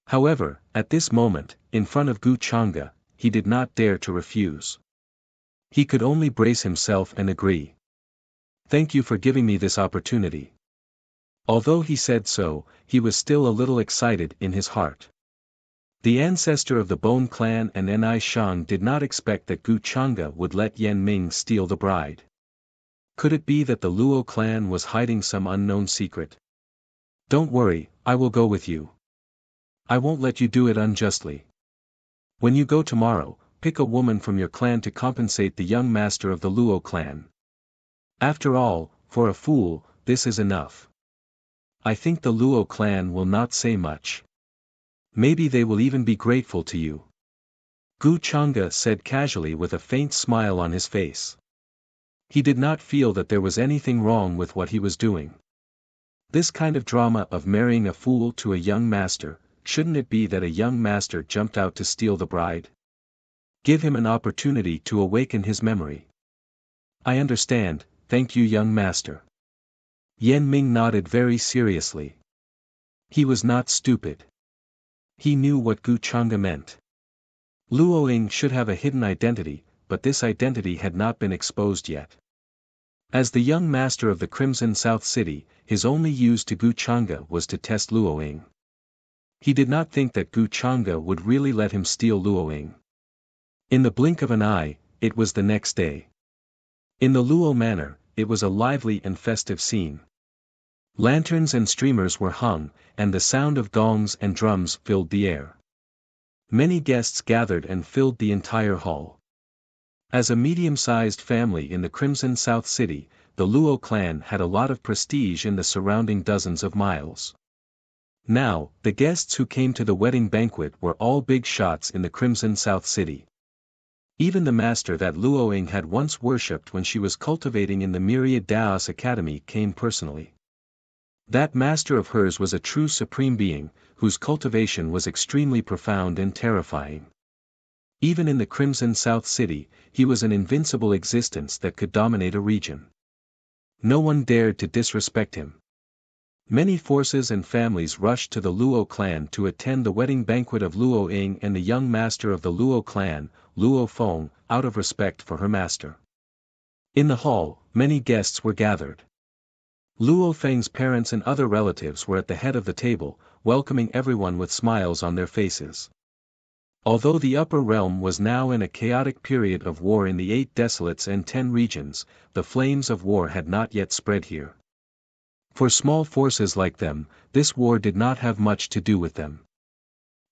However, at this moment, in front of Gu Changge, he did not dare to refuse. He could only brace himself and agree. "Thank you for giving me this opportunity." Although he said so, he was still a little excited in his heart. The ancestor of the Bone clan and Ni Shang did not expect that Gu Changge would let Yan Ming steal the bride. Could it be that the Luo clan was hiding some unknown secret? "Don't worry, I will go with you. I won't let you do it unjustly. When you go tomorrow, pick a woman from your clan to compensate the young master of the Luo clan. After all, for a fool, this is enough. I think the Luo clan will not say much. Maybe they will even be grateful to you." Gu Changge said casually with a faint smile on his face. He did not feel that there was anything wrong with what he was doing. This kind of drama of marrying a fool to a young master, shouldn't it be that a young master jumped out to steal the bride? Give him an opportunity to awaken his memory. "I understand, thank you young master." Yan Ming nodded very seriously. He was not stupid. He knew what Gu Changge meant. Luoying should have a hidden identity, but this identity had not been exposed yet. As the young master of the Crimson South City, his only use to Gu Changge was to test Luoying. He did not think that Gu Changge would really let him steal Luoying. In the blink of an eye, it was the next day. In the Luo manor, it was a lively and festive scene. Lanterns and streamers were hung, and the sound of gongs and drums filled the air. Many guests gathered and filled the entire hall. As a medium-sized family in the Crimson South City, the Luo clan had a lot of prestige in the surrounding dozens of miles. Now, the guests who came to the wedding banquet were all big shots in the Crimson South City. Even the master that Luoying had once worshipped when she was cultivating in the Myriad Daos Academy came personally. That master of hers was a true supreme being, whose cultivation was extremely profound and terrifying. Even in the Crimson South City, he was an invincible existence that could dominate a region. No one dared to disrespect him. Many forces and families rushed to the Luo clan to attend the wedding banquet of Luoying and the young master of the Luo clan, Luo Feng, out of respect for her master. In the hall, many guests were gathered. Luo Feng's parents and other relatives were at the head of the table, welcoming everyone with smiles on their faces. Although the upper realm was now in a chaotic period of war in the 8 desolates and 10 regions, the flames of war had not yet spread here. For small forces like them, this war did not have much to do with them.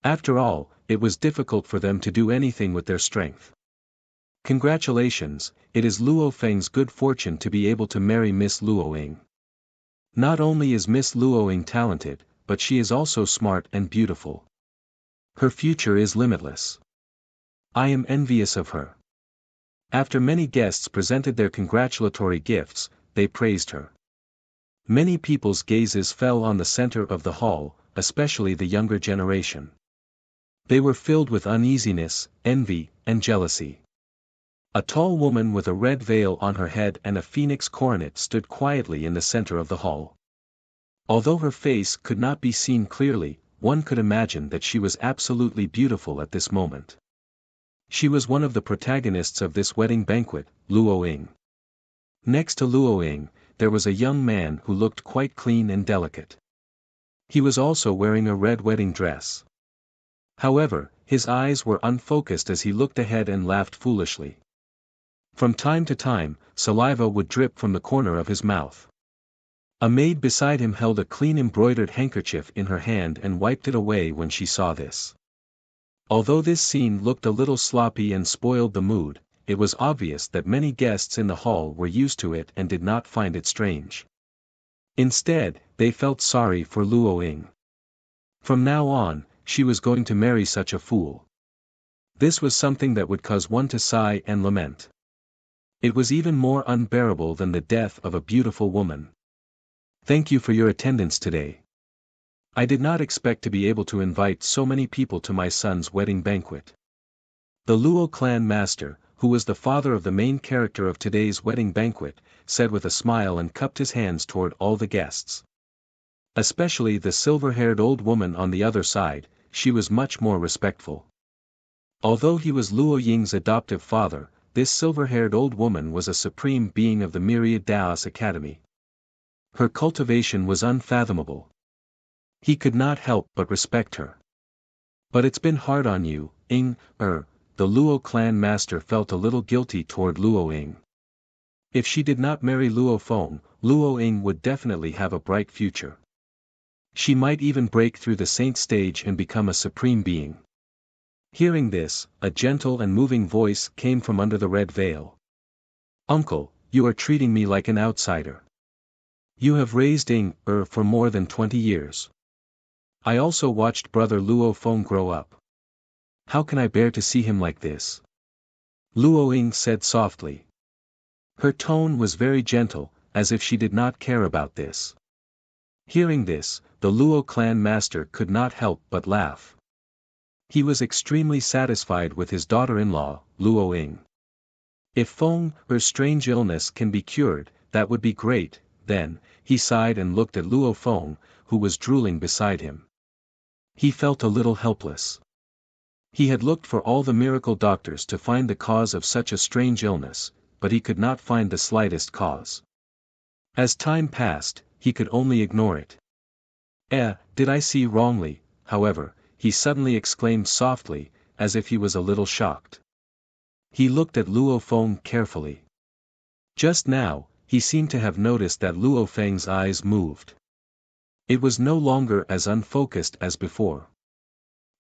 After all, it was difficult for them to do anything with their strength. Congratulations, it is Luo Feng's good fortune to be able to marry Miss Luoying. Not only is Miss Luoying talented, but she is also smart and beautiful. Her future is limitless. I am envious of her. After many guests presented their congratulatory gifts, they praised her. Many people's gazes fell on the center of the hall, especially the younger generation. They were filled with uneasiness, envy, and jealousy. A tall woman with a red veil on her head and a phoenix coronet stood quietly in the center of the hall. Although her face could not be seen clearly, one could imagine that she was absolutely beautiful at this moment. She was one of the protagonists of this wedding banquet, Luo Ying. Next to Luo Ying, there was a young man who looked quite clean and delicate. He was also wearing a red wedding dress. However, his eyes were unfocused as he looked ahead and laughed foolishly. From time to time, saliva would drip from the corner of his mouth. A maid beside him held a clean embroidered handkerchief in her hand and wiped it away when she saw this. Although this scene looked a little sloppy and spoiled the mood, it was obvious that many guests in the hall were used to it and did not find it strange. Instead, they felt sorry for Luo Ying. From now on, she was going to marry such a fool. This was something that would cause one to sigh and lament. It was even more unbearable than the death of a beautiful woman. Thank you for your attendance today. I did not expect to be able to invite so many people to my son's wedding banquet. The Luo clan master, who was the father of the main character of today's wedding banquet, said with a smile and cupped his hands toward all the guests. Especially the silver-haired old woman on the other side, she was much more respectful. Although he was Luo Ying's adoptive father, this silver-haired old woman was a supreme being of the Myriad Daos Academy. Her cultivation was unfathomable. He could not help but respect her. But it's been hard on you, Ying, the Luo clan master felt a little guilty toward Luo Ying. If she did not marry Luo Feng, Luo Ying would definitely have a bright future. She might even break through the saint stage and become a supreme being. Hearing this, a gentle and moving voice came from under the red veil. Uncle, you are treating me like an outsider. You have raised Ying, for more than 20 years. I also watched brother Luo Feng grow up. How can I bear to see him like this? Luo Ying said softly. Her tone was very gentle, as if she did not care about this. Hearing this, the Luo clan master could not help but laugh. He was extremely satisfied with his daughter-in-law, Luo Ying. If Feng's strange illness can be cured, that would be great. Then, he sighed and looked at Luo Feng, who was drooling beside him. He felt a little helpless. He had looked for all the miracle doctors to find the cause of such a strange illness, but he could not find the slightest cause. As time passed, he could only ignore it. Did I see wrongly? However, he suddenly exclaimed softly, as if he was a little shocked. He looked at Luo Feng carefully. Just now, he seemed to have noticed that Luo Feng's eyes moved. It was no longer as unfocused as before.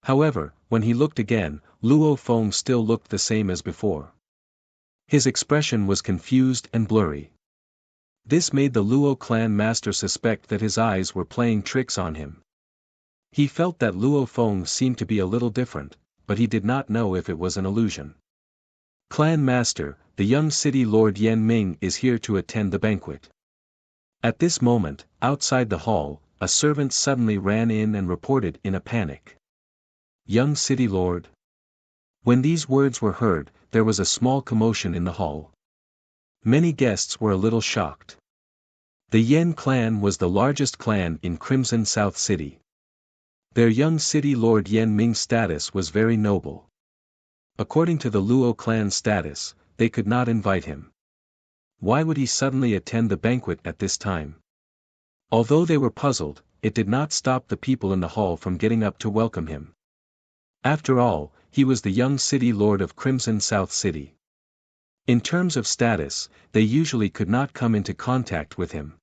However, when he looked again, Luo Feng still looked the same as before. His expression was confused and blurry. This made the Luo clan master suspect that his eyes were playing tricks on him. He felt that Luo Feng seemed to be a little different, but he did not know if it was an illusion. Clan master, the young city lord Yan Ming is here to attend the banquet. At this moment, outside the hall, a servant suddenly ran in and reported in a panic. Young city lord. When these words were heard, there was a small commotion in the hall. Many guests were a little shocked. The Yan clan was the largest clan in Crimson South City. Their young city lord Yan Ming's status was very noble. According to the Luo clan status, they could not invite him. Why would he suddenly attend the banquet at this time? Although they were puzzled, it did not stop the people in the hall from getting up to welcome him. After all, he was the young city lord of Crimson South City. In terms of status, they usually could not come into contact with him.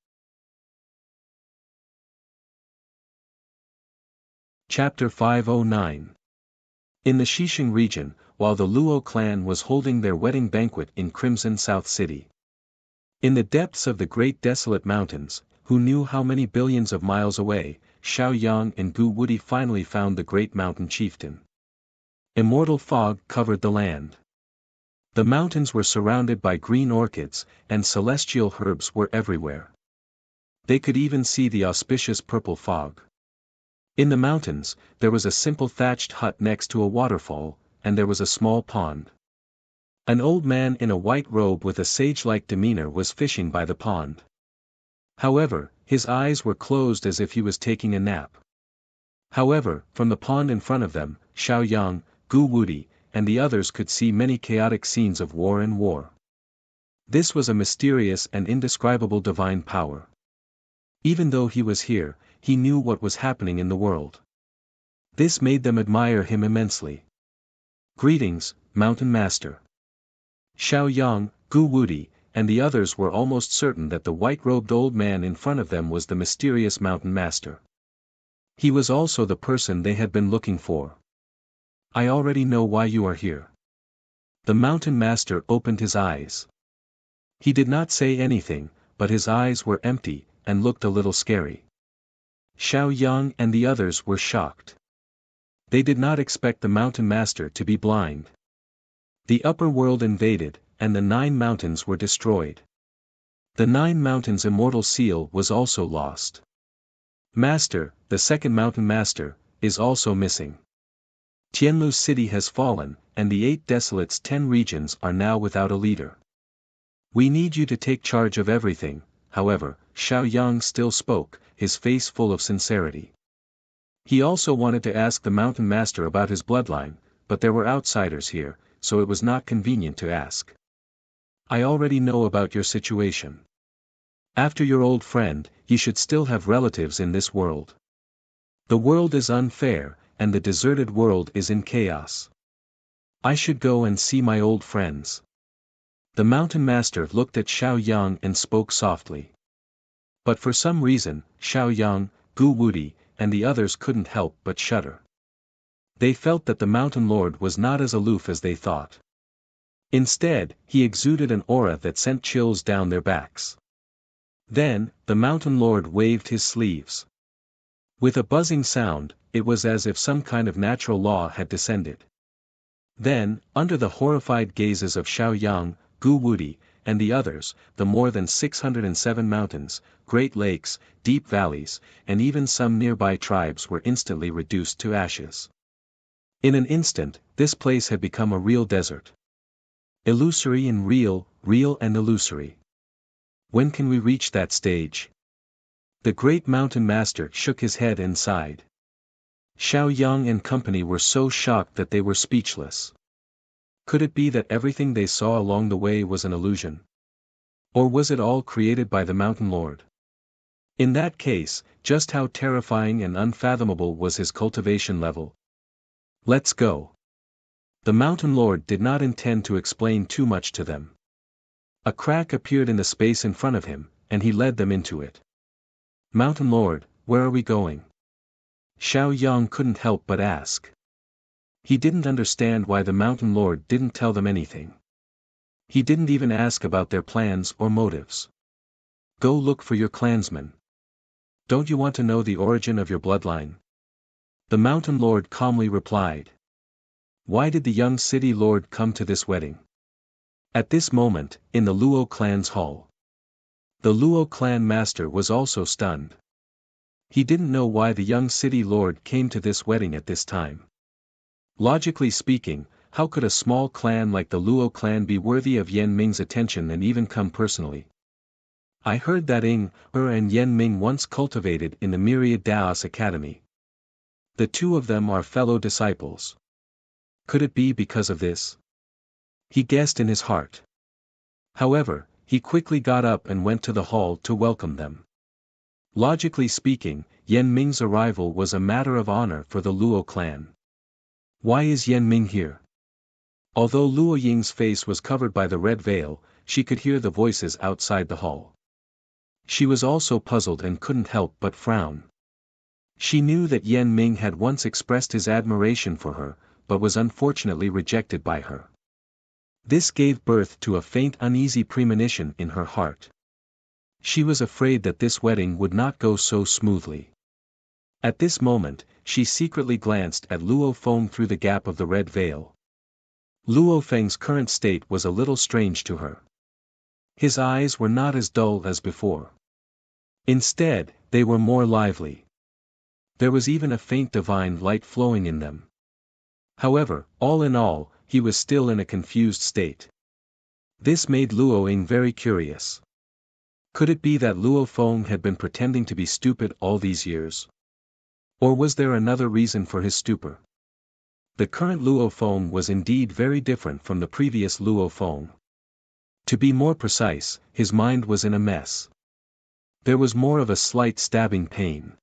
Chapter 509. In the Xixing region, while the Luo clan was holding their wedding banquet in Crimson South City. In the depths of the great desolate mountains, who knew how many billions of miles away, Xiao Yang and Gu Wudi finally found the great mountain chieftain. Immortal fog covered the land. The mountains were surrounded by green orchids, and celestial herbs were everywhere. They could even see the auspicious purple fog. In the mountains, there was a simple thatched hut next to a waterfall, and there was a small pond. An old man in a white robe with a sage-like demeanor was fishing by the pond. However, his eyes were closed as if he was taking a nap. However, from the pond in front of them, Xiao Yang, Gu Wudi, and the others could see many chaotic scenes of war and war. This was a mysterious and indescribable divine power. Even though he was here, he knew what was happening in the world. This made them admire him immensely. Greetings, Mountain Master. Xiao Yang, Gu Wudi, and the others were almost certain that the white-robed old man in front of them was the mysterious Mountain Master. He was also the person they had been looking for. I already know why you are here. The Mountain Master opened his eyes. He did not say anything, but his eyes were empty, and looked a little scary. Xiao Yang and the others were shocked. They did not expect the Mountain Master to be blind. The upper world invaded, and the 9 mountains were destroyed. The 9 mountains' immortal seal was also lost. Master, the second Mountain Master, is also missing. Tianlu's city has fallen, and the 8 desolates' 10 regions are now without a leader. We need you to take charge of everything. However, Xiao Yang still spoke, his face full of sincerity. He also wanted to ask the Mountain Master about his bloodline, but there were outsiders here, so it was not convenient to ask. I already know about your situation. After your old friend, you should still have relatives in this world. The world is unfair, and the deserted world is in chaos. I should go and see my old friends. The Mountain Master looked at Xiao Yang and spoke softly. But for some reason, Xiao Yang, Gu Wudi, and the others couldn't help but shudder. They felt that the Mountain Lord was not as aloof as they thought. Instead, he exuded an aura that sent chills down their backs. Then, the Mountain Lord waved his sleeves. With a buzzing sound, it was as if some kind of natural law had descended. Then, under the horrified gazes of Xiao Yang, Gu Wudi, and the others, the more than 607 mountains, great lakes, deep valleys, and even some nearby tribes were instantly reduced to ashes. In an instant, this place had become a real desert. Illusory and real, real and illusory. When can we reach that stage? The great Mountain Master shook his head and sighed. Xiao Yang and company were so shocked that they were speechless. Could it be that everything they saw along the way was an illusion? Or was it all created by the Mountain Lord? In that case, just how terrifying and unfathomable was his cultivation level? Let's go. The Mountain Lord did not intend to explain too much to them. A crack appeared in the space in front of him, and he led them into it. Mountain Lord, where are we going? Xiao Yang couldn't help but ask. He didn't understand why the Mountain Lord didn't tell them anything. He didn't even ask about their plans or motives. Go look for your clansmen. Don't you want to know the origin of your bloodline? The Mountain Lord calmly replied. Why did the young city lord come to this wedding? At this moment, in the Luo clan's hall. The Luo clan master was also stunned. He didn't know why the young city lord came to this wedding at this time. Logically speaking, how could a small clan like the Luo clan be worthy of Yan Ming's attention and even come personally? I heard that and Yan Ming once cultivated in the Myriad Daos Academy. The two of them are fellow disciples. Could it be because of this? He guessed in his heart. However, he quickly got up and went to the hall to welcome them. Logically speaking, Yan Ming's arrival was a matter of honor for the Luo clan. Why is Yan Ming here? Although Luo Ying's face was covered by the red veil, she could hear the voices outside the hall. She was also puzzled and couldn't help but frown. She knew that Yan Ming had once expressed his admiration for her, but was unfortunately rejected by her. This gave birth to a faint uneasy premonition in her heart. She was afraid that this wedding would not go so smoothly. At this moment, she secretly glanced at Luo Feng through the gap of the red veil. Luo Feng's current state was a little strange to her. His eyes were not as dull as before. Instead, they were more lively. There was even a faint divine light flowing in them. However, all in all, he was still in a confused state. This made Luo Ying very curious. Could it be that Luo Feng had been pretending to be stupid all these years? Or was there another reason for his stupor? The current Luo Feng was indeed very different from the previous Luo Feng. To be more precise, his mind was in a mess. There was more of a slight stabbing pain.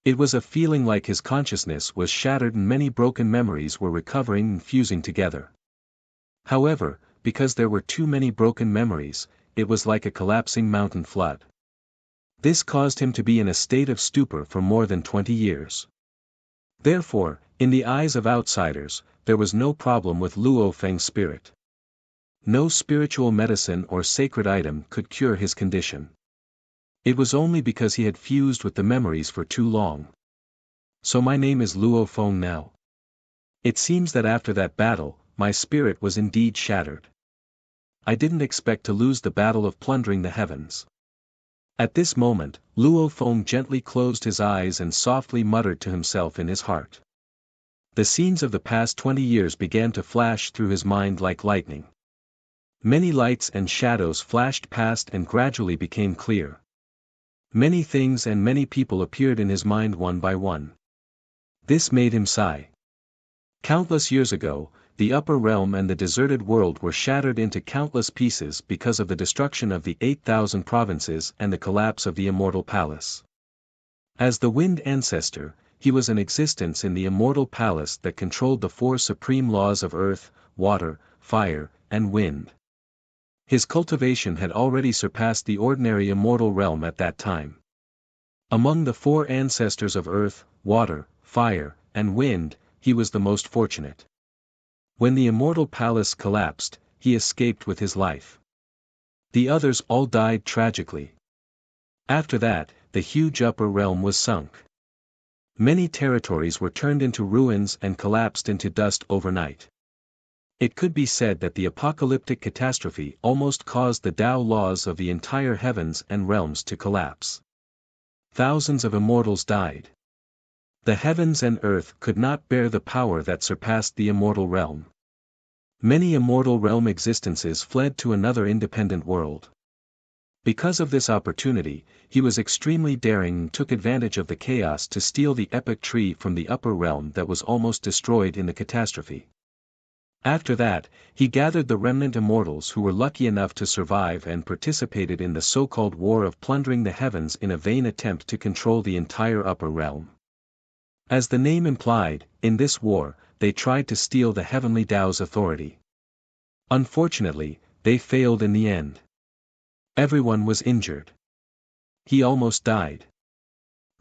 It was a feeling like his consciousness was shattered and many broken memories were recovering and fusing together. However, because there were too many broken memories, it was like a collapsing mountain flood. This caused him to be in a state of stupor for more than 20 years. Therefore, in the eyes of outsiders, there was no problem with Luo Feng's spirit. No spiritual medicine or sacred item could cure his condition. It was only because he had fused with the memories for too long. So my name is Luo Feng now. It seems that after that battle, my spirit was indeed shattered. I didn't expect to lose the battle of plundering the heavens. At this moment, Luo Feng gently closed his eyes and softly muttered to himself in his heart. The scenes of the past 20 years began to flash through his mind like lightning. Many lights and shadows flashed past and gradually became clear. Many things and many people appeared in his mind one by one. This made him sigh. Countless years ago, the upper realm and the deserted world were shattered into countless pieces because of the destruction of the 8,000 provinces and the collapse of the immortal palace. As the wind ancestor, he was in existence in the immortal palace that controlled the four supreme laws of earth, water, fire, and wind. His cultivation had already surpassed the ordinary immortal realm at that time. Among the four ancestors of earth, water, fire, and wind, he was the most fortunate. When the immortal palace collapsed, he escaped with his life. The others all died tragically. After that, the huge upper realm was sunk. Many territories were turned into ruins and collapsed into dust overnight. It could be said that the apocalyptic catastrophe almost caused the Tao laws of the entire heavens and realms to collapse. Thousands of immortals died. The heavens and earth could not bear the power that surpassed the immortal realm. Many immortal realm existences fled to another independent world. Because of this opportunity, he was extremely daring and took advantage of the chaos to steal the epic tree from the upper realm that was almost destroyed in the catastrophe. After that, he gathered the remnant immortals who were lucky enough to survive and participated in the so-called war of plundering the heavens in a vain attempt to control the entire upper realm. As the name implied, in this war, they tried to steal the heavenly Tao's authority. Unfortunately, they failed in the end. Everyone was injured. He almost died.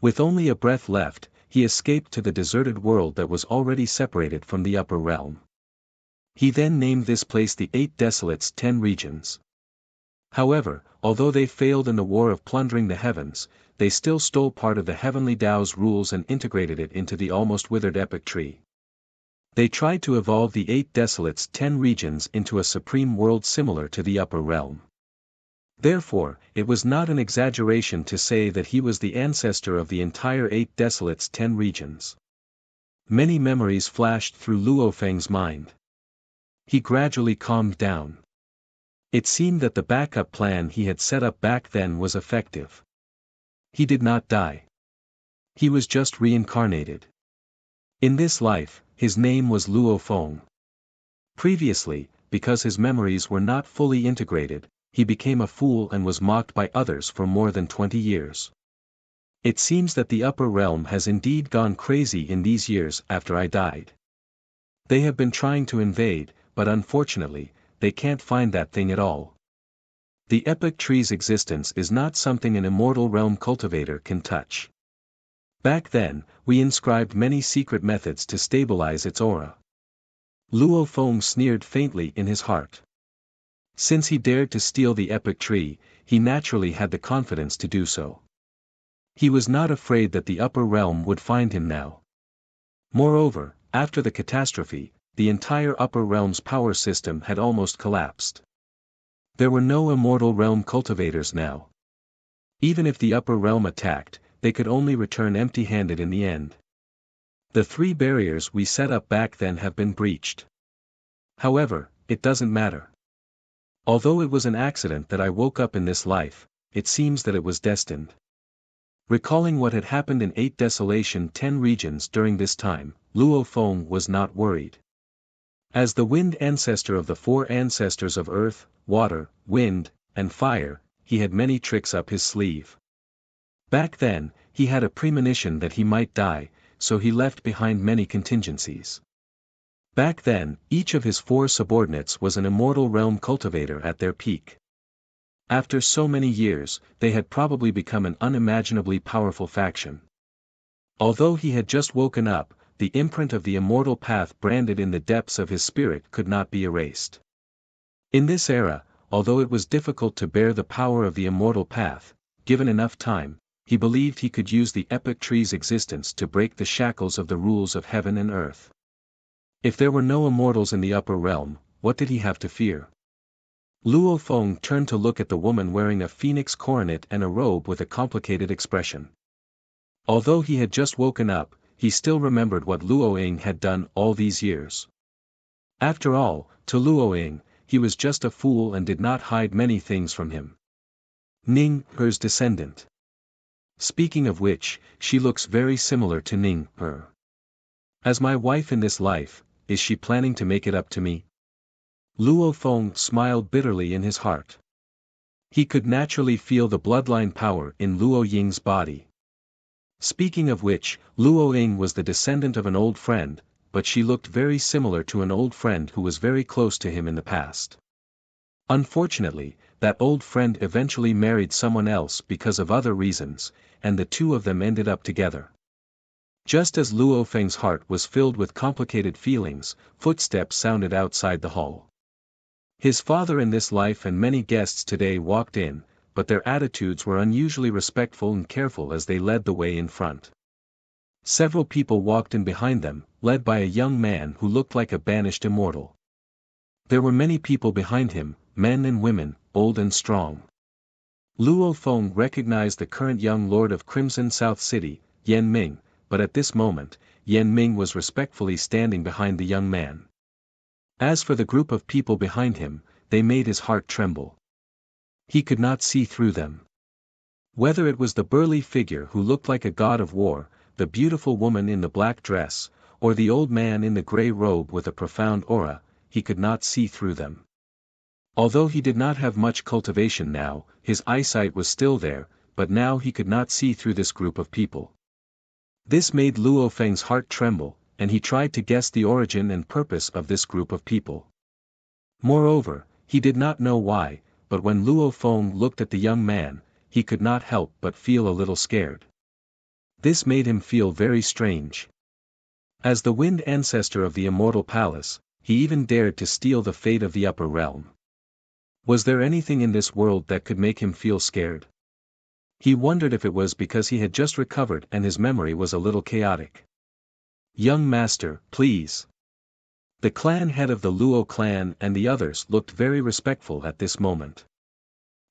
With only a breath left, he escaped to the deserted world that was already separated from the upper realm. He then named this place the 8 Desolates 10 Regions. However, although they failed in the war of plundering the heavens, they still stole part of the heavenly Tao's rules and integrated it into the almost withered epic tree. They tried to evolve the 8 Desolates 10 Regions into a supreme world similar to the upper realm. Therefore, it was not an exaggeration to say that he was the ancestor of the entire 8 Desolates 10 Regions. Many memories flashed through Luo Feng's mind. He gradually calmed down. It seemed that the backup plan he had set up back then was effective. He did not die. He was just reincarnated. In this life, his name was Luo Feng. Previously, because his memories were not fully integrated, he became a fool and was mocked by others for more than 20 years. It seems that the upper realm has indeed gone crazy in these years after I died. They have been trying to invade, but unfortunately, they can't find that thing at all. The epic tree's existence is not something an immortal realm cultivator can touch. Back then, we inscribed many secret methods to stabilize its aura. Luo Feng sneered faintly in his heart. Since he dared to steal the epic tree, he naturally had the confidence to do so. He was not afraid that the upper realm would find him now. Moreover, after the catastrophe, the entire upper realm's power system had almost collapsed. There were no immortal realm cultivators now. Even if the upper realm attacked, they could only return empty-handed in the end. The 3 barriers we set up back then have been breached. However, it doesn't matter. Although it was an accident that I woke up in this life, it seems that it was destined. Recalling what had happened in 8 Desolation 10 regions during this time, Luo Feng was not worried. As the wind ancestor of the 4 ancestors of earth, water, wind, and fire, he had many tricks up his sleeve. Back then, he had a premonition that he might die, so he left behind many contingencies. Back then, each of his 4 subordinates was an immortal realm cultivator at their peak. After so many years, they had probably become an unimaginably powerful faction. Although he had just woken up, the imprint of the immortal path branded in the depths of his spirit could not be erased. In this era, although it was difficult to bear the power of the immortal path, given enough time, he believed he could use the epic tree's existence to break the shackles of the rules of heaven and earth. If there were no immortals in the upper realm, what did he have to fear? Luo Feng turned to look at the woman wearing a phoenix coronet and a robe with a complicated expression. Although he had just woken up, he still remembered what Luo Ying had done all these years. After all, to Luo Ying, he was just a fool and did not hide many things from him. Ning, her's descendant. Speaking of which, she looks very similar to Ning, her. As my wife in this life, is she planning to make it up to me? Luo Feng smiled bitterly in his heart. He could naturally feel the bloodline power in Luo Ying's body. Speaking of which, Luo Ying was the descendant of an old friend, but she looked very similar to an old friend who was very close to him in the past. Unfortunately, that old friend eventually married someone else because of other reasons, and the two of them ended up together. Just as Luo Feng's heart was filled with complicated feelings, footsteps sounded outside the hall. His father in this life and many guests today walked in, but their attitudes were unusually respectful and careful as they led the way in front. Several people walked in behind them, led by a young man who looked like a banished immortal. There were many people behind him, men and women, old and strong. Luo Feng recognized the current young lord of Crimson South City, Yan Ming, but at this moment, Yan Ming was respectfully standing behind the young man. As for the group of people behind him, they made his heart tremble. He could not see through them. Whether it was the burly figure who looked like a god of war, the beautiful woman in the black dress, or the old man in the gray robe with a profound aura, he could not see through them. Although he did not have much cultivation now, his eyesight was still there, but now he could not see through this group of people. This made Luo Feng's heart tremble, and he tried to guess the origin and purpose of this group of people. Moreover, he did not know why, but when Luo Feng looked at the young man, he could not help but feel a little scared. This made him feel very strange. As the wind ancestor of the immortal palace, he even dared to steal the fate of the upper realm. Was there anything in this world that could make him feel scared? He wondered if it was because he had just recovered and his memory was a little chaotic. Young master, please. The clan head of the Luo clan and the others looked very respectful at this moment.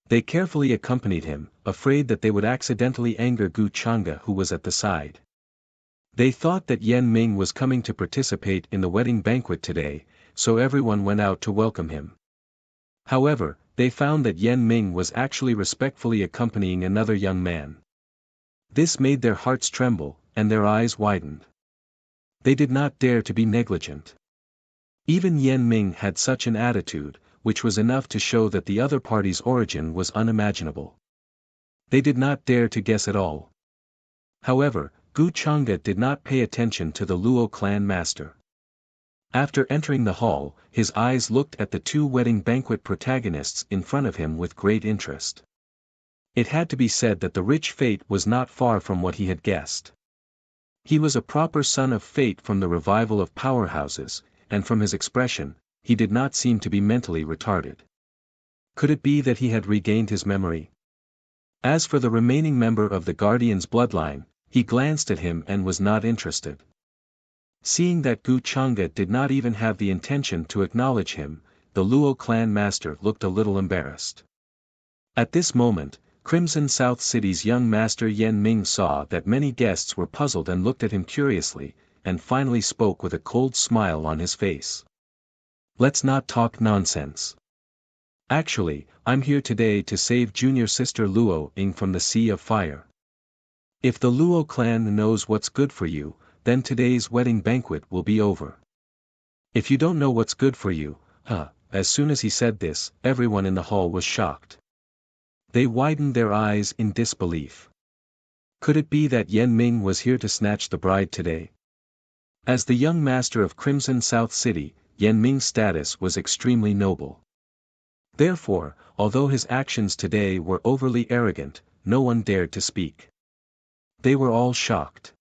They carefully accompanied him, afraid that they would accidentally anger Gu Chang'e who was at the side. They thought that Yan Ming was coming to participate in the wedding banquet today, so everyone went out to welcome him. However, they found that Yan Ming was actually respectfully accompanying another young man. This made their hearts tremble, and their eyes widened. They did not dare to be negligent. Even Yan Ming had such an attitude, which was enough to show that the other party's origin was unimaginable. They did not dare to guess at all. However, Gu Chang'e did not pay attention to the Luo clan master. After entering the hall, his eyes looked at the 2 wedding banquet protagonists in front of him with great interest. It had to be said that the rich Fate was not far from what he had guessed. He was a proper son of Fate from the revival of powerhouses, and from his expression, he did not seem to be mentally retarded. Could it be that he had regained his memory? As for the remaining member of the Guardian's bloodline, he glanced at him and was not interested. Seeing that Gu Chang'e did not even have the intention to acknowledge him, the Luo clan master looked a little embarrassed. At this moment, Crimson South City's young master Yan Ming saw that many guests were puzzled and looked at him curiously, and finally spoke with a cold smile on his face. Let's not talk nonsense. Actually, I'm here today to save junior sister Luo Ying from the Sea of Fire. If the Luo clan knows what's good for you, then today's wedding banquet will be over. If you don't know what's good for you, As soon as he said this, everyone in the hall was shocked. They widened their eyes in disbelief. Could it be that Yan Ming was here to snatch the bride today? As the young master of Crimson South City, Yan Ming's status was extremely noble. Therefore, although his actions today were overly arrogant, no one dared to speak. They were all shocked.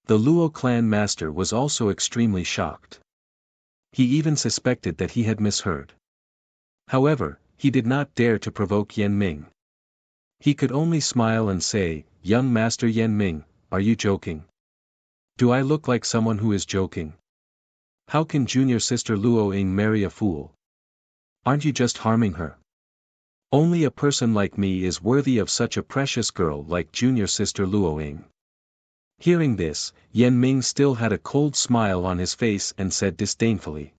The Luo clan master was also extremely shocked. He even suspected that he had misheard. However, he did not dare to provoke Yan Ming. He could only smile and say, "Young Master Yan Ming, are you joking? Do I look like someone who is joking? How can junior sister Luo Ying marry a fool? Aren't you just harming her? Only a person like me is worthy of such a precious girl like junior sister Luo Ying." Hearing this, Yan Ming still had a cold smile on his face and said disdainfully.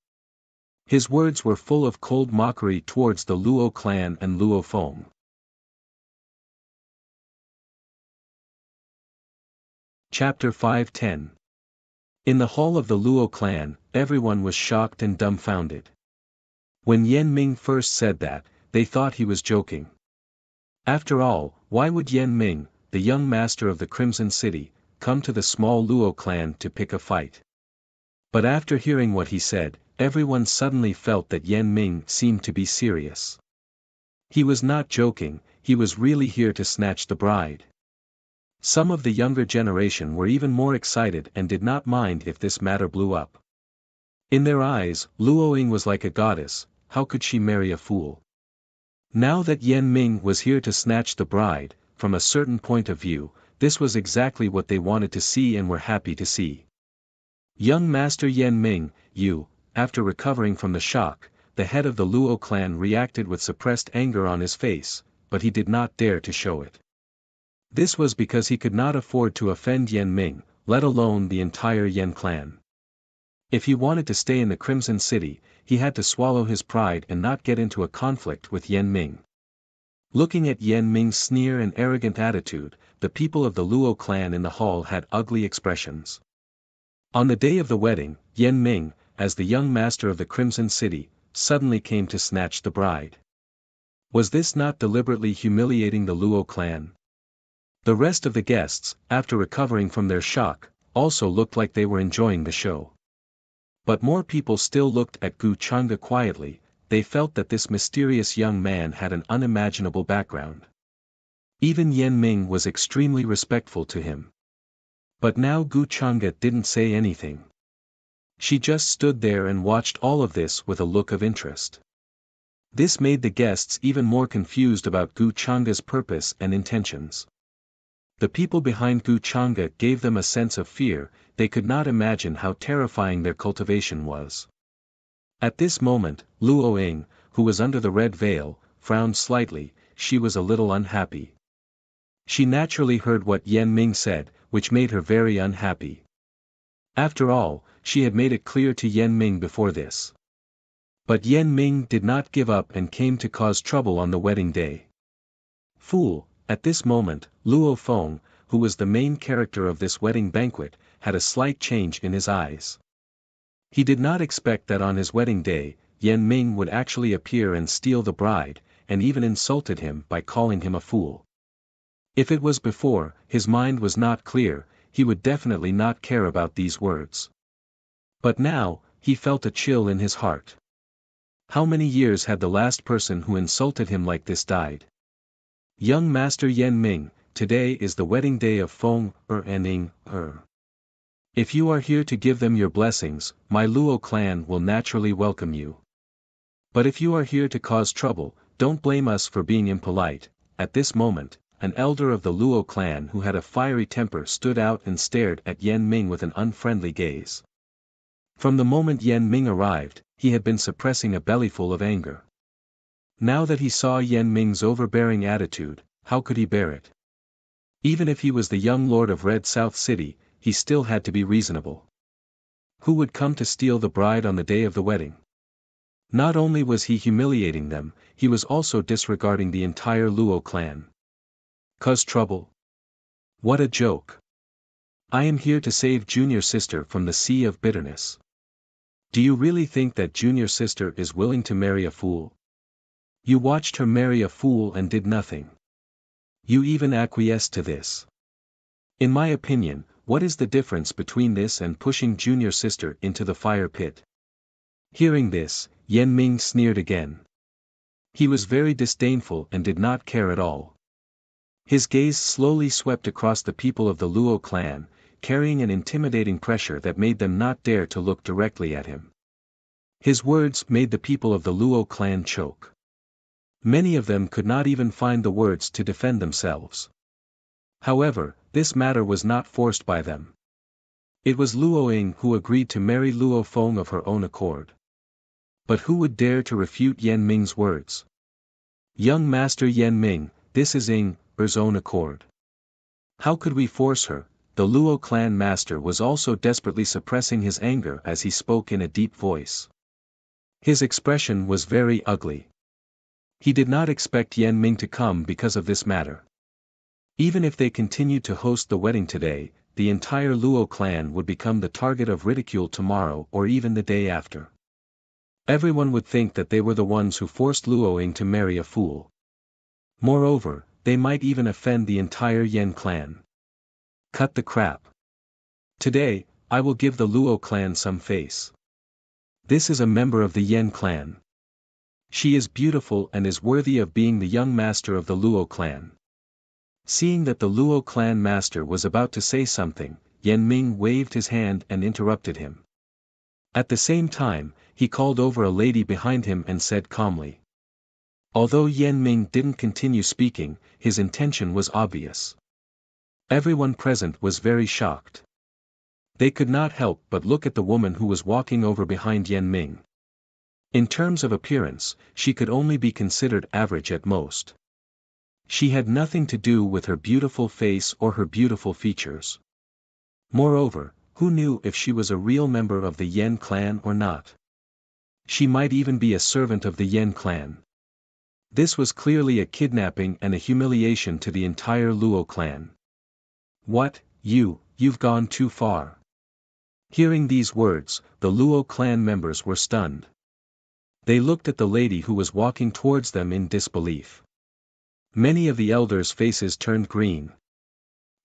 His words were full of cold mockery towards the Luo clan and Luo Feng. Chapter 5:10. In the hall of the Luo clan, everyone was shocked and dumbfounded. When Yan Ming first said that, they thought he was joking. After all, why would Yan Ming, the young master of the Crimson City, come to the small Luo clan to pick a fight? But after hearing what he said, everyone suddenly felt that Yan Ming seemed to be serious. He was not joking, he was really here to snatch the bride. Some of the younger generation were even more excited and did not mind if this matter blew up. In their eyes, Luo Ying was like a goddess, how could she marry a fool? Now that Yan Ming was here to snatch the bride, from a certain point of view, this was exactly what they wanted to see and were happy to see. Young Master Yan Ming, you, after recovering from the shock, the head of the Luo clan reacted with suppressed anger on his face, but he did not dare to show it. This was because he could not afford to offend Yan Ming, let alone the entire Yan clan. If he wanted to stay in the Crimson City, he had to swallow his pride and not get into a conflict with Yan Ming. Looking at Yan Ming's sneer and arrogant attitude, the people of the Luo clan in the hall had ugly expressions. On the day of the wedding, Yan Ming, as the young master of the Crimson City, suddenly came to snatch the bride. Was this not deliberately humiliating the Luo clan? The rest of the guests, after recovering from their shock, also looked like they were enjoying the show. But more people still looked at Gu Changge quietly, they felt that this mysterious young man had an unimaginable background. Even Yan Ming was extremely respectful to him. But now Gu Changge didn't say anything. She just stood there and watched all of this with a look of interest. This made the guests even more confused about Gu Changge's purpose and intentions. The people behind Gu Changge gave them a sense of fear, they could not imagine how terrifying their cultivation was. At this moment, Luo Ying, who was under the red veil, frowned slightly, she was a little unhappy. She naturally heard what Yan Ming said, which made her very unhappy. After all, she had made it clear to Yan Ming before this. But Yan Ming did not give up and came to cause trouble on the wedding day. Fool! At this moment, Luo Feng, who was the main character of this wedding banquet, had a slight change in his eyes. He did not expect that on his wedding day, Yan Ming would actually appear and steal the bride, and even insulted him by calling him a fool. If it was before, his mind was not clear, he would definitely not care about these words. But now, he felt a chill in his heart. How many years had the last person who insulted him like this died? Young Master Yan Ming, today is the wedding day of Feng and Ying. If you are here to give them your blessings, my Luo clan will naturally welcome you. But if you are here to cause trouble, don't blame us for being impolite. At this moment, an elder of the Luo clan who had a fiery temper stood out and stared at Yan Ming with an unfriendly gaze. From the moment Yan Ming arrived, he had been suppressing a bellyful of anger. Now that he saw Yan Ming's overbearing attitude, how could he bear it? Even if he was the young lord of Red South City, he still had to be reasonable. Who would come to steal the bride on the day of the wedding? Not only was he humiliating them, he was also disregarding the entire Luo clan. Cause trouble? What a joke. I am here to save junior sister from the sea of bitterness. Do you really think that junior sister is willing to marry a fool? You watched her marry a fool and did nothing. You even acquiesced to this. In my opinion, what is the difference between this and pushing junior sister into the fire pit? Hearing this, Yan Ming sneered again. He was very disdainful and did not care at all. His gaze slowly swept across the people of the Luo clan, carrying an intimidating pressure that made them not dare to look directly at him. His words made the people of the Luo clan choke. Many of them could not even find the words to defend themselves. However, this matter was not forced by them. It was Luo Ying who agreed to marry Luo Feng of her own accord. But who would dare to refute Yan Ming's words? Young Master Yan Ming, this is Ying's own accord. How could we force her? The Luo clan master was also desperately suppressing his anger as he spoke in a deep voice. His expression was very ugly. He did not expect Yan Ming to come because of this matter. Even if they continued to host the wedding today, the entire Luo clan would become the target of ridicule tomorrow or even the day after. Everyone would think that they were the ones who forced Luo Ying to marry a fool. Moreover, they might even offend the entire Yan clan. Cut the crap. Today, I will give the Luo clan some face. This is a member of the Yan clan. She is beautiful and is worthy of being the young master of the Luo clan. Seeing that the Luo clan master was about to say something, Yan Ming waved his hand and interrupted him. At the same time, he called over a lady behind him and said calmly. Although Yan Ming didn't continue speaking, his intention was obvious. Everyone present was very shocked. They could not help but look at the woman who was walking over behind Yan Ming. In terms of appearance, she could only be considered average at most. She had nothing to do with her beautiful face or her beautiful features. Moreover, who knew if she was a real member of the Yan clan or not? She might even be a servant of the Yan clan. This was clearly a kidnapping and a humiliation to the entire Luo clan. What, you've gone too far. Hearing these words, the Luo clan members were stunned. They looked at the lady who was walking towards them in disbelief. Many of the elders' faces turned green.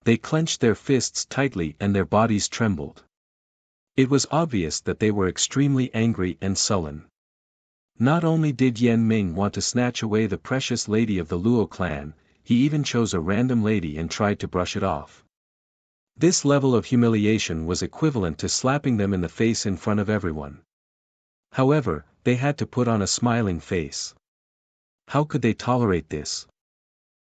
They clenched their fists tightly and their bodies trembled. It was obvious that they were extremely angry and sullen. Not only did Yan Ming want to snatch away the precious lady of the Luo clan, he even chose a random lady and tried to brush it off. This level of humiliation was equivalent to slapping them in the face in front of everyone. However, they had to put on a smiling face. How could they tolerate this?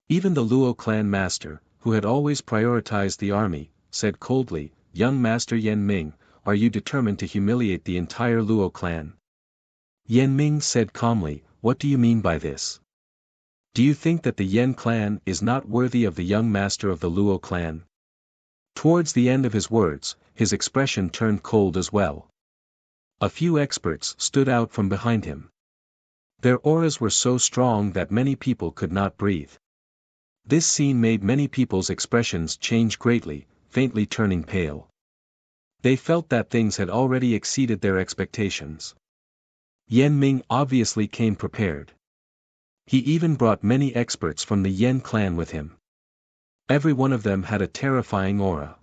Even the Luo clan master, who had always prioritized the army, said coldly, "Young Master Yan Ming, are you determined to humiliate the entire Luo clan?" Yan Ming said calmly, "What do you mean by this? Do you think that the Yan clan is not worthy of the young master of the Luo clan?" Towards the end of his words, his expression turned cold as well. A few experts stood out from behind him. Their auras were so strong that many people could not breathe. This scene made many people's expressions change greatly, faintly turning pale. They felt that things had already exceeded their expectations. Yan Ming obviously came prepared. He even brought many experts from the Yan clan with him. Every one of them had a terrifying aura.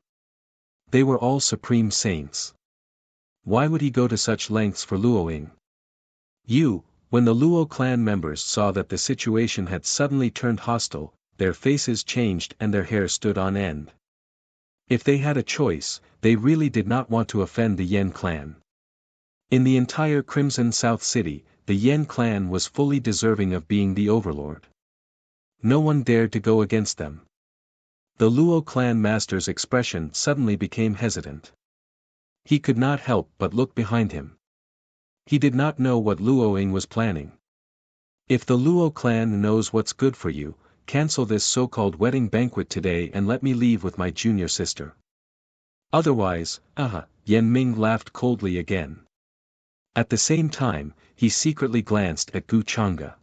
They were all supreme saints. Why would he go to such lengths for Luo Ying? When the Luo clan members saw that the situation had suddenly turned hostile, their faces changed and their hair stood on end. If they had a choice, they really did not want to offend the Yan clan. In the entire Crimson South City, the Yan clan was fully deserving of being the overlord. No one dared to go against them. The Luo clan master's expression suddenly became hesitant. He could not help but look behind him. He did not know what Luo Ying was planning. If the Luo clan knows what's good for you, cancel this so-called wedding banquet today and let me leave with my junior sister. Otherwise, Yan Ming laughed coldly again. At the same time, he secretly glanced at Gu Chang'e.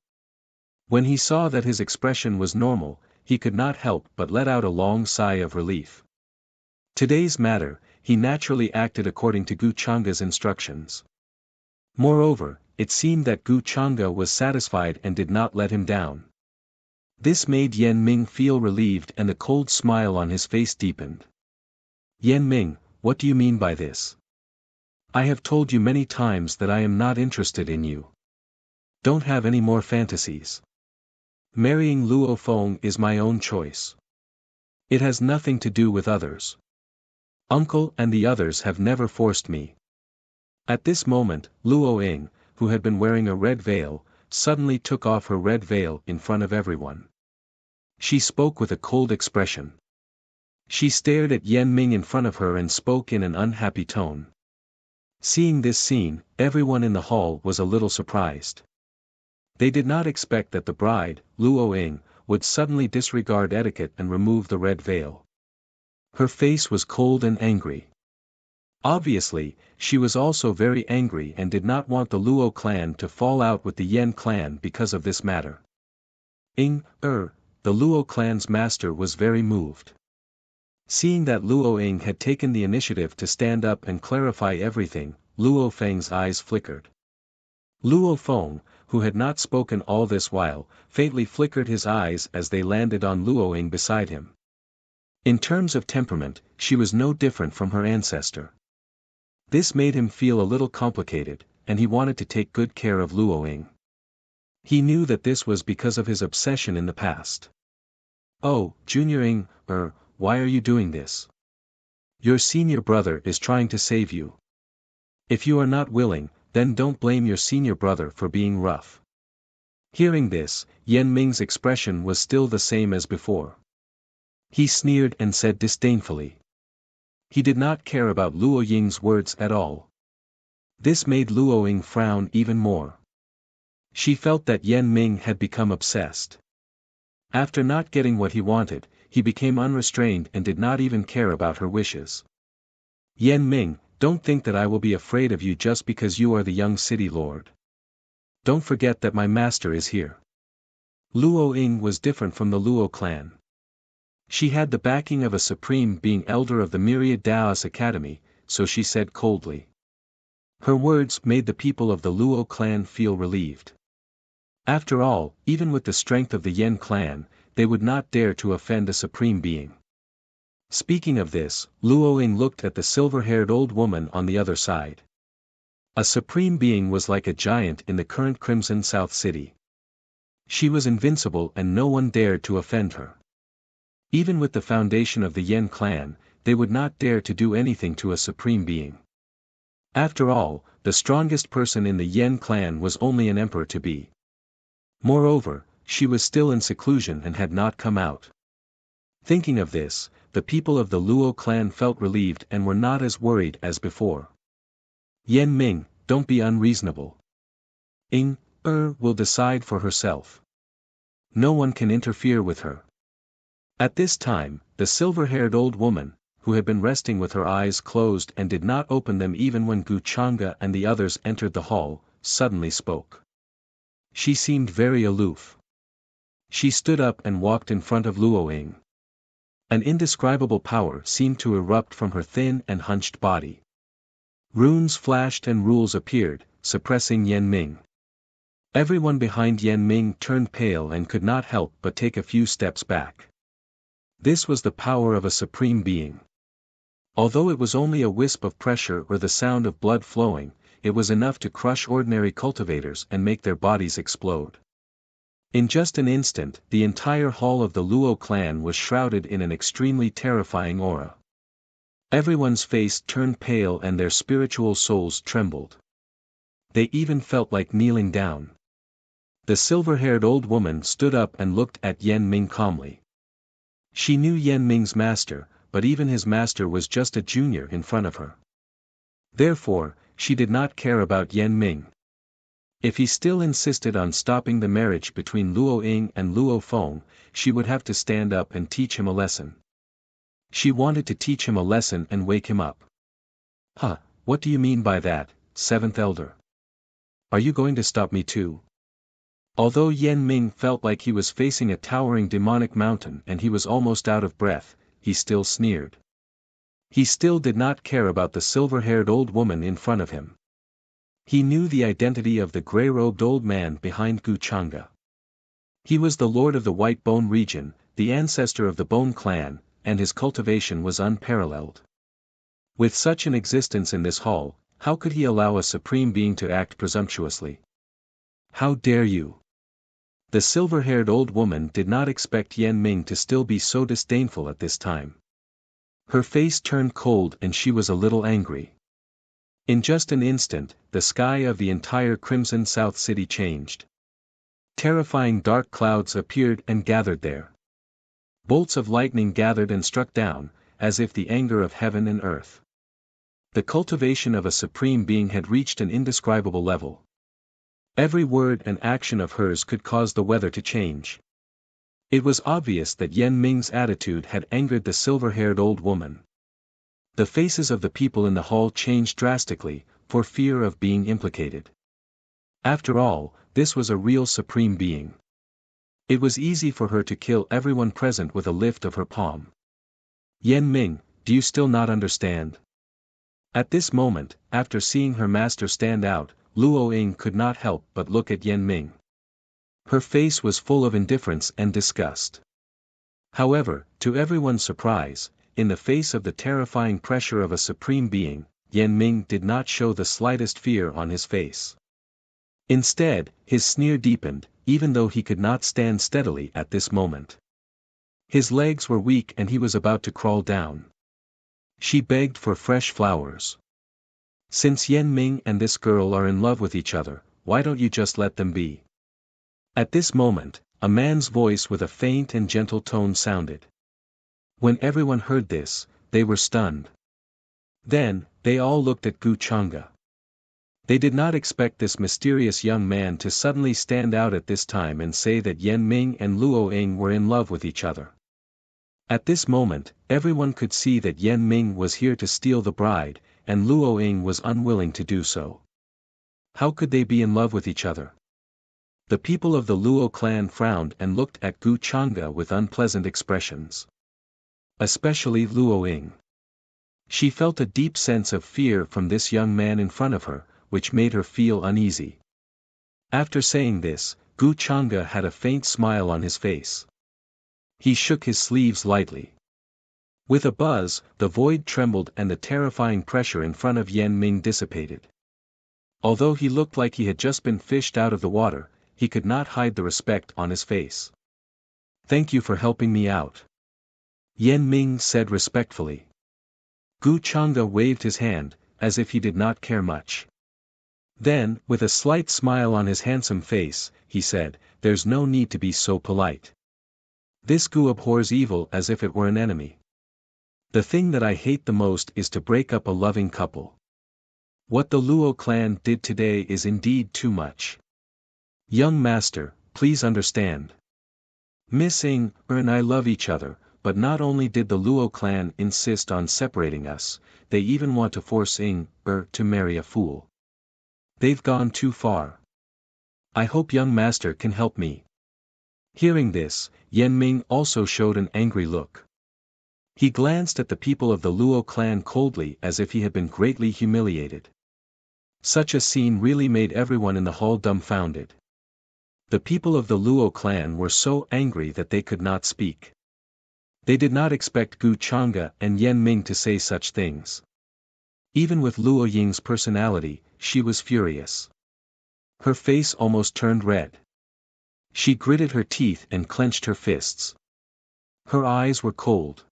When he saw that his expression was normal, he could not help but let out a long sigh of relief. Today's matter, he naturally acted according to Gu Changa's instructions. Moreover, it seemed that Gu Changa was satisfied and did not let him down. This made Yan Ming feel relieved and the cold smile on his face deepened. Yan Ming, what do you mean by this? I have told you many times that I am not interested in you. Don't have any more fantasies. Marrying Luo Feng is my own choice. It has nothing to do with others. Uncle and the others have never forced me. At this moment, Luo Ying, who had been wearing a red veil, suddenly took off her red veil in front of everyone. She spoke with a cold expression. She stared at Yan Ming in front of her and spoke in an unhappy tone. Seeing this scene, everyone in the hall was a little surprised. They did not expect that the bride, Luo Ying, would suddenly disregard etiquette and remove the red veil. Her face was cold and angry. Obviously, she was also very angry and did not want the Luo clan to fall out with the Yan clan because of this matter. The Luo clan's master was very moved. Seeing that Luo Ying had taken the initiative to stand up and clarify everything, Luo Feng's eyes flickered. Luo Feng, who had not spoken all this while, faintly flickered his eyes as they landed on Luo Ying beside him. In terms of temperament, she was no different from her ancestor. This made him feel a little complicated, and he wanted to take good care of Luo Ying. He knew that this was because of his obsession in the past. Oh, Junior Ying, why are you doing this? Your senior brother is trying to save you. If you are not willing, then don't blame your senior brother for being rough. Hearing this, Yan Ming's expression was still the same as before. He sneered and said disdainfully. He did not care about Luo Ying's words at all. This made Luo Ying frown even more. She felt that Yan Ming had become obsessed. After not getting what he wanted, he became unrestrained and did not even care about her wishes. Yan Ming, don't think that I will be afraid of you just because you are the young city lord. Don't forget that my master is here. Luo Ying was different from the Luo clan. She had the backing of a supreme being elder of the Myriad Daos Academy, so she said coldly. Her words made the people of the Luo clan feel relieved. After all, even with the strength of the Yen clan, they would not dare to offend a supreme being. Speaking of this, Luo Ying looked at the silver-haired old woman on the other side. A supreme being was like a giant in the current Crimson South City. She was invincible and no one dared to offend her. Even with the foundation of the Yen clan, they would not dare to do anything to a supreme being. After all, the strongest person in the Yen clan was only an emperor-to-be. Moreover, she was still in seclusion and had not come out. Thinking of this, the people of the Luo clan felt relieved and were not as worried as before. Yan Ming, don't be unreasonable. Ying will decide for herself. No one can interfere with her. At this time, the silver-haired old woman, who had been resting with her eyes closed and did not open them even when Gu Changa and the others entered the hall, suddenly spoke. She seemed very aloof. She stood up and walked in front of Luo Ying. An indescribable power seemed to erupt from her thin and hunched body. Runes flashed and rules appeared, suppressing Yan Ming. Everyone behind Yan Ming turned pale and could not help but take a few steps back. This was the power of a supreme being. Although it was only a wisp of pressure or the sound of blood flowing, it was enough to crush ordinary cultivators and make their bodies explode. In just an instant, the entire hall of the Luo clan was shrouded in an extremely terrifying aura. Everyone's face turned pale and their spiritual souls trembled. They even felt like kneeling down. The silver-haired old woman stood up and looked at Yan Ming calmly. She knew Yan Ming's master, but even his master was just a junior in front of her. Therefore, she did not care about Yan Ming. If he still insisted on stopping the marriage between Luo Ying and Luo Feng, she would have to stand up and teach him a lesson. She wanted to teach him a lesson and wake him up. What do you mean by that, seventh elder? Are you going to stop me too? Although Yan Ming felt like he was facing a towering demonic mountain and he was almost out of breath, he still sneered. He still did not care about the silver-haired old woman in front of him. He knew the identity of the grey-robed old man behind Gu Chang'e. He was the lord of the White Bone region, the ancestor of the Bone clan, and his cultivation was unparalleled. With such an existence in this hall, how could he allow a supreme being to act presumptuously? How dare you? The silver-haired old woman did not expect Yan Ming to still be so disdainful at this time. Her face turned cold and she was a little angry. In just an instant, the sky of the entire Crimson South City changed. Terrifying dark clouds appeared and gathered there. Bolts of lightning gathered and struck down, as if the anger of heaven and earth. The cultivation of a supreme being had reached an indescribable level. Every word and action of hers could cause the weather to change. It was obvious that Yan Ming's attitude had angered the silver-haired old woman. The faces of the people in the hall changed drastically, for fear of being implicated. After all, this was a real supreme being. It was easy for her to kill everyone present with a lift of her palm. Yan Ming, do you still not understand? At this moment, after seeing her master stand out, Luo Ying could not help but look at Yan Ming. Her face was full of indifference and disgust. However, to everyone's surprise, in the face of the terrifying pressure of a supreme being, Yan Ming did not show the slightest fear on his face. Instead, his sneer deepened, even though he could not stand steadily at this moment. His legs were weak and he was about to crawl down. She begged for fresh flowers. Since Yan Ming and this girl are in love with each other, why don't you just let them be? At this moment, a man's voice with a faint and gentle tone sounded. When everyone heard this, they were stunned. Then, they all looked at Gu Chang'e. They did not expect this mysterious young man to suddenly stand out at this time and say that Yan Ming and Luo Ying were in love with each other. At this moment, everyone could see that Yan Ming was here to steal the bride, and Luo Ying was unwilling to do so. How could they be in love with each other? The people of the Luo clan frowned and looked at Gu Chang'e with unpleasant expressions. Especially Luo Ying. She felt a deep sense of fear from this young man in front of her, which made her feel uneasy. After saying this, Gu Chang'e had a faint smile on his face. He shook his sleeves lightly. With a buzz, the void trembled and the terrifying pressure in front of Yan Ming dissipated. Although he looked like he had just been fished out of the water, he could not hide the respect on his face. Thank you for helping me out. Yan Ming said respectfully. Gu Chang'e waved his hand, as if he did not care much. Then, with a slight smile on his handsome face, he said, there's no need to be so polite. This Gu abhors evil as if it were an enemy. The thing that I hate the most is to break up a loving couple. What the Luo clan did today is indeed too much. Young master, please understand. Miss Ying and I love each other, but not only did the Luo clan insist on separating us, they even want to force Ying to marry a fool. They've gone too far. I hope young master can help me. Hearing this, Yan Ming also showed an angry look. He glanced at the people of the Luo clan coldly as if he had been greatly humiliated. Such a scene really made everyone in the hall dumbfounded. The people of the Luo clan were so angry that they could not speak. They did not expect Gu Chang'e and Yan Ming to say such things. Even with Luo Ying's personality, she was furious. Her face almost turned red. She gritted her teeth and clenched her fists. Her eyes were cold.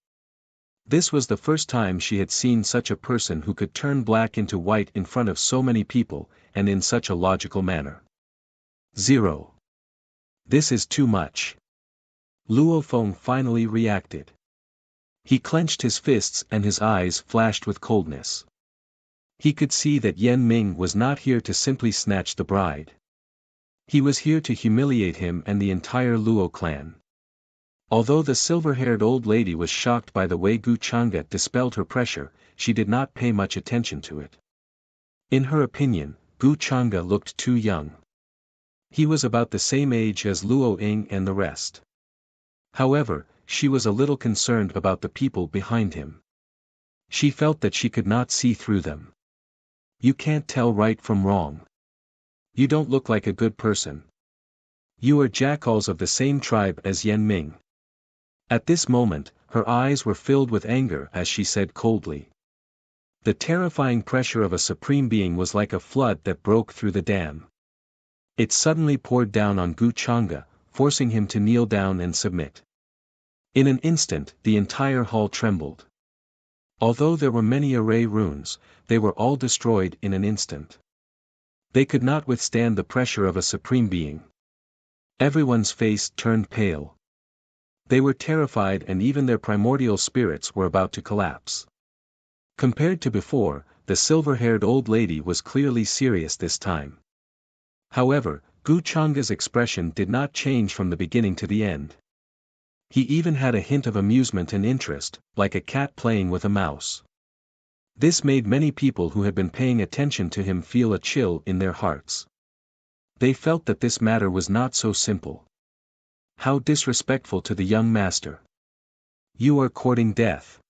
This was the first time she had seen such a person who could turn black into white in front of so many people, and in such a logical manner. 0. This is too much. Luo Feng finally reacted. He clenched his fists and his eyes flashed with coldness. He could see that Yan Ming was not here to simply snatch the bride. He was here to humiliate him and the entire Luo clan. Although the silver-haired old lady was shocked by the way Gu Chang'e dispelled her pressure, she did not pay much attention to it. In her opinion, Gu Chang'e looked too young. He was about the same age as Luo Ying and the rest. However, she was a little concerned about the people behind him. She felt that she could not see through them. You can't tell right from wrong. You don't look like a good person. You are jackals of the same tribe as Yan Ming. At this moment, her eyes were filled with anger as she said coldly. The terrifying pressure of a supreme being was like a flood that broke through the dam. It suddenly poured down on Gu Changa, forcing him to kneel down and submit. In an instant, the entire hall trembled. Although there were many array runes, they were all destroyed in an instant. They could not withstand the pressure of a supreme being. Everyone's face turned pale. They were terrified and even their primordial spirits were about to collapse. Compared to before, the silver-haired old lady was clearly serious this time. However, Gu Changa's expression did not change from the beginning to the end. He even had a hint of amusement and interest, like a cat playing with a mouse. This made many people who had been paying attention to him feel a chill in their hearts. They felt that this matter was not so simple. How disrespectful to the young master. You are courting death.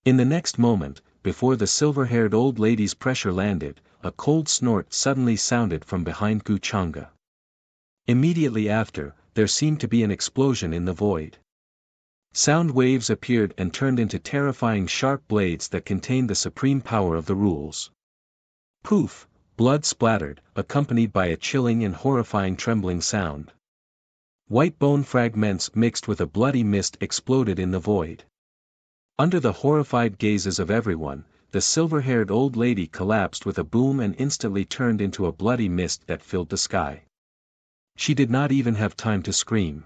In the next moment, before the silver-haired old lady's pressure landed, a cold snort suddenly sounded from behind Gu Changa. Immediately after, there seemed to be an explosion in the void. Sound waves appeared and turned into terrifying sharp blades that contained the supreme power of the rules. Poof! Blood splattered, accompanied by a chilling and horrifying trembling sound. White bone fragments mixed with a bloody mist exploded in the void. Under the horrified gazes of everyone, the silver-haired old lady collapsed with a boom and instantly turned into a bloody mist that filled the sky. She did not even have time to scream.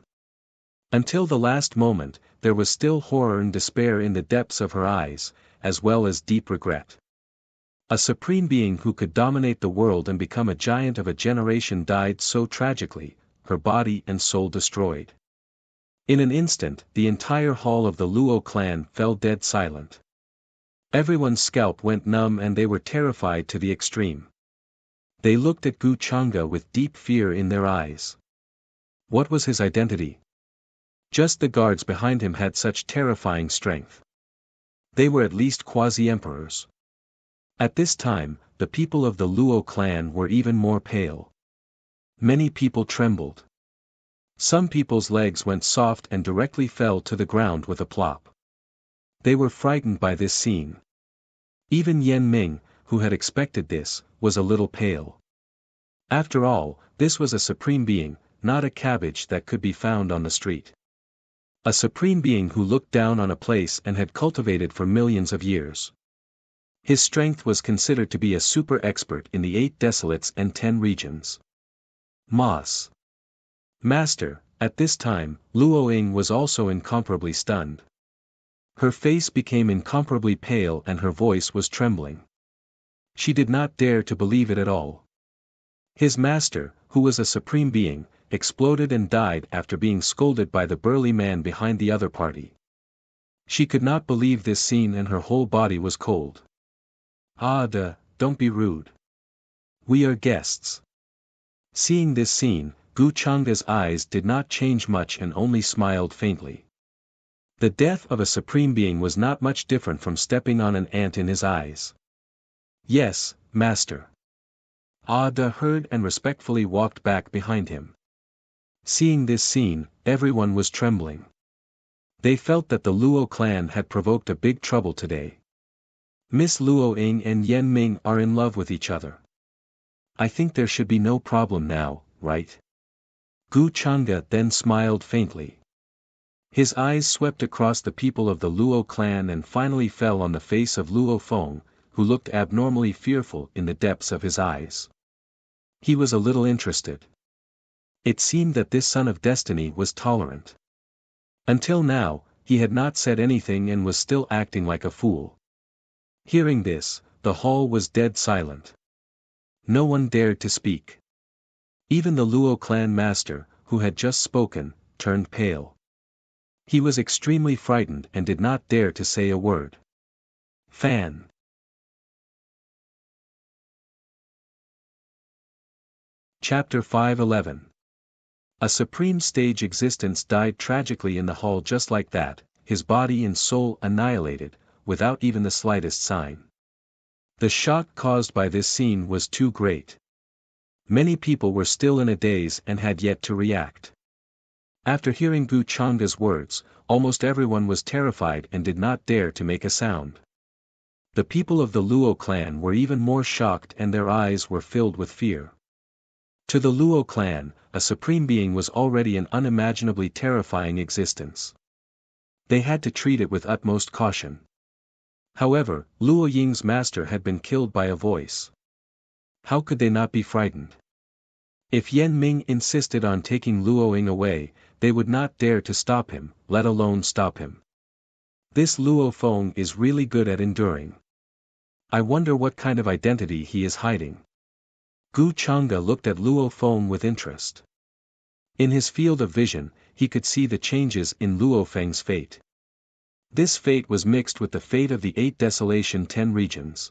Until the last moment, there was still horror and despair in the depths of her eyes, as well as deep regret. A supreme being who could dominate the world and become a giant of a generation died so tragically, her body and soul destroyed. In an instant, the entire hall of the Luo clan fell dead silent. Everyone's scalp went numb and they were terrified to the extreme. They looked at Gu Changa with deep fear in their eyes. What was his identity? Just the guards behind him had such terrifying strength. They were at least quasi-emperors. At this time, the people of the Luo clan were even more pale. Many people trembled. Some people's legs went soft and directly fell to the ground with a plop. They were frightened by this scene. Even Yan Ming, who had expected this, was a little pale. After all, this was a supreme being, not a cabbage that could be found on the street. A supreme being who looked down on a place and had cultivated for millions of years. His strength was considered to be a super expert in the 8 desolates and 10 regions. Moss. Master, at this time, Luo Ying was also incomparably stunned. Her face became incomparably pale and her voice was trembling. She did not dare to believe it at all. His master, who was a supreme being, exploded and died after being scolded by the burly man behind the other party. She could not believe this scene and her whole body was cold. Don't be rude. We are guests. Seeing this scene, Gu Changa's eyes did not change much and only smiled faintly. The death of a supreme being was not much different from stepping on an ant in his eyes. Yes, master. Ada heard and respectfully walked back behind him. Seeing this scene, everyone was trembling. They felt that the Luo clan had provoked a big trouble today. Miss Luo Ying and Yan Ming are in love with each other. I think there should be no problem now, right? Gu Changa then smiled faintly. His eyes swept across the people of the Luo clan and finally fell on the face of Luo Feng, who looked abnormally fearful in the depths of his eyes. He was a little interested. It seemed that this son of destiny was tolerant. Until now, he had not said anything and was still acting like a fool. Hearing this, the hall was dead silent. No one dared to speak. Even the Luo clan master, who had just spoken, turned pale. He was extremely frightened and did not dare to say a word. Fan. Chapter 511. A supreme stage existence died tragically in the hall just like that, his body and soul annihilated, without even the slightest sign. The shock caused by this scene was too great. Many people were still in a daze and had yet to react. After hearing Gu Changa's words, almost everyone was terrified and did not dare to make a sound. The people of the Luo clan were even more shocked and their eyes were filled with fear. To the Luo clan, a supreme being was already an unimaginably terrifying existence. They had to treat it with utmost caution. However, Luo Ying's master had been killed by a voice. How could they not be frightened? If Yan Ming insisted on taking Luo Ying away, they would not dare to stop him, let alone stop him. This Luo Feng is really good at enduring. I wonder what kind of identity he is hiding. Gu Changa looked at Luo Feng with interest. In his field of vision, he could see the changes in Luo Feng's fate. This fate was mixed with the fate of the 8 Desolation 10 regions.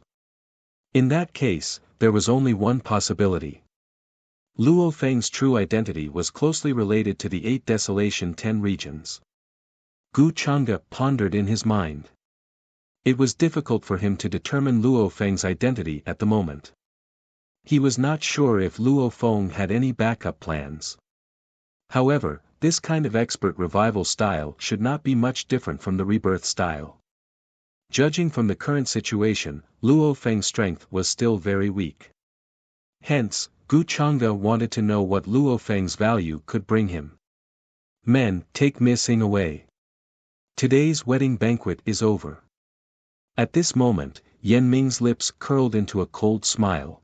In that case, there was only one possibility. Luo Feng's true identity was closely related to the 8 Desolation 10 regions. Gu Changa pondered in his mind. It was difficult for him to determine Luo Feng's identity at the moment. He was not sure if Luo Feng had any backup plans. However, this kind of expert revival style should not be much different from the rebirth style. Judging from the current situation, Luo Feng's strength was still very weak. Hence, Gu Changa wanted to know what Luo Feng's value could bring him. Men, take Miss Ying away. Today's wedding banquet is over. At this moment, Yan Ming's lips curled into a cold smile.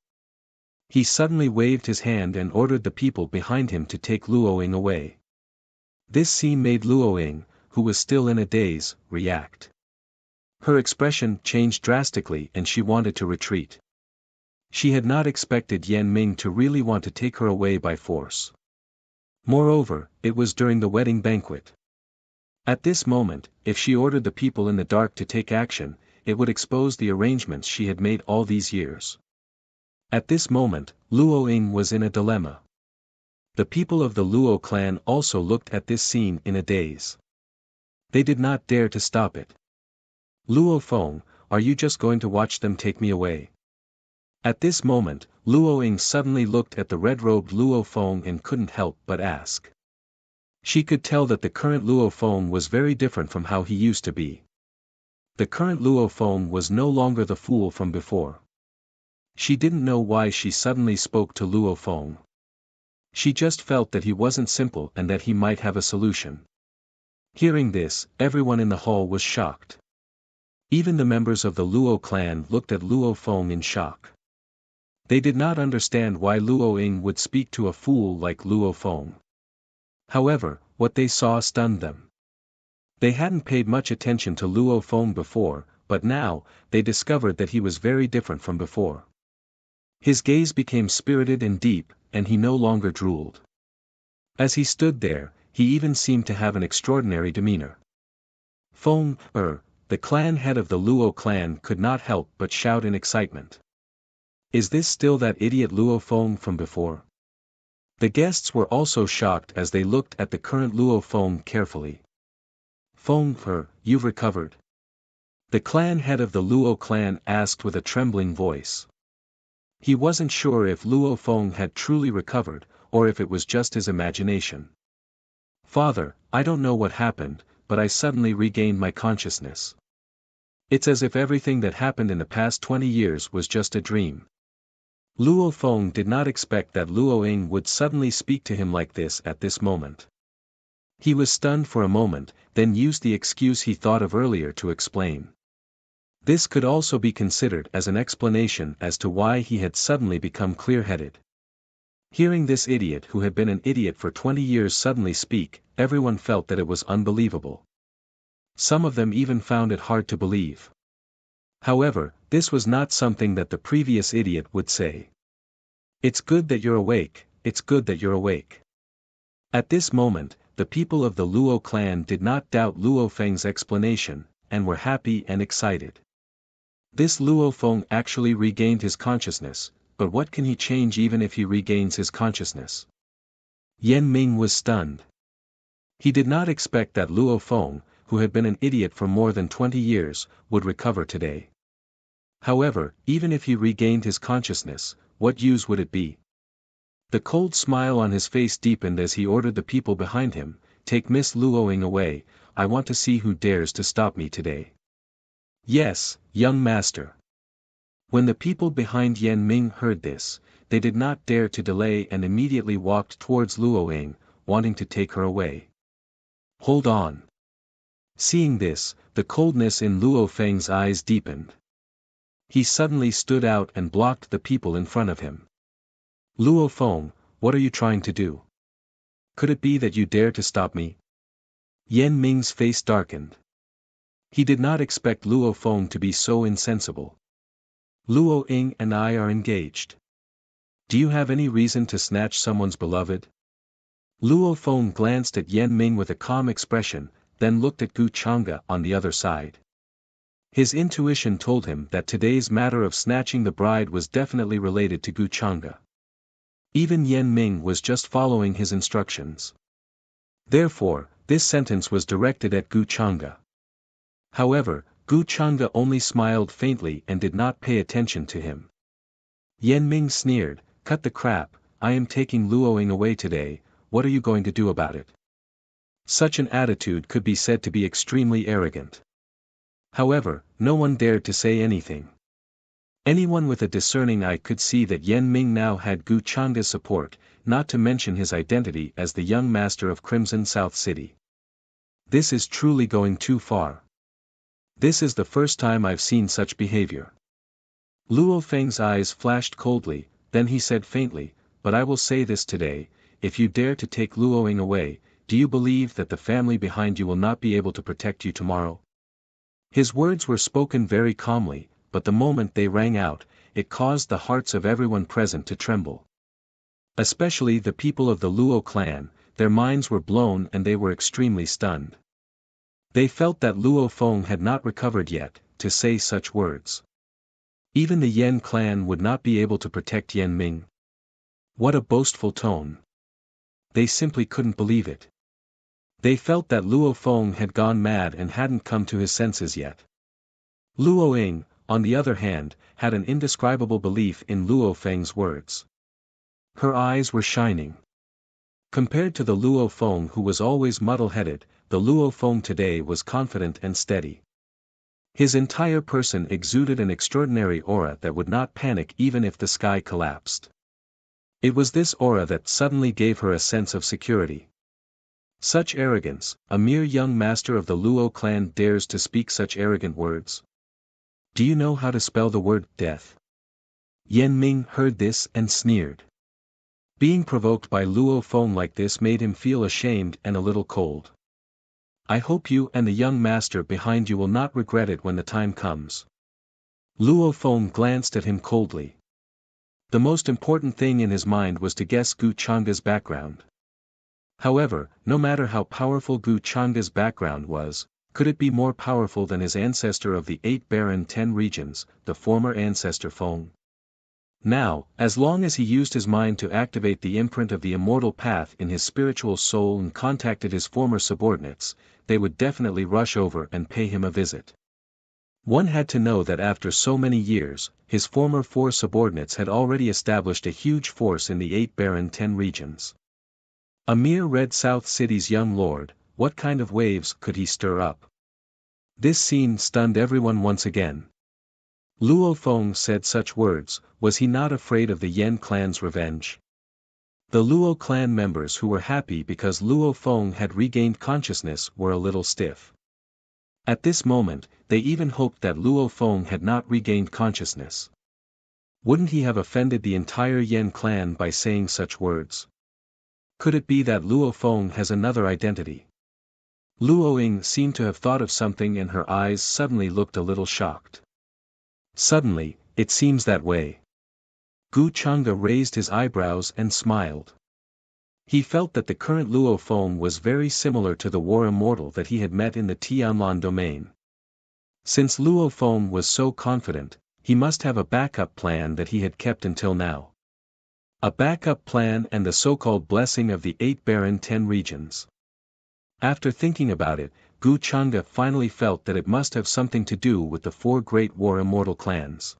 He suddenly waved his hand and ordered the people behind him to take Luo Ying away. This scene made Luo Ying, who was still in a daze, react. Her expression changed drastically and she wanted to retreat. She had not expected Yan Ming to really want to take her away by force. Moreover, it was during the wedding banquet. At this moment, if she ordered the people in the dark to take action, it would expose the arrangements she had made all these years. At this moment, Luo Ying was in a dilemma. The people of the Luo clan also looked at this scene in a daze. They did not dare to stop it. Luo Feng, are you just going to watch them take me away? At this moment, Luo Ying suddenly looked at the red-robed Luo Feng and couldn't help but ask. She could tell that the current Luo Feng was very different from how he used to be. The current Luo Feng was no longer the fool from before. She didn't know why she suddenly spoke to Luo Feng. She just felt that he wasn't simple and that he might have a solution. Hearing this, everyone in the hall was shocked. Even the members of the Luo clan looked at Luo Feng in shock. They did not understand why Luo Ying would speak to a fool like Luo Feng. However, what they saw stunned them. They hadn't paid much attention to Luo Feng before, but now, they discovered that he was very different from before. His gaze became spirited and deep, and he no longer drooled. As he stood there, he even seemed to have an extraordinary demeanor. Feng, the clan head of the Luo clan could not help but shout in excitement. Is this still that idiot Luo Feng from before? The guests were also shocked as they looked at the current Luo Feng carefully. Feng, you've recovered? The clan head of the Luo clan asked with a trembling voice. He wasn't sure if Luo Feng had truly recovered, or if it was just his imagination. Father, I don't know what happened, but I suddenly regained my consciousness. It's as if everything that happened in the past 20 years was just a dream. Luo Feng did not expect that Luo Ying would suddenly speak to him like this at this moment. He was stunned for a moment, then used the excuse he thought of earlier to explain. This could also be considered as an explanation as to why he had suddenly become clear-headed. Hearing this idiot who had been an idiot for 20 years suddenly speak, everyone felt that it was unbelievable. Some of them even found it hard to believe. However, this was not something that the previous idiot would say. It's good that you're awake, it's good that you're awake. At this moment, the people of the Luo clan did not doubt Luo Feng's explanation, and were happy and excited. This Luo Feng actually regained his consciousness, but what can he change even if he regains his consciousness? Yan Ming was stunned. He did not expect that Luo Feng, who had been an idiot for more than 20 years, would recover today. However, even if he regained his consciousness, what use would it be? The cold smile on his face deepened as he ordered the people behind him, "Take Miss Luoying away, I want to see who dares to stop me today." "Yes, young master." When the people behind Yan Ming heard this, they did not dare to delay and immediately walked towards Luoying, wanting to take her away. "Hold on." Seeing this, the coldness in Luo Feng's eyes deepened. He suddenly stood out and blocked the people in front of him. "Luo Feng, what are you trying to do? Could it be that you dare to stop me?" Yan Ming's face darkened. He did not expect Luo Feng to be so insensible. "Luo Ying and I are engaged. Do you have any reason to snatch someone's beloved?" Luo Feng glanced at Yan Ming with a calm expression, then looked at Gu Chang'e on the other side. His intuition told him that today's matter of snatching the bride was definitely related to Gu Chang'e. Even Yan Ming was just following his instructions. Therefore, this sentence was directed at Gu Chang'e. However, Gu Chang'e only smiled faintly and did not pay attention to him. Yan Ming sneered, "Cut the crap, I am taking Luoying away today, what are you going to do about it?" Such an attitude could be said to be extremely arrogant. However, no one dared to say anything. Anyone with a discerning eye could see that Yan Ming now had Gu Chang'e's support, not to mention his identity as the young master of Crimson South City. This is truly going too far. This is the first time I've seen such behavior. Luo Feng's eyes flashed coldly, then he said faintly, "But I will say this today, if you dare to take Luoying away, do you believe that the family behind you will not be able to protect you tomorrow?" His words were spoken very calmly, but the moment they rang out, it caused the hearts of everyone present to tremble. Especially the people of the Luo clan, their minds were blown and they were extremely stunned. They felt that Luo Feng had not recovered yet, to say such words. Even the Yan clan would not be able to protect Yan Ming. What a boastful tone. They simply couldn't believe it. They felt that Luo Feng had gone mad and hadn't come to his senses yet. Luo Ying, on the other hand, had an indescribable belief in Luo Feng's words. Her eyes were shining. Compared to the Luo Feng who was always muddle-headed, the Luo Feng today was confident and steady. His entire person exuded an extraordinary aura that would not panic even if the sky collapsed. It was this aura that suddenly gave her a sense of security. Such arrogance, a mere young master of the Luo clan dares to speak such arrogant words. Do you know how to spell the word death? Yan Ming heard this and sneered. Being provoked by Luo Feng like this made him feel ashamed and a little cold. I hope you and the young master behind you will not regret it when the time comes. Luo Feng glanced at him coldly. The most important thing in his mind was to guess Gu Chang'e's background. However, no matter how powerful Gu Chang'e's background was, could it be more powerful than his ancestor of the 8 barren 10 regions, the former ancestor Feng? Now, as long as he used his mind to activate the imprint of the immortal path in his spiritual soul and contacted his former subordinates, they would definitely rush over and pay him a visit. One had to know that after so many years, his former 4 subordinates had already established a huge force in the 8 barren 10 regions. A mere Red South City's young lord, what kind of waves could he stir up? This scene stunned everyone once again. Luo Feng said such words, was he not afraid of the Yan clan's revenge? The Luo clan members who were happy because Luo Feng had regained consciousness were a little stiff. At this moment, they even hoped that Luo Feng had not regained consciousness. Wouldn't he have offended the entire Yan clan by saying such words? Could it be that Luo Feng has another identity? Luo Ying seemed to have thought of something and her eyes suddenly looked a little shocked. Suddenly, it seems that way. Gu Chang'e raised his eyebrows and smiled. He felt that the current Luo Feng was very similar to the war immortal that he had met in the Tianlan domain. Since Luo Feng was so confident, he must have a backup plan that he had kept until now. A backup plan and the so-called blessing of the 8 barren 10 regions. After thinking about it, Gu Changa finally felt that it must have something to do with the 4 great war immortal clans.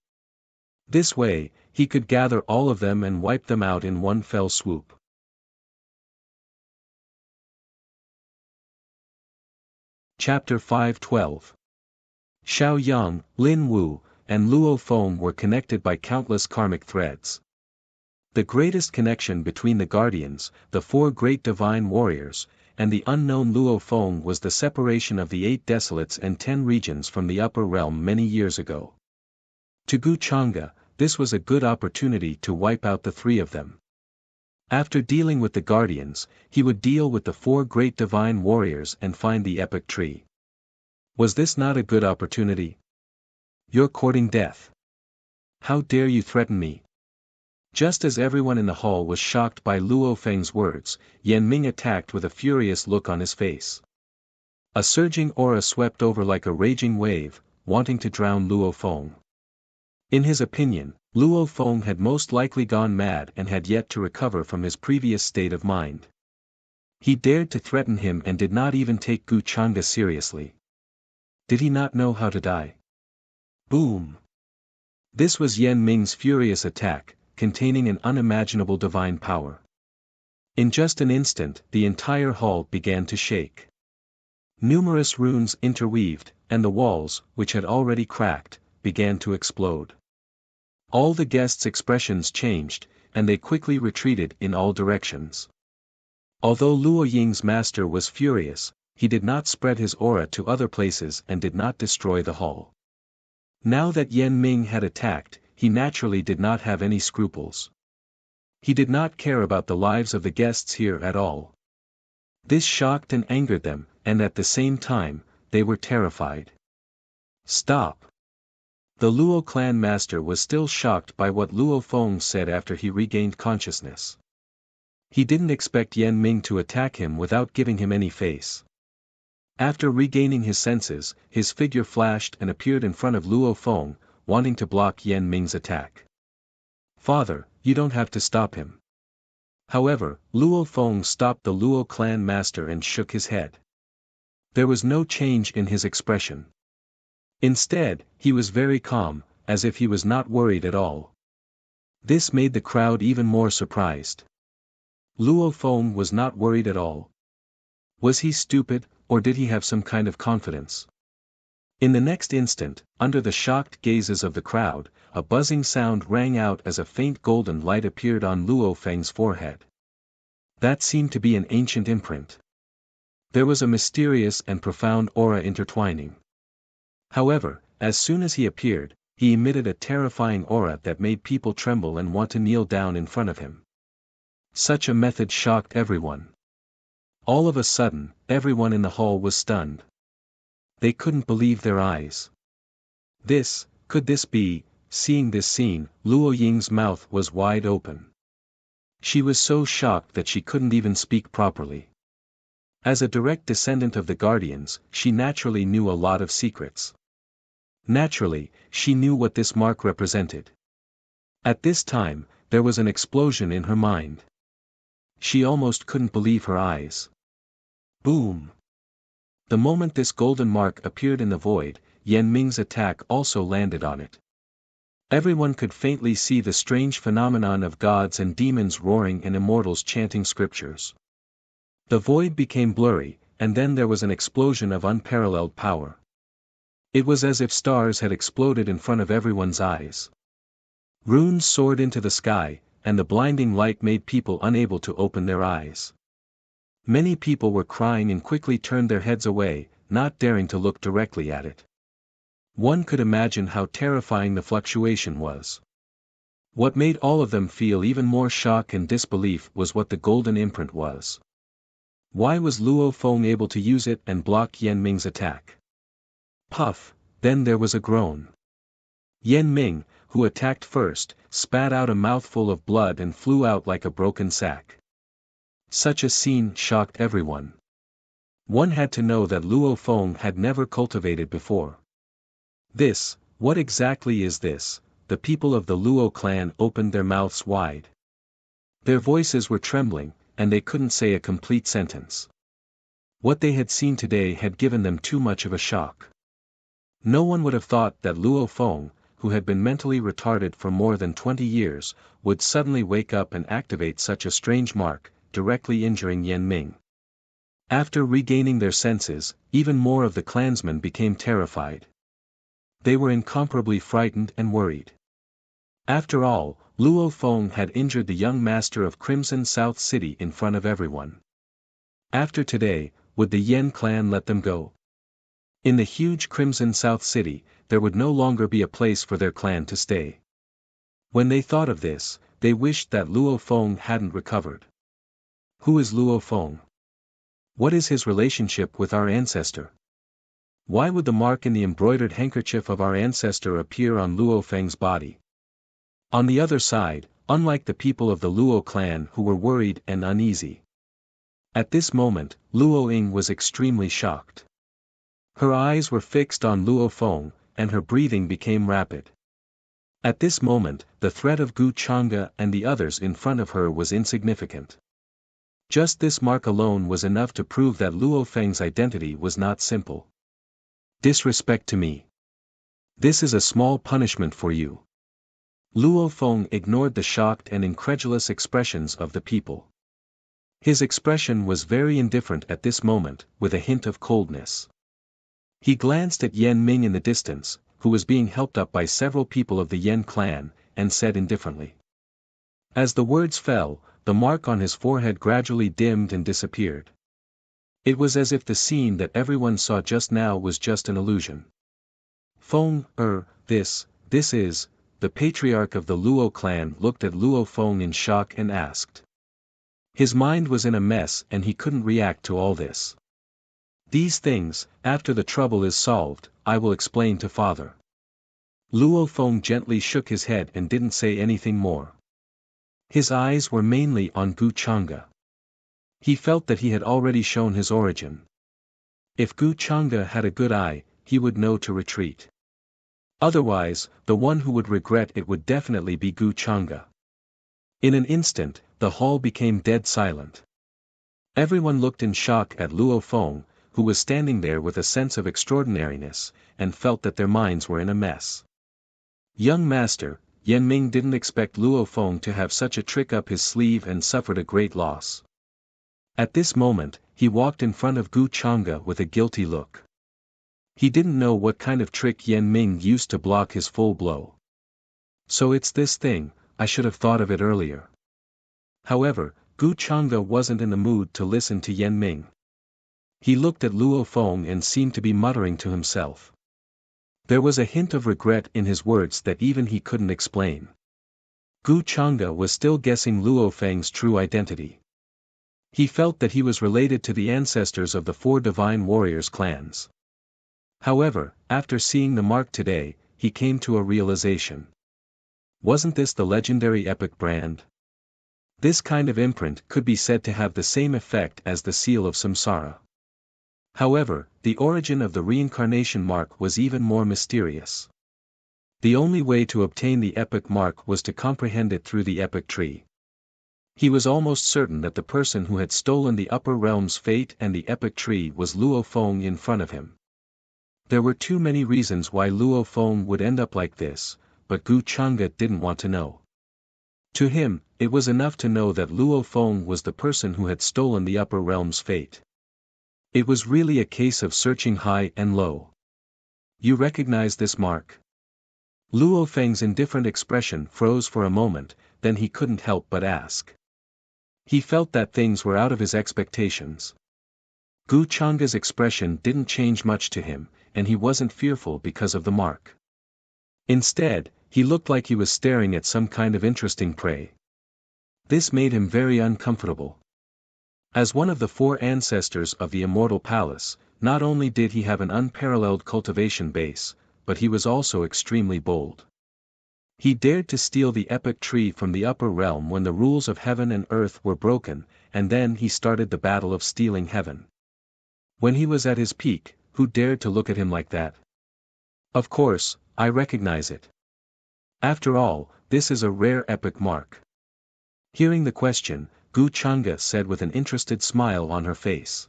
This way, he could gather all of them and wipe them out in one fell swoop. Chapter 5:12. Xiao Yang, Lin Wu, and Luo Feng were connected by countless karmic threads. The greatest connection between the guardians, the 4 great divine warriors, and the unknown Luo Feng was the separation of the 8 desolates and 10 regions from the upper realm many years ago. To Gu Changa, this was a good opportunity to wipe out the 3 of them. After dealing with the guardians, he would deal with the 4 great divine warriors and find the epic tree. Was this not a good opportunity? You're courting death. How dare you threaten me? Just as everyone in the hall was shocked by Luo Feng's words, Yan Ming attacked with a furious look on his face. A surging aura swept over like a raging wave, wanting to drown Luo Feng. In his opinion, Luo Feng had most likely gone mad and had yet to recover from his previous state of mind. He dared to threaten him and did not even take Gu Changa seriously. Did he not know how to die? Boom! This was Yan Ming's furious attack, containing an unimaginable divine power. In just an instant, the entire hall began to shake. Numerous runes interweaved, and the walls, which had already cracked, began to explode. All the guests' expressions changed, and they quickly retreated in all directions. Although Luo Ying's master was furious, he did not spread his aura to other places and did not destroy the hall. Now that Yan Ming had attacked, he naturally did not have any scruples. He did not care about the lives of the guests here at all. This shocked and angered them, and at the same time, they were terrified. Stop! The Luo clan master was still shocked by what Luo Feng said after he regained consciousness. He didn't expect Yan Ming to attack him without giving him any face. After regaining his senses, his figure flashed and appeared in front of Luo Feng, wanting to block Yan Ming's attack. Father, you don't have to stop him. However, Luo Feng stopped the Luo clan master and shook his head. There was no change in his expression. Instead, he was very calm, as if he was not worried at all. This made the crowd even more surprised. Luo Feng was not worried at all. Was he stupid, or did he have some kind of confidence? In the next instant, under the shocked gazes of the crowd, a buzzing sound rang out as a faint golden light appeared on Luo Feng's forehead. That seemed to be an ancient imprint. There was a mysterious and profound aura intertwining. However, as soon as he appeared, he emitted a terrifying aura that made people tremble and want to kneel down in front of him. Such a method shocked everyone. All of a sudden, everyone in the hall was stunned. They couldn't believe their eyes. Could this be? Seeing this scene, Luo Ying's mouth was wide open. She was so shocked that she couldn't even speak properly. As a direct descendant of the Guardians, she naturally knew a lot of secrets. Naturally, she knew what this mark represented. At this time, there was an explosion in her mind. She almost couldn't believe her eyes. Boom! The moment this golden mark appeared in the void, Yan Ming's attack also landed on it. Everyone could faintly see the strange phenomenon of gods and demons roaring and immortals chanting scriptures. The void became blurry, and then there was an explosion of unparalleled power. It was as if stars had exploded in front of everyone's eyes. Runes soared into the sky, and the blinding light made people unable to open their eyes. Many people were crying and quickly turned their heads away, not daring to look directly at it. One could imagine how terrifying the fluctuation was. What made all of them feel even more shock and disbelief was what the golden imprint was. Why was Luo Feng able to use it and block Yan Ming's attack? Puff, then there was a groan. Yan Ming, who attacked first, spat out a mouthful of blood and flew out like a broken sack. Such a scene shocked everyone. One had to know that Luo Feng had never cultivated before. This What exactly is this? The people of the Luo clan opened their mouths wide. Their voices were trembling, and they couldn't say a complete sentence. What they had seen today had given them too much of a shock. No one would have thought that Luo Feng, who had been mentally retarded for more than 20 years, would suddenly wake up and activate such a strange mark, directly injuring Yan Ming. After regaining their senses, even more of the clansmen became terrified. They were incomparably frightened and worried. After all, Luo Feng had injured the young master of Crimson South City in front of everyone. After today, would the Yen clan let them go? In the huge Crimson South City, there would no longer be a place for their clan to stay. When they thought of this, they wished that Luo Feng hadn't recovered. Who is Luo Feng? What is his relationship with our ancestor? Why would the mark in the embroidered handkerchief of our ancestor appear on Luo Feng's body? On the other side, unlike the people of the Luo clan who were worried and uneasy. At this moment, Luo Ying was extremely shocked. Her eyes were fixed on Luo Feng, and her breathing became rapid. At this moment, the threat of Gu Chang'e and the others in front of her was insignificant. Just this mark alone was enough to prove that Luo Feng's identity was not simple. Disrespect to me. This is a small punishment for you. Luo Feng ignored the shocked and incredulous expressions of the people. His expression was very indifferent at this moment, with a hint of coldness. He glanced at Yan Ming in the distance, who was being helped up by several people of the Yen clan, and said indifferently. As the words fell, the mark on his forehead gradually dimmed and disappeared. It was as if the scene that everyone saw just now was just an illusion. Feng, this is, the patriarch of the Luo clan looked at Luo Feng in shock and asked. His mind was in a mess and he couldn't react to all this. These things, after the trouble is solved, I will explain to father. Luo Feng gently shook his head and didn't say anything more. His eyes were mainly on Gu Chang'e. He felt that he had already shown his origin. If Gu Chang'e had a good eye, he would know to retreat. Otherwise, the one who would regret it would definitely be Gu Chang'e. In an instant, the hall became dead silent. Everyone looked in shock at Luo Feng, who was standing there with a sense of extraordinariness, and felt that their minds were in a mess. Young master, Yan Ming didn't expect Luo Feng to have such a trick up his sleeve and suffered a great loss. At this moment, he walked in front of Gu Chang'e with a guilty look. He didn't know what kind of trick Yan Ming used to block his full blow. So it's this thing, I should have thought of it earlier. However, Gu Chang'e wasn't in the mood to listen to Yan Ming. He looked at Luo Feng and seemed to be muttering to himself. There was a hint of regret in his words that even he couldn't explain. Gu Chang'e was still guessing Luo Feng's true identity. He felt that he was related to the ancestors of the 4 divine warriors clans. However, after seeing the mark today, he came to a realization. Wasn't this the legendary epic brand? This kind of imprint could be said to have the same effect as the seal of samsara. However, the origin of the reincarnation mark was even more mysterious. The only way to obtain the epic mark was to comprehend it through the epic tree. He was almost certain that the person who had stolen the upper realm's fate and the epic tree was Luo Feng in front of him. There were too many reasons why Luo Feng would end up like this, but Gu Chang'e didn't want to know. To him, it was enough to know that Luo Feng was the person who had stolen the upper realm's fate. It was really a case of searching high and low. You recognize this mark? Luo Feng's indifferent expression froze for a moment, then he couldn't help but ask. He felt that things were out of his expectations. Gu Chang'e's expression didn't change much to him, and he wasn't fearful because of the mark. Instead, he looked like he was staring at some kind of interesting prey. This made him very uncomfortable. As one of the 4 ancestors of the Immortal Palace, not only did he have an unparalleled cultivation base, but he was also extremely bold. He dared to steal the epic tree from the upper realm when the rules of heaven and earth were broken, and then he started the battle of stealing heaven. When he was at his peak, who dared to look at him like that? Of course, I recognize it. After all, this is a rare epic mark. Hearing the question, Gu Chang'e said with an interested smile on her face.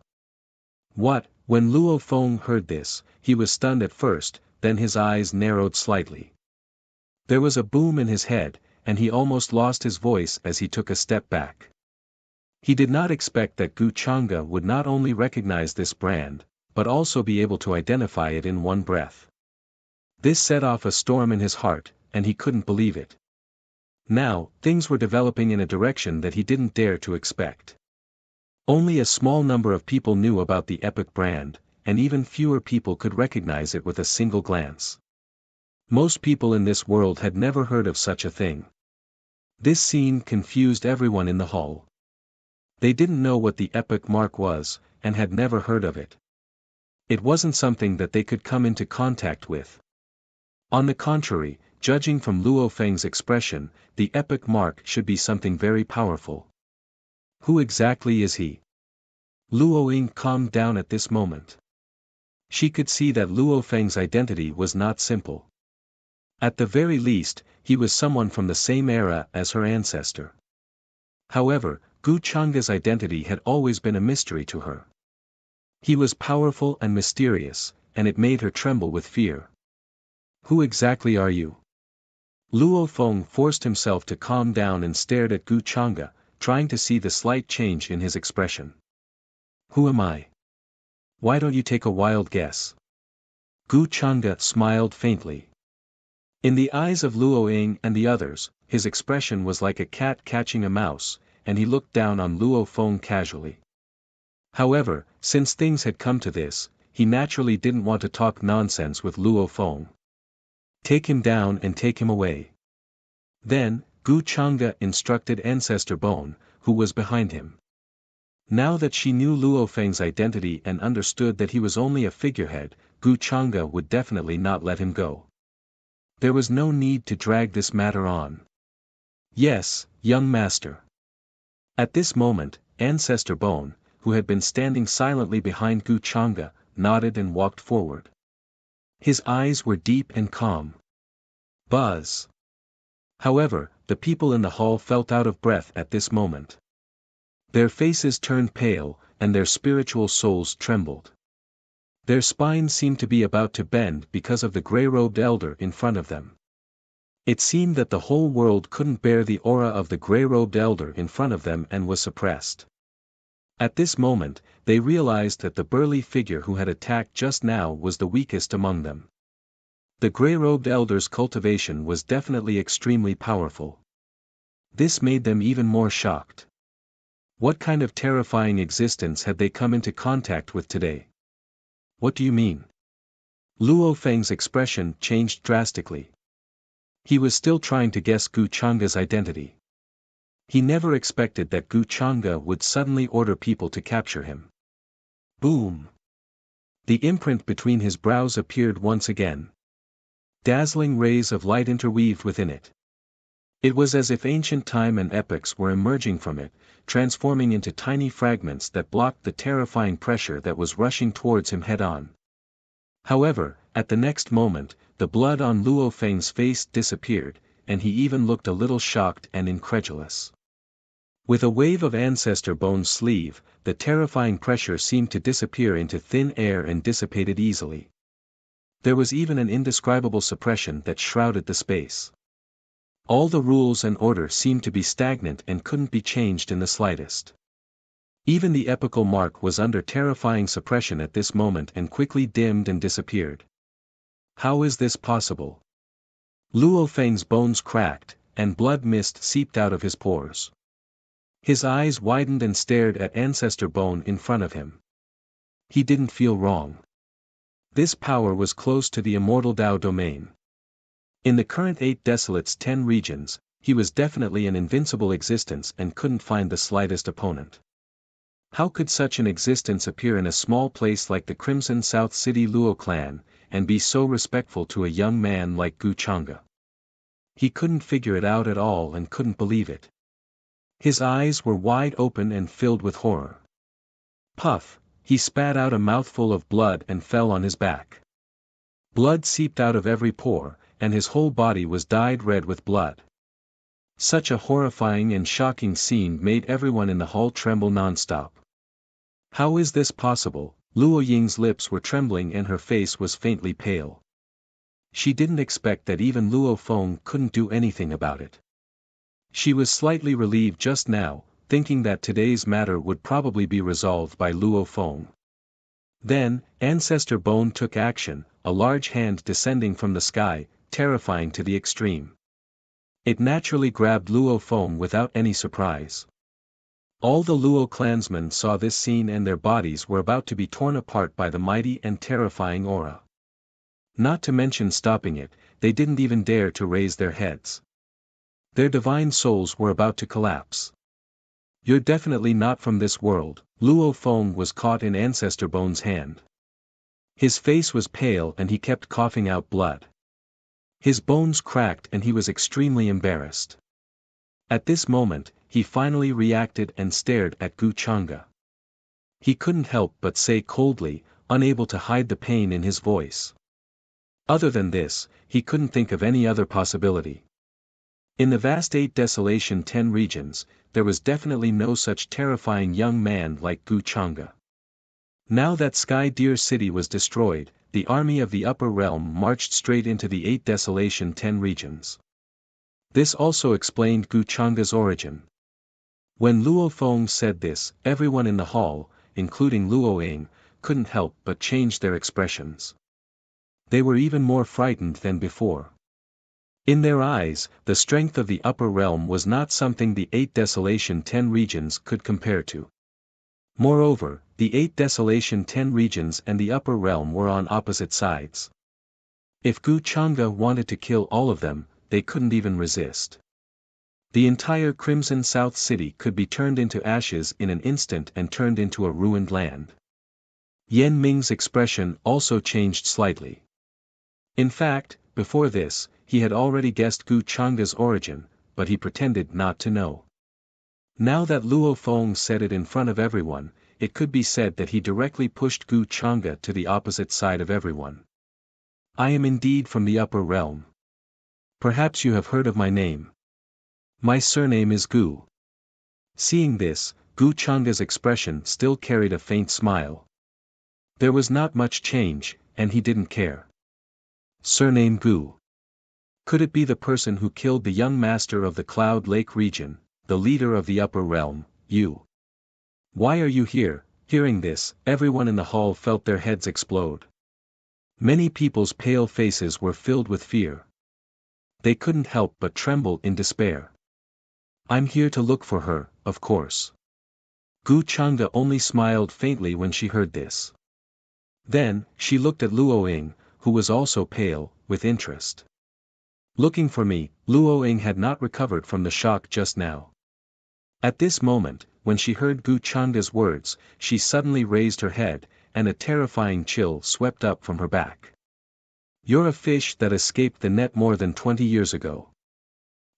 What? When Luo Feng heard this, he was stunned at first, then his eyes narrowed slightly. There was a boom in his head, and he almost lost his voice as he took a step back. He did not expect that Gu Chang'e would not only recognize this brand, but also be able to identify it in one breath. This set off a storm in his heart, and he couldn't believe it. Now, things were developing in a direction that he didn't dare to expect. Only a small number of people knew about the epic brand, and even fewer people could recognize it with a single glance. Most people in this world had never heard of such a thing. This scene confused everyone in the hall. They didn't know what the epic mark was, and had never heard of it. It wasn't something that they could come into contact with. On the contrary, judging from Luo Feng's expression, the epic mark should be something very powerful. Who exactly is he? Luo Ying calmed down at this moment. She could see that Luo Feng's identity was not simple. At the very least, he was someone from the same era as her ancestor. However, Gu Chang'e's identity had always been a mystery to her. He was powerful and mysterious, and it made her tremble with fear. Who exactly are you? Luo Feng forced himself to calm down and stared at Gu Chang'e, trying to see the slight change in his expression. Who am I? Why don't you take a wild guess? Gu Chang'e smiled faintly. In the eyes of Luo Ying and the others, his expression was like a cat catching a mouse, and he looked down on Luo Feng casually. However, since things had come to this, he naturally didn't want to talk nonsense with Luo Feng. Take him down and take him away. Then, Gu Chang'e instructed Ancestor Bone, who was behind him. Now that she knew Luo Feng's identity and understood that he was only a figurehead, Gu Chang'e would definitely not let him go. There was no need to drag this matter on. Yes, young master. At this moment, Ancestor Bone, who had been standing silently behind Gu Chang'e, nodded and walked forward. His eyes were deep and calm. Buzz. However, the people in the hall felt out of breath at this moment. Their faces turned pale, and their spiritual souls trembled. Their spines seemed to be about to bend because of the gray-robed elder in front of them. It seemed that the whole world couldn't bear the aura of the gray-robed elder in front of them and was suppressed. At this moment, they realized that the burly figure who had attacked just now was the weakest among them. The gray-robed elder's cultivation was definitely extremely powerful. This made them even more shocked. What kind of terrifying existence had they come into contact with today? What do you mean? Luo Feng's expression changed drastically. He was still trying to guess Gu Chang'e's identity. He never expected that Gu Chang'e would suddenly order people to capture him. Boom! The imprint between his brows appeared once again. Dazzling rays of light interweaved within it. It was as if ancient time and epochs were emerging from it, transforming into tiny fragments that blocked the terrifying pressure that was rushing towards him head-on. However, at the next moment, the blood on Luo Feng's face disappeared, and he even looked a little shocked and incredulous. With a wave of Ancestor Bone's sleeve, the terrifying pressure seemed to disappear into thin air and dissipated easily. There was even an indescribable suppression that shrouded the space. All the rules and order seemed to be stagnant and couldn't be changed in the slightest. Even the epical mark was under terrifying suppression at this moment and quickly dimmed and disappeared. How is this possible? Luo Feng's bones cracked, and blood mist seeped out of his pores. His eyes widened and stared at Ancestor Bone in front of him. He didn't feel wrong. This power was close to the immortal Dao domain. In the current 8 Desolate's 10 regions, he was definitely an invincible existence and couldn't find the slightest opponent. How could such an existence appear in a small place like the Crimson South City Luo clan, and be so respectful to a young man like Gu Chang'e? He couldn't figure it out at all and couldn't believe it. His eyes were wide open and filled with horror. Puff, he spat out a mouthful of blood and fell on his back. Blood seeped out of every pore, and his whole body was dyed red with blood. Such a horrifying and shocking scene made everyone in the hall tremble nonstop. How is this possible? Luo Ying's lips were trembling and her face was faintly pale. She didn't expect that even Luo Feng couldn't do anything about it. She was slightly relieved just now, thinking that today's matter would probably be resolved by Luo Feng. Then, Ancestor Bone took action, a large hand descending from the sky, terrifying to the extreme. It naturally grabbed Luo Feng without any surprise. All the Luo clansmen saw this scene and their bodies were about to be torn apart by the mighty and terrifying aura. Not to mention stopping it, they didn't even dare to raise their heads. Their divine souls were about to collapse. You're definitely not from this world. Luo Feng was caught in Ancestor Bone's hand. His face was pale and he kept coughing out blood. His bones cracked and he was extremely embarrassed. At this moment, he finally reacted and stared at Gu Chang'e. He couldn't help but say coldly, unable to hide the pain in his voice. Other than this, he couldn't think of any other possibility. In the vast 8 Desolation 10 regions, there was definitely no such terrifying young man like Gu Chang'e. Now that Sky Deer City was destroyed, the army of the Upper Realm marched straight into the 8 Desolation 10 regions. This also explained Gu Chang'e's origin. When Luo Feng said this, everyone in the hall, including Luo Ying, couldn't help but change their expressions. They were even more frightened than before. In their eyes, the strength of the Upper Realm was not something the 8 Desolation 10 regions could compare to. Moreover, the 8 Desolation 10 regions and the Upper Realm were on opposite sides. If Gu Chang'e wanted to kill all of them, they couldn't even resist. The entire Crimson South City could be turned into ashes in an instant and turned into a ruined land. Yan Ming's expression also changed slightly. In fact, before this, he had already guessed Gu Chang'e's origin, but he pretended not to know. Now that Luo Feng said it in front of everyone, it could be said that he directly pushed Gu Chang'e to the opposite side of everyone. I am indeed from the Upper Realm. Perhaps you have heard of my name. My surname is Gu. Seeing this, Gu Chang'e's expression still carried a faint smile. There was not much change, and he didn't care. Surname Gu. Could it be the person who killed the young master of the Cloud Lake region, the leader of the Upper Realm, you? Why are you here? Hearing this, everyone in the hall felt their heads explode. Many people's pale faces were filled with fear. They couldn't help but tremble in despair. I'm here to look for her, of course. Gu Chang'e only smiled faintly when she heard this. Then, she looked at Luo Ying, who was also pale, with interest. Looking for me, Luo Ying had not recovered from the shock just now. At this moment, when she heard Gu Chang'e's words, she suddenly raised her head, and a terrifying chill swept up from her back. You're a fish that escaped the net more than 20 years ago.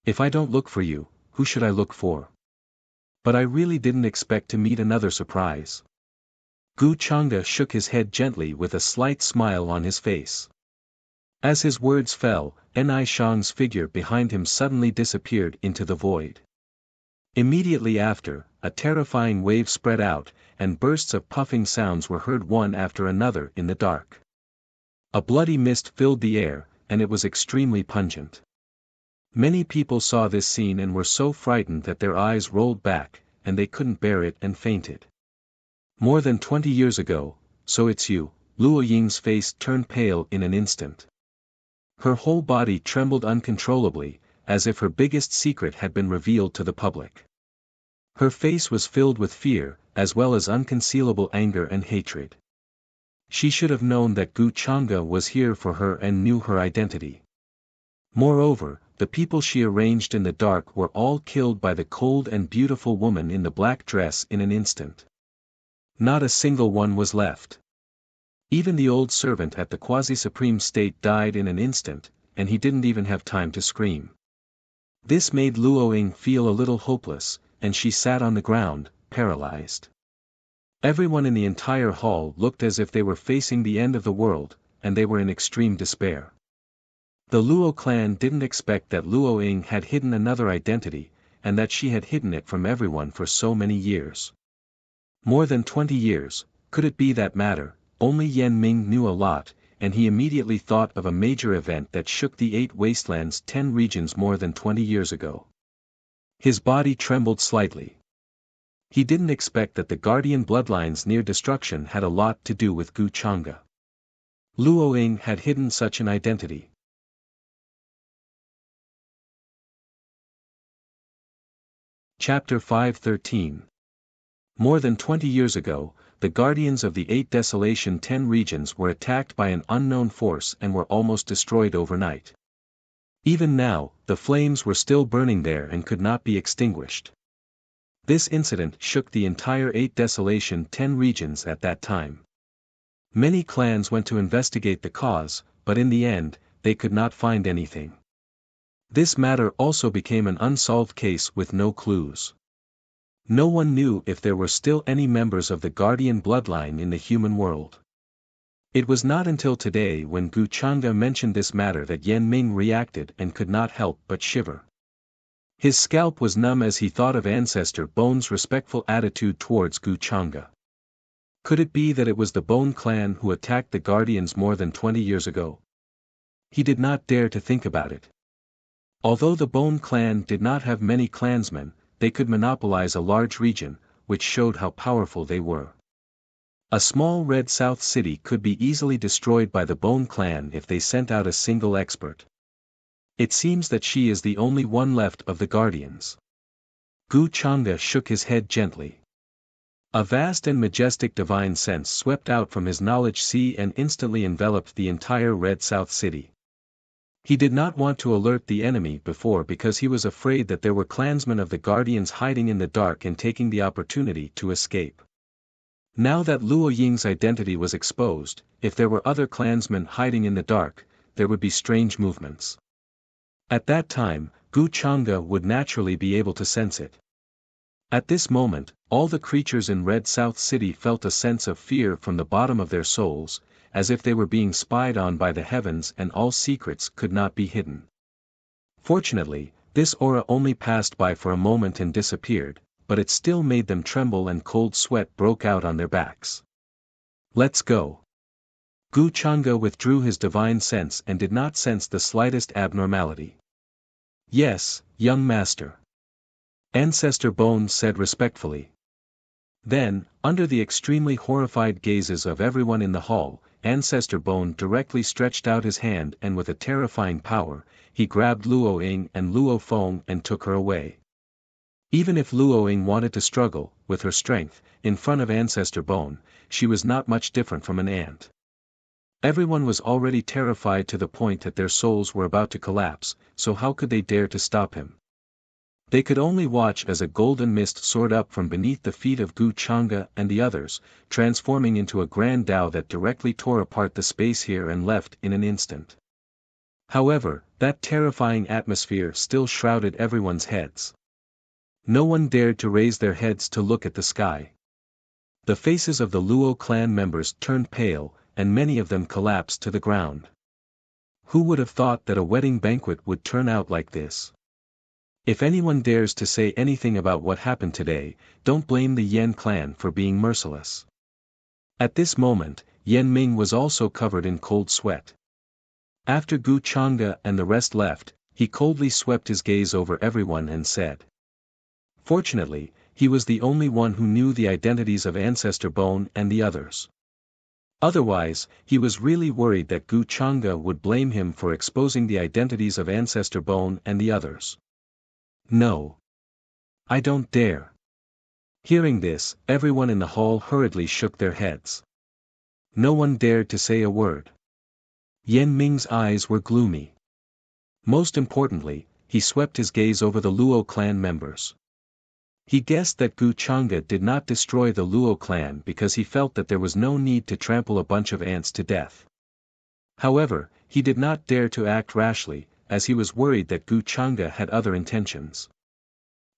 If I don't look for you, who should I look for? But I really didn't expect to meet another surprise. Gu Chang'e shook his head gently with a slight smile on his face. As his words fell, Ni Shang's figure behind him suddenly disappeared into the void. Immediately after, a terrifying wave spread out, and bursts of puffing sounds were heard one after another in the dark. A bloody mist filled the air, and it was extremely pungent. Many people saw this scene and were so frightened that their eyes rolled back, and they couldn't bear it and fainted. More than 20 years ago, so it's you. Luo Ying's face turned pale in an instant. Her whole body trembled uncontrollably, as if her biggest secret had been revealed to the public. Her face was filled with fear, as well as unconcealable anger and hatred. She should have known that Gu Chang'e was here for her and knew her identity. Moreover, the people she arranged in the dark were all killed by the cold and beautiful woman in the black dress in an instant. Not a single one was left. Even the old servant at the quasi-supreme state died in an instant, and he didn't even have time to scream. This made Luo Ying feel a little hopeless, and she sat on the ground, paralyzed. Everyone in the entire hall looked as if they were facing the end of the world, and they were in extreme despair. The Luo clan didn't expect that Luo Ying had hidden another identity, and that she had hidden it from everyone for so many years. More than 20 years, could it be that matter? Only Yan Ming knew a lot, and he immediately thought of a major event that shook the 8 wastelands' 10 regions more than 20 years ago. His body trembled slightly. He didn't expect that the guardian bloodline's near destruction had a lot to do with Gu Chang'e. Luo Ying had hidden such an identity. Chapter 513. More than 20 years ago, the guardians of the 8 Desolation 10 regions were attacked by an unknown force and were almost destroyed overnight. Even now, the flames were still burning there and could not be extinguished. This incident shook the entire 8 Desolation 10 regions at that time. Many clans went to investigate the cause, but in the end, they could not find anything. This matter also became an unsolved case with no clues. No one knew if there were still any members of the guardian bloodline in the human world. It was not until today when Gu Chang'e mentioned this matter that Yan Ming reacted and could not help but shiver. His scalp was numb as he thought of Ancestor Bone's respectful attitude towards Gu Chang'e. Could it be that it was the Bone clan who attacked the guardians more than 20 years ago? He did not dare to think about it. Although the Bone clan did not have many clansmen, they could monopolize a large region, which showed how powerful they were. A small red south city could be easily destroyed by the Bone clan if they sent out a single expert. It seems that she is the only one left of the guardians. Gu Chang'e shook his head gently. A vast and majestic divine sense swept out from his knowledge sea and instantly enveloped the entire red south city. He did not want to alert the enemy before because he was afraid that there were clansmen of the guardians hiding in the dark and taking the opportunity to escape. Now that Luo Ying's identity was exposed, if there were other clansmen hiding in the dark, there would be strange movements. At that time, Gu Chang'e would naturally be able to sense it. At this moment, all the creatures in Red South City felt a sense of fear from the bottom of their souls, as if they were being spied on by the heavens and all secrets could not be hidden. Fortunately, this aura only passed by for a moment and disappeared, but it still made them tremble and cold sweat broke out on their backs. Let's go. Gu Chang'e withdrew his divine sense and did not sense the slightest abnormality. Yes, young master. Ancestor Bone said respectfully. Then, under the extremely horrified gazes of everyone in the hall, Ancestor Bone directly stretched out his hand and with a terrifying power, he grabbed Luo Ying and Luo Feng and took her away. Even if Luo Ying wanted to struggle, with her strength, in front of Ancestor Bone, she was not much different from an ant. Everyone was already terrified to the point that their souls were about to collapse, so how could they dare to stop him? They could only watch as a golden mist soared up from beneath the feet of Gu Chang'e and the others, transforming into a grand Tao that directly tore apart the space here and left in an instant. However, that terrifying atmosphere still shrouded everyone's heads. No one dared to raise their heads to look at the sky. The faces of the Luo clan members turned pale, and many of them collapsed to the ground. Who would have thought that a wedding banquet would turn out like this? If anyone dares to say anything about what happened today, don't blame the Yan clan for being merciless. At this moment, Yan Ming was also covered in cold sweat. After Gu Chang'e and the rest left, he coldly swept his gaze over everyone and said. Fortunately, he was the only one who knew the identities of Ancestor Bone and the others. Otherwise, he was really worried that Gu Chang'e would blame him for exposing the identities of Ancestor Bone and the others. No. I don't dare. Hearing this, everyone in the hall hurriedly shook their heads. No one dared to say a word. Yan Ming's eyes were gloomy. Most importantly, he swept his gaze over the Luo clan members. He guessed that Gu Chang'e did not destroy the Luo clan because he felt that there was no need to trample a bunch of ants to death. However, he did not dare to act rashly, as he was worried that Gu Chang'e had other intentions.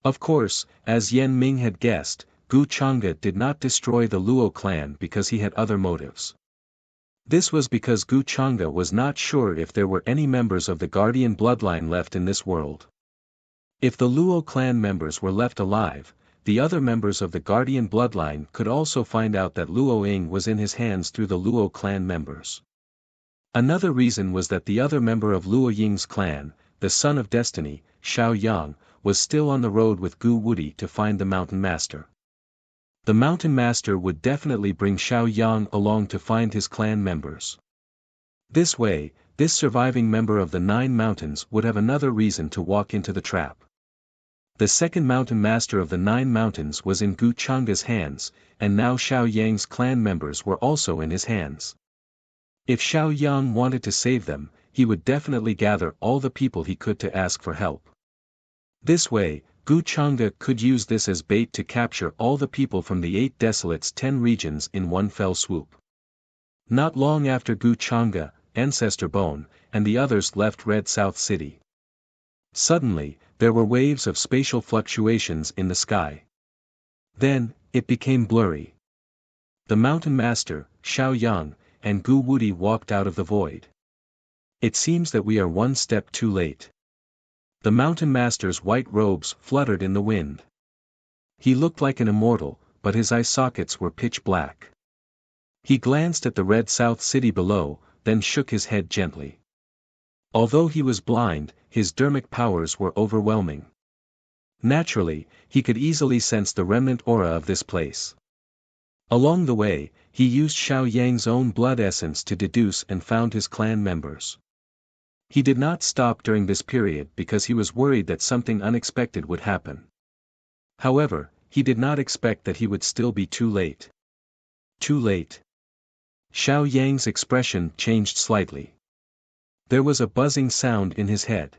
Of course, as Yan Ming had guessed, Gu Chang'e did not destroy the Luo clan because he had other motives. This was because Gu Chang'e was not sure if there were any members of the guardian bloodline left in this world. If the Luo clan members were left alive, the other members of the guardian bloodline could also find out that Luo Ying was in his hands through the Luo clan members. Another reason was that the other member of Luo Ying's clan, the son of Destiny, Xiao Yang, was still on the road with Gu Wudi to find the Mountain Master. The Mountain Master would definitely bring Xiao Yang along to find his clan members. This way, this surviving member of the 9 mountains would have another reason to walk into the trap. The second Mountain Master of the 9 mountains was in Gu Chang'e's hands, and now Xiao Yang's clan members were also in his hands. If Xiao Yang wanted to save them, he would definitely gather all the people he could to ask for help. This way, Gu Chang'e could use this as bait to capture all the people from the 8 Desolates' 10 regions in one fell swoop. Not long after Gu Chang'e, Ancestor Bone, and the others left Red South City. Suddenly, there were waves of spatial fluctuations in the sky. Then, it became blurry. The Mountain Master, Xiao Yang, and Gu Wudi walked out of the void. It seems that we are one step too late. The Mountain Master's white robes fluttered in the wind. He looked like an immortal, but his eye sockets were pitch black. He glanced at the Red South City below, then shook his head gently. Although he was blind, his dermic powers were overwhelming. Naturally, he could easily sense the remnant aura of this place. Along the way, he used Xiao Yang's own blood essence to deduce and found his clan members. He did not stop during this period because he was worried that something unexpected would happen. However, he did not expect that he would still be too late. Too late. Xiao Yang's expression changed slightly. There was a buzzing sound in his head.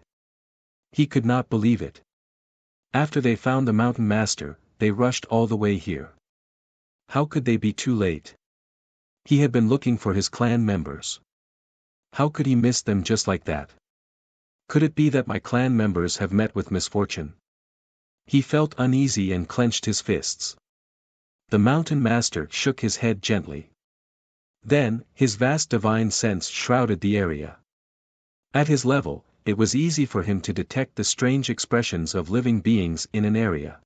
He could not believe it. After they found the Mountain Master, they rushed all the way here. How could they be too late? He had been looking for his clan members. How could he miss them just like that? Could it be that my clan members have met with misfortune? He felt uneasy and clenched his fists. The Mountain Master shook his head gently. Then, his vast divine sense shrouded the area. At his level, it was easy for him to detect the strange expressions of living beings in an area.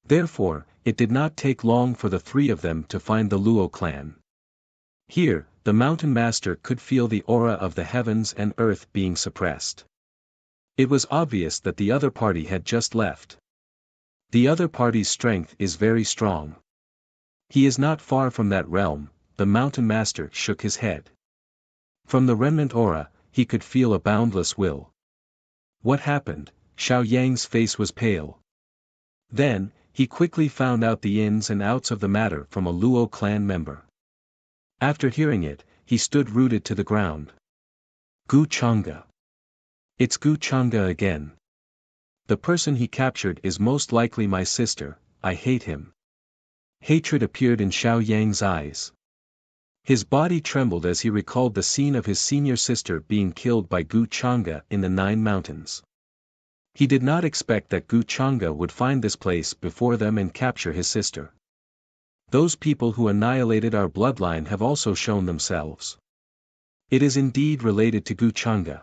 Therefore, it did not take long for the 3 of them to find the Luo clan. Here, the Mountain Master could feel the aura of the heavens and earth being suppressed. It was obvious that the other party had just left. The other party's strength is very strong. He is not far from that realm. The Mountain Master shook his head. From the remnant aura, he could feel a boundless will. What happened? Xiao Yang's face was pale. Then, he quickly found out the ins and outs of the matter from a Luo clan member. After hearing it, he stood rooted to the ground. Gu Chang'e. It's Gu Chang'e again. The person he captured is most likely my sister. I hate him. Hatred appeared in Xiao Yang's eyes. His body trembled as he recalled the scene of his senior sister being killed by Gu Chang'e in the 9 mountains. He did not expect that Gu Chang'e would find this place before them and capture his sister. Those people who annihilated our bloodline have also shown themselves. It is indeed related to Gu Chang'e.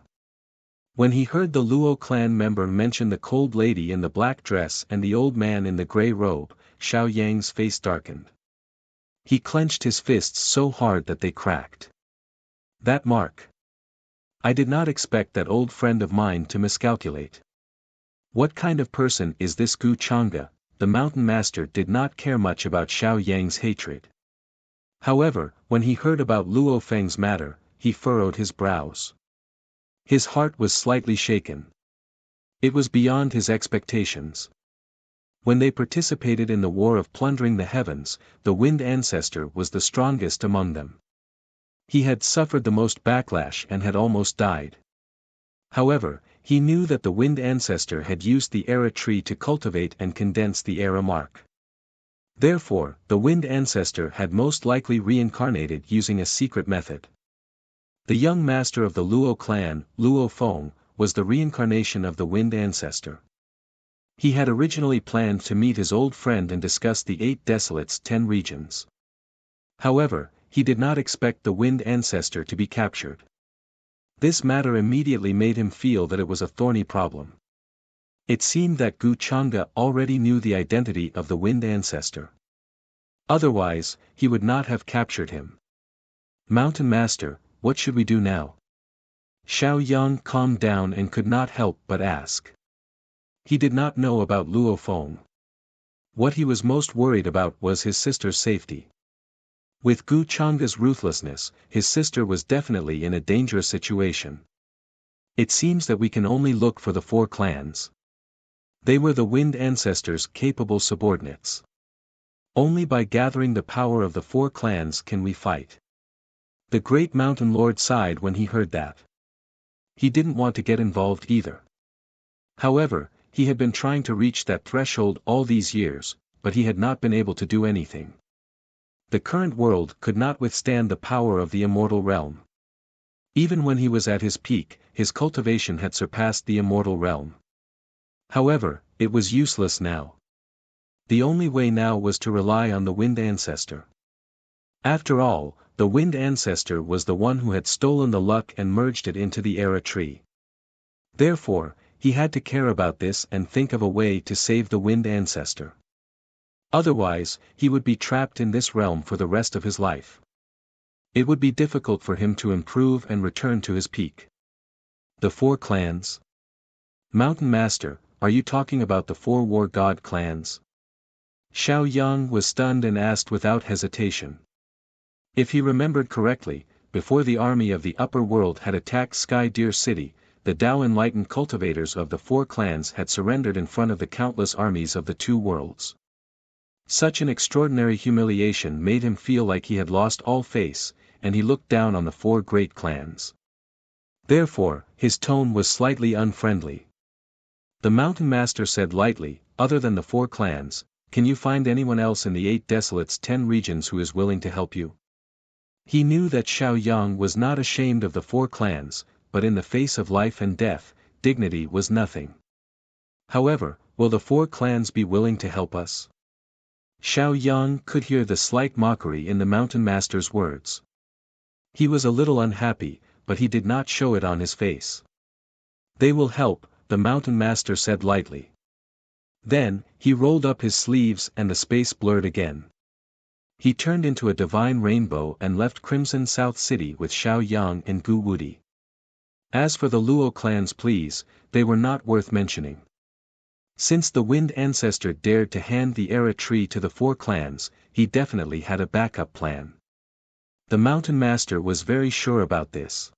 When he heard the Luo clan member mention the cold lady in the black dress and the old man in the gray robe, Xiao Yang's face darkened. He clenched his fists so hard that they cracked. That mark. I did not expect that old friend of mine to miscalculate. What kind of person is this Gu Chang'e? The Mountain Master did not care much about Xiao Yang's hatred. However, when he heard about Luo Feng's matter, he furrowed his brows. His heart was slightly shaken. It was beyond his expectations. When they participated in the war of plundering the heavens, the Wind Ancestor was the strongest among them. He had suffered the most backlash and had almost died. However, he knew that the Wind Ancestor had used the Era tree to cultivate and condense the Era mark. Therefore, the Wind Ancestor had most likely reincarnated using a secret method. The young master of the Luo clan, Luo Feng, was the reincarnation of the Wind Ancestor. He had originally planned to meet his old friend and discuss the 8 Desolates' 10 regions. However, he did not expect the Wind Ancestor to be captured. This matter immediately made him feel that it was a thorny problem. It seemed that Gu Chang'e already knew the identity of the Wind Ancestor. Otherwise, he would not have captured him. Mountain Master, what should we do now? Xiao Yang calmed down and could not help but ask. He did not know about Luo Feng. What he was most worried about was his sister's safety. With Gu Chang'e's ruthlessness, his sister was definitely in a dangerous situation. It seems that we can only look for the 4 clans. They were the Wind Ancestors' capable subordinates. Only by gathering the power of the 4 clans can we fight. The great mountain lord sighed when he heard that. He didn't want to get involved either. However, he had been trying to reach that threshold all these years, but he had not been able to do anything. The current world could not withstand the power of the immortal realm. Even when he was at his peak, his cultivation had surpassed the immortal realm. However, it was useless now. The only way now was to rely on the Wind Ancestor. After all, the Wind Ancestor was the one who had stolen the luck and merged it into the Era tree. Therefore, he had to care about this and think of a way to save the Wind Ancestor. Otherwise, he would be trapped in this realm for the rest of his life. It would be difficult for him to improve and return to his peak. The 4 clans? Mountain Master, are you talking about the 4 war god clans? Xiao Yang was stunned and asked without hesitation. If he remembered correctly, before the army of the upper world had attacked Sky Deer City, the Tao enlightened cultivators of the 4 clans had surrendered in front of the countless armies of the 2 worlds. Such an extraordinary humiliation made him feel like he had lost all face, and he looked down on the 4 great clans. Therefore, his tone was slightly unfriendly. The Mountain Master said lightly, other than the 4 clans, can you find anyone else in the 8 Desolates 10 regions who is willing to help you? He knew that Xiao Yang was not ashamed of the 4 clans, but in the face of life and death, dignity was nothing. However, will the 4 clans be willing to help us? Xiao Yang could hear the slight mockery in the Mountain Master's words. He was a little unhappy, but he did not show it on his face. They will help, the Mountain Master said lightly. Then, he rolled up his sleeves and the space blurred again. He turned into a divine rainbow and left Crimson South City with Xiao Yang and Gu Wudi. As for the Luo clan's pleas, they were not worth mentioning. Since the Wind Ancestor dared to hand the Era tree to the 4 clans, he definitely had a backup plan. The Mountain Master was very sure about this.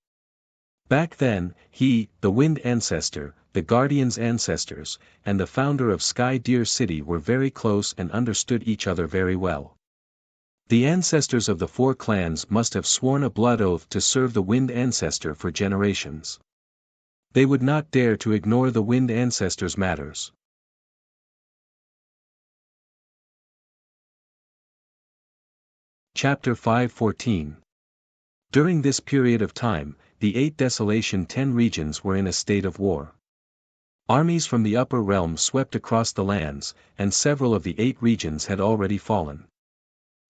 Back then, he, the Wind Ancestor, the Guardian's ancestors, and the founder of Sky Deer City were very close and understood each other very well. The ancestors of the 4 clans must have sworn a blood oath to serve the Wind Ancestor for generations. They would not dare to ignore the Wind Ancestor's matters. Chapter 5:14. During this period of time, the 8 Desolation 10 regions were in a state of war. Armies from the upper realm swept across the lands, and several of the 8 regions had already fallen.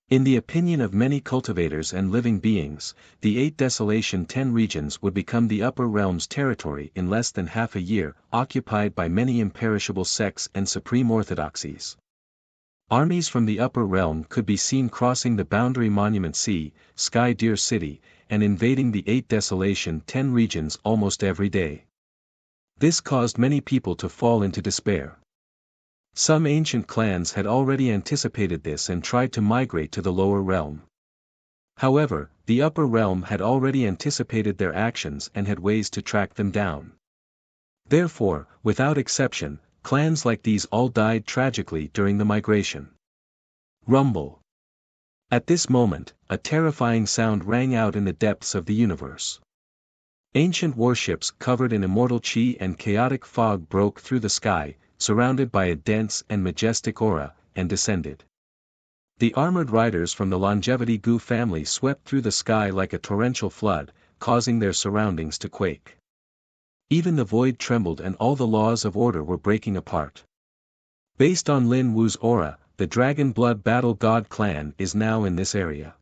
In the opinion of many cultivators and living beings, the 8 Desolation 10 regions would become the upper realm's territory in less than half a year, occupied by many imperishable sects and supreme orthodoxies. Armies from the upper realm could be seen crossing the boundary Monument Sea, Sky Deer City, and invading the 8 Desolation 10 regions almost every day. This caused many people to fall into despair. Some ancient clans had already anticipated this and tried to migrate to the lower realm. However, the upper realm had already anticipated their actions and had ways to track them down. Therefore, without exception, clans like these all died tragically during the migration. Rumble. At this moment, a terrifying sound rang out in the depths of the universe. Ancient warships covered in immortal chi and chaotic fog broke through the sky, surrounded by a dense and majestic aura, and descended. The armored riders from the Longevity Gu family swept through the sky like a torrential flood, causing their surroundings to quake. Even the void trembled and all the laws of order were breaking apart. Based on Lin Wu's aura, the Dragon Blood Battle God clan is now in this area.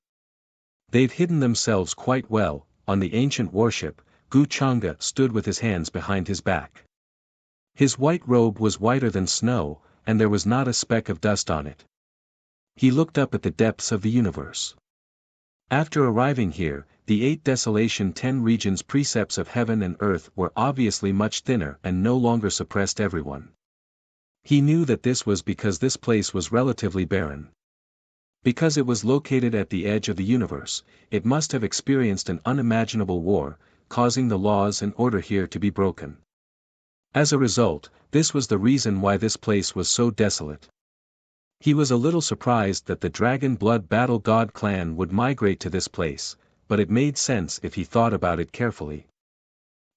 They've hidden themselves quite well. On the ancient warship, Gu Changa stood with his hands behind his back. His white robe was whiter than snow, and there was not a speck of dust on it. He looked up at the depths of the universe. After arriving here, the 8 desolation 10 regions precepts of heaven and earth were obviously much thinner and no longer suppressed everyone. He knew that this was because this place was relatively barren. Because it was located at the edge of the universe, it must have experienced an unimaginable war, causing the laws and order here to be broken. As a result, this was the reason why this place was so desolate. He was a little surprised that the Dragon Blood Battle God clan would migrate to this place, but it made sense if he thought about it carefully.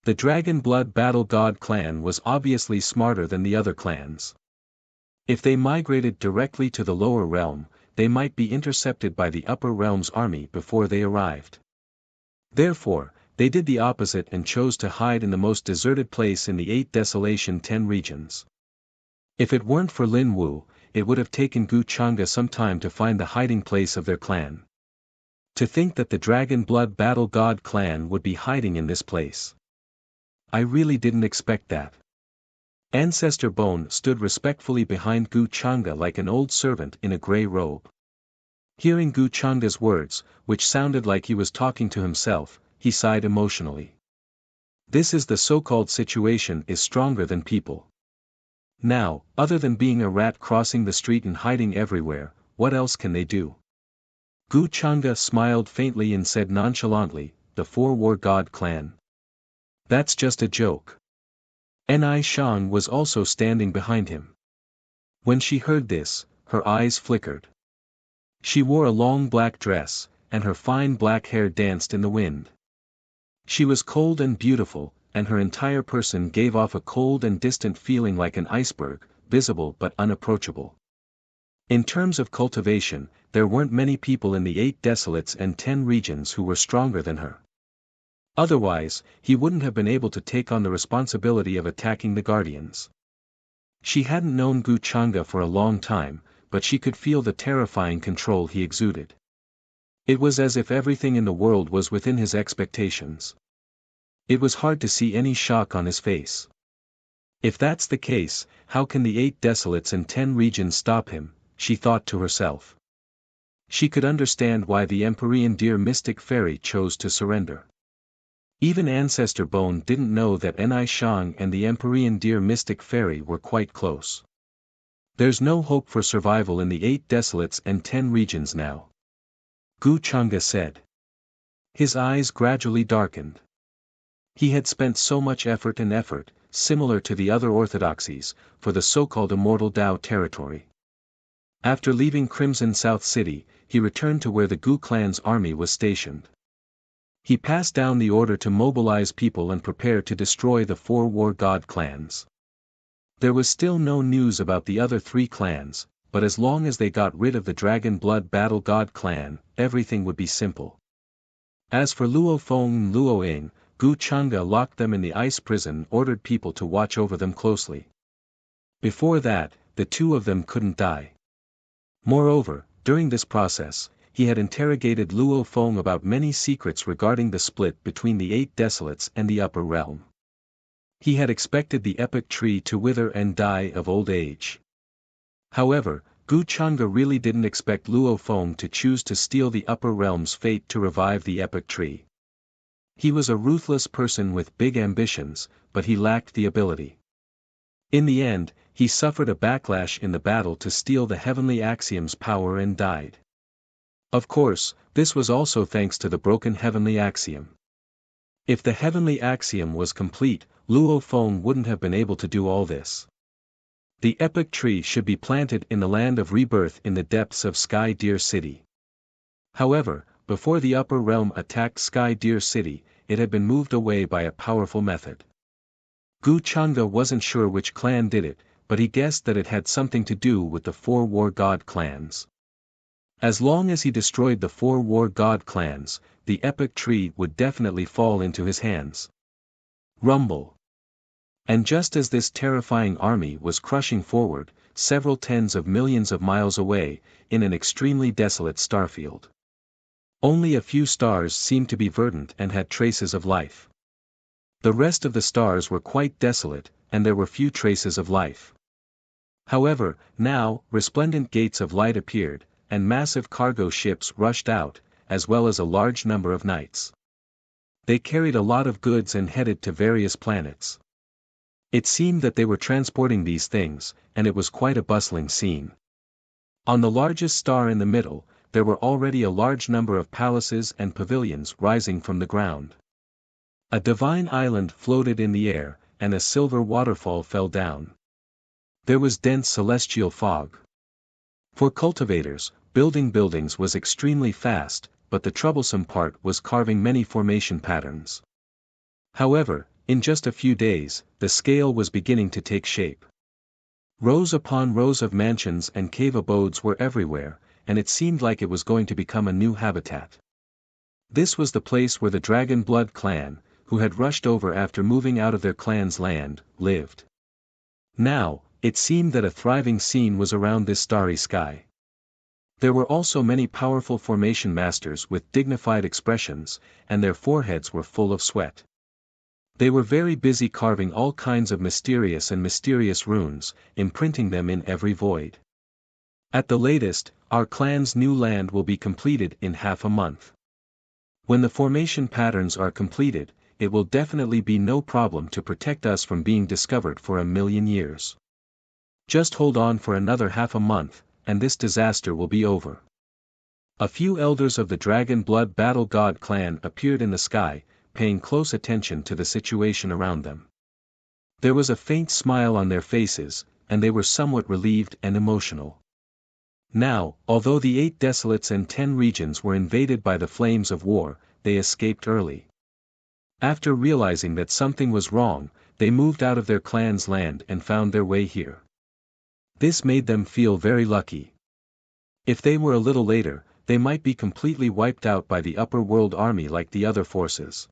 The Dragon Blood Battle God clan was obviously smarter than the other clans. If they migrated directly to the lower realm, they might be intercepted by the upper realm's army before they arrived. Therefore, they did the opposite and chose to hide in the most deserted place in the 8 desolation 10 regions. If it weren't for Lin Wu, it would have taken Gu Changa some time to find the hiding place of their clan. To think that the Dragon Blood Battle God clan would be hiding in this place. I really didn't expect that. Ancestor Bone stood respectfully behind Gu Changa like an old servant in a grey robe. Hearing Gu Changa's words, which sounded like he was talking to himself, he sighed emotionally. This is the so-called situation is stronger than people. Now, other than being a rat crossing the street and hiding everywhere, what else can they do? Gu Changa smiled faintly and said nonchalantly, the 4 War God clan. That's just a joke. Ni Shang was also standing behind him. When she heard this, her eyes flickered. She wore a long black dress, and her fine black hair danced in the wind. She was cold and beautiful, and her entire person gave off a cold and distant feeling like an iceberg, visible but unapproachable. In terms of cultivation, there weren't many people in the 8 desolates and 10 regions who were stronger than her. Otherwise, he wouldn't have been able to take on the responsibility of attacking the Guardians. She hadn't known Gu Changa for a long time, but she could feel the terrifying control he exuded. It was as if everything in the world was within his expectations. It was hard to see any shock on his face. If that's the case, how can the 8 desolates and 10 regions stop him, she thought to herself. She could understand why the Empyrean Deer Mystic Fairy chose to surrender. Even Ancestor Bone didn't know that Ni Shang and the Empyrean Deer Mystic Fairy were quite close. There's no hope for survival in the 8 desolates and 10 regions now. Gu Changa said. His eyes gradually darkened. He had spent so much effort, similar to the other orthodoxies, for the so-called immortal Dao territory. After leaving Crimson South City, he returned to where the Gu clan's army was stationed. He passed down the order to mobilize people and prepare to destroy the 4 War God clans. There was still no news about the other 3 clans, but as long as they got rid of the Dragon Blood Battle God clan, everything would be simple. As for Luo Feng and Luo Ying, Gu Changa locked them in the ice prison and ordered people to watch over them closely. Before that, the 2 of them couldn't die. Moreover, during this process, he had interrogated Luo Feng about many secrets regarding the split between the 8 desolates and the upper realm. He had expected the epic tree to wither and die of old age. However, Gu Changa really didn't expect Luo Feng to choose to steal the upper realm's fate to revive the epic tree. He was a ruthless person with big ambitions, but he lacked the ability. In the end, he suffered a backlash in the battle to steal the heavenly axiom's power and died. Of course, this was also thanks to the broken heavenly axiom. If the heavenly axiom was complete, Luo Feng wouldn't have been able to do all this. The epic tree should be planted in the land of rebirth in the depths of Sky Deer City. However, before the upper realm attacked Sky Deer City, it had been moved away by a powerful method. Gu Changa wasn't sure which clan did it, but he guessed that it had something to do with the 4 War God clans. As long as he destroyed the 4 War God clans, the epic tree would definitely fall into his hands. Rumble. And just as this terrifying army was crushing forward, several tens of millions of miles away, in an extremely desolate starfield, Only a few stars seemed to be verdant and had traces of life. The rest of the stars were quite desolate, and there were few traces of life. However, now, resplendent gates of light appeared, and massive cargo ships rushed out, as well as a large number of knights. They carried a lot of goods and headed to various planets. It seemed that they were transporting these things, and it was quite a bustling scene. On the largest star in the middle, there were already a large number of palaces and pavilions rising from the ground. A divine island floated in the air, and a silver waterfall fell down. There was dense celestial fog. For cultivators, building buildings was extremely fast, but the troublesome part was carving many formation patterns. However, in just a few days, the scale was beginning to take shape. Rows upon rows of mansions and cave abodes were everywhere, and it seemed like it was going to become a new habitat. This was the place where the Dragon Blood clan, who had rushed over after moving out of their clan's land, lived. Now, it seemed that a thriving scene was around this starry sky. There were also many powerful formation masters with dignified expressions, and their foreheads were full of sweat. They were very busy carving all kinds of mysterious runes, imprinting them in every void. At the latest, our clan's new land will be completed in half a month. When the formation patterns are completed, it will definitely be no problem to protect us from being discovered for 1,000,000 years. Just hold on for another half a month, and this disaster will be over. A few elders of the Dragon Blood Battle God clan appeared in the sky, paying close attention to the situation around them. There was a faint smile on their faces, and they were somewhat relieved and emotional. Now, although the 8 desolates and 10 regions were invaded by the flames of war, they escaped early. After realizing that something was wrong, they moved out of their clan's land and found their way here. This made them feel very lucky. If they were a little later, they might be completely wiped out by the upper world army like the other forces.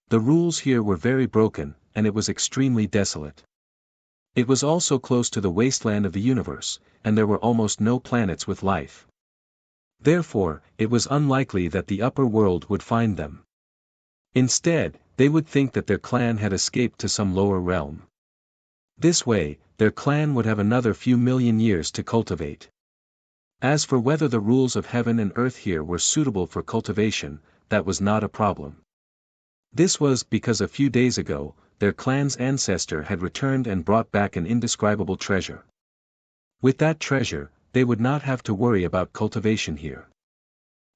The rules here were very broken, and it was extremely desolate. It was also close to the wasteland of the universe, and there were almost no planets with life. Therefore, it was unlikely that the upper world would find them. Instead, they would think that their clan had escaped to some lower realm. This way, their clan would have another few million years to cultivate. As for whether the rules of heaven and earth here were suitable for cultivation, that was not a problem. This was because a few days ago, their clan's ancestor had returned and brought back an indescribable treasure. With that treasure, they would not have to worry about cultivation here.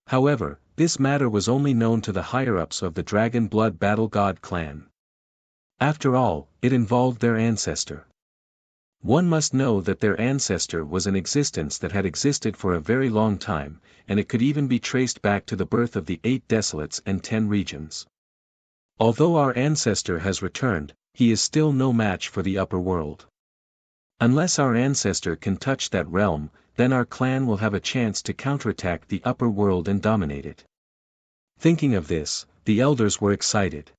However, this matter was only known to the higher-ups of the Dragon Blood Battle God clan. After all, it involved their ancestor. One must know that their ancestor was an existence that had existed for a very long time, and it could even be traced back to the birth of the 8 desolates and 10 regions. Although our ancestor has returned, he is still no match for the upper world. Unless our ancestor can touch that realm, then our clan will have a chance to counterattack the upper world and dominate it. Thinking of this, the elders were excited.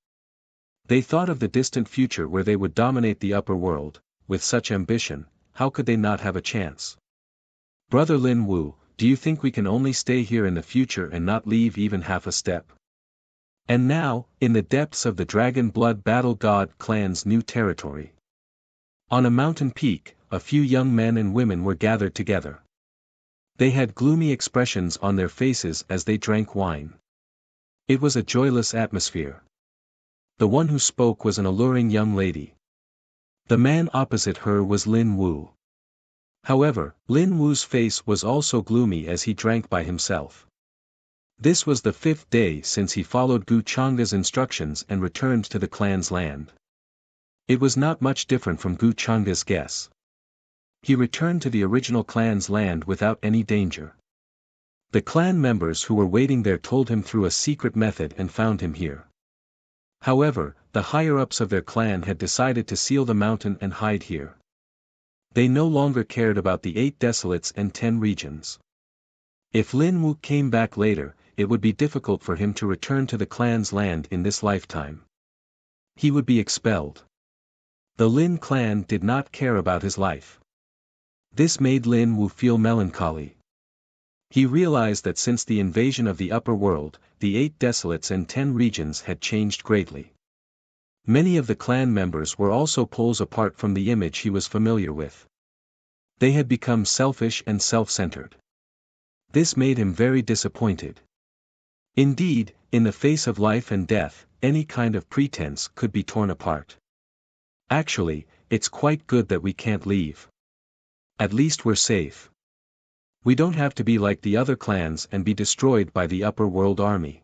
They thought of the distant future where they would dominate the upper world. With such ambition, how could they not have a chance? Brother Lin Wu, do you think we can only stay here in the future and not leave even half a step? And now, in the depths of the Dragon Blood Battle God clan's new territory. On a mountain peak, a few young men and women were gathered together. They had gloomy expressions on their faces as they drank wine. It was a joyless atmosphere. The one who spoke was an alluring young lady. The man opposite her was Lin Wu. However, Lin Wu's face was also gloomy as he drank by himself. This was the 5th day since he followed Gu Changda's instructions and returned to the clan's land. It was not much different from Gu Changda's guess. He returned to the original clan's land without any danger. The clan members who were waiting there told him through a secret method and found him here. However, the higher-ups of their clan had decided to seal the mountain and hide here. They no longer cared about the 8 desolates and 10 regions. If Lin Wu came back later, it would be difficult for him to return to the clan's land in this lifetime. He would be expelled. The Lin clan did not care about his life. This made Lin Wu feel melancholy. He realized that since the invasion of the upper world, the 8 desolates and 10 regions had changed greatly. Many of the clan members were also poles apart from the image he was familiar with. They had become selfish and self-centered. This made him very disappointed. Indeed, in the face of life and death, any kind of pretense could be torn apart. Actually, it's quite good that we can't leave. At least we're safe. We don't have to be like the other clans and be destroyed by the upper world army.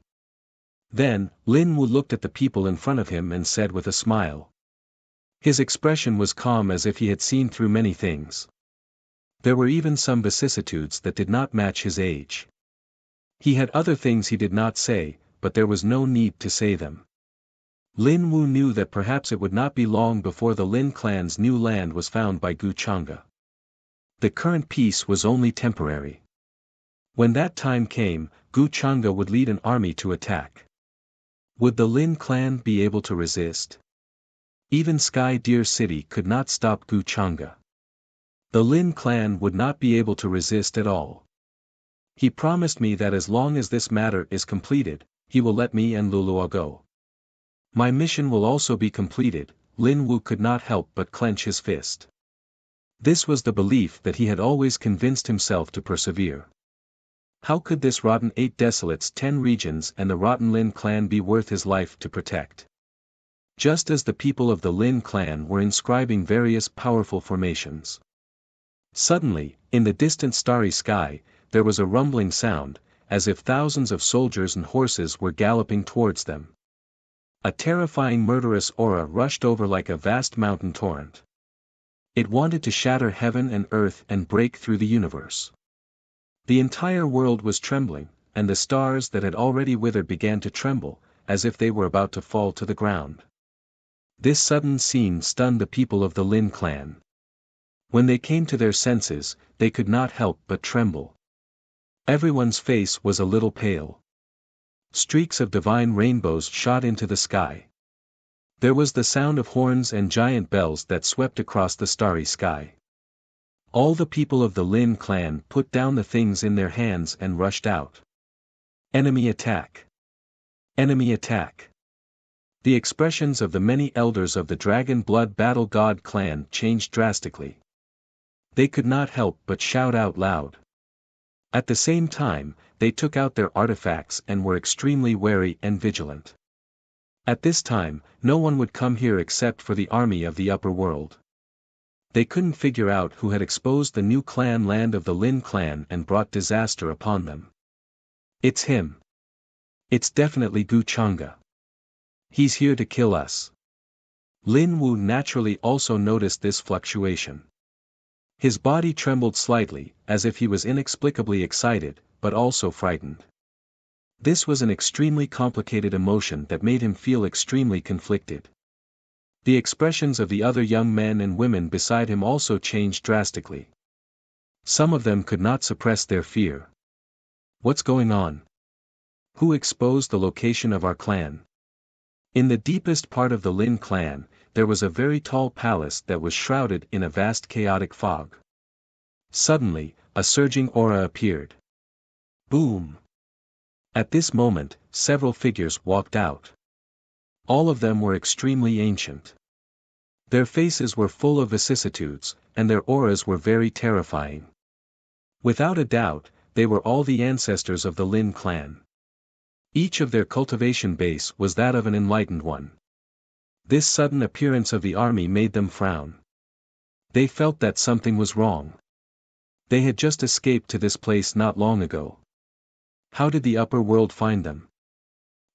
Then, Lin Wu looked at the people in front of him and said with a smile. His expression was calm as if he had seen through many things. There were even some vicissitudes that did not match his age. He had other things he did not say, but there was no need to say them. Lin Wu knew that perhaps it would not be long before the Lin clan's new land was found by Gu Chang'e. The current peace was only temporary. When that time came, Gu Chang'e would lead an army to attack. Would the Lin clan be able to resist? Even Sky Deer City could not stop Gu Chang'e. The Lin clan would not be able to resist at all. He promised me that as long as this matter is completed, he will let me and Lulua go. My mission will also be completed. Lin Wu could not help but clench his fist. This was the belief that he had always convinced himself to persevere. How could this rotten 8 desolates 10 regions and the rotten Lin clan be worth his life to protect? Just as the people of the Lin clan were inscribing various powerful formations. Suddenly, in the distant starry sky, there was a rumbling sound, as if thousands of soldiers and horses were galloping towards them. A terrifying murderous aura rushed over like a vast mountain torrent. It wanted to shatter heaven and earth and break through the universe. The entire world was trembling, and the stars that had already withered began to tremble, as if they were about to fall to the ground. This sudden scene stunned the people of the Lin clan. When they came to their senses, they could not help but tremble. Everyone's face was a little pale. Streaks of divine rainbows shot into the sky. There was the sound of horns and giant bells that swept across the starry sky. All the people of the Lin clan put down the things in their hands and rushed out. Enemy attack! Enemy attack! The expressions of the many elders of the Dragon Blood Battle God clan changed drastically. They could not help but shout out loud. At the same time, they took out their artifacts and were extremely wary and vigilant. At this time, no one would come here except for the army of the upper world. They couldn't figure out who had exposed the new clan land of the Lin clan and brought disaster upon them. It's him. It's definitely Gu Chang'e. He's here to kill us. Lin Wu naturally also noticed this fluctuation. His body trembled slightly, as if he was inexplicably excited, but also frightened. This was an extremely complicated emotion that made him feel extremely conflicted. The expressions of the other young men and women beside him also changed drastically. Some of them could not suppress their fear. What's going on? Who exposed the location of our clan? In the deepest part of the Lin clan, there was a very tall palace that was shrouded in a vast chaotic fog. Suddenly, a surging aura appeared. Boom! At this moment, several figures walked out. All of them were extremely ancient. Their faces were full of vicissitudes, and their auras were very terrifying. Without a doubt, they were all the ancestors of the Lin clan. Each of their cultivation base was that of an enlightened one. This sudden appearance of the army made them frown. They felt that something was wrong. They had just escaped to this place not long ago. How did the upper world find them?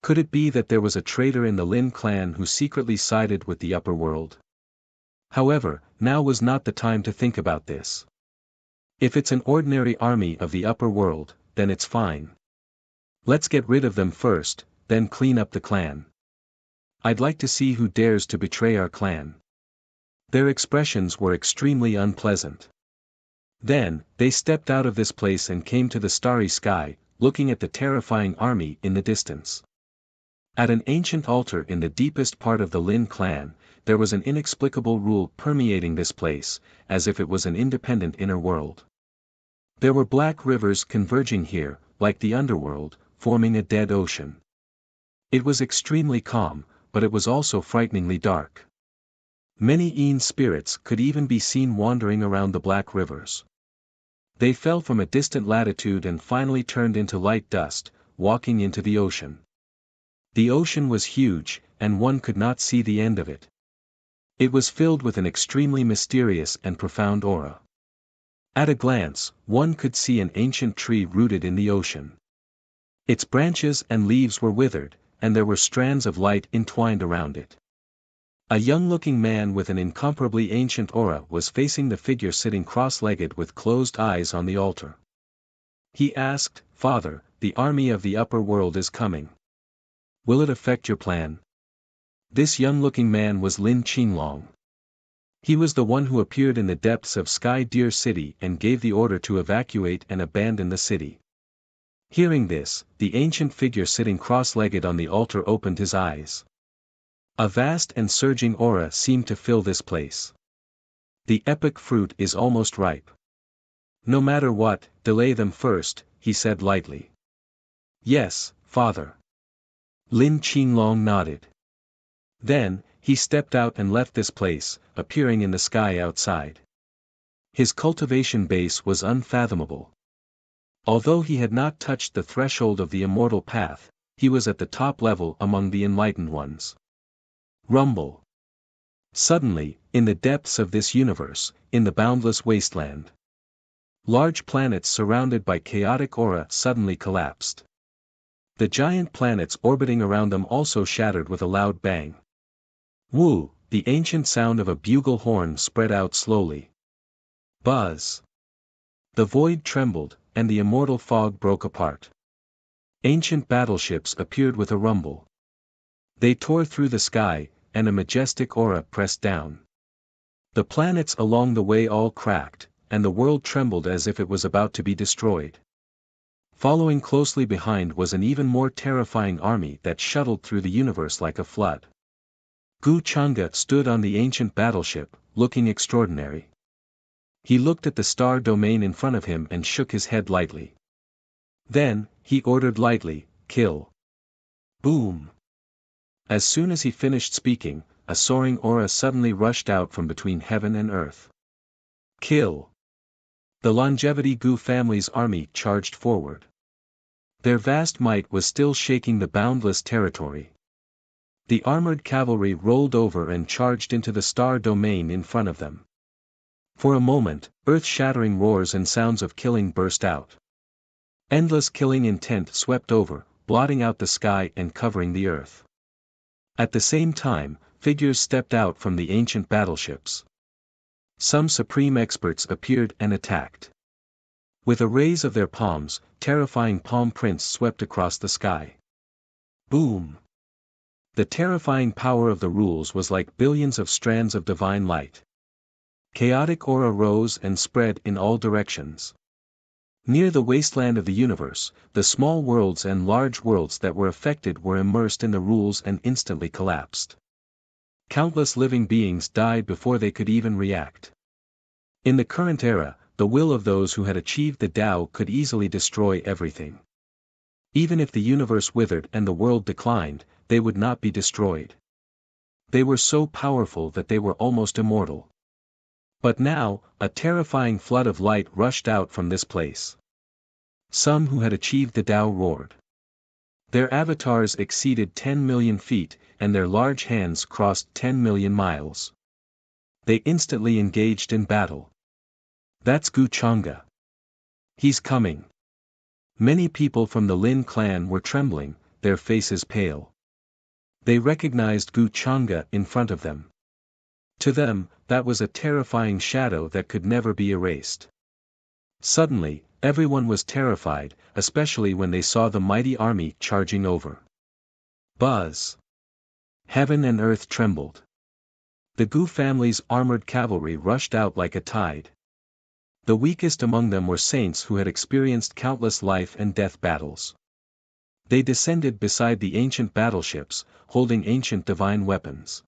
Could it be that there was a traitor in the Lin clan who secretly sided with the upper world? However, now was not the time to think about this. If it's an ordinary army of the upper world, then it's fine. Let's get rid of them first, then clean up the clan. I'd like to see who dares to betray our clan. Their expressions were extremely unpleasant. Then, they stepped out of this place and came to the starry sky, looking at the terrifying army in the distance. At an ancient altar in the deepest part of the Lin clan, there was an inexplicable rule permeating this place, as if it was an independent inner world. There were black rivers converging here, like the underworld, forming a dead ocean. It was extremely calm, but it was also frighteningly dark. Many Aeon spirits could even be seen wandering around the black rivers. They fell from a distant latitude and finally turned into light dust, walking into the ocean. The ocean was huge, and one could not see the end of it. It was filled with an extremely mysterious and profound aura. At a glance, one could see an ancient tree rooted in the ocean. Its branches and leaves were withered, and there were strands of light entwined around it. A young-looking man with an incomparably ancient aura was facing the figure sitting cross-legged with closed eyes on the altar. He asked, "Father, the army of the upper world is coming. Will it affect your plan?" This young-looking man was Lin Qinglong. He was the one who appeared in the depths of Sky Deer City and gave the order to evacuate and abandon the city. Hearing this, the ancient figure sitting cross-legged on the altar opened his eyes. A vast and surging aura seemed to fill this place. "The epic fruit is almost ripe. No matter what, delay them first," he said lightly. "Yes, Father." Lin Qinglong nodded. Then, he stepped out and left this place, appearing in the sky outside. His cultivation base was unfathomable. Although he had not touched the threshold of the immortal path, he was at the top level among the enlightened ones. Rumble. Suddenly, in the depths of this universe, in the boundless wasteland, large planets surrounded by chaotic aura suddenly collapsed. The giant planets orbiting around them also shattered with a loud bang. Woo, the ancient sound of a bugle horn spread out slowly. Buzz. The void trembled, and the immortal fog broke apart. Ancient battleships appeared with a rumble. They tore through the sky, and a majestic aura pressed down. The planets along the way all cracked, and the world trembled as if it was about to be destroyed. Following closely behind was an even more terrifying army that shuttled through the universe like a flood. Gu Chang'e stood on the ancient battleship, looking extraordinary. He looked at the star domain in front of him and shook his head lightly. Then, he ordered lightly, "Kill." Boom! As soon as he finished speaking, a soaring aura suddenly rushed out from between heaven and earth. Kill! The Longevity Gu family's army charged forward. Their vast might was still shaking the boundless territory. The armored cavalry rolled over and charged into the star domain in front of them. For a moment, earth-shattering roars and sounds of killing burst out. Endless killing intent swept over, blotting out the sky and covering the earth. At the same time, figures stepped out from the ancient battleships. Some supreme experts appeared and attacked. With a raise of their palms, terrifying palm prints swept across the sky. Boom! The terrifying power of the rules was like billions of strands of divine light. Chaotic aura rose and spread in all directions. Near the wasteland of the universe, the small worlds and large worlds that were affected were immersed in the rules and instantly collapsed. Countless living beings died before they could even react. In the current era, the will of those who had achieved the Tao could easily destroy everything. Even if the universe withered and the world declined, they would not be destroyed. They were so powerful that they were almost immortal. But now, a terrifying flood of light rushed out from this place. Some who had achieved the Tao roared. Their avatars exceeded 10 million feet, and their large hands crossed 10 million miles. They instantly engaged in battle. "That's Gu Chang'e. He's coming." Many people from the Lin clan were trembling, their faces pale. They recognized Gu Chang'e in front of them. To them, that was a terrifying shadow that could never be erased. Suddenly, everyone was terrified, especially when they saw the mighty army charging over. Buzz! Heaven and earth trembled. The Gu family's armored cavalry rushed out like a tide. The weakest among them were saints who had experienced countless life and death battles. They descended beside the ancient battleships, holding ancient divine weapons.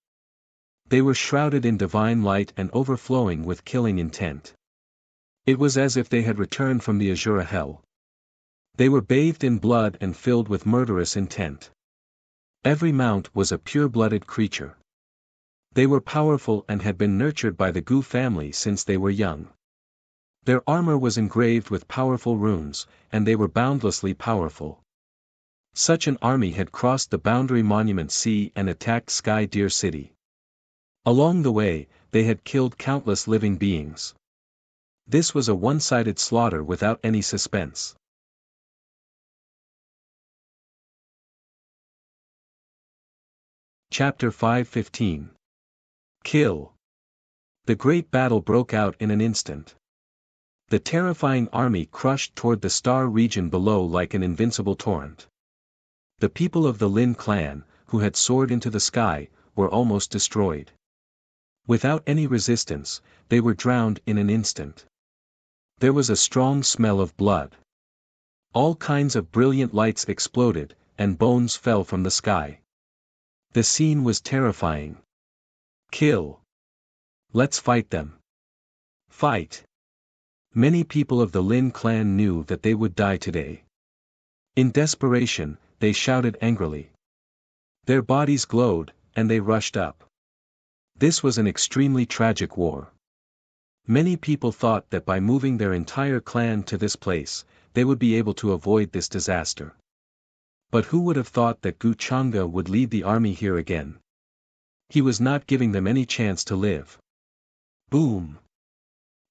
They were shrouded in divine light and overflowing with killing intent. It was as if they had returned from the Azura hell. They were bathed in blood and filled with murderous intent. Every mount was a pure-blooded creature. They were powerful and had been nurtured by the Gu family since they were young. Their armor was engraved with powerful runes, and they were boundlessly powerful. Such an army had crossed the boundary monument sea and attacked Sky Deer City. Along the way, they had killed countless living beings. This was a one-sided slaughter without any suspense. Chapter 5:15. Kill. The great battle broke out in an instant. The terrifying army crushed toward the star region below like an invincible torrent. The people of the Lin clan, who had soared into the sky, were almost destroyed. Without any resistance, they were drowned in an instant. There was a strong smell of blood. All kinds of brilliant lights exploded, and bones fell from the sky. The scene was terrifying. Kill. Let's fight them. Fight. Many people of the Lin clan knew that they would die today. In desperation, they shouted angrily. Their bodies glowed, and they rushed up. This was an extremely tragic war. Many people thought that by moving their entire clan to this place, they would be able to avoid this disaster. But who would have thought that Gu Changa would lead the army here again? He was not giving them any chance to live. Boom!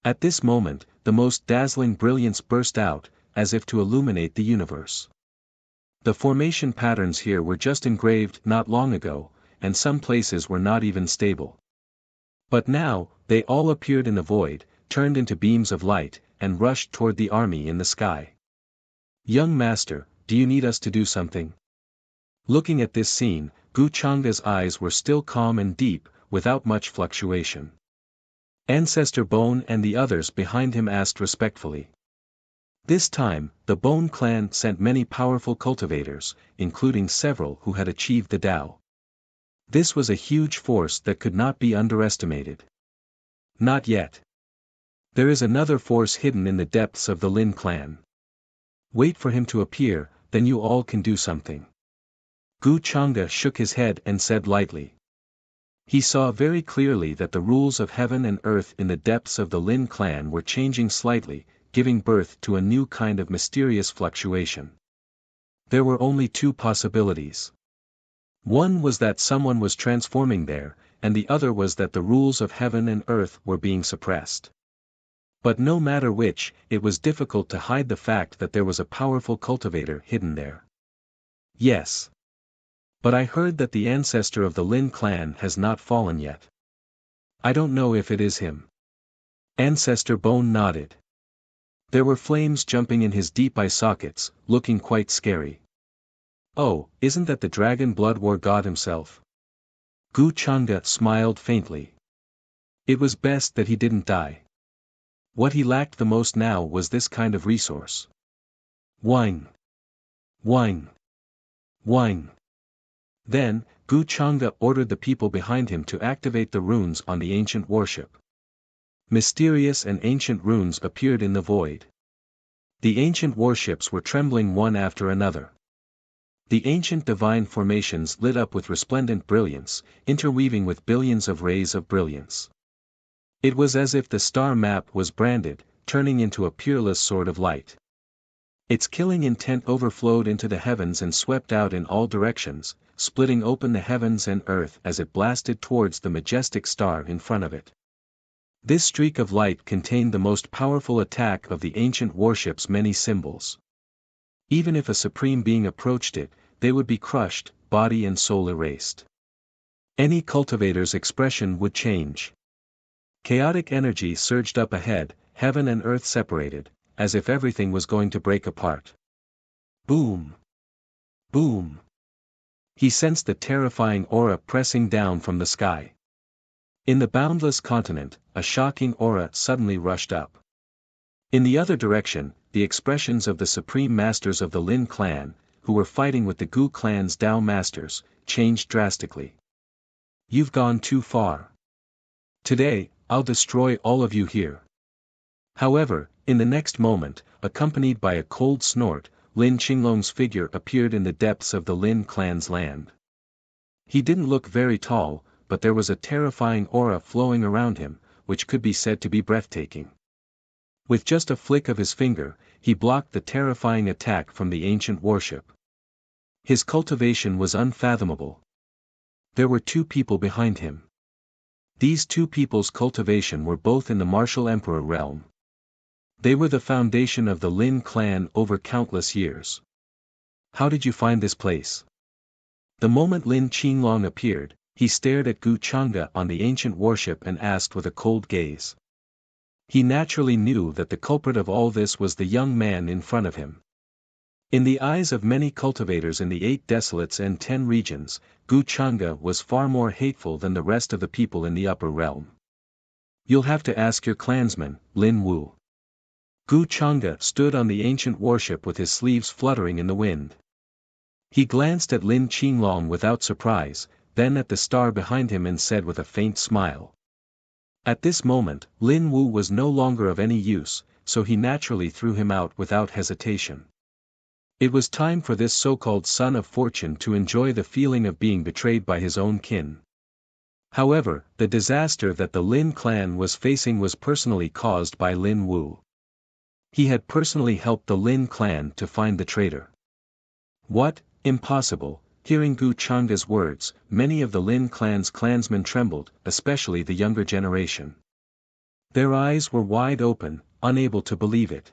At this moment, the most dazzling brilliance burst out, as if to illuminate the universe. The formation patterns here were just engraved not long ago, and some places were not even stable. But now, they all appeared in the void, turned into beams of light, and rushed toward the army in the sky. Young master, do you need us to do something? Looking at this scene, Gu Changa's eyes were still calm and deep, without much fluctuation. Ancestor Bone and the others behind him asked respectfully. This time, the Bone clan sent many powerful cultivators, including several who had achieved the Tao. This was a huge force that could not be underestimated. Not yet. There is another force hidden in the depths of the Lin clan. Wait for him to appear, then you all can do something. Gu Changa shook his head and said lightly. He saw very clearly that the rules of heaven and earth in the depths of the Lin clan were changing slightly, giving birth to a new kind of mysterious fluctuation. There were only two possibilities. One was that someone was transforming there, and the other was that the rules of heaven and earth were being suppressed. But no matter which, it was difficult to hide the fact that there was a powerful cultivator hidden there. Yes. But I heard that the ancestor of the Lin clan has not fallen yet. I don't know if it is him. Ancestor Bone nodded. There were flames jumping in his deep eye sockets, looking quite scary. Oh, isn't that the dragon blood war god himself? Gu Changa smiled faintly. It was best that he didn't die. What he lacked the most now was this kind of resource. Wine. Wine. Wine. Then, Gu Changa ordered the people behind him to activate the runes on the ancient warship. Mysterious and ancient runes appeared in the void. The ancient warships were trembling one after another. The ancient divine formations lit up with resplendent brilliance, interweaving with billions of rays of brilliance. It was as if the star map was branded, turning into a peerless sword of light. Its killing intent overflowed into the heavens and swept out in all directions, splitting open the heavens and earth as it blasted towards the majestic star in front of it. This streak of light contained the most powerful attack of the ancient warship's many symbols. Even if a supreme being approached it, they would be crushed, body and soul erased. Any cultivator's expression would change. Chaotic energy surged up ahead, heaven and earth separated, as if everything was going to break apart. Boom! Boom! He sensed the terrifying aura pressing down from the sky. In the boundless continent, a shocking aura suddenly rushed up. In the other direction, the expressions of the supreme masters of the Lin clan, who were fighting with the Gu clan's Tao masters, changed drastically. You've gone too far. Today, I'll destroy all of you here. However, in the next moment, accompanied by a cold snort, Lin Qinglong's figure appeared in the depths of the Lin clan's land. He didn't look very tall, but there was a terrifying aura flowing around him, which could be said to be breathtaking. With just a flick of his finger, he blocked the terrifying attack from the ancient warship. His cultivation was unfathomable. There were two people behind him. These two people's cultivation were both in the martial emperor realm. They were the foundation of the Lin clan over countless years. How did you find this place? The moment Lin Qinglong appeared, he stared at Gu Chang'e on the ancient warship and asked with a cold gaze. He naturally knew that the culprit of all this was the young man in front of him. In the eyes of many cultivators in the 8 desolates and 10 regions, Gu Chang'e was far more hateful than the rest of the people in the upper realm. You'll have to ask your clansman, Lin Wu. Gu Chang'e stood on the ancient warship with his sleeves fluttering in the wind. He glanced at Lin Qinglong without surprise, then at the star behind him and said with a faint smile. At this moment, Lin Wu was no longer of any use, so he naturally threw him out without hesitation. It was time for this so-called son of fortune to enjoy the feeling of being betrayed by his own kin. However, the disaster that the Lin clan was facing was personally caused by Lin Wu. He had personally helped the Lin clan to find the traitor. What? Impossible. Hearing Gu Chang'e's words, many of the Lin clan's clansmen trembled, especially the younger generation. Their eyes were wide open, unable to believe it.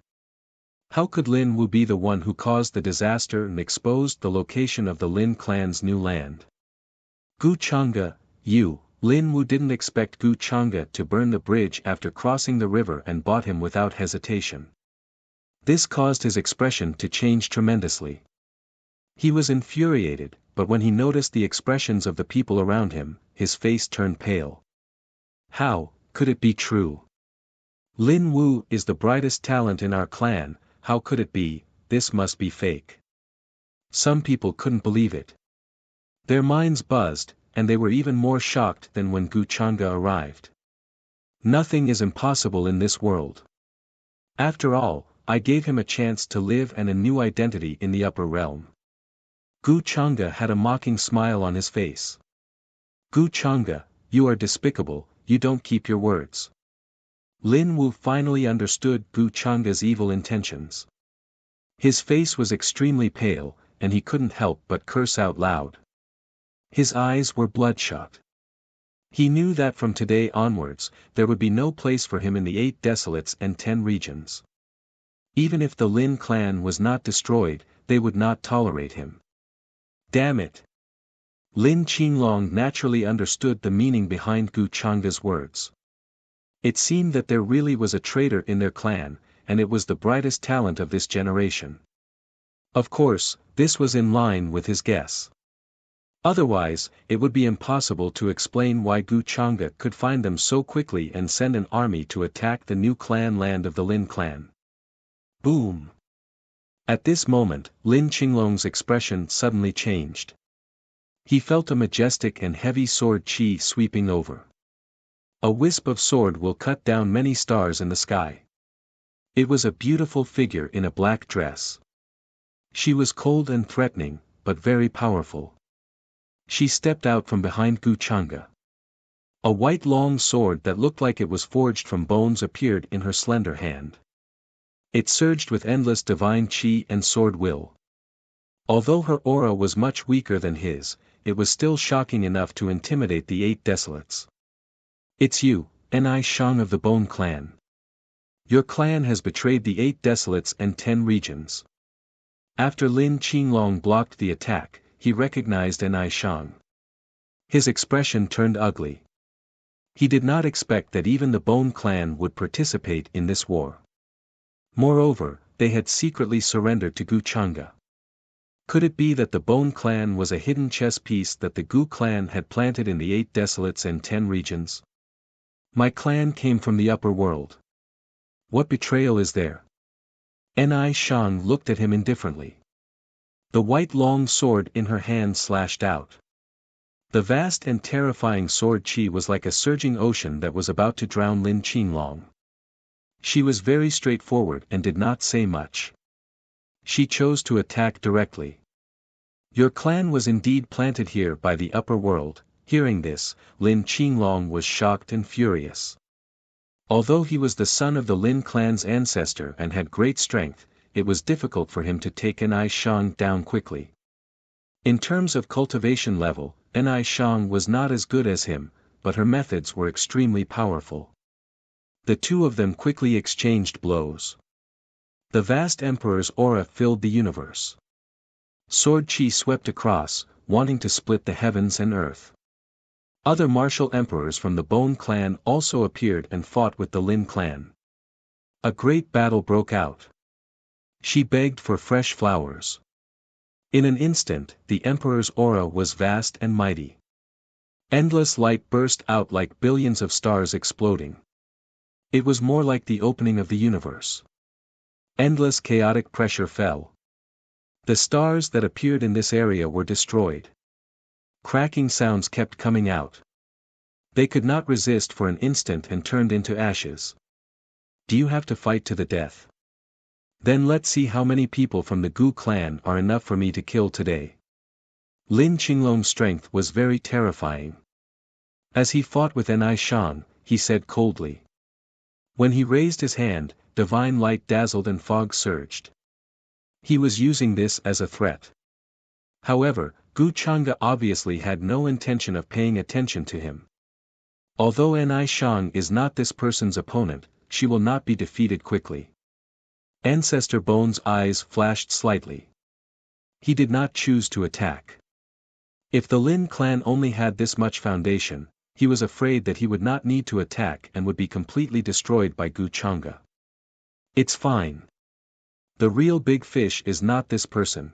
How could Lin Wu be the one who caused the disaster and exposed the location of the Lin clan's new land? Gu Chang'e, you, Lin Wu didn't expect Gu Chang'e to burn the bridge after crossing the river and bought him without hesitation. This caused his expression to change tremendously. He was infuriated, but when he noticed the expressions of the people around him, his face turned pale. How could it be true? Lin Wu is the brightest talent in our clan. How could it be? This must be fake. Some people couldn't believe it. Their minds buzzed, and they were even more shocked than when Gu Chang'e arrived. Nothing is impossible in this world. After all, I gave him a chance to live and a new identity in the upper realm. Gu Chang'e had a mocking smile on his face. Gu Chang'e, you are despicable, you don't keep your words. Lin Wu finally understood Gu Chang'e's evil intentions. His face was extremely pale, and he couldn't help but curse out loud. His eyes were bloodshot. He knew that from today onwards, there would be no place for him in the 8 desolates and 10 regions. Even if the Lin clan was not destroyed, they would not tolerate him. Damn it! Lin Qinglong naturally understood the meaning behind Gu Chang'e's words. It seemed that there really was a traitor in their clan, and it was the brightest talent of this generation. Of course, this was in line with his guess. Otherwise, it would be impossible to explain why Gu Chang'e could find them so quickly and send an army to attack the new clan land of the Lin clan. Boom! At this moment, Lin Qinglong's expression suddenly changed. He felt a majestic and heavy sword chi sweeping over. A wisp of sword will cut down many stars in the sky. It was a beautiful figure in a black dress. She was cold and threatening, but very powerful. She stepped out from behind Gu Chang'e. A white long sword that looked like it was forged from bones appeared in her slender hand. It surged with endless divine chi and sword will. Although her aura was much weaker than his, it was still shocking enough to intimidate the 8 desolates. It's you, Ni Shang of the Bone Clan. Your clan has betrayed the 8 desolates and 10 regions. After Lin Qinglong blocked the attack, he recognized Ni Shang. His expression turned ugly. He did not expect that even the Bone Clan would participate in this war. Moreover, they had secretly surrendered to Gu Chang'e. Could it be that the Bone Clan was a hidden chess piece that the Gu clan had planted in the 8 desolates and 10 regions? My clan came from the upper world. What betrayal is there? Ni Shang looked at him indifferently. The white long sword in her hand slashed out. The vast and terrifying sword chi was like a surging ocean that was about to drown Lin Qinglong. She was very straightforward and did not say much. She chose to attack directly. Your clan was indeed planted here by the upper world. Hearing this, Lin Qinglong was shocked and furious. Although he was the son of the Lin clan's ancestor and had great strength, it was difficult for him to take Enai Shang down quickly. In terms of cultivation level, Enai Shang was not as good as him, but her methods were extremely powerful. The two of them quickly exchanged blows. The vast emperor's aura filled the universe. Sword chi swept across, wanting to split the heavens and earth. Other martial emperors from the Bone clan also appeared and fought with the Lin clan. A great battle broke out. She begged for fresh flowers. In an instant, the emperor's aura was vast and mighty. Endless light burst out like billions of stars exploding. It was more like the opening of the universe. Endless chaotic pressure fell. The stars that appeared in this area were destroyed. Cracking sounds kept coming out. They could not resist for an instant and turned into ashes. Do you have to fight to the death? Then let's see how many people from the Gu clan are enough for me to kill today. Lin Qinglong's strength was very terrifying. As he fought with Enai Shang, he said coldly. When he raised his hand, divine light dazzled and fog surged. He was using this as a threat. However, Gu Chang'e obviously had no intention of paying attention to him. Although Enai Shang is not this person's opponent, she will not be defeated quickly. Ancestor Bone's eyes flashed slightly. He did not choose to attack. If the Lin clan only had this much foundation, he was afraid that he would not need to attack and would be completely destroyed by Gu Chang'e. It's fine. The real big fish is not this person.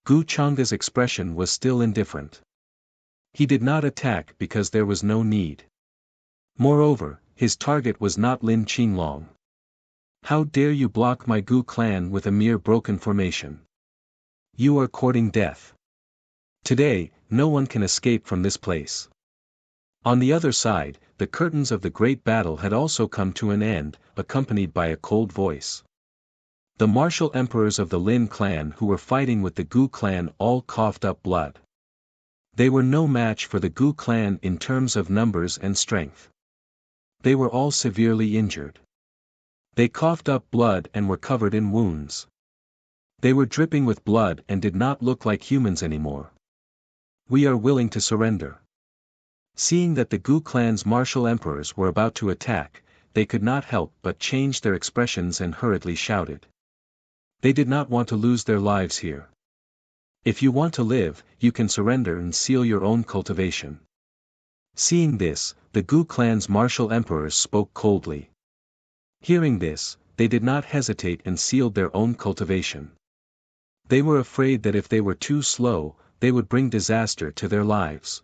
Gu Chang'e's expression was still indifferent. He did not attack because there was no need. Moreover, his target was not Lin Qinglong. How dare you block my Gu clan with a mere broken formation? You are courting death. Today, no one can escape from this place. On the other side, the curtains of the great battle had also come to an end, accompanied by a cold voice. The martial emperors of the Lin clan who were fighting with the Gu clan all coughed up blood. They were no match for the Gu clan in terms of numbers and strength. They were all severely injured. They coughed up blood and were covered in wounds. They were dripping with blood and did not look like humans anymore. We are willing to surrender. Seeing that the Gu clan's martial emperors were about to attack, they could not help but change their expressions and hurriedly shouted. They did not want to lose their lives here. If you want to live, you can surrender and seal your own cultivation. Seeing this, the Gu clan's martial emperors spoke coldly. Hearing this, they did not hesitate and sealed their own cultivation. They were afraid that if they were too slow, they would bring disaster to their lives.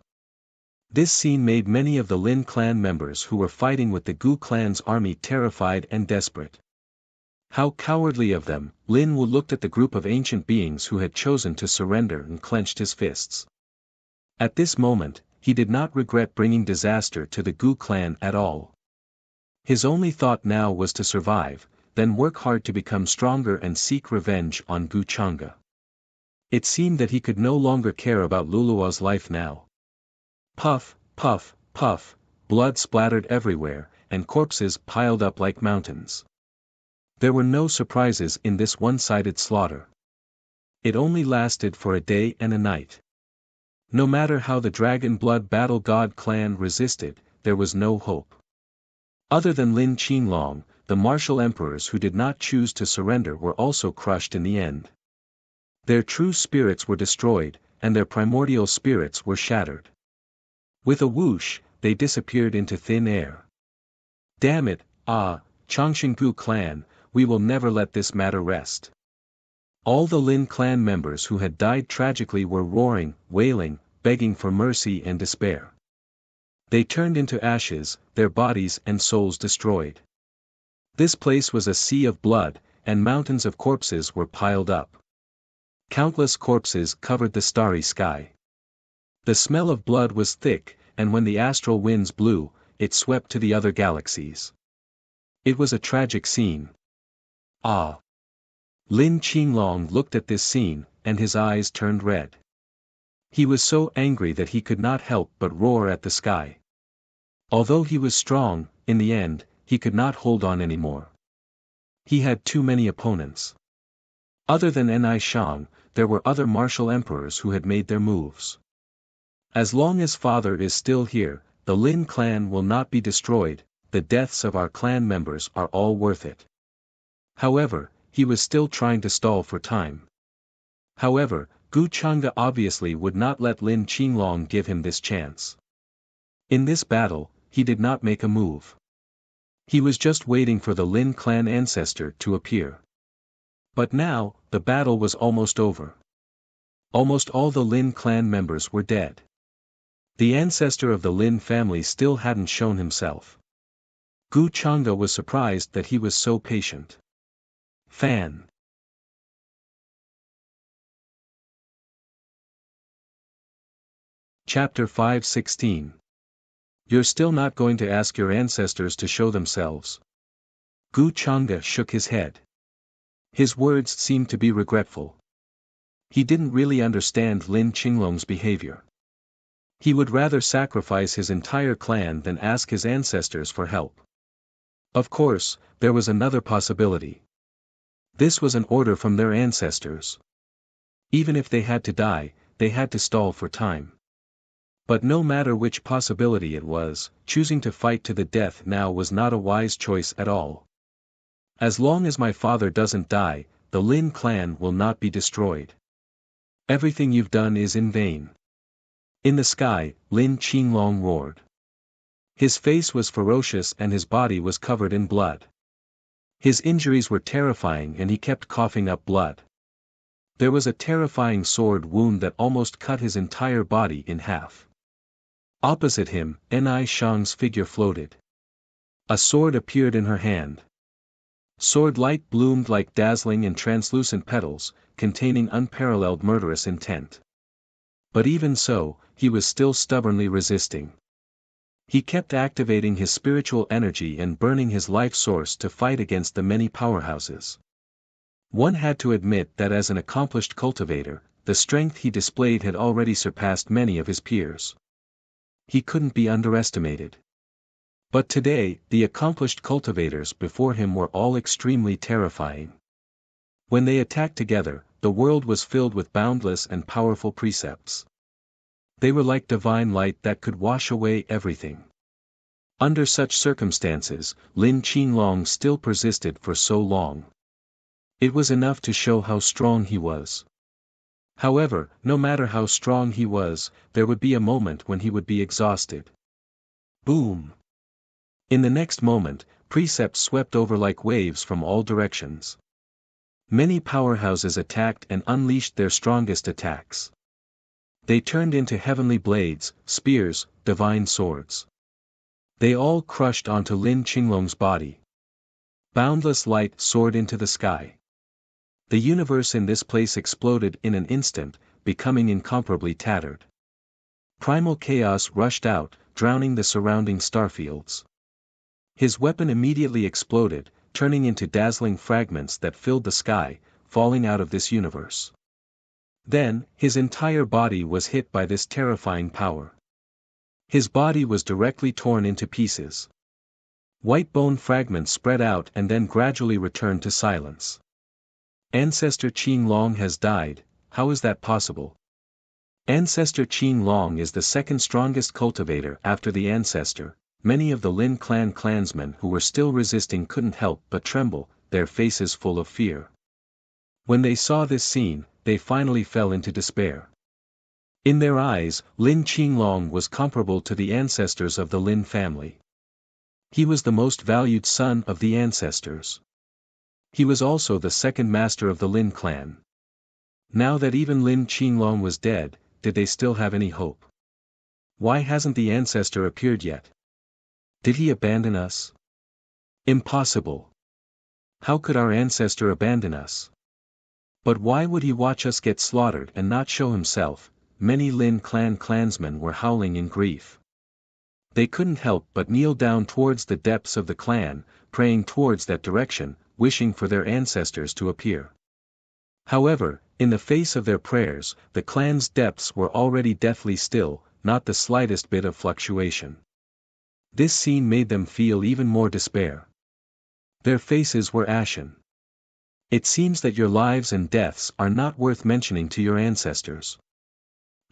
This scene made many of the Lin clan members who were fighting with the Gu clan's army terrified and desperate. How cowardly of them! Lin Wu looked at the group of ancient beings who had chosen to surrender and clenched his fists. At this moment, he did not regret bringing disaster to the Gu clan at all. His only thought now was to survive, then work hard to become stronger and seek revenge on Gu Chang'e. It seemed that he could no longer care about Lulua's life now. Puff, puff, puff, blood splattered everywhere, and corpses piled up like mountains. There were no surprises in this one-sided slaughter. It only lasted for a day and a night. No matter how the Dragon Blood Battle God clan resisted, there was no hope. Other than Lin Qinglong, the martial emperors who did not choose to surrender were also crushed in the end. Their true spirits were destroyed, and their primordial spirits were shattered. With a whoosh, they disappeared into thin air. Damn it, Changshingu clan, we will never let this matter rest. All the Lin clan members who had died tragically were roaring, wailing, begging for mercy and despair. They turned into ashes, their bodies and souls destroyed. This place was a sea of blood, and mountains of corpses were piled up. Countless corpses covered the starry sky. The smell of blood was thick, and when the astral winds blew, it swept to the other galaxies. It was a tragic scene. Ah! Lin Qinglong looked at this scene, and his eyes turned red. He was so angry that he could not help but roar at the sky. Although he was strong, in the end, he could not hold on anymore. He had too many opponents. Other than Ni Shang, there were other martial emperors who had made their moves. As long as father is still here, the Lin clan will not be destroyed, the deaths of our clan members are all worth it. However, he was still trying to stall for time. However, Gu Chang'e obviously would not let Lin Qinglong give him this chance. In this battle, he did not make a move. He was just waiting for the Lin clan ancestor to appear. But now, the battle was almost over. Almost all the Lin clan members were dead. The ancestor of the Lin family still hadn't shown himself. Gu Chang'e was surprised that he was so patient. Fan. Chapter 5:16. You're still not going to ask your ancestors to show themselves? Gu Chang'e shook his head. His words seemed to be regretful. He didn't really understand Lin Qinglong's behavior. He would rather sacrifice his entire clan than ask his ancestors for help. Of course, there was another possibility. This was an order from their ancestors. Even if they had to die, they had to stall for time. But no matter which possibility it was, choosing to fight to the death now was not a wise choice at all. As long as my father doesn't die, the Lin clan will not be destroyed. Everything you've done is in vain. In the sky, Lin Qinglong roared. His face was ferocious and his body was covered in blood. His injuries were terrifying and he kept coughing up blood. There was a terrifying sword wound that almost cut his entire body in half. Opposite him, Ni Shang's figure floated. A sword appeared in her hand. Sword light bloomed like dazzling and translucent petals, containing unparalleled murderous intent. But even so, he was still stubbornly resisting. He kept activating his spiritual energy and burning his life source to fight against the many powerhouses. One had to admit that as an accomplished cultivator, the strength he displayed had already surpassed many of his peers. He couldn't be underestimated. But today, the accomplished cultivators before him were all extremely terrifying. When they attacked together, the world was filled with boundless and powerful precepts. They were like divine light that could wash away everything. Under such circumstances, Lin Qinglong still persisted for so long. It was enough to show how strong he was. However, no matter how strong he was, there would be a moment when he would be exhausted. Boom! In the next moment, precepts swept over like waves from all directions. Many powerhouses attacked and unleashed their strongest attacks. They turned into heavenly blades, spears, divine swords. They all crushed onto Lin Qinglong's body. Boundless light soared into the sky. The universe in this place exploded in an instant, becoming incomparably tattered. Primal chaos rushed out, drowning the surrounding starfields. His weapon immediately exploded, turning into dazzling fragments that filled the sky, falling out of this universe. Then, his entire body was hit by this terrifying power. His body was directly torn into pieces. White bone fragments spread out and then gradually returned to silence. Ancestor Qinglong has died, how is that possible? Ancestor Qinglong is the second strongest cultivator after the ancestor. Many of the Lin clan clansmen who were still resisting couldn't help but tremble, their faces full of fear. When they saw this scene, they finally fell into despair. In their eyes, Lin Qinglong was comparable to the ancestors of the Lin family. He was the most valued son of the ancestors. He was also the second master of the Lin clan. Now that even Lin Qinglong was dead, did they still have any hope? Why hasn't the ancestor appeared yet? Did he abandon us? Impossible. How could our ancestor abandon us? But why would he watch us get slaughtered and not show himself? Many Lin clan clansmen were howling in grief. They couldn't help but kneel down towards the depths of the clan, praying towards that direction, wishing for their ancestors to appear. However, in the face of their prayers, the clan's depths were already deathly still, not the slightest bit of fluctuation. This scene made them feel even more despair. Their faces were ashen. It seems that your lives and deaths are not worth mentioning to your ancestors.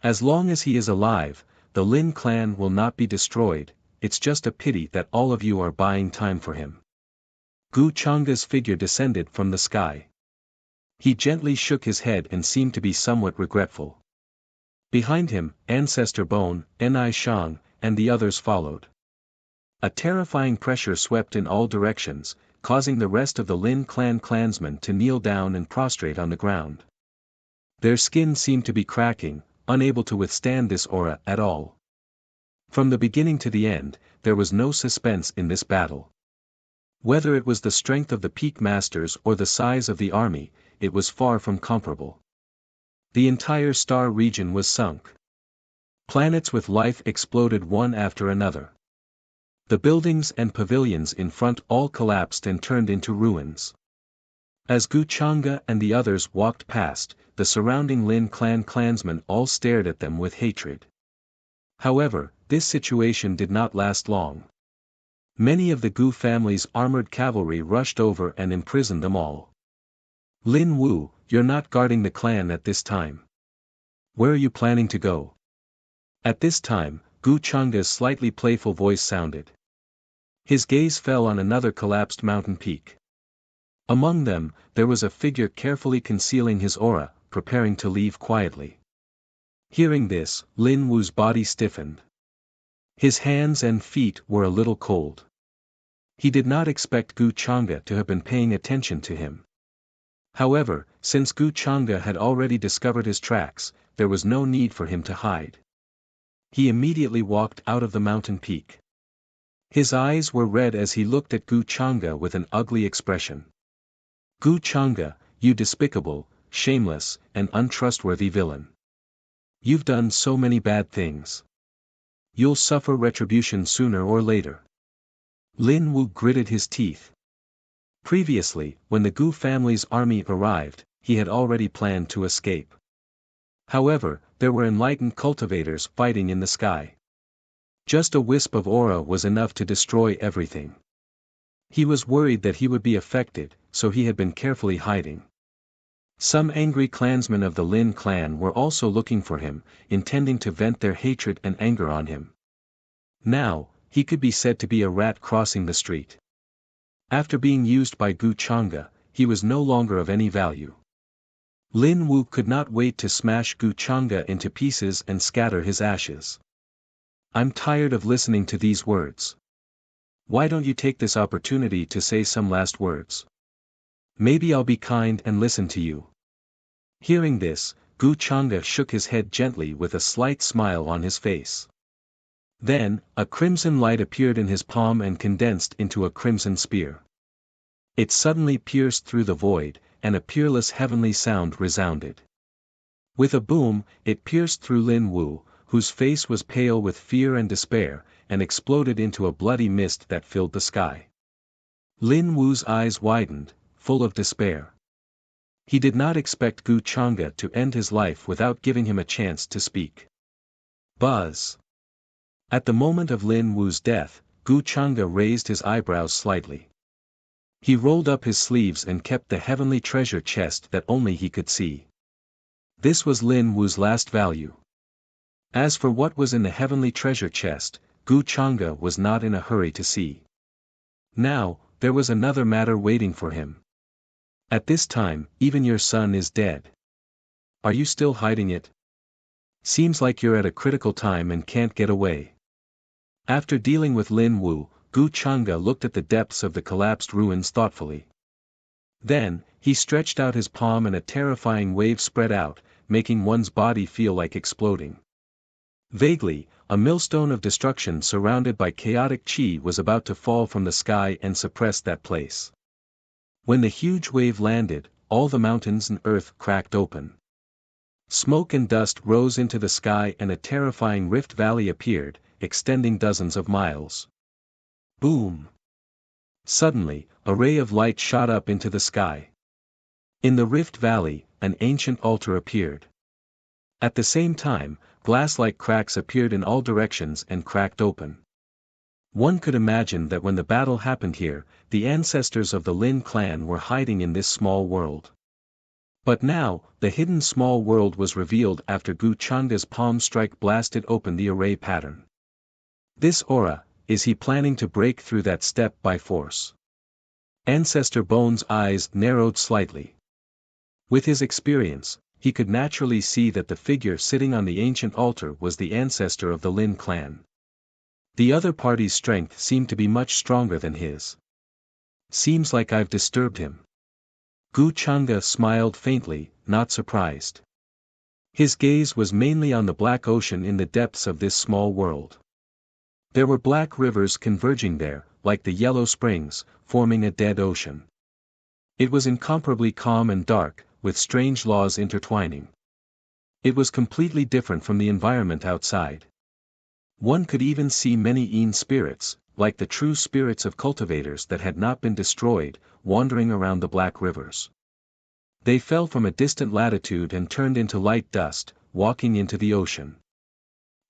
As long as he is alive, the Lin clan will not be destroyed, it's just a pity that all of you are buying time for him. Gu Changa's figure descended from the sky. He gently shook his head and seemed to be somewhat regretful. Behind him, Ancestor Bone, Ni Shang, and the others followed. A terrifying pressure swept in all directions, causing the rest of the Lin clan clansmen to kneel down and prostrate on the ground. Their skin seemed to be cracking, unable to withstand this aura at all. From the beginning to the end, there was no suspense in this battle. Whether it was the strength of the peak masters or the size of the army, it was far from comparable. The entire star region was sunk. Planets with life exploded one after another. The buildings and pavilions in front all collapsed and turned into ruins. As Gu Changa and the others walked past, the surrounding Lin clan clansmen all stared at them with hatred. However, this situation did not last long. Many of the Gu family's armored cavalry rushed over and imprisoned them all. Lin Wu, you're not guarding the clan at this time. Where are you planning to go? At this time, Gu Changa's slightly playful voice sounded. His gaze fell on another collapsed mountain peak. Among them, there was a figure carefully concealing his aura, preparing to leave quietly. Hearing this, Lin Wu's body stiffened. His hands and feet were a little cold. He did not expect Gu Changa to have been paying attention to him. However, since Gu Changa had already discovered his tracks, there was no need for him to hide. He immediately walked out of the mountain peak. His eyes were red as he looked at Gu Changa with an ugly expression. Gu Changa, you despicable, shameless, and untrustworthy villain. You've done so many bad things. You'll suffer retribution sooner or later. Lin Wu gritted his teeth. Previously, when the Gu family's army arrived, he had already planned to escape. However, there were enlightened cultivators fighting in the sky. Just a wisp of aura was enough to destroy everything. He was worried that he would be affected, so he had been carefully hiding. Some angry clansmen of the Lin clan were also looking for him, intending to vent their hatred and anger on him. Now, he could be said to be a rat crossing the street. After being used by Gu Changa, he was no longer of any value. Lin Wu could not wait to smash Gu Changa into pieces and scatter his ashes. I'm tired of listening to these words. Why don't you take this opportunity to say some last words? Maybe I'll be kind and listen to you. Hearing this, Gu Changa shook his head gently with a slight smile on his face. Then, a crimson light appeared in his palm and condensed into a crimson spear. It suddenly pierced through the void, and a peerless heavenly sound resounded. With a boom, it pierced through Lin Wu, whose face was pale with fear and despair, and exploded into a bloody mist that filled the sky. Lin Wu's eyes widened, full of despair. He did not expect Gu Changa to end his life without giving him a chance to speak. Buzz. At the moment of Lin Wu's death, Gu Changa raised his eyebrows slightly. He rolled up his sleeves and kept the heavenly treasure chest that only he could see. This was Lin Wu's last value. As for what was in the heavenly treasure chest, Gu Changa was not in a hurry to see. Now, there was another matter waiting for him. At this time, even your son is dead. Are you still hiding it? Seems like you're at a critical time and can't get away. After dealing with Lin Wu, Gu Changa looked at the depths of the collapsed ruins thoughtfully. Then, he stretched out his palm and a terrifying wave spread out, making one's body feel like exploding. Vaguely, a millstone of destruction surrounded by chaotic chi was about to fall from the sky and suppress that place. When the huge wave landed, all the mountains and earth cracked open. Smoke and dust rose into the sky and a terrifying rift valley appeared, extending dozens of miles. Boom! Suddenly, a ray of light shot up into the sky. In the Rift Valley, an ancient altar appeared. At the same time, glass-like cracks appeared in all directions and cracked open. One could imagine that when the battle happened here, the ancestors of the Lin clan were hiding in this small world. But now, the hidden small world was revealed after Gu Changa's palm strike blasted open the array pattern. This aura, is he planning to break through that step by force? Ancestor Bone's eyes narrowed slightly. With his experience, he could naturally see that the figure sitting on the ancient altar was the ancestor of the Lin clan. The other party's strength seemed to be much stronger than his. Seems like I've disturbed him. Gu Changa smiled faintly, not surprised. His gaze was mainly on the black ocean in the depths of this small world. There were black rivers converging there, like the yellow springs, forming a dead ocean. It was incomparably calm and dark, with strange laws intertwining. It was completely different from the environment outside. One could even see many Yin spirits, like the true spirits of cultivators that had not been destroyed, wandering around the black rivers. They fell from a distant latitude and turned into light dust, walking into the ocean.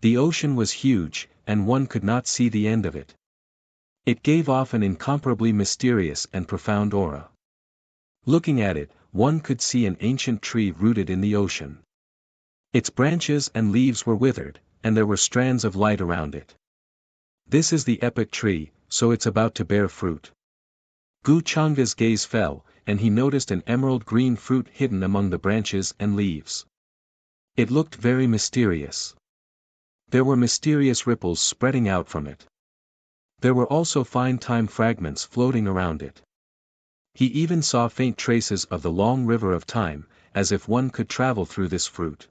The ocean was huge, and one could not see the end of it. It gave off an incomparably mysterious and profound aura. Looking at it, one could see an ancient tree rooted in the ocean. Its branches and leaves were withered, and there were strands of light around it. This is the epic tree, so it's about to bear fruit. Gu Changa's gaze fell, and he noticed an emerald green fruit hidden among the branches and leaves. It looked very mysterious. There were mysterious ripples spreading out from it. There were also fine time fragments floating around it. He even saw faint traces of the long river of time, as if one could travel through this fruit.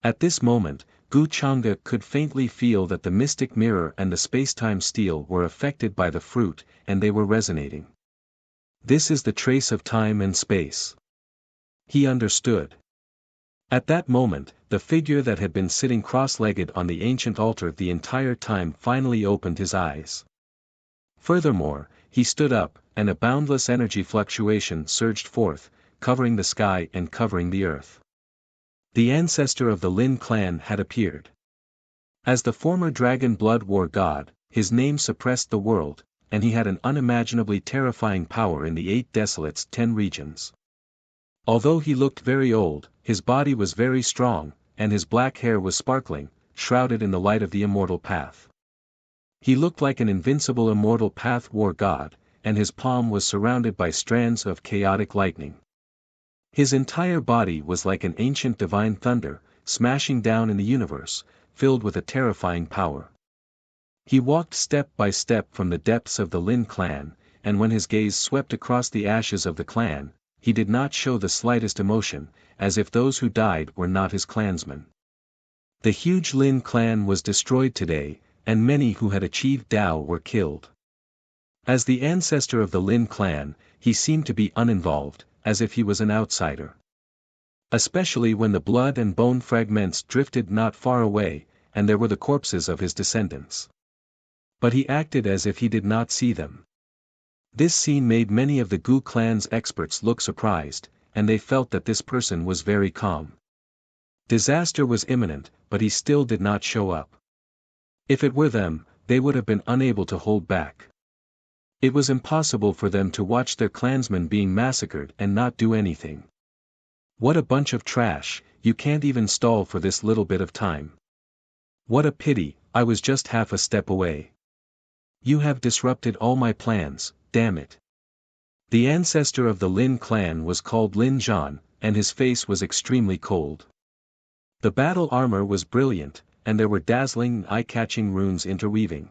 At this moment, Gu Changa could faintly feel that the mystic mirror and the space-time steel were affected by the fruit, and they were resonating. This is the trace of time and space. He understood. At that moment, the figure that had been sitting cross-legged on the ancient altar the entire time finally opened his eyes. Furthermore, he stood up, and a boundless energy fluctuation surged forth, covering the sky and covering the earth. The ancestor of the Lin clan had appeared. As the former dragon blood war god, his name suppressed the world, and he had an unimaginably terrifying power in the 8 Desolates' 10 regions. Although he looked very old, his body was very strong, and his black hair was sparkling, shrouded in the light of the immortal path. He looked like an invincible immortal path war god, and his palm was surrounded by strands of chaotic lightning. His entire body was like an ancient divine thunder, smashing down in the universe, filled with a terrifying power. He walked step by step from the depths of the Lin clan, and when his gaze swept across the ashes of the clan, he did not show the slightest emotion, as if those who died were not his clansmen. The huge Lin clan was destroyed today, and many who had achieved Tao were killed. As the ancestor of the Lin clan, he seemed to be uninvolved, as if he was an outsider. Especially when the blood and bone fragments drifted not far away, and there were the corpses of his descendants. But he acted as if he did not see them. This scene made many of the Gu clan's experts look surprised, and they felt that this person was very calm. Disaster was imminent, but he still did not show up. If it were them, they would have been unable to hold back. It was impossible for them to watch their clansmen being massacred and not do anything. What a bunch of trash, you can't even stall for this little bit of time. What a pity, I was just half a step away. You have disrupted all my plans, damn it. The ancestor of the Lin clan was called Lin Zhan, and his face was extremely cold. The battle armor was brilliant, and there were dazzling, eye-catching runes interweaving.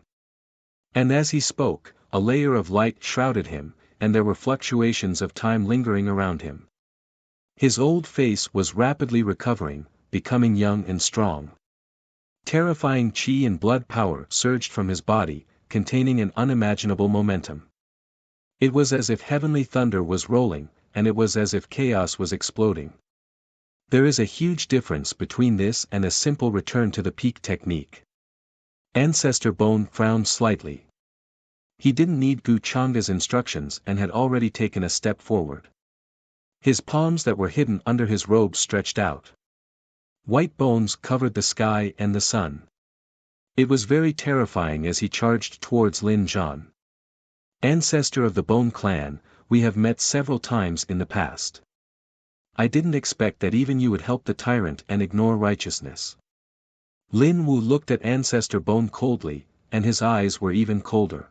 And as he spoke, a layer of light shrouded him, and there were fluctuations of time lingering around him. His old face was rapidly recovering, becoming young and strong. Terrifying chi and blood power surged from his body, containing an unimaginable momentum. It was as if heavenly thunder was rolling, and it was as if chaos was exploding. There is a huge difference between this and a simple return to the peak technique. Ancestor Bone frowned slightly. He didn't need Gu Changa's instructions and had already taken a step forward. His palms that were hidden under his robe stretched out. White bones covered the sky and the sun. It was very terrifying as he charged towards Lin Zhan. Ancestor of the Bone Clan, we have met several times in the past. I didn't expect that even you would help the tyrant and ignore righteousness. Lin Wu looked at Ancestor Bone coldly, and his eyes were even colder.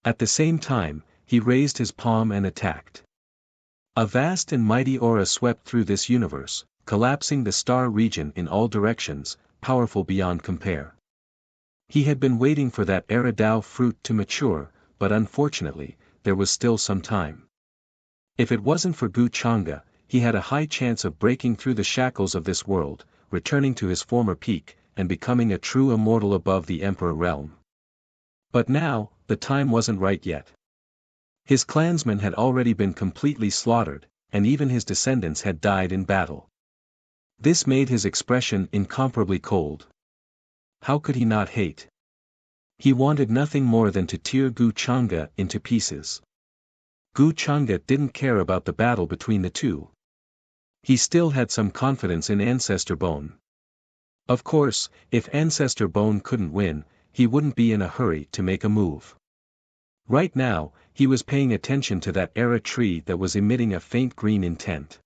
At the same time, he raised his palm and attacked. A vast and mighty aura swept through this universe, collapsing the star region in all directions, powerful beyond compare. He had been waiting for that Era Dao fruit to mature, but unfortunately, there was still some time. If it wasn't for Gu Changa, he had a high chance of breaking through the shackles of this world, returning to his former peak, and becoming a true immortal above the Emperor realm. But now, the time wasn't right yet. His clansmen had already been completely slaughtered, and even his descendants had died in battle. This made his expression incomparably cold. How could he not hate? He wanted nothing more than to tear Gu Changa into pieces. Gu Changa didn't care about the battle between the two. He still had some confidence in Ancestor Bone. Of course, if Ancestor Bone couldn't win, he wouldn't be in a hurry to make a move. Right now, he was paying attention to that Era tree that was emitting a faint green intent.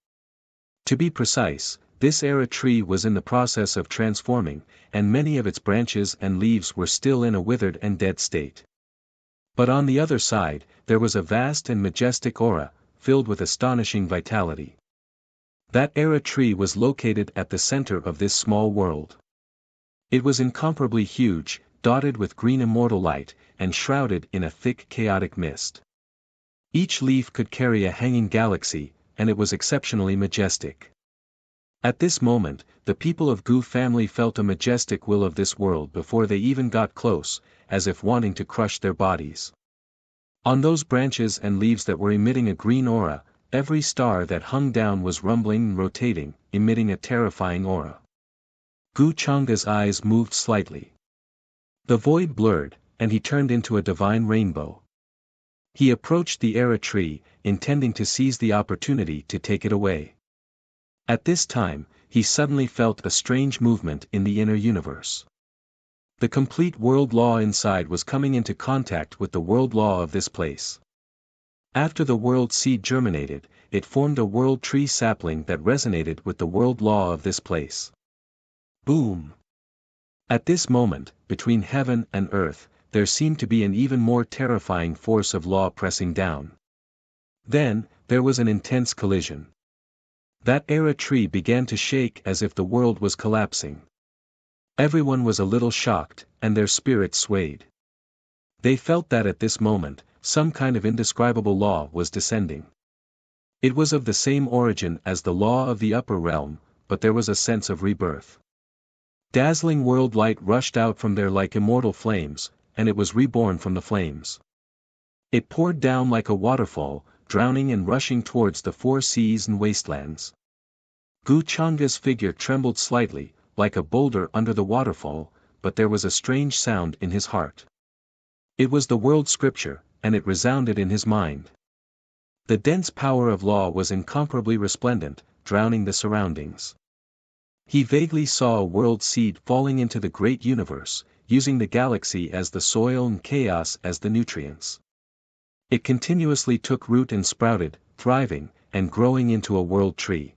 To be precise, this Era tree was in the process of transforming, and many of its branches and leaves were still in a withered and dead state. But on the other side, there was a vast and majestic aura, filled with astonishing vitality. That Era tree was located at the center of this small world. It was incomparably huge, dotted with green immortal light, and shrouded in a thick chaotic mist. Each leaf could carry a hanging galaxy, and it was exceptionally majestic. At this moment, the people of Gu family felt a majestic will of this world before they even got close, as if wanting to crush their bodies. On those branches and leaves that were emitting a green aura, every star that hung down was rumbling and rotating, emitting a terrifying aura. Gu Changa's eyes moved slightly. The void blurred, and he turned into a divine rainbow. He approached the Era tree, intending to seize the opportunity to take it away. At this time, he suddenly felt a strange movement in the inner universe. The complete world law inside was coming into contact with the world law of this place. After the world seed germinated, it formed a world tree sapling that resonated with the world law of this place. Boom! At this moment, between heaven and earth, there seemed to be an even more terrifying force of law pressing down. Then, there was an intense collision. That Era tree began to shake as if the world was collapsing. Everyone was a little shocked, and their spirits swayed. They felt that at this moment, some kind of indescribable law was descending. It was of the same origin as the law of the upper realm, but there was a sense of rebirth. Dazzling world light rushed out from there like immortal flames, and it was reborn from the flames. It poured down like a waterfall, drowning and rushing towards the four seas and wastelands. Gu Changa's figure trembled slightly, like a boulder under the waterfall, but there was a strange sound in his heart. It was the world scripture, and it resounded in his mind. The dense power of law was incomparably resplendent, drowning the surroundings. He vaguely saw a world seed falling into the great universe, using the galaxy as the soil and chaos as the nutrients. It continuously took root and sprouted, thriving, and growing into a world tree.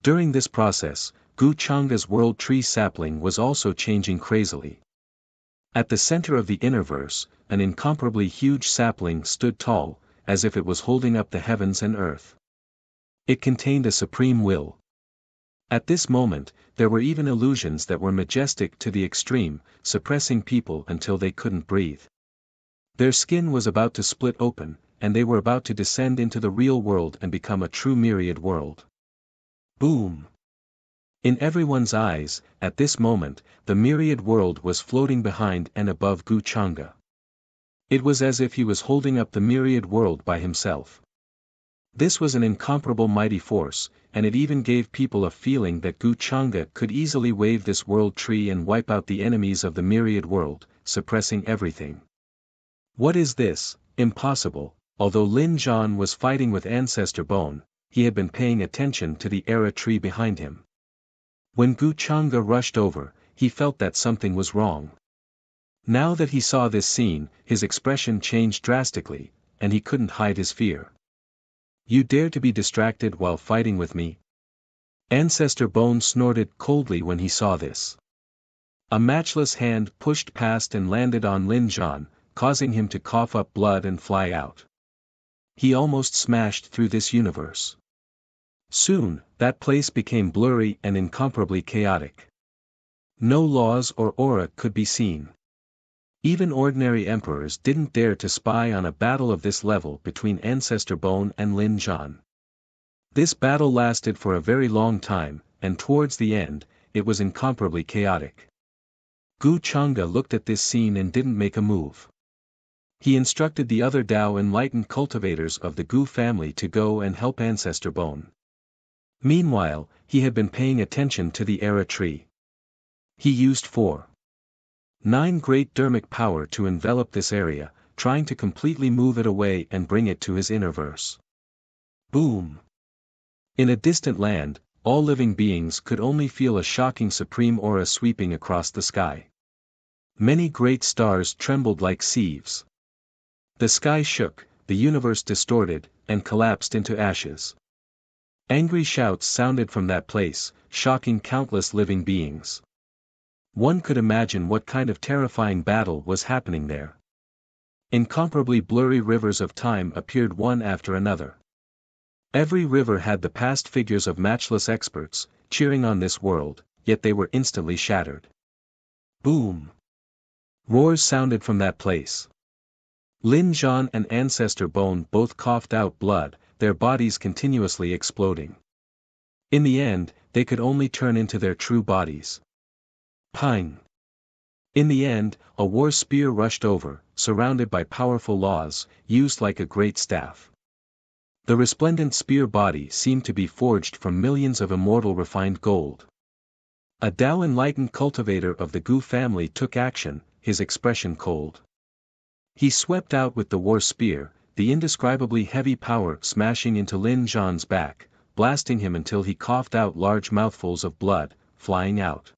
During this process, Gu Changa's world tree sapling was also changing crazily. At the center of the innerverse, an incomparably huge sapling stood tall, as if it was holding up the heavens and earth. It contained a supreme will. At this moment, there were even illusions that were majestic to the extreme, suppressing people until they couldn't breathe. Their skin was about to split open, and they were about to descend into the real world and become a true myriad world. Boom! In everyone's eyes, at this moment, the myriad world was floating behind and above Gu Changa. It was as if he was holding up the myriad world by himself. This was an incomparable mighty force, and it even gave people a feeling that Gu Changa could easily wave this world tree and wipe out the enemies of the myriad world, suppressing everything. What is this? Impossible. Although Lin Zhan was fighting with Ancestor Bone, he had been paying attention to the era tree behind him. When Gu Changa rushed over, he felt that something was wrong. Now that he saw this scene, his expression changed drastically, and he couldn't hide his fear. You dare to be distracted while fighting with me? Ancestor Bone snorted coldly when he saw this. A matchless hand pushed past and landed on Lin Zhan, causing him to cough up blood and fly out. He almost smashed through this universe. Soon, that place became blurry and incomparably chaotic. No laws or aura could be seen. Even ordinary emperors didn't dare to spy on a battle of this level between Ancestor Bone and Lin Zhan. This battle lasted for a very long time, and towards the end, it was incomparably chaotic. Gu Changa looked at this scene and didn't make a move. He instructed the other Dao enlightened cultivators of the Gu family to go and help Ancestor Bone. Meanwhile, he had been paying attention to the era tree. He used 9 great dermic power to envelop this area, trying to completely move it away and bring it to his inner verse. Boom! In a distant land, all living beings could only feel a shocking supreme aura sweeping across the sky. Many great stars trembled like sieves. The sky shook, the universe distorted, and collapsed into ashes. Angry shouts sounded from that place, shocking countless living beings. One could imagine what kind of terrifying battle was happening there. Incomparably blurry rivers of time appeared one after another. Every river had the past figures of matchless experts, cheering on this world, yet they were instantly shattered. Boom! Roars sounded from that place. Lin Zhan and Ancestor Bone both coughed out blood, their bodies continuously exploding. In the end, they could only turn into their true bodies. Pine. In the end, a war spear rushed over, surrounded by powerful laws, used like a great staff. The resplendent spear body seemed to be forged from millions of immortal refined gold. A Dao enlightened cultivator of the Gu family took action, his expression cold. He swept out with the war spear, the indescribably heavy power smashing into Lin Zhan's back, blasting him until he coughed out large mouthfuls of blood, flying out.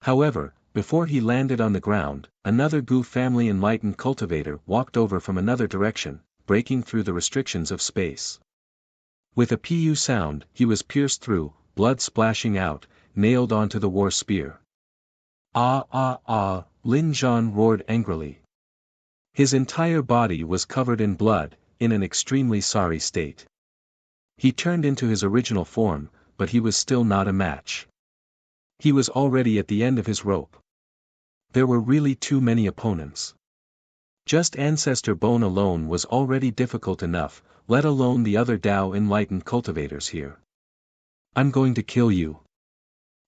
However, before he landed on the ground, another Gu family enlightened cultivator walked over from another direction, breaking through the restrictions of space. With a pu sound, he was pierced through, blood splashing out, nailed onto the war spear. Ah ah ah, Lin Zhan roared angrily. His entire body was covered in blood, in an extremely sorry state. He turned into his original form, but he was still not a match. He was already at the end of his rope. There were really too many opponents. Just Ancestor Bone alone was already difficult enough, let alone the other Dao enlightened cultivators here. I'm going to kill you.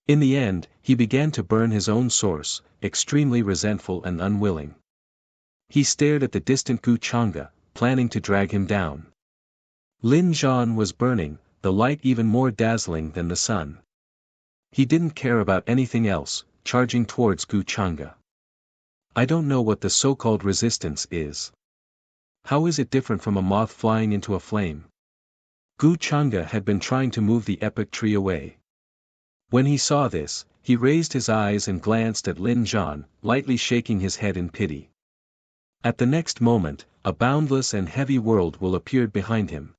In the end, he began to burn his own source, extremely resentful and unwilling. He stared at the distant Gu Changa, planning to drag him down. Lin Zhan was burning, the light even more dazzling than the sun. He didn't care about anything else, charging towards Gu Changa. I don't know what the so-called resistance is. How is it different from a moth flying into a flame? Gu Changa had been trying to move the epic tree away. When he saw this, he raised his eyes and glanced at Lin Zhan, lightly shaking his head in pity. At the next moment, a boundless and heavy world will appear behind him.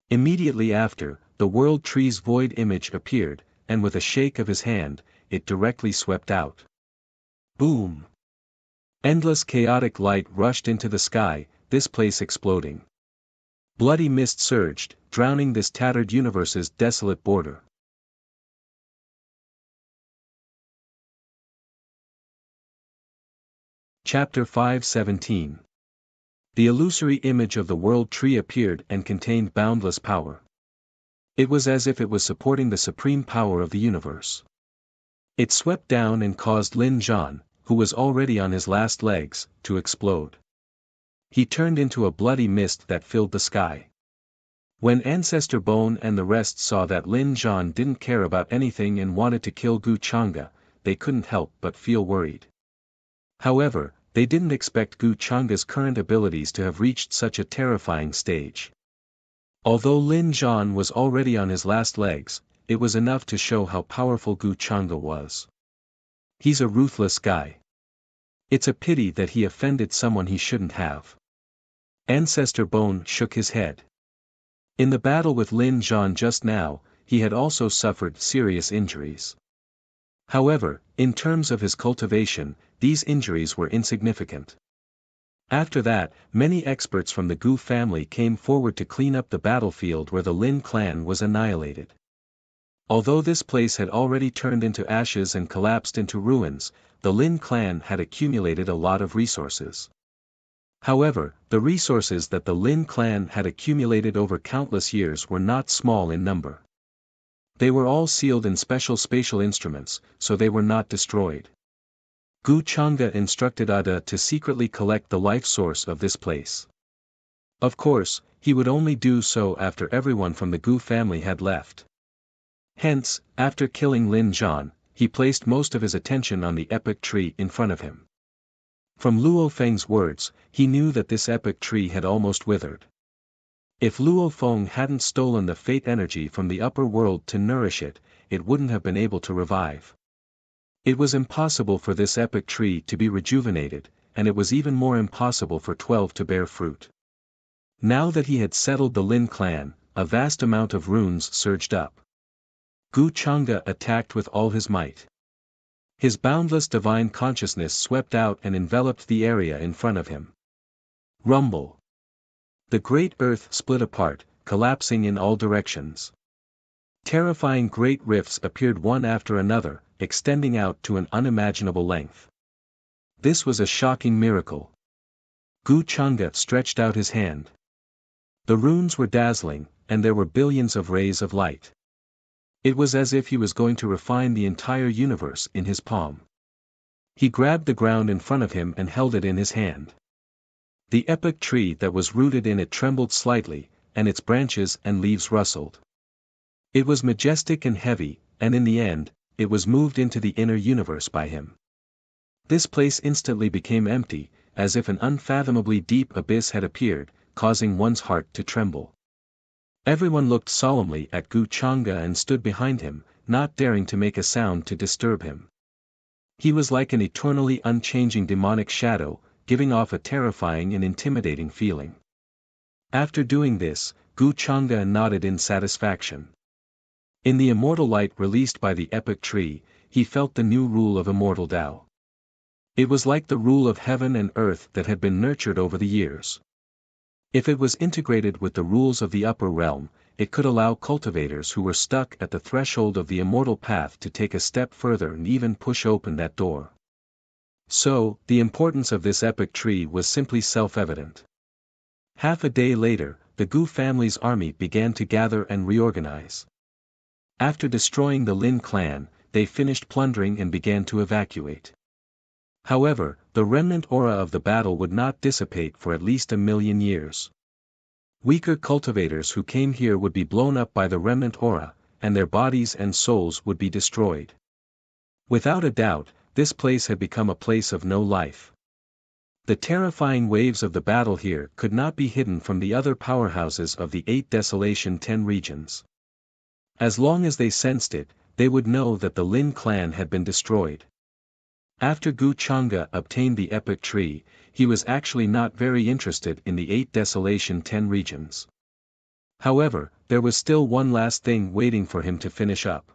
Immediately after, the world tree's void image appeared, and with a shake of his hand, it directly swept out. Boom! Endless chaotic light rushed into the sky, this place exploding. Bloody mist surged, drowning this tattered universe's desolate border. Chapter 5:17. The illusory image of the world tree appeared and contained boundless power. It was as if it was supporting the supreme power of the universe. It swept down and caused Lin Zhan, who was already on his last legs, to explode. He turned into a bloody mist that filled the sky. When Ancestor Bone and the rest saw that Lin Zhan didn't care about anything and wanted to kill Gu Chang'e, they couldn't help but feel worried. However, they didn't expect Gu Chang'e's current abilities to have reached such a terrifying stage. Although Lin Zhan was already on his last legs, it was enough to show how powerful Gu Chang'e was. He's a ruthless guy. It's a pity that he offended someone he shouldn't have. Ancestor Bone shook his head. In the battle with Lin Zhan just now, he had also suffered serious injuries. However, in terms of his cultivation, these injuries were insignificant. After that, many experts from the Gu family came forward to clean up the battlefield where the Lin clan was annihilated. Although this place had already turned into ashes and collapsed into ruins, the Lin clan had accumulated a lot of resources. However, the resources that the Lin clan had accumulated over countless years were not small in number. They were all sealed in special spatial instruments, so they were not destroyed. Gu Chang'e instructed Ada to secretly collect the life source of this place. Of course, he would only do so after everyone from the Gu family had left. Hence, after killing Lin Zhan, he placed most of his attention on the epic tree in front of him. From Luo Feng's words, he knew that this epic tree had almost withered. If Luo Feng hadn't stolen the fate energy from the upper world to nourish it, it wouldn't have been able to revive. It was impossible for this epic tree to be rejuvenated, and it was even more impossible for 12 to bear fruit. Now that he had settled the Lin clan, a vast amount of runes surged up. Gu Chang'e attacked with all his might. His boundless divine consciousness swept out and enveloped the area in front of him. Rumble. The great earth split apart, collapsing in all directions. Terrifying great rifts appeared one after another, extending out to an unimaginable length. This was a shocking miracle. Gu Chang'e stretched out his hand. The runes were dazzling, and there were billions of rays of light. It was as if he was going to refine the entire universe in his palm. He grabbed the ground in front of him and held it in his hand. The epic tree that was rooted in it trembled slightly, and its branches and leaves rustled. It was majestic and heavy, and in the end, it was moved into the inner universe by him. This place instantly became empty, as if an unfathomably deep abyss had appeared, causing one's heart to tremble. Everyone looked solemnly at Gu Chang'e and stood behind him, not daring to make a sound to disturb him. He was like an eternally unchanging demonic shadow, giving off a terrifying and intimidating feeling. After doing this, Gu Chang'e nodded in satisfaction. In the immortal light released by the epic tree, he felt the new rule of immortal Tao. It was like the rule of heaven and earth that had been nurtured over the years. If it was integrated with the rules of the upper realm, it could allow cultivators who were stuck at the threshold of the immortal path to take a step further and even push open that door. So, the importance of this epic tree was simply self-evident. Half a day later, the Gu family's army began to gather and reorganize. After destroying the Lin clan, they finished plundering and began to evacuate. However, the remnant aura of the battle would not dissipate for at least 1,000,000 years. Weaker cultivators who came here would be blown up by the remnant aura, and their bodies and souls would be destroyed. Without a doubt, this place had become a place of no life. The terrifying waves of the battle here could not be hidden from the other powerhouses of the 8 Desolation 10 regions. As long as they sensed it, they would know that the Lin clan had been destroyed. After Gu Chang'e obtained the epic tree, he was actually not very interested in the 8 Desolation 10 regions. However, there was still one last thing waiting for him to finish up.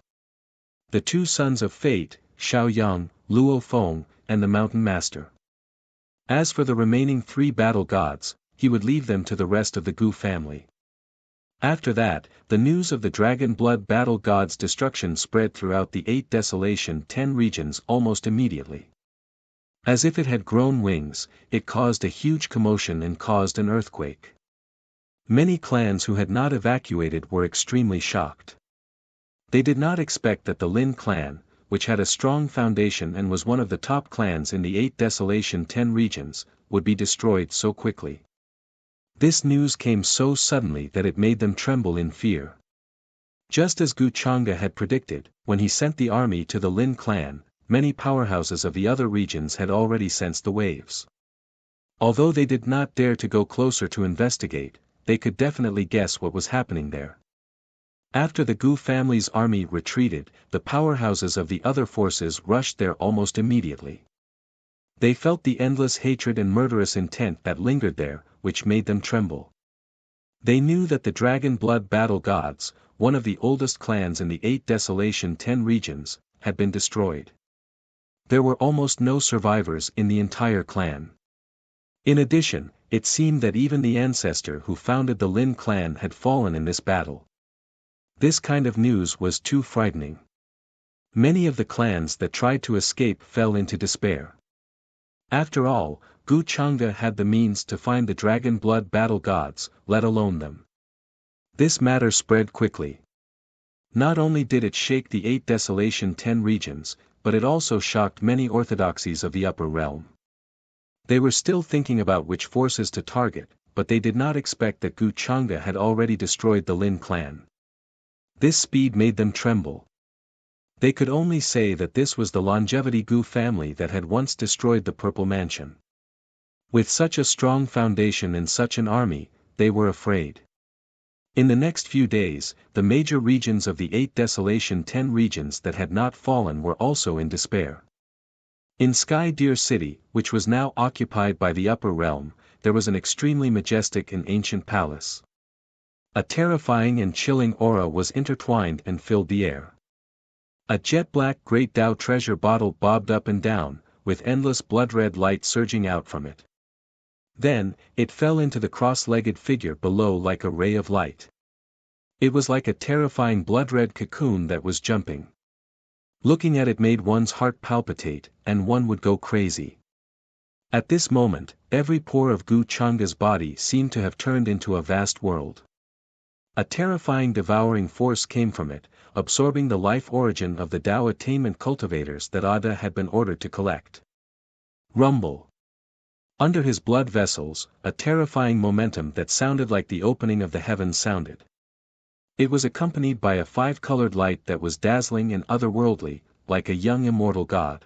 The 2 sons of fate, Xiao Yang, Luo Feng, and the Mountain Master. As for the remaining 3 battle gods, he would leave them to the rest of the Gu family. After that, the news of the Dragon Blood Battle God's destruction spread throughout the 8 Desolation 10 regions almost immediately. As if it had grown wings, it caused a huge commotion and caused an earthquake. Many clans who had not evacuated were extremely shocked. They did not expect that the Lin clan, which had a strong foundation and was one of the top clans in the 8 Desolation 10 regions, would be destroyed so quickly. This news came so suddenly that it made them tremble in fear. Just as Gu Changa had predicted, when he sent the army to the Lin clan, many powerhouses of the other regions had already sensed the waves. Although they did not dare to go closer to investigate, they could definitely guess what was happening there. After the Gu family's army retreated, the powerhouses of the other forces rushed there almost immediately. They felt the endless hatred and murderous intent that lingered there, which made them tremble. They knew that the Dragon Blood Battle Gods, one of the oldest clans in the 8 Desolation 10 regions, had been destroyed. There were almost no survivors in the entire clan. In addition, it seemed that even the ancestor who founded the Lin clan had fallen in this battle. This kind of news was too frightening. Many of the clans that tried to escape fell into despair. After all, Gu Changa had the means to find the Dragon Blood Battle Gods, let alone them. This matter spread quickly. Not only did it shake the 8 Desolation 10 regions, but it also shocked many orthodoxies of the upper realm. They were still thinking about which forces to target, but they did not expect that Gu Changa had already destroyed the Lin clan. This speed made them tremble. They could only say that this was the Longevity Gu family that had once destroyed the Purple Mansion. With such a strong foundation and such an army, they were afraid. In the next few days, the major regions of the 8 Desolation 10 regions that had not fallen were also in despair. In Sky Deer City, which was now occupied by the upper realm, there was an extremely majestic and ancient palace. A terrifying and chilling aura was intertwined and filled the air. A jet-black Great Dao treasure bottle bobbed up and down, with endless blood-red light surging out from it. Then, it fell into the cross-legged figure below like a ray of light. It was like a terrifying blood-red cocoon that was jumping. Looking at it made one's heart palpitate, and one would go crazy. At this moment, every pore of Gu Changa's body seemed to have turned into a vast world. A terrifying devouring force came from it, absorbing the life origin of the Dao attainment cultivators that Ada had been ordered to collect. Rumble. Under his blood vessels, a terrifying momentum that sounded like the opening of the heavens sounded. It was accompanied by a 5-colored light that was dazzling and otherworldly, like a young immortal god.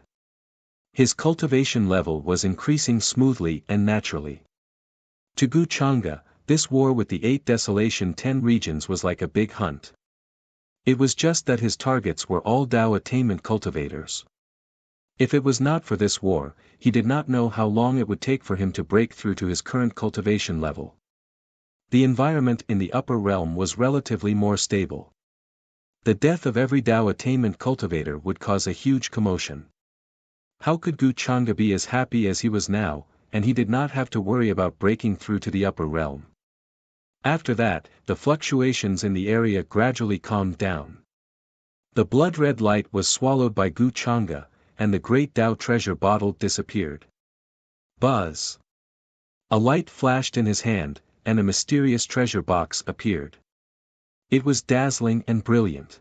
His cultivation level was increasing smoothly and naturally. To Gu Changa, this war with the 8 Desolation 10 regions was like a big hunt. It was just that his targets were all Dao attainment cultivators. If it was not for this war, he did not know how long it would take for him to break through to his current cultivation level. The environment in the upper realm was relatively more stable. The death of every Dao attainment cultivator would cause a huge commotion. How could Gu Changa be as happy as he was now, and he did not have to worry about breaking through to the upper realm? After that, the fluctuations in the area gradually calmed down. The blood-red light was swallowed by Gu Changa, and the great Dao treasure bottle disappeared. Buzz! A light flashed in his hand, and a mysterious treasure box appeared. It was dazzling and brilliant.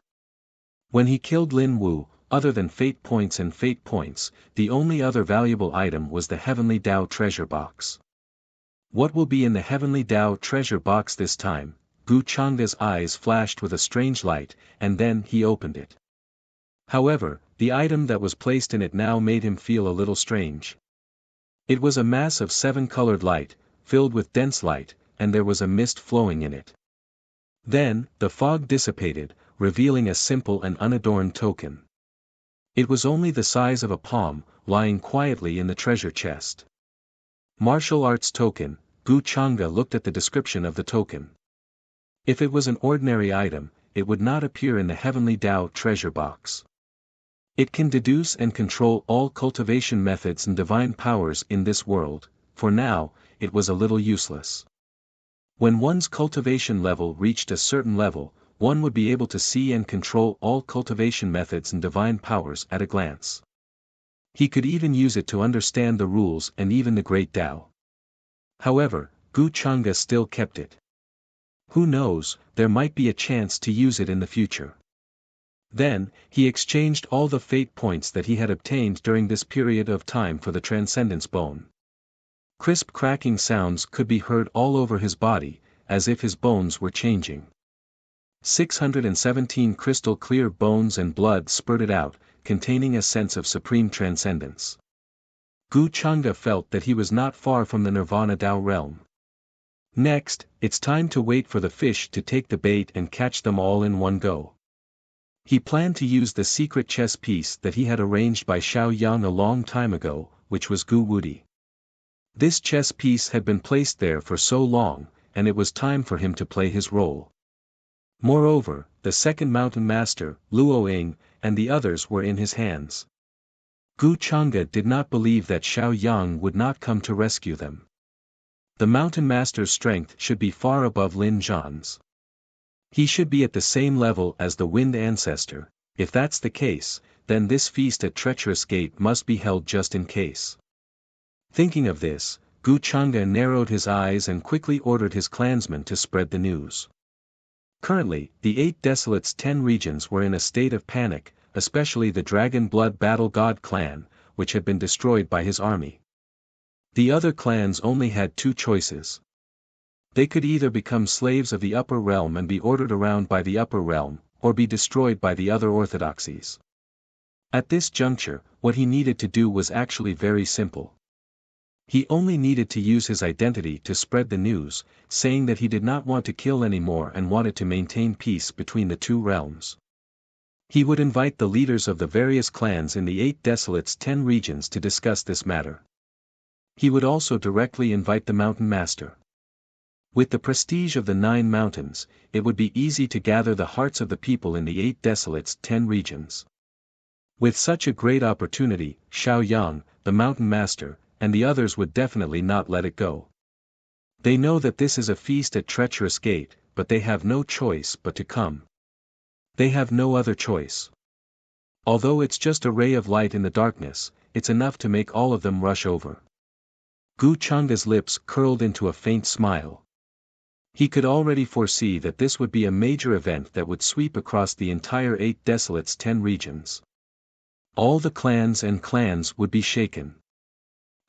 When he killed Lin Wu, other than fate points and fate points, the only other valuable item was the Heavenly Dao treasure box. What will be in the Heavenly Dao treasure box this time? Gu Changa's eyes flashed with a strange light, and then he opened it. However, the item that was placed in it now made him feel a little strange. It was a mass of 7-colored light, filled with dense light, and there was a mist flowing in it. Then, the fog dissipated, revealing a simple and unadorned token. It was only the size of a palm, lying quietly in the treasure chest. Martial arts token. Gu Changa looked at the description of the token. If it was an ordinary item, it would not appear in the Heavenly Dao treasure box. It can deduce and control all cultivation methods and divine powers in this world. For now, it was a little useless. When one's cultivation level reached a certain level, one would be able to see and control all cultivation methods and divine powers at a glance. He could even use it to understand the rules and even the great Tao. However, Gu Changa still kept it. Who knows, there might be a chance to use it in the future. Then, he exchanged all the fate points that he had obtained during this period of time for the Transcendence Bone. Crisp cracking sounds could be heard all over his body, as if his bones were changing. 617 crystal clear bones and blood spurted out, containing a sense of supreme transcendence. Gu Chang'e felt that he was not far from the Nirvana Tao realm. Next, it's time to wait for the fish to take the bait and catch them all in one go. He planned to use the secret chess piece that he had arranged by Xiao Yang a long time ago, which was Gu Wudi. This chess piece had been placed there for so long, and it was time for him to play his role. Moreover, the second mountain master, Luo Ying, and the others were in his hands. Gu Chang'e did not believe that Xiao Yang would not come to rescue them. The mountain master's strength should be far above Lin Zhan's. He should be at the same level as the wind ancestor. If that's the case, then this feast at Treacherous Gate must be held just in case. Thinking of this, Gu Chang'e narrowed his eyes and quickly ordered his clansmen to spread the news. Currently, the 8 Desolates' 10 regions were in a state of panic, especially the Dragon Blood Battle God clan, which had been destroyed by his army. The other clans only had 2 choices. They could either become slaves of the upper realm and be ordered around by the upper realm, or be destroyed by the other orthodoxies. At this juncture, what he needed to do was actually very simple. He only needed to use his identity to spread the news, saying that he did not want to kill anymore and wanted to maintain peace between the 2 realms. He would invite the leaders of the various clans in the 8 Desolates' 10 regions to discuss this matter. He would also directly invite the mountain master. With the prestige of the 9 mountains, it would be easy to gather the hearts of the people in the 8 Desolates' 10 regions. With such a great opportunity, Xiao Yang, the mountain master, and the others would definitely not let it go. They know that this is a feast at Treacherous Gate, but they have no choice but to come. They have no other choice. Although it's just a ray of light in the darkness, it's enough to make all of them rush over. Gu Chang'e's lips curled into a faint smile. He could already foresee that this would be a major event that would sweep across the entire 8 Desolates' 10 regions. All the clans would be shaken.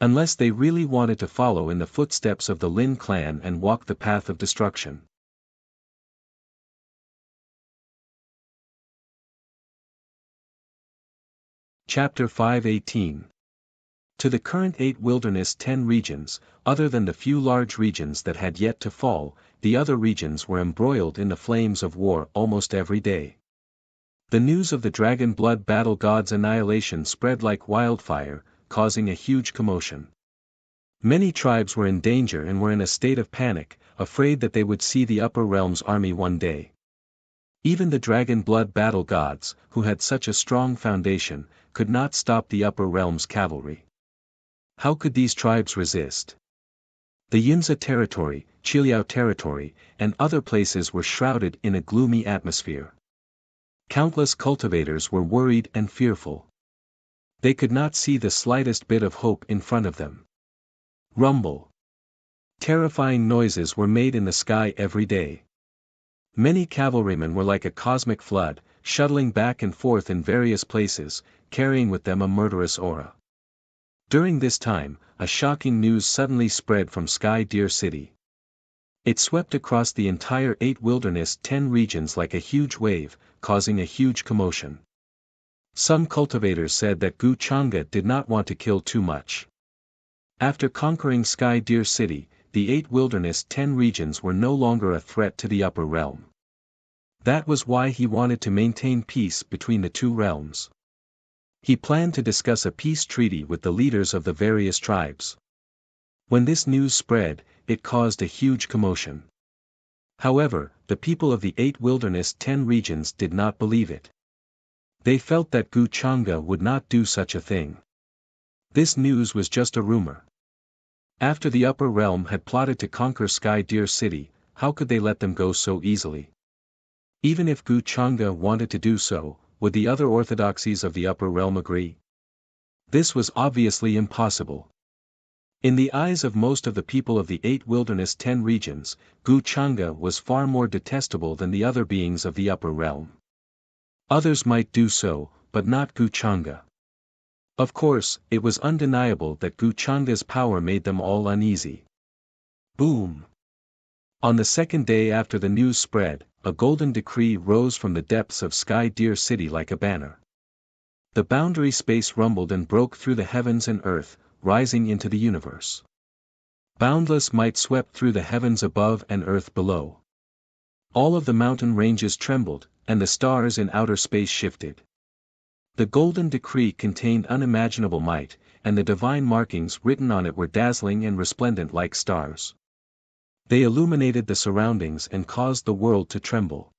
Unless they really wanted to follow in the footsteps of the Lin clan and walk the path of destruction. Chapter 518. To the current 8 Wilderness 10 regions, other than the few large regions that had yet to fall, the other regions were embroiled in the flames of war almost every day. The news of the Dragon Blood Battle God's annihilation spread like wildfire, causing a huge commotion. Many tribes were in danger and were in a state of panic, afraid that they would see the upper realm's army one day. Even the Dragon Blood Battle Gods, who had such a strong foundation, could not stop the upper realm's cavalry. How could these tribes resist? The Yunza territory, Qiliao territory, and other places were shrouded in a gloomy atmosphere. Countless cultivators were worried and fearful. They could not see the slightest bit of hope in front of them. Rumble. Terrifying noises were made in the sky every day. Many cavalrymen were like a cosmic flood, shuttling back and forth in various places, carrying with them a murderous aura. During this time, a shocking news suddenly spread from Sky Deer City. It swept across the entire 8 Wilderness 10 regions like a huge wave, causing a huge commotion. Some cultivators said that Gu Chang'e did not want to kill too much. After conquering Sky Deer City, the 8 Wilderness 10 regions were no longer a threat to the upper realm. That was why he wanted to maintain peace between the 2 realms. He planned to discuss a peace treaty with the leaders of the various tribes. When this news spread, it caused a huge commotion. However, the people of the 8 Wilderness 10 regions did not believe it. They felt that Gu Chang'e would not do such a thing. This news was just a rumor. After the upper realm had plotted to conquer Sky Deer City, how could they let them go so easily? Even if Gu Chang'e wanted to do so, would the other orthodoxies of the upper realm agree? This was obviously impossible. In the eyes of most of the people of the 8 Wilderness 10 regions, Gu Chang'e was far more detestable than the other beings of the upper realm. Others might do so, but not Gu Chang'e. Of course, it was undeniable that Guchanga's power made them all uneasy. Boom! On the second day after the news spread, a golden decree rose from the depths of Sky Deer City like a banner. The boundary space rumbled and broke through the heavens and earth, rising into the universe. Boundless might swept through the heavens above and earth below. All of the mountain ranges trembled, and the stars in outer space shifted. The golden decree contained unimaginable might, and the divine markings written on it were dazzling and resplendent like stars. They illuminated the surroundings and caused the world to tremble.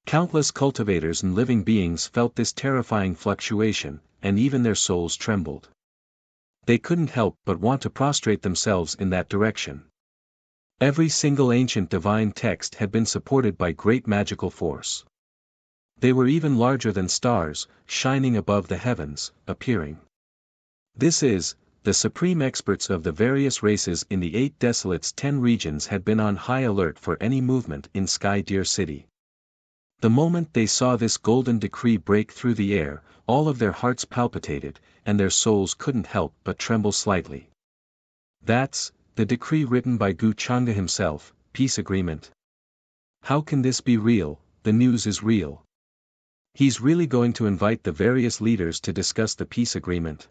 Countless cultivators and living beings felt this terrifying fluctuation, and even their souls trembled. They couldn't help but want to prostrate themselves in that direction. Every single ancient divine text had been supported by great magical force. They were even larger than stars, shining above the heavens, appearing. This is, the supreme experts of the various races in the 8 Desolates 10 regions had been on high alert for any movement in Sky Deer City. The moment they saw this golden decree break through the air, all of their hearts palpitated, and their souls couldn't help but tremble slightly. That's, the decree written by Guchanga himself, peace agreement. How can this be real? The news is real. He's really going to invite the various leaders to discuss the peace agreement.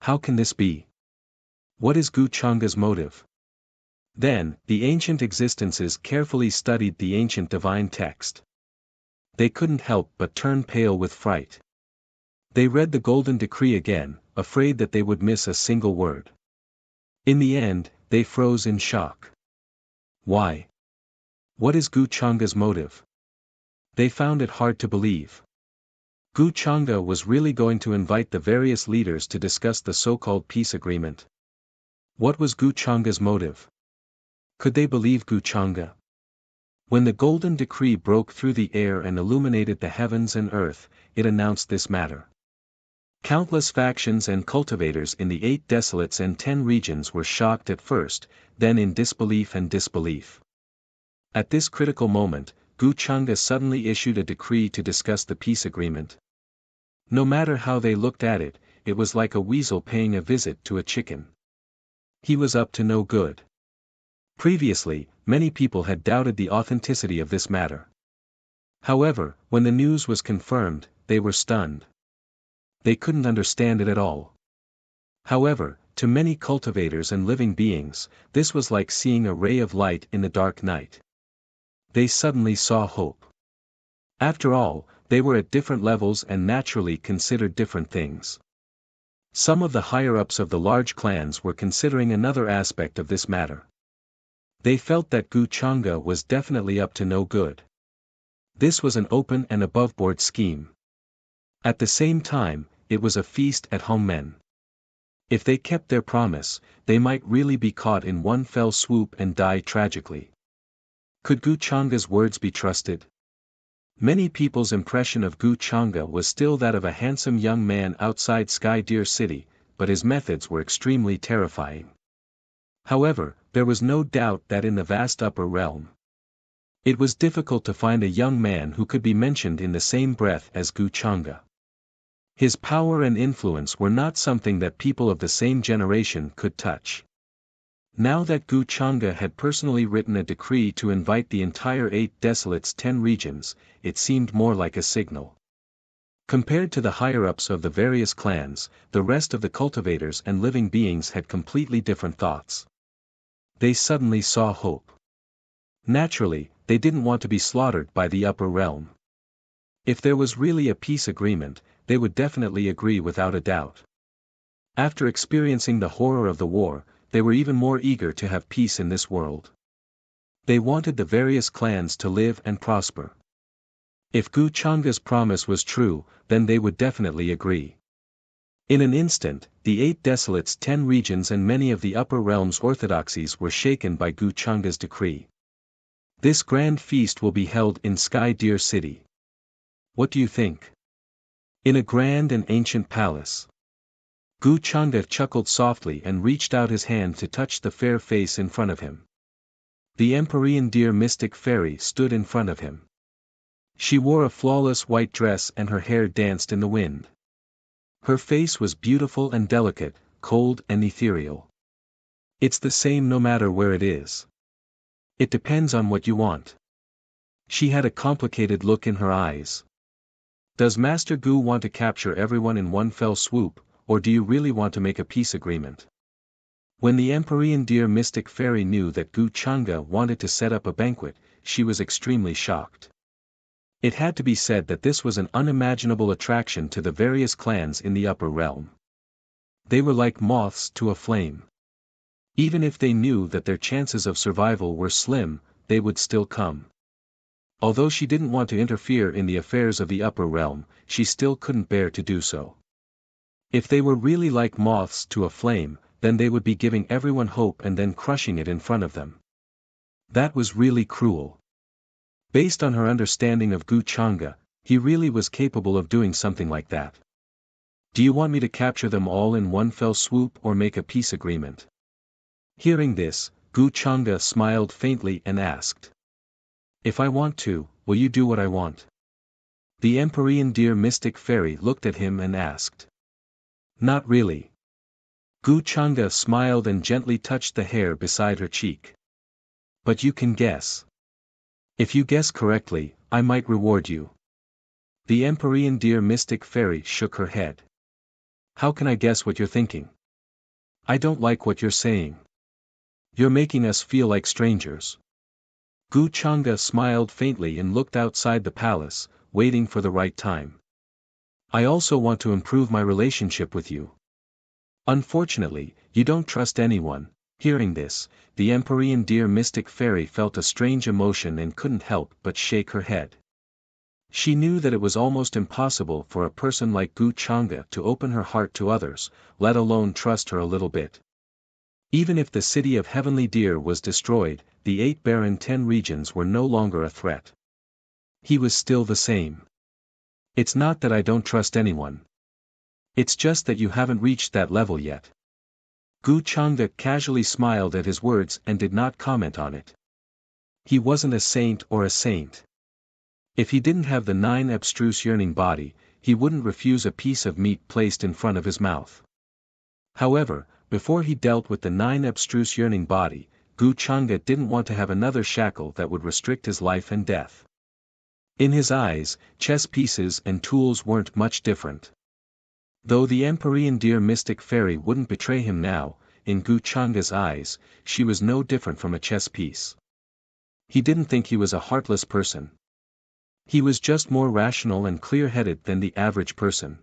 How can this be? What is Guchanga's motive? Then, the ancient existences carefully studied the ancient divine text. They couldn't help but turn pale with fright. They read the golden decree again, afraid that they would miss a single word. In the end, they froze in shock. Why? What is Guchanga's motive? They found it hard to believe. Guchanga was really going to invite the various leaders to discuss the so-called peace agreement. What was Guchanga's motive? Could they believe Guchanga? When the golden decree broke through the air and illuminated the heavens and earth, it announced this matter. Countless factions and cultivators in the 8 Desolates and 10 regions were shocked at first, then in disbelief and disbelief. At this critical moment, Guchanga suddenly issued a decree to discuss the peace agreement. No matter how they looked at it, it was like a weasel paying a visit to a chicken. He was up to no good. Previously, many people had doubted the authenticity of this matter. However, when the news was confirmed, they were stunned. They couldn't understand it at all. However, to many cultivators and living beings, this was like seeing a ray of light in the dark night. They suddenly saw hope. After all, they were at different levels and naturally considered different things. Some of the higher-ups of the large clans were considering another aspect of this matter. They felt that Guchanga was definitely up to no good. This was an open and above-board scheme. At the same time, it was a feast at home men. If they kept their promise, they might really be caught in one fell swoop and die tragically. Could Guchanga's words be trusted? Many people's impression of Guchanga was still that of a handsome young man outside Sky Deer City, but his methods were extremely terrifying. However, there was no doubt that in the vast upper realm, it was difficult to find a young man who could be mentioned in the same breath as Guchanga. His power and influence were not something that people of the same generation could touch. Now that Guchanga had personally written a decree to invite the entire 8 Desolates 10 regions, it seemed more like a signal. Compared to the higher-ups of the various clans, the rest of the cultivators and living beings had completely different thoughts. They suddenly saw hope. Naturally, they didn't want to be slaughtered by the upper realm. If there was really a peace agreement, they would definitely agree without a doubt. After experiencing the horror of the war, they were even more eager to have peace in this world. They wanted the various clans to live and prosper. If Guchanga's promise was true, then they would definitely agree. In an instant, the 8 Desolates 10 regions and many of the upper realms' orthodoxies were shaken by Guchanga's decree. This grand feast will be held in Sky Deer City. What do you think? In a grand and ancient palace. Guchanga chuckled softly and reached out his hand to touch the fair face in front of him. The Empyrean deer mystic fairy stood in front of him. She wore a flawless white dress and her hair danced in the wind. Her face was beautiful and delicate, cold and ethereal. It's the same no matter where it is. It depends on what you want. She had a complicated look in her eyes. Does Master Gu want to capture everyone in one fell swoop, or do you really want to make a peace agreement? When the Empyrean deer mystic fairy knew that Gu Changa wanted to set up a banquet, she was extremely shocked. It had to be said that this was an unimaginable attraction to the various clans in the upper realm. They were like moths to a flame. Even if they knew that their chances of survival were slim, they would still come. Although she didn't want to interfere in the affairs of the upper realm, she still couldn't bear to do so. If they were really like moths to a flame, then they would be giving everyone hope and then crushing it in front of them. That was really cruel. Based on her understanding of Gu Changa, he really was capable of doing something like that. Do you want me to capture them all in one fell swoop or make a peace agreement? Hearing this, Gu Changa smiled faintly and asked. If I want to, will you do what I want? The Empyrean deer mystic fairy looked at him and asked. Not really. Gu Changa smiled and gently touched the hair beside her cheek. But you can guess. If you guess correctly, I might reward you. The Empyrean deer mystic fairy shook her head. How can I guess what you're thinking? I don't like what you're saying. You're making us feel like strangers. Gu Changa smiled faintly and looked outside the palace, waiting for the right time. I also want to improve my relationship with you. Unfortunately, you don't trust anyone. Hearing this, the Empyrean deer mystic fairy felt a strange emotion and couldn't help but shake her head. She knew that it was almost impossible for a person like Gu Changa to open her heart to others, let alone trust her a little bit. Even if the city of Heavenly Deer was destroyed, the 8 barren 10 regions were no longer a threat. He was still the same. It's not that I don't trust anyone. It's just that you haven't reached that level yet. Gu Changa casually smiled at his words and did not comment on it. He wasn't a saint or a saint. If he didn't have the 9 abstruse yearning body, he wouldn't refuse a piece of meat placed in front of his mouth. However, before he dealt with the 9 abstruse yearning body, Gu Changa didn't want to have another shackle that would restrict his life and death. In his eyes, chess pieces and tools weren't much different. Though the Empyrean deer mystic fairy wouldn't betray him now, in Gu Changa's eyes, she was no different from a chess piece. He didn't think he was a heartless person. He was just more rational and clear-headed than the average person.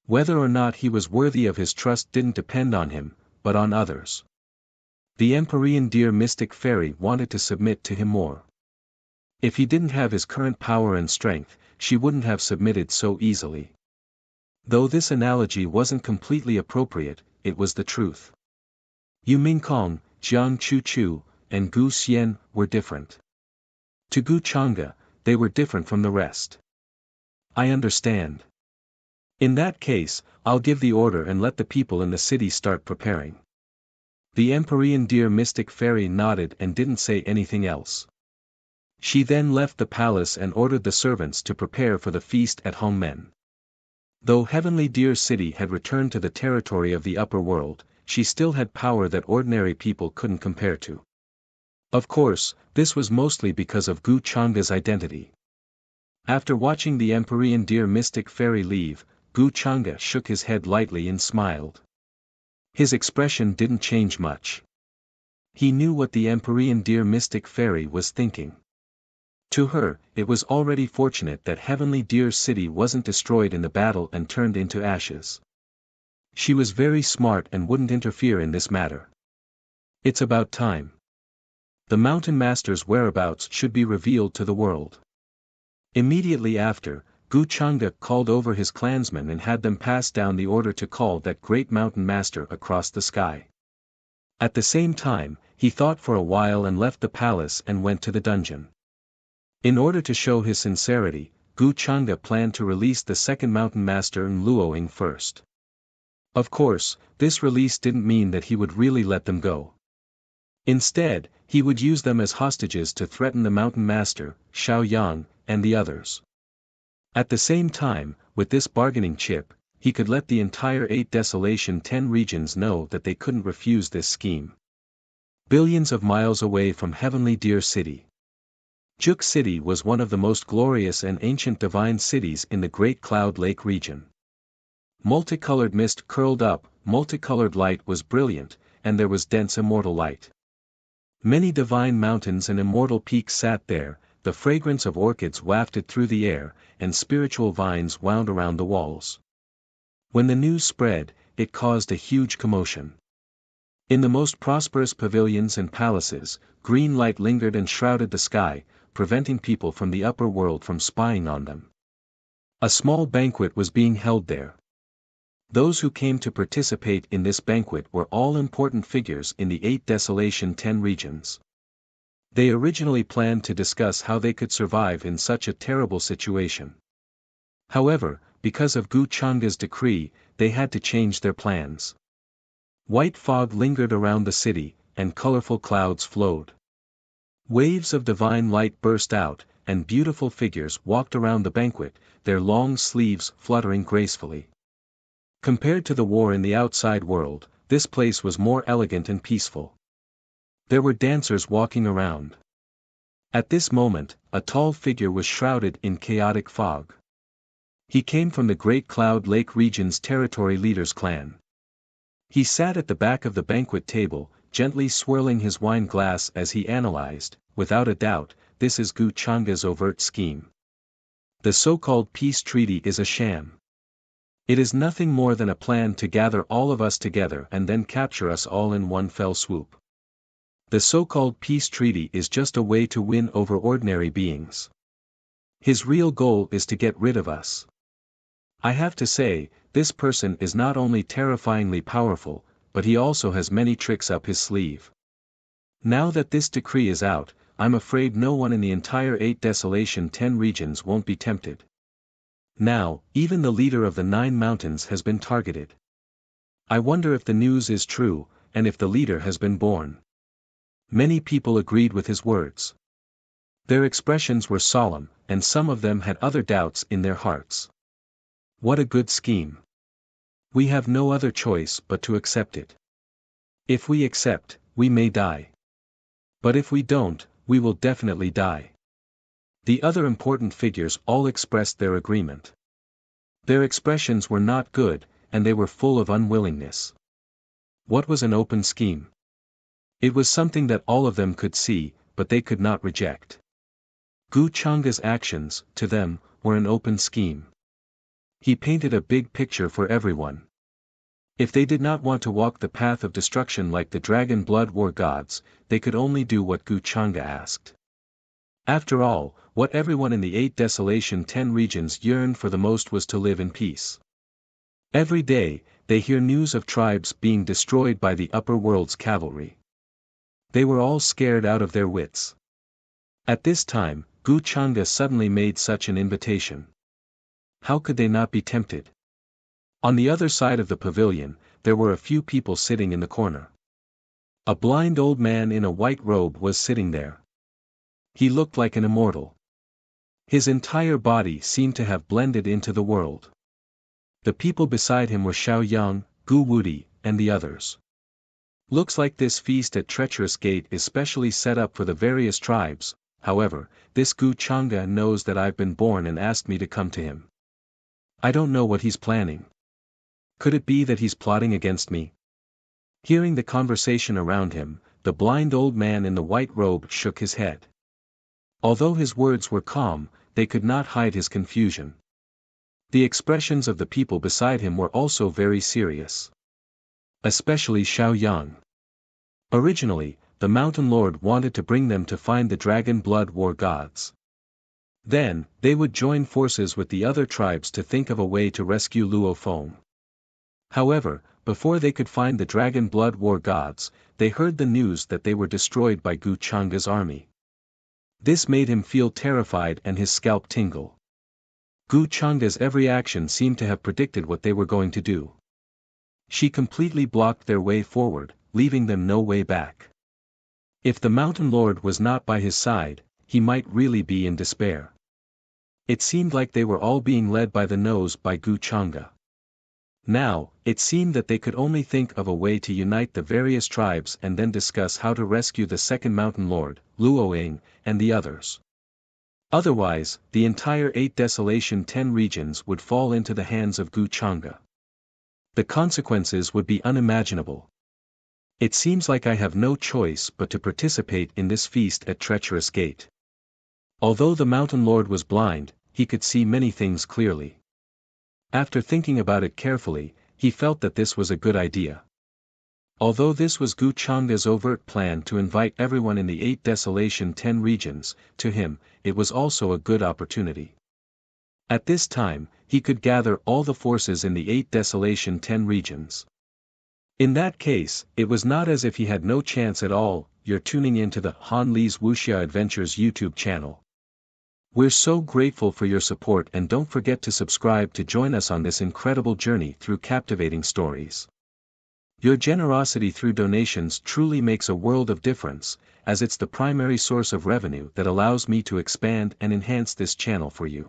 Whether or not he was worthy of his trust didn't depend on him, but on others. The Empyrean deer mystic fairy wanted to submit to him more. If he didn't have his current power and strength, she wouldn't have submitted so easily. Though this analogy wasn't completely appropriate, it was the truth. Yu Mingkong, Jiang Chu-Chu, and Gu Xian were different. To Gu Changa, they were different from the rest. I understand. In that case, I'll give the order and let the people in the city start preparing. The Empyrean deer mystic fairy nodded and didn't say anything else. She then left the palace and ordered the servants to prepare for the feast at Hongmen. Though Heavenly Deer City had returned to the territory of the upper world, she still had power that ordinary people couldn't compare to. Of course, this was mostly because of Gu Changa's identity. After watching the Empyrean deer mystic fairy leave, Gu Changa shook his head lightly and smiled. His expression didn't change much. He knew what the Empyrean deer mystic fairy was thinking. To her, it was already fortunate that Heavenly Deer City wasn't destroyed in the battle and turned into ashes. She was very smart and wouldn't interfere in this matter. It's about time. The Mountain Master's whereabouts should be revealed to the world. Immediately after, Gu Changa called over his clansmen and had them pass down the order to call that great mountain master across the sky. At the same time, he thought for a while and left the palace and went to the dungeon. In order to show his sincerity, Gu Changa planned to release the second mountain master and Luoying first. Of course, this release didn't mean that he would really let them go. Instead, he would use them as hostages to threaten the mountain master, Xiao Yang, and the others. At the same time, with this bargaining chip, he could let the entire 8 Desolation 10 regions know that they couldn't refuse this scheme. Billions of miles away from Heavenly Deer City. Juk City was one of the most glorious and ancient divine cities in the Great Cloud Lake region. Multicolored mist curled up, multicolored light was brilliant, and there was dense immortal light. Many divine mountains and immortal peaks sat there, the fragrance of orchids wafted through the air, and spiritual vines wound around the walls. When the news spread, it caused a huge commotion. In the most prosperous pavilions and palaces, green light lingered and shrouded the sky, preventing people from the upper world from spying on them. A small banquet was being held there. Those who came to participate in this banquet were all important figures in the 8 Desolation 10 regions. They originally planned to discuss how they could survive in such a terrible situation. However, because of Gu Changa's decree, they had to change their plans. White fog lingered around the city, and colorful clouds flowed. Waves of divine light burst out, and beautiful figures walked around the banquet, their long sleeves fluttering gracefully. Compared to the war in the outside world, this place was more elegant and peaceful. There were dancers walking around. At this moment, a tall figure was shrouded in chaotic fog. He came from the Great Cloud Lake region's territory leader's clan. He sat at the back of the banquet table, gently swirling his wine glass as he analyzed, without a doubt, this is Gu Changa's overt scheme. The so-called peace treaty is a sham. It is nothing more than a plan to gather all of us together and then capture us all in one fell swoop. The so-called peace treaty is just a way to win over ordinary beings. His real goal is to get rid of us. I have to say, this person is not only terrifyingly powerful, but he also has many tricks up his sleeve. Now that this decree is out, I'm afraid no one in the entire 8 Desolation 10 regions won't be tempted. Now, even the leader of the 9 mountains has been targeted. I wonder if the news is true, and if the leader has been born. Many people agreed with his words. Their expressions were solemn, and some of them had other doubts in their hearts. What a good scheme. We have no other choice but to accept it. If we accept, we may die. But if we don't, we will definitely die. The other important figures all expressed their agreement. Their expressions were not good, and they were full of unwillingness. What was an open scheme? It was something that all of them could see, but they could not reject. Gu Changa's actions, to them, were an open scheme. He painted a big picture for everyone. If they did not want to walk the path of destruction like the Dragon Blood War gods, they could only do what Gu Changa asked. After all, what everyone in the 8 Desolation 10 regions yearned for the most was to live in peace. Every day, they hear news of tribes being destroyed by the upper world's cavalry. They were all scared out of their wits. At this time, Gu Changa suddenly made such an invitation. How could they not be tempted? On the other side of the pavilion, there were a few people sitting in the corner. A blind old man in a white robe was sitting there. He looked like an immortal. His entire body seemed to have blended into the world. The people beside him were Xiao Yang, Gu Wudi, and the others. Looks like this feast at Treacherous Gate is specially set up for the various tribes. However, this Gu Changa knows that I've been born and asked me to come to him. I don't know what he's planning. Could it be that he's plotting against me? Hearing the conversation around him, the blind old man in the white robe shook his head. Although his words were calm, they could not hide his confusion. The expressions of the people beside him were also very serious. Especially Xiao Yang. Originally, the Mountain Lord wanted to bring them to find the Dragon Blood War gods. Then, they would join forces with the other tribes to think of a way to rescue Luo Feng. However, before they could find the Dragon Blood War gods, they heard the news that they were destroyed by Gu Changa's army. This made him feel terrified and his scalp tingle. Gu Changa's every action seemed to have predicted what they were going to do. She completely blocked their way forward, leaving them no way back. If the Mountain Lord was not by his side, he might really be in despair. It seemed like they were all being led by the nose by Gu Changa. Now, it seemed that they could only think of a way to unite the various tribes and then discuss how to rescue the second mountain lord, Luoying, and the others. Otherwise, the entire 8 Desolation 10 regions would fall into the hands of Gu Changa. The consequences would be unimaginable. It seems like I have no choice but to participate in this feast at Treacherous Gate. Although the mountain lord was blind, he could see many things clearly. After thinking about it carefully, he felt that this was a good idea. Although this was Gu Changa's overt plan to invite everyone in the 8 Desolation 10 regions, to him, it was also a good opportunity. At this time, he could gather all the forces in the 8 Desolation 10 regions. In that case, it was not as if he had no chance at all. You're tuning into the Han Li's Wuxia Adventures YouTube channel. We're so grateful for your support, and don't forget to subscribe to join us on this incredible journey through captivating stories. Your generosity through donations truly makes a world of difference, as it's the primary source of revenue that allows me to expand and enhance this channel for you.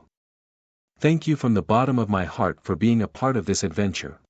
Thank you from the bottom of my heart for being a part of this adventure.